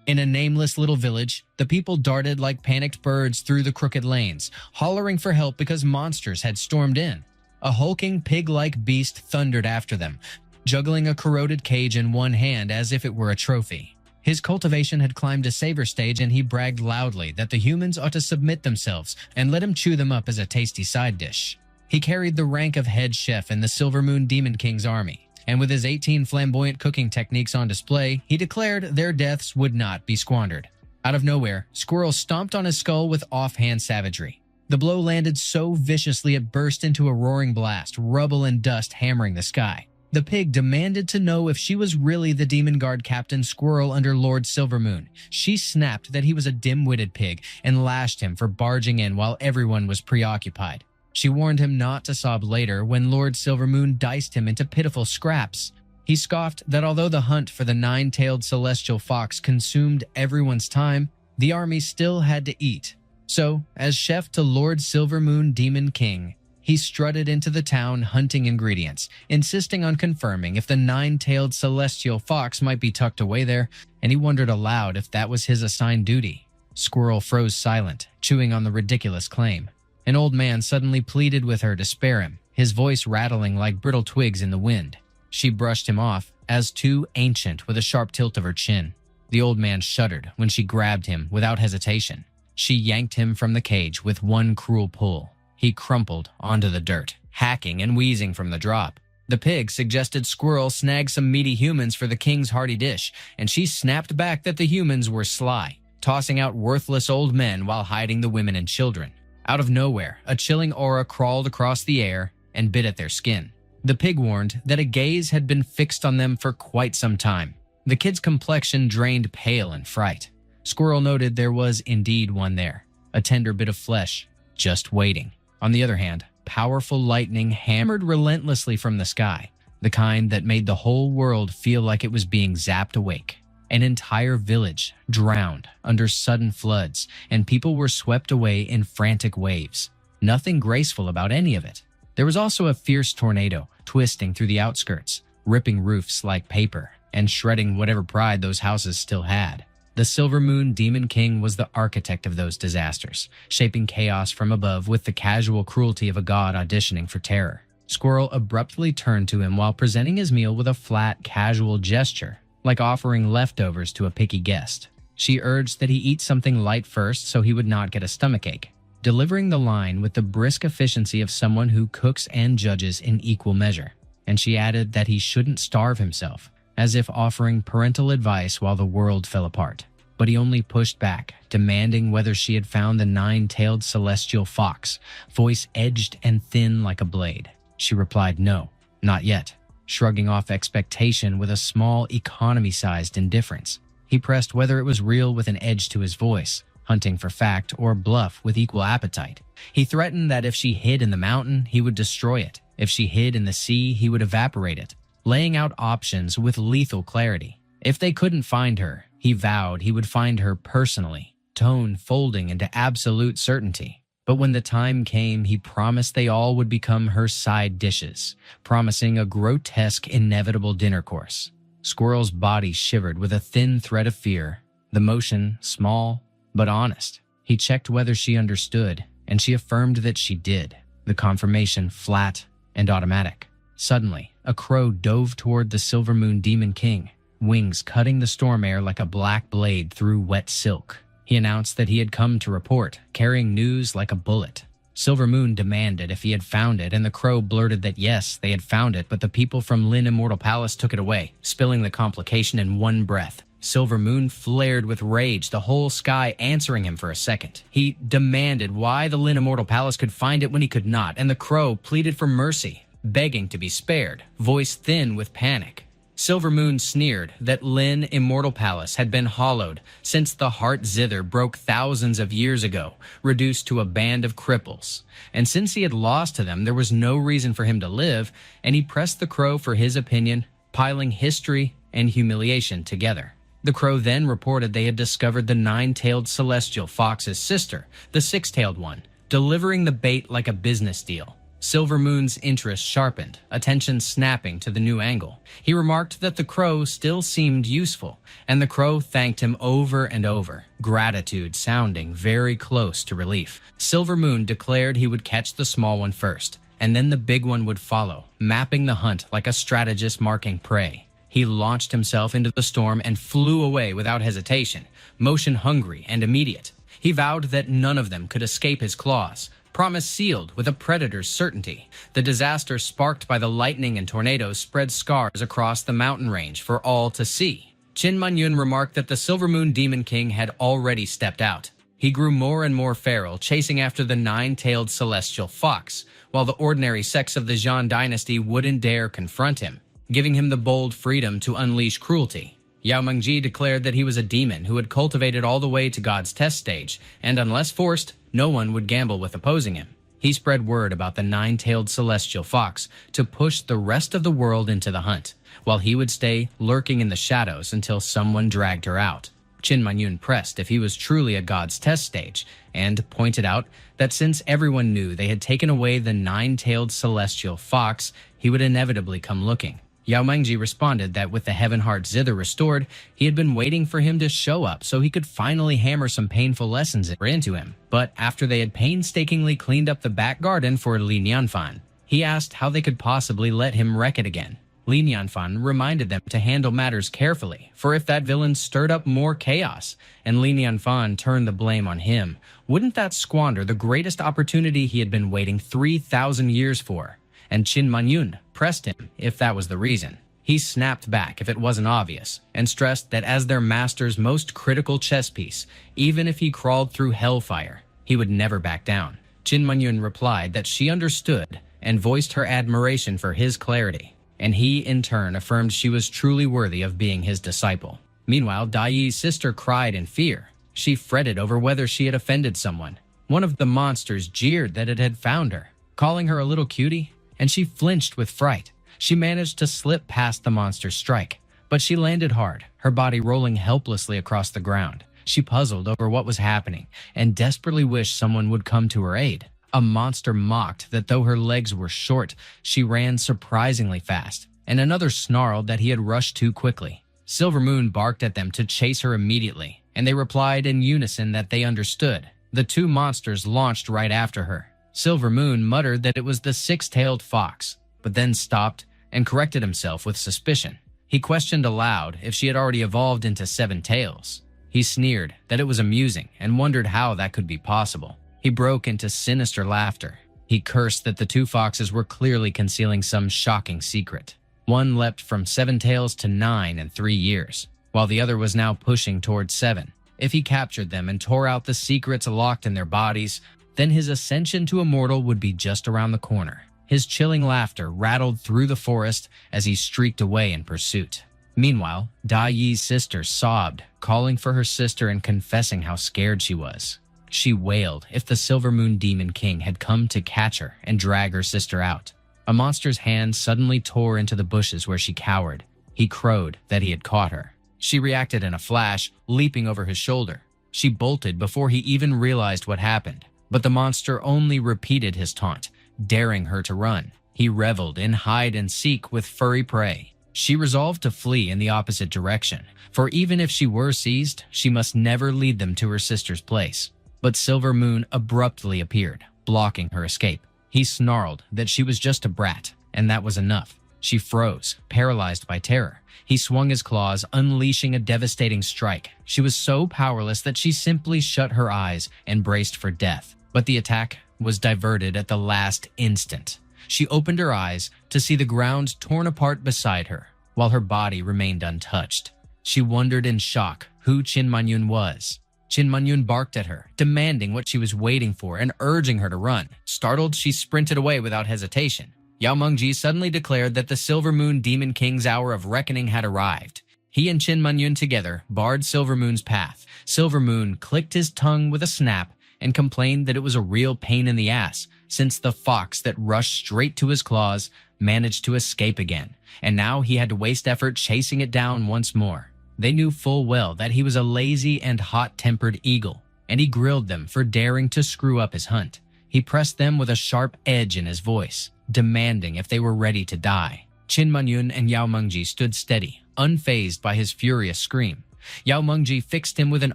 In a nameless little village, the people darted like panicked birds through the crooked lanes, hollering for help because monsters had stormed in. A hulking pig-like beast thundered after them, juggling a corroded cage in one hand as if it were a trophy. His cultivation had climbed a saver stage and he bragged loudly that the humans ought to submit themselves and let him chew them up as a tasty side dish. He carried the rank of head chef in the Silver Moon Demon King's army, and with his 18 flamboyant cooking techniques on display, he declared their deaths would not be squandered. Out of nowhere, Squirrel stomped on his skull with offhand savagery. The blow landed so viciously it burst into a roaring blast, rubble and dust hammering the sky. The pig demanded to know if she was really the Demon Guard Captain Squirrel under Lord Silvermoon. She snapped that he was a dim-witted pig and lashed him for barging in while everyone was preoccupied. She warned him not to sob later when Lord Silvermoon diced him into pitiful scraps. He scoffed that although the hunt for the nine-tailed celestial fox consumed everyone's time, the army still had to eat. So, as chef to Lord Silvermoon Demon King, He strutted into the town hunting ingredients, insisting on confirming if the nine-tailed celestial fox might be tucked away there, and he wondered aloud if that was his assigned duty. Squirrel froze silent, chewing on the ridiculous claim. An old man suddenly pleaded with her to spare him, his voice rattling like brittle twigs in the wind. She brushed him off, as too ancient, with a sharp tilt of her chin. The old man shuddered when she grabbed him without hesitation. She yanked him from the cage with one cruel pull. He crumpled onto the dirt, hacking and wheezing from the drop. The pig suggested Squirrel snag some meaty humans for the king's hearty dish, and she snapped back that the humans were sly, tossing out worthless old men while hiding the women and children. Out of nowhere, a chilling aura crawled across the air and bit at their skin. The pig warned that a gaze had been fixed on them for quite some time. The kid's complexion drained pale in fright. Squirrel noted there was indeed one there, a tender bit of flesh, just waiting. On the other hand, powerful lightning hammered relentlessly from the sky, the kind that made the whole world feel like it was being zapped awake. An entire village drowned under sudden floods, and people were swept away in frantic waves. Nothing graceful about any of it. There was also a fierce tornado twisting through the outskirts, ripping roofs like paper, and shredding whatever pride those houses still had. The Silver Moon Demon King was the architect of those disasters, shaping chaos from above with the casual cruelty of a god auditioning for terror. Squirrel abruptly turned to him while presenting his meal with a flat, casual gesture, like offering leftovers to a picky guest. She urged that he eat something light first so he would not get a stomachache, delivering the line with the brisk efficiency of someone who cooks and judges in equal measure. And she added that he shouldn't starve himself, as if offering parental advice while the world fell apart. But he only pushed back, demanding whether she had found the nine-tailed celestial fox, voice edged and thin like a blade. She replied no, not yet, shrugging off expectation with a small economy-sized indifference. He pressed whether it was real with an edge to his voice, hunting for fact or bluff with equal appetite. He threatened that if she hid in the mountain, he would destroy it. If she hid in the sea, he would evaporate it, laying out options with lethal clarity. If they couldn't find her, he vowed he would find her personally, tone folding into absolute certainty. But when the time came, he promised they all would become her side dishes, promising a grotesque, inevitable dinner course. Squirrel's body shivered with a thin thread of fear, the motion small but honest. He checked whether she understood, and she affirmed that she did, the confirmation flat and automatic. Suddenly, a crow dove toward the Silver Moon Demon King, wings cutting the storm air like a black blade through wet silk. He announced that he had come to report, carrying news like a bullet. Silver Moon demanded if he had found it, and the crow blurted that yes, they had found it, but the people from Lin Immortal Palace took it away, spilling the complication in one breath. Silver Moon flared with rage, the whole sky answering him for a second. He demanded why the Lin Immortal Palace could find it when he could not, and the crow pleaded for mercy, begging to be spared, voice thin with panic. Silver Moon sneered that Lin Immortal Palace had been hollowed since the Heart Zither broke thousands of years ago, reduced to a band of cripples. And since he had lost to them, there was no reason for him to live, and he pressed the crow for his opinion, piling history and humiliation together. The crow then reported they had discovered the nine-tailed celestial fox's sister, the six-tailed one, delivering the bait like a business deal. Silver Moon's interest sharpened, attention snapping to the new angle. He remarked that the crow still seemed useful, and the crow thanked him over and over, gratitude sounding very close to relief. Silver Moon declared he would catch the small one first, and then the big one would follow, mapping the hunt like a strategist marking prey. He launched himself into the storm and flew away without hesitation, motion-hungry and immediate. He vowed that none of them could escape his claws, promise sealed with a predator's certainty. The disaster sparked by the lightning and tornadoes spread scars across the mountain range for all to see. Qin Manyun remarked that the Silver Moon Demon King had already stepped out. He grew more and more feral, chasing after the nine-tailed celestial fox, while the ordinary sex of the Zhan dynasty wouldn't dare confront him, giving him the bold freedom to unleash cruelty. Yao Mengji declared that he was a demon who had cultivated all the way to God's test stage, and unless forced, no one would gamble with opposing him. He spread word about the nine-tailed celestial fox to push the rest of the world into the hunt, while he would stay lurking in the shadows until someone dragged her out. Qin Manyun pressed if he was truly a god's test stage, and pointed out that since everyone knew they had taken away the nine-tailed celestial fox, he would inevitably come looking. Yao Mengji responded that with the Heaven Heart Zither restored, he had been waiting for him to show up so he could finally hammer some painful lessons into him. But after they had painstakingly cleaned up the back garden for Li Nianfan, he asked how they could possibly let him wreck it again. Li Nianfan reminded them to handle matters carefully, for if that villain stirred up more chaos, and Li Nianfan turned the blame on him, wouldn't that squander the greatest opportunity he had been waiting 3,000 years for? And Qin Manyun pressed him if that was the reason. He snapped back if it wasn't obvious, and stressed that as their master's most critical chess piece, even if he crawled through hellfire, he would never back down. Qin Manyun replied that she understood and voiced her admiration for his clarity, and he in turn affirmed she was truly worthy of being his disciple. Meanwhile, Dai Yi's sister cried in fear. She fretted over whether she had offended someone. One of the monsters jeered that it had found her, calling her a little cutie, and she flinched with fright. She managed to slip past the monster's strike, but she landed hard, her body rolling helplessly across the ground. She puzzled over what was happening and desperately wished someone would come to her aid. A monster mocked that though her legs were short, she ran surprisingly fast, and another snarled that he had rushed too quickly. Silver Moon barked at them to chase her immediately, and they replied in unison that they understood. The two monsters launched right after her. Silver Moon muttered that it was the six-tailed fox, but then stopped and corrected himself with suspicion. He questioned aloud if she had already evolved into seven tails. He sneered that it was amusing and wondered how that could be possible. He broke into sinister laughter. He cursed that the two foxes were clearly concealing some shocking secret. One leapt from 7 tails to 9 in 3 years, while the other was now pushing towards 7. If he captured them and tore out the secrets locked in their bodies, then his ascension to immortal would be just around the corner. His chilling laughter rattled through the forest as he streaked away in pursuit. Meanwhile, Dai Yi's sister sobbed, calling for her sister and confessing how scared she was. She wailed if the Silver Moon Demon King had come to catch her and drag her sister out. A monster's hand suddenly tore into the bushes where she cowered. He crowed that he had caught her. She reacted in a flash, leaping over his shoulder. She bolted before he even realized what happened, but the monster only repeated his taunt, daring her to run. He reveled in hide and seek with furry prey. She resolved to flee in the opposite direction, for even if she were seized, she must never lead them to her sister's place. But Silver Moon abruptly appeared, blocking her escape. He snarled that she was just a brat, and that was enough. She froze, paralyzed by terror. He swung his claws, unleashing a devastating strike. She was so powerless that she simply shut her eyes and braced for death. But the attack was diverted at the last instant. She opened her eyes to see the ground torn apart beside her, while her body remained untouched. She wondered in shock who Qin Manyun was. Qin Manyun barked at her, demanding what she was waiting for and urging her to run. Startled, she sprinted away without hesitation. Yao Mengji suddenly declared that the Silver Moon Demon King's hour of reckoning had arrived. He and Qin Manyun together barred Silver Moon's path. Silver Moon clicked his tongue with a snap and complained that it was a real pain in the ass, since the fox that rushed straight to his claws managed to escape again, and now he had to waste effort chasing it down once more. They knew full well that he was a lazy and hot-tempered eagle, and he grilled them for daring to screw up his hunt. He pressed them with a sharp edge in his voice, demanding if they were ready to die. Qin Manyun and Yao Mengji stood steady, unfazed by his furious scream. Yao Mengji fixed him with an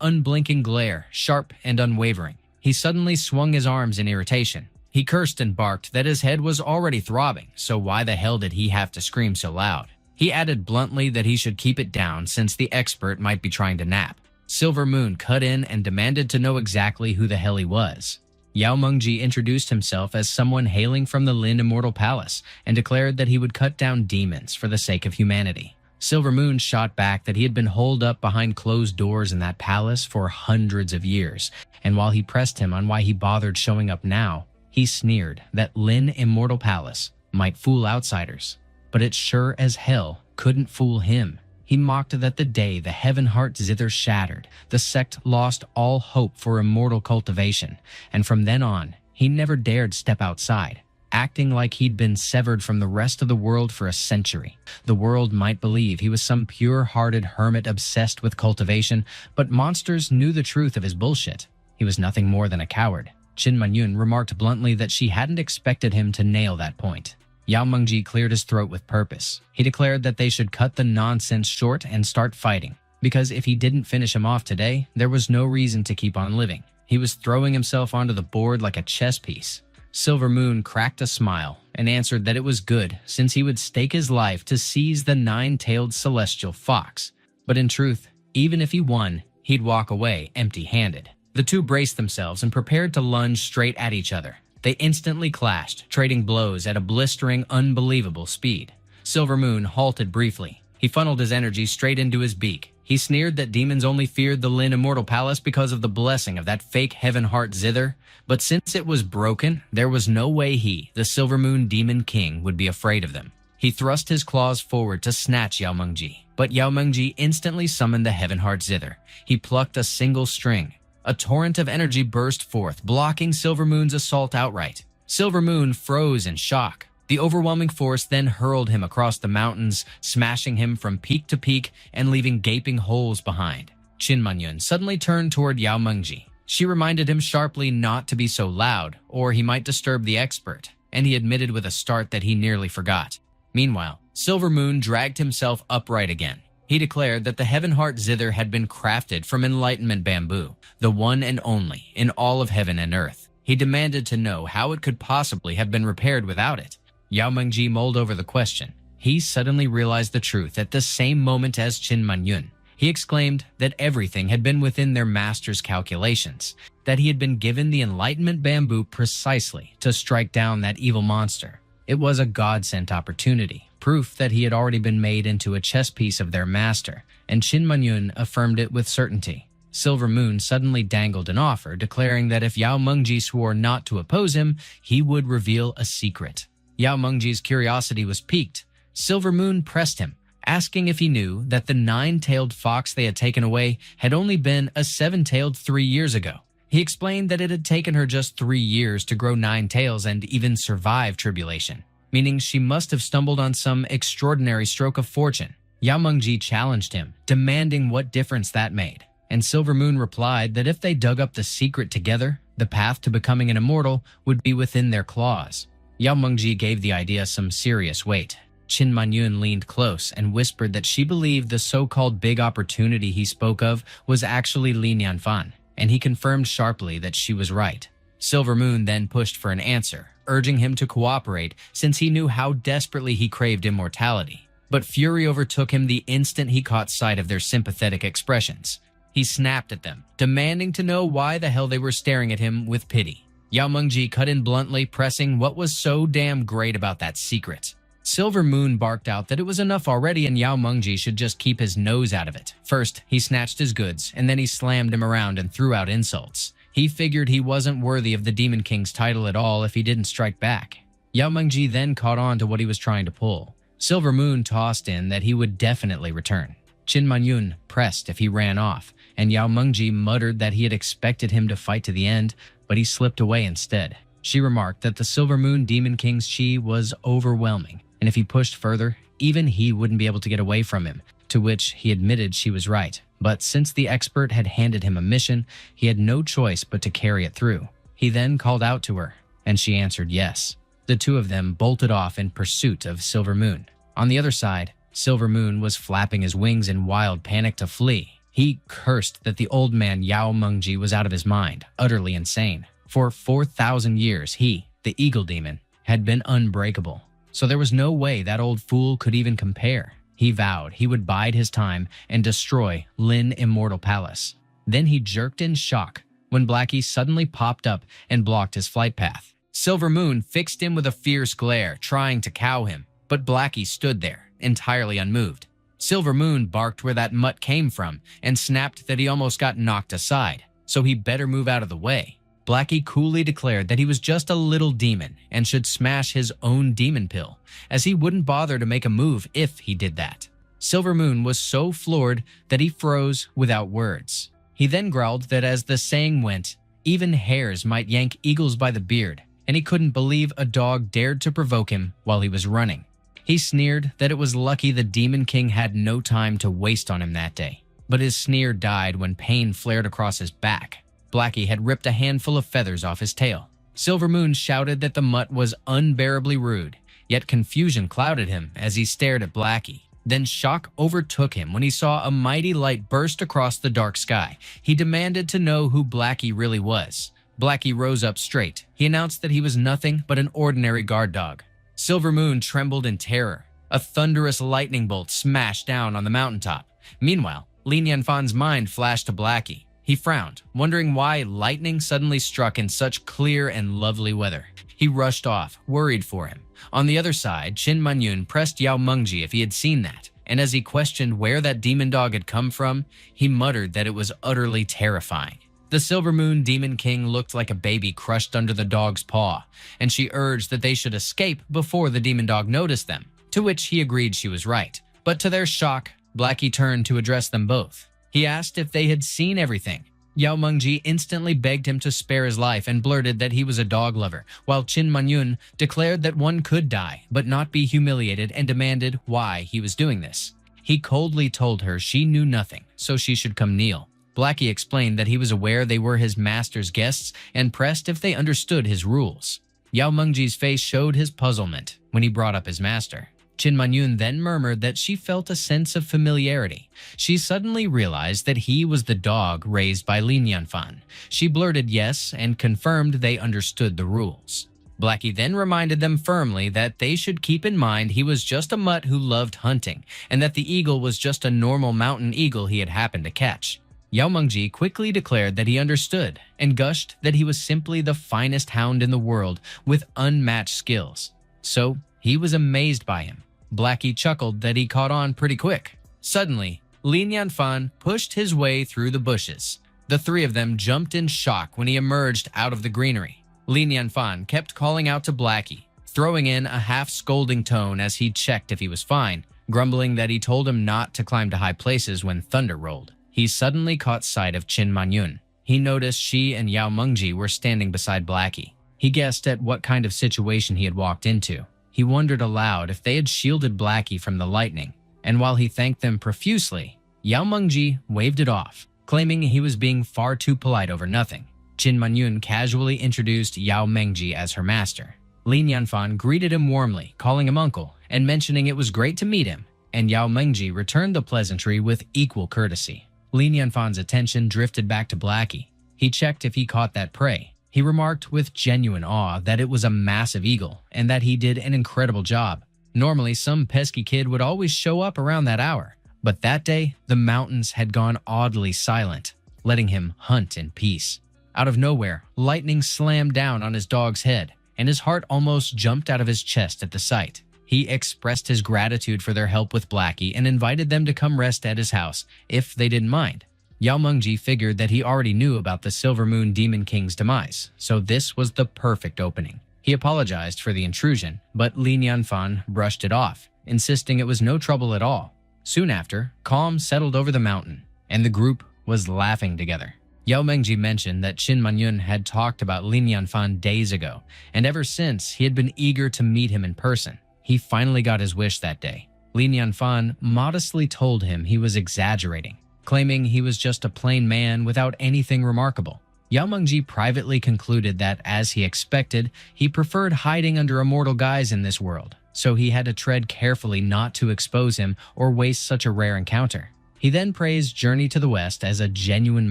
unblinking glare, sharp and unwavering. He suddenly swung his arms in irritation. He cursed and barked that his head was already throbbing, so why the hell did he have to scream so loud? He added bluntly that he should keep it down since the expert might be trying to nap. Silver Moon cut in and demanded to know exactly who the hell he was. Yao Mengji introduced himself as someone hailing from the Lin Immortal Palace and declared that he would cut down demons for the sake of humanity. Silver Moon shot back that he had been holed up behind closed doors in that palace for hundreds of years, and while he pressed him on why he bothered showing up now, he sneered that Lin Immortal Palace might fool outsiders, but it sure as hell couldn't fool him. He mocked that the day the Heaven Heart Zither shattered, the sect lost all hope for immortal cultivation, and from then on, he never dared step outside. acting like he'd been severed from the rest of the world for a century. The world might believe he was some pure-hearted hermit obsessed with cultivation, but monsters knew the truth of his bullshit. He was nothing more than a coward. Qin Manyun remarked bluntly that she hadn't expected him to nail that point. Yao Mengji cleared his throat with purpose. He declared that they should cut the nonsense short and start fighting, because if he didn't finish him off today, there was no reason to keep on living. He was throwing himself onto the board like a chess piece. Silver Moon cracked a smile and answered that it was good, since he would stake his life to seize the nine-tailed celestial fox. But in truth, even if he won, he'd walk away empty-handed. The two braced themselves and prepared to lunge straight at each other. They instantly clashed, trading blows at a blistering, unbelievable speed. Silver Moon halted briefly. He funneled his energy straight into his beak. He sneered that demons only feared the Lin Immortal Palace because of the blessing of that fake Heaven Heart zither, but since it was broken, there was no way he, the Silver Moon Demon King, would be afraid of them. He thrust his claws forward to snatch Yao Mengji, but Yao Mengji instantly summoned the Heaven Heart zither. He plucked a single string. A torrent of energy burst forth, blocking Silver Moon's assault outright. Silver Moon froze in shock. The overwhelming force then hurled him across the mountains, smashing him from peak to peak and leaving gaping holes behind. Qin Manyun suddenly turned toward Yao Mengji. She reminded him sharply not to be so loud, or he might disturb the expert, and he admitted with a start that he nearly forgot. Meanwhile, Silver Moon dragged himself upright again. He declared that the Heaven Heart zither had been crafted from enlightenment bamboo, the one and only in all of heaven and earth. He demanded to know how it could possibly have been repaired without it. Yao Mengji mulled over the question. He suddenly realized the truth at the same moment as Qin Manyun. He exclaimed that everything had been within their master's calculations, that he had been given the enlightenment bamboo precisely to strike down that evil monster. It was a God-sent opportunity, proof that he had already been made into a chess piece of their master, and Qin Manyun affirmed it with certainty. Silver Moon suddenly dangled an offer, declaring that if Yao Mengji swore not to oppose him, he would reveal a secret. Yao Mengji's curiosity was piqued. Silver Moon pressed him, asking if he knew that the nine-tailed fox they had taken away had only been a seven-tailed 3 years ago. He explained that it had taken her just 3 years to grow 9 tails and even survive tribulation, meaning she must have stumbled on some extraordinary stroke of fortune. Yao Mengji challenged him, demanding what difference that made, and Silver Moon replied that if they dug up the secret together, the path to becoming an immortal would be within their claws. Yao Mengji gave the idea some serious weight. Qin Manyun leaned close and whispered that she believed the so-called big opportunity he spoke of was actually Li Nianfan, and he confirmed sharply that she was right. Silver Moon then pushed for an answer, urging him to cooperate since he knew how desperately he craved immortality. But fury overtook him the instant he caught sight of their sympathetic expressions. He snapped at them, demanding to know why the hell they were staring at him with pity. Yao Mengji cut in bluntly, pressing what was so damn great about that secret. Silver Moon barked out that it was enough already and Yao Mengji should just keep his nose out of it. First, he snatched his goods, and then he slammed him around and threw out insults. He figured he wasn't worthy of the Demon King's title at all if he didn't strike back. Yao Mengji then caught on to what he was trying to pull. Silver Moon tossed in that he would definitely return. Qin Manyun pressed if he ran off, and Yao Mengji muttered that he had expected him to fight to the end, but he slipped away instead. She remarked that the Silver Moon Demon King's chi was overwhelming, and if he pushed further, even he wouldn't be able to get away from him, to which he admitted she was right. But since the expert had handed him a mission, he had no choice but to carry it through. He then called out to her, and she answered yes. The two of them bolted off in pursuit of Silver Moon. On the other side, Silver Moon was flapping his wings in wild panic to flee. He cursed that the old man Yao Mengji was out of his mind, utterly insane. For 4,000 years, he, the Eagle Demon, had been unbreakable. So there was no way that old fool could even compare. He vowed he would bide his time and destroy Lin Immortal Palace. Then he jerked in shock when Blackie suddenly popped up and blocked his flight path. Silver Moon fixed him with a fierce glare, trying to cow him, but Blackie stood there, entirely unmoved. Silver Moon barked where that mutt came from and snapped that he almost got knocked aside, so he better move out of the way. Blackie coolly declared that he was just a little demon and should smash his own demon pill, as he wouldn't bother to make a move if he did that. Silver Moon was so floored that he froze without words. He then growled that as the saying went, even hares might yank eagles by the beard, and he couldn't believe a dog dared to provoke him while he was running. He sneered that it was lucky the Demon King had no time to waste on him that day. But his sneer died when pain flared across his back. Blackie had ripped a handful of feathers off his tail. Silvermoon shouted that the mutt was unbearably rude, yet confusion clouded him as he stared at Blackie. Then shock overtook him when he saw a mighty light burst across the dark sky. He demanded to know who Blackie really was. Blackie rose up straight. He announced that he was nothing but an ordinary guard dog. Silvermoon trembled in terror. A thunderous lightning bolt smashed down on the mountaintop. Meanwhile, Lin Yanfan's mind flashed to Blackie. He frowned, wondering why lightning suddenly struck in such clear and lovely weather. He rushed off, worried for him. On the other side, Qin Manyun pressed Yao Mengji if he had seen that, and as he questioned where that demon dog had come from, he muttered that it was utterly terrifying. The Silvermoon Demon King looked like a baby crushed under the dog's paw, and she urged that they should escape before the demon dog noticed them, to which he agreed she was right. But to their shock, Blackie turned to address them both. He asked if they had seen everything. Yao Mengji instantly begged him to spare his life and blurted that he was a dog lover, while Qin Manyun declared that one could die but not be humiliated and demanded why he was doing this. He coldly told her she knew nothing, so she should come kneel. Blackie explained that he was aware they were his master's guests and pressed if they understood his rules. Yao Mengji's face showed his puzzlement when he brought up his master. Qin Manyun then murmured that she felt a sense of familiarity. She suddenly realized that he was the dog raised by Lin Yanfan. She blurted yes and confirmed they understood the rules. Blackie then reminded them firmly that they should keep in mind he was just a mutt who loved hunting, and that the eagle was just a normal mountain eagle he had happened to catch. Yao Mengji quickly declared that he understood and gushed that he was simply the finest hound in the world with unmatched skills. So he was amazed by him. Blackie chuckled that he caught on pretty quick. Suddenly, Lin Yanfan pushed his way through the bushes. The three of them jumped in shock when he emerged out of the greenery. Lin Yanfan kept calling out to Blackie, throwing in a half-scolding tone as he checked if he was fine, grumbling that he told him not to climb to high places when thunder rolled. He suddenly caught sight of Qin Manyun. He noticed she and Yao Mengji were standing beside Blackie. He guessed at what kind of situation he had walked into. He wondered aloud if they had shielded Blackie from the lightning, and while he thanked them profusely, Yao Mengji waved it off, claiming he was being far too polite over nothing. Qin Manyun casually introduced Yao Mengji as her master. Lin Yanfan greeted him warmly, calling him uncle, and mentioning it was great to meet him, and Yao Mengji returned the pleasantry with equal courtesy. Lin Yanfan's attention drifted back to Blackie. He checked if he caught that prey. He remarked with genuine awe that it was a massive eagle and that he did an incredible job. Normally, some pesky kid would always show up around that hour, but that day, the mountains had gone oddly silent, letting him hunt in peace. Out of nowhere, lightning slammed down on his dog's head, and his heart almost jumped out of his chest at the sight. He expressed his gratitude for their help with Blackie and invited them to come rest at his house if they didn't mind. Yao Mengji figured that he already knew about the Silvermoon Demon King's demise, so this was the perfect opening. He apologized for the intrusion, but Lin Yanfan brushed it off, insisting it was no trouble at all. Soon after, calm settled over the mountain, and the group was laughing together. Yao Mengji mentioned that Qin Manyun had talked about Lin Yanfan days ago, and ever since he had been eager to meet him in person. He finally got his wish that day. Lin Yanfan modestly told him he was exaggerating, claiming he was just a plain man without anything remarkable. Yao Mengji privately concluded that, as he expected, he preferred hiding under immortal guise in this world, so he had to tread carefully not to expose him or waste such a rare encounter. He then praised Journey to the West as a genuine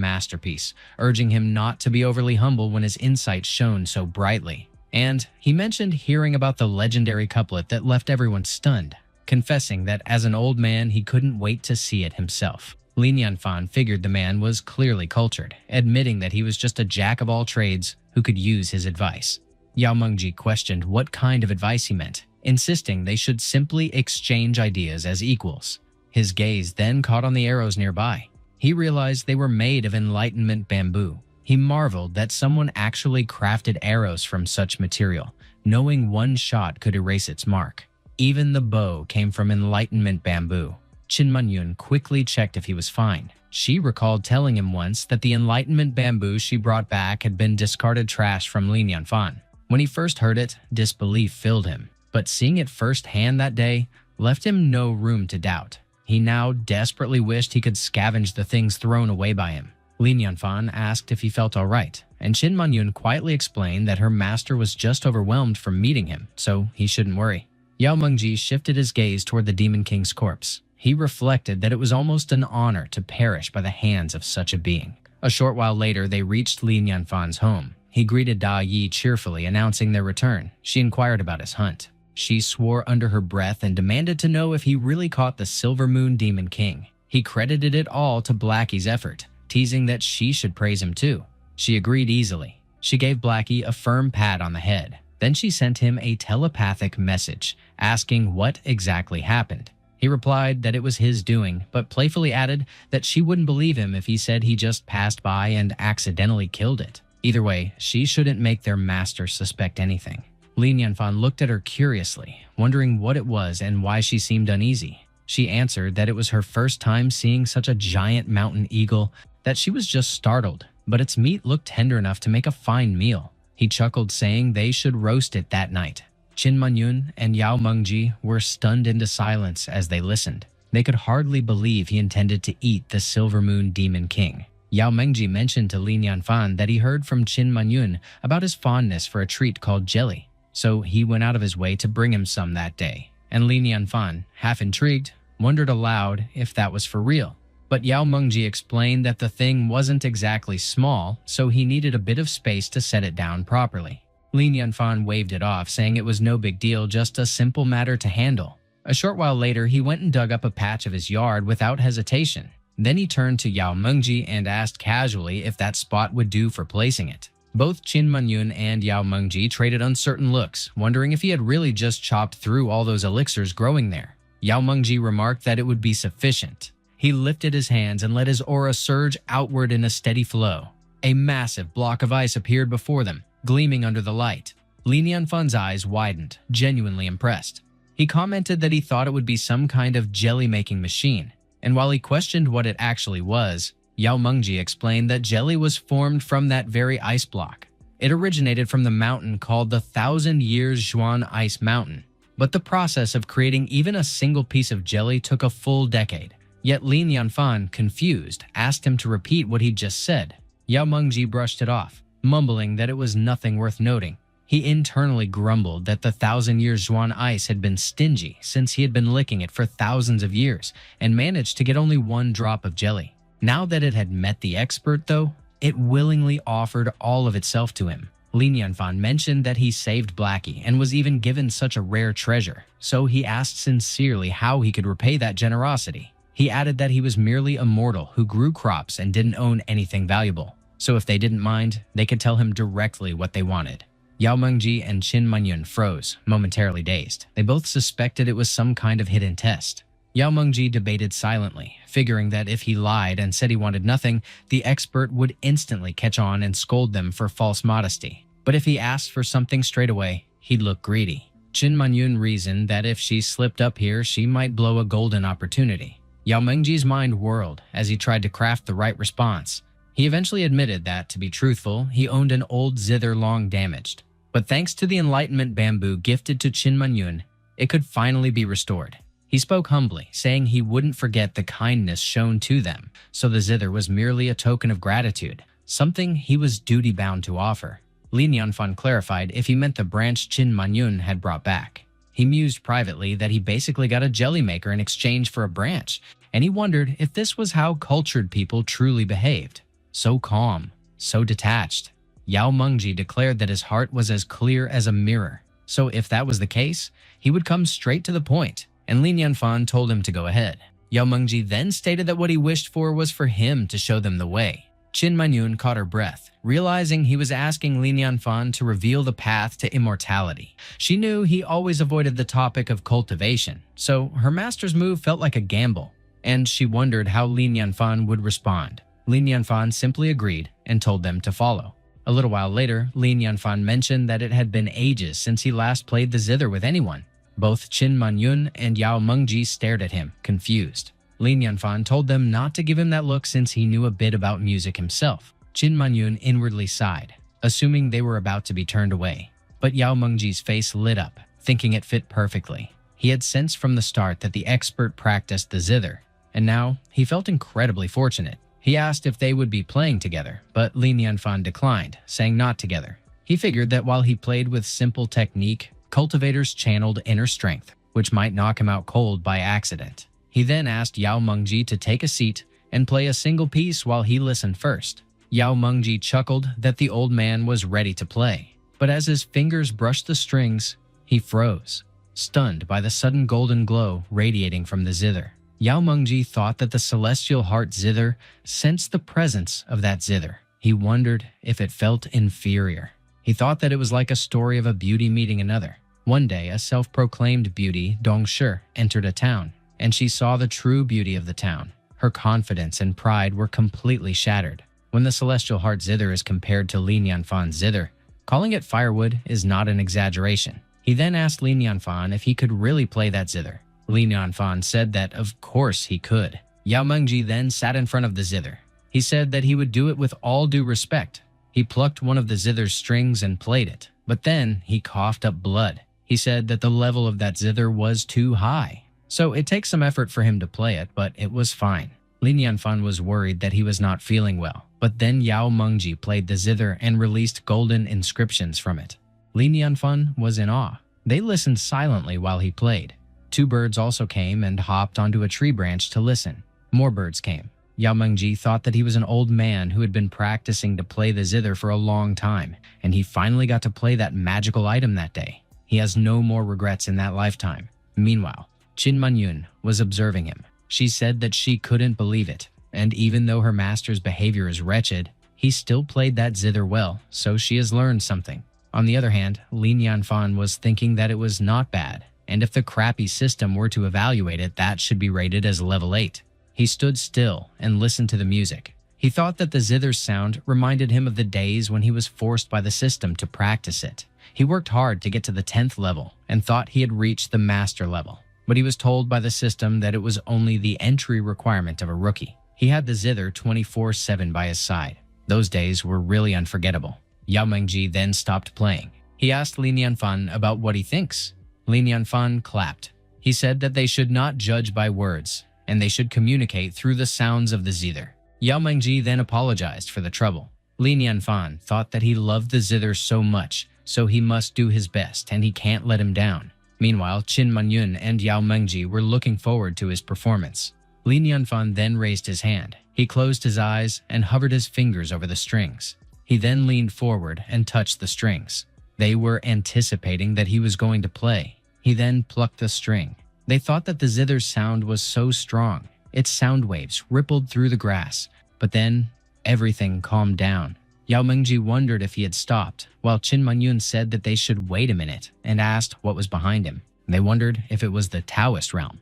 masterpiece, urging him not to be overly humble when his insight shone so brightly. And he mentioned hearing about the legendary couplet that left everyone stunned, confessing that as an old man he couldn't wait to see it himself. Lin Yanfan figured the man was clearly cultured, admitting that he was just a jack of all trades who could use his advice. Yao Mengji questioned what kind of advice he meant, insisting they should simply exchange ideas as equals. His gaze then caught on the arrows nearby. He realized they were made of enlightenment bamboo. He marveled that someone actually crafted arrows from such material, knowing one shot could erase its mark. Even the bow came from enlightenment bamboo. Qin Manyun quickly checked if he was fine. She recalled telling him once that the enlightenment bamboo she brought back had been discarded trash from Lin Yanfan. When he first heard it, disbelief filled him, but seeing it firsthand that day left him no room to doubt. He now desperately wished he could scavenge the things thrown away by him. Lin Yanfan asked if he felt alright, and Qin Manyun quietly explained that her master was just overwhelmed from meeting him, so he shouldn't worry. Yao Mengji shifted his gaze toward the Demon King's corpse. He reflected that it was almost an honor to perish by the hands of such a being. A short while later, they reached Lin Yanfan's home. He greeted Da Yi cheerfully, announcing their return. She inquired about his hunt. She swore under her breath and demanded to know if he really caught the Silver Moon Demon King. He credited it all to Blackie's effort, teasing that she should praise him too. She agreed easily. She gave Blackie a firm pat on the head. Then she sent him a telepathic message, asking what exactly happened. He replied that it was his doing, but playfully added that she wouldn't believe him if he said he just passed by and accidentally killed it. Either way, she shouldn't make their master suspect anything. Lin Yanfan looked at her curiously, wondering what it was and why she seemed uneasy. She answered that it was her first time seeing such a giant mountain eagle, that she was just startled, but its meat looked tender enough to make a fine meal. He chuckled, saying they should roast it that night. Qin Manyun and Yao Mengji were stunned into silence as they listened. They could hardly believe he intended to eat the Silver Moon Demon King. Yao Mengji mentioned to Lin Yanfan that he heard from Qin Manyun about his fondness for a treat called jelly, so he went out of his way to bring him some that day. And Lin Yanfan, half intrigued, wondered aloud if that was for real. But Yao Mengji explained that the thing wasn't exactly small, so he needed a bit of space to set it down properly. Lin Yanfan waved it off, saying it was no big deal, just a simple matter to handle. A short while later, he went and dug up a patch of his yard without hesitation. Then he turned to Yao Mengji and asked casually if that spot would do for placing it. Both Qin Manyun and Yao Mengji traded uncertain looks, wondering if he had really just chopped through all those elixirs growing there. Yao Mengji remarked that it would be sufficient. He lifted his hands and let his aura surge outward in a steady flow. A massive block of ice appeared before them, gleaming under the light. Lin Yanfan's eyes widened, genuinely impressed. He commented that he thought it would be some kind of jelly-making machine, and while he questioned what it actually was, Yao Mengji explained that jelly was formed from that very ice block. It originated from the mountain called the 1,000 Years Zhuan Ice Mountain, but the process of creating even a single piece of jelly took a full decade. Yet Lin Yanfan, confused, asked him to repeat what he'd just said. Yao Mengji brushed it off, mumbling that it was nothing worth noting. He internally grumbled that the 1,000 Years Zhuan ice had been stingy since he had been licking it for thousands of years and managed to get only one drop of jelly. Now that it had met the expert, though, it willingly offered all of itself to him. Lin Yanfan mentioned that he saved Blackie and was even given such a rare treasure, so he asked sincerely how he could repay that generosity. He added that he was merely a mortal who grew crops and didn't own anything valuable, so if they didn't mind, they could tell him directly what they wanted. Yao Mengji and Qin Manyun froze, momentarily dazed. They both suspected it was some kind of hidden test. Yao Mengji debated silently, figuring that if he lied and said he wanted nothing, the expert would instantly catch on and scold them for false modesty. But if he asked for something straight away, he'd look greedy. Qin Manyun reasoned that if she slipped up here, she might blow a golden opportunity. Yao Mengji's mind whirled as he tried to craft the right response. He eventually admitted that, to be truthful, he owned an old zither long damaged. But thanks to the Enlightenment bamboo gifted to Qin Manyun, it could finally be restored. He spoke humbly, saying he wouldn't forget the kindness shown to them, so the zither was merely a token of gratitude, something he was duty-bound to offer. Lin Yanfan clarified if he meant the branch Qin Manyun had brought back. He mused privately that he basically got a jelly maker in exchange for a branch, and he wondered if this was how cultured people truly behaved. So calm, so detached. Yao Mengji declared that his heart was as clear as a mirror, so if that was the case, he would come straight to the point, and Lin Yanfan told him to go ahead. Yao Mengji then stated that what he wished for was for him to show them the way. Qin Manyun caught her breath, realizing he was asking Lin Yanfan to reveal the path to immortality. She knew he always avoided the topic of cultivation, so her master's move felt like a gamble, and she wondered how Lin Yanfan would respond. Lin Yanfan simply agreed and told them to follow. A little while later, Lin Yanfan mentioned that it had been ages since he last played the zither with anyone. Both Qin Manyun and Yao Mengji stared at him, confused. Lin Yanfan told them not to give him that look since he knew a bit about music himself. Qin Manyun inwardly sighed, assuming they were about to be turned away. But Yao Mengji's face lit up, thinking it fit perfectly. He had sensed from the start that the expert practiced the zither, and now he felt incredibly fortunate. He asked if they would be playing together, but Li Nianfan declined, saying not together. He figured that while he played with simple technique, cultivators channeled inner strength, which might knock him out cold by accident. He then asked Yao Mengji to take a seat and play a single piece while he listened first. Yao Mengji chuckled that the old man was ready to play, but as his fingers brushed the strings, he froze, stunned by the sudden golden glow radiating from the zither. Yao Mengji thought that the celestial heart zither sensed the presence of that zither. He wondered if it felt inferior. He thought that it was like a story of a beauty meeting another. One day, a self-proclaimed beauty, Dong Shi, entered a town, and she saw the true beauty of the town. Her confidence and pride were completely shattered. When the celestial heart zither is compared to Li Nianfan's zither, calling it firewood is not an exaggeration. He then asked Li Nianfan if he could really play that zither. Li Nianfan said that of course he could. Yao Mengji then sat in front of the zither. He said that he would do it with all due respect. He plucked one of the zither's strings and played it, but then he coughed up blood. He said that the level of that zither was too high. So it takes some effort for him to play it, but it was fine. Li Nianfan was worried that he was not feeling well, but then Yao Mengji played the zither and released golden inscriptions from it. Li Nianfan was in awe. They listened silently while he played. 2 birds also came and hopped onto a tree branch to listen. More birds came. Yao Mengji thought that he was an old man who had been practicing to play the zither for a long time, and he finally got to play that magical item that day. He has no more regrets in that lifetime. Meanwhile, Qin Manyun was observing him. She said that she couldn't believe it, and even though her master's behavior is wretched, he still played that zither well, so she has learned something. On the other hand, Li Nianfan was thinking that it was not bad, and if the crappy system were to evaluate it, that should be rated as level 8. He stood still and listened to the music. He thought that the zither's sound reminded him of the days when he was forced by the system to practice it. He worked hard to get to the 10th level and thought he had reached the master level, but he was told by the system that it was only the entry requirement of a rookie. He had the zither 24/7 by his side. Those days were really unforgettable. Yao Mengji then stopped playing. He asked Li Nianfan about what he thinks. Li Nianfan clapped. He said that they should not judge by words, and they should communicate through the sounds of the zither. Yao Mengji then apologized for the trouble. Li Nianfan thought that he loved the zither so much, so he must do his best and he can't let him down. Meanwhile, Qin Manyun and Yao Mengji were looking forward to his performance. Li Nianfan then raised his hand. He closed his eyes and hovered his fingers over the strings. He then leaned forward and touched the strings. They were anticipating that he was going to play. He then plucked the string. They thought that the zither's sound was so strong. Its sound waves rippled through the grass, but then everything calmed down. Yao Mengji wondered if he had stopped, while Qin Manyun said that they should wait a minute and asked what was behind him. They wondered if it was the Taoist realm.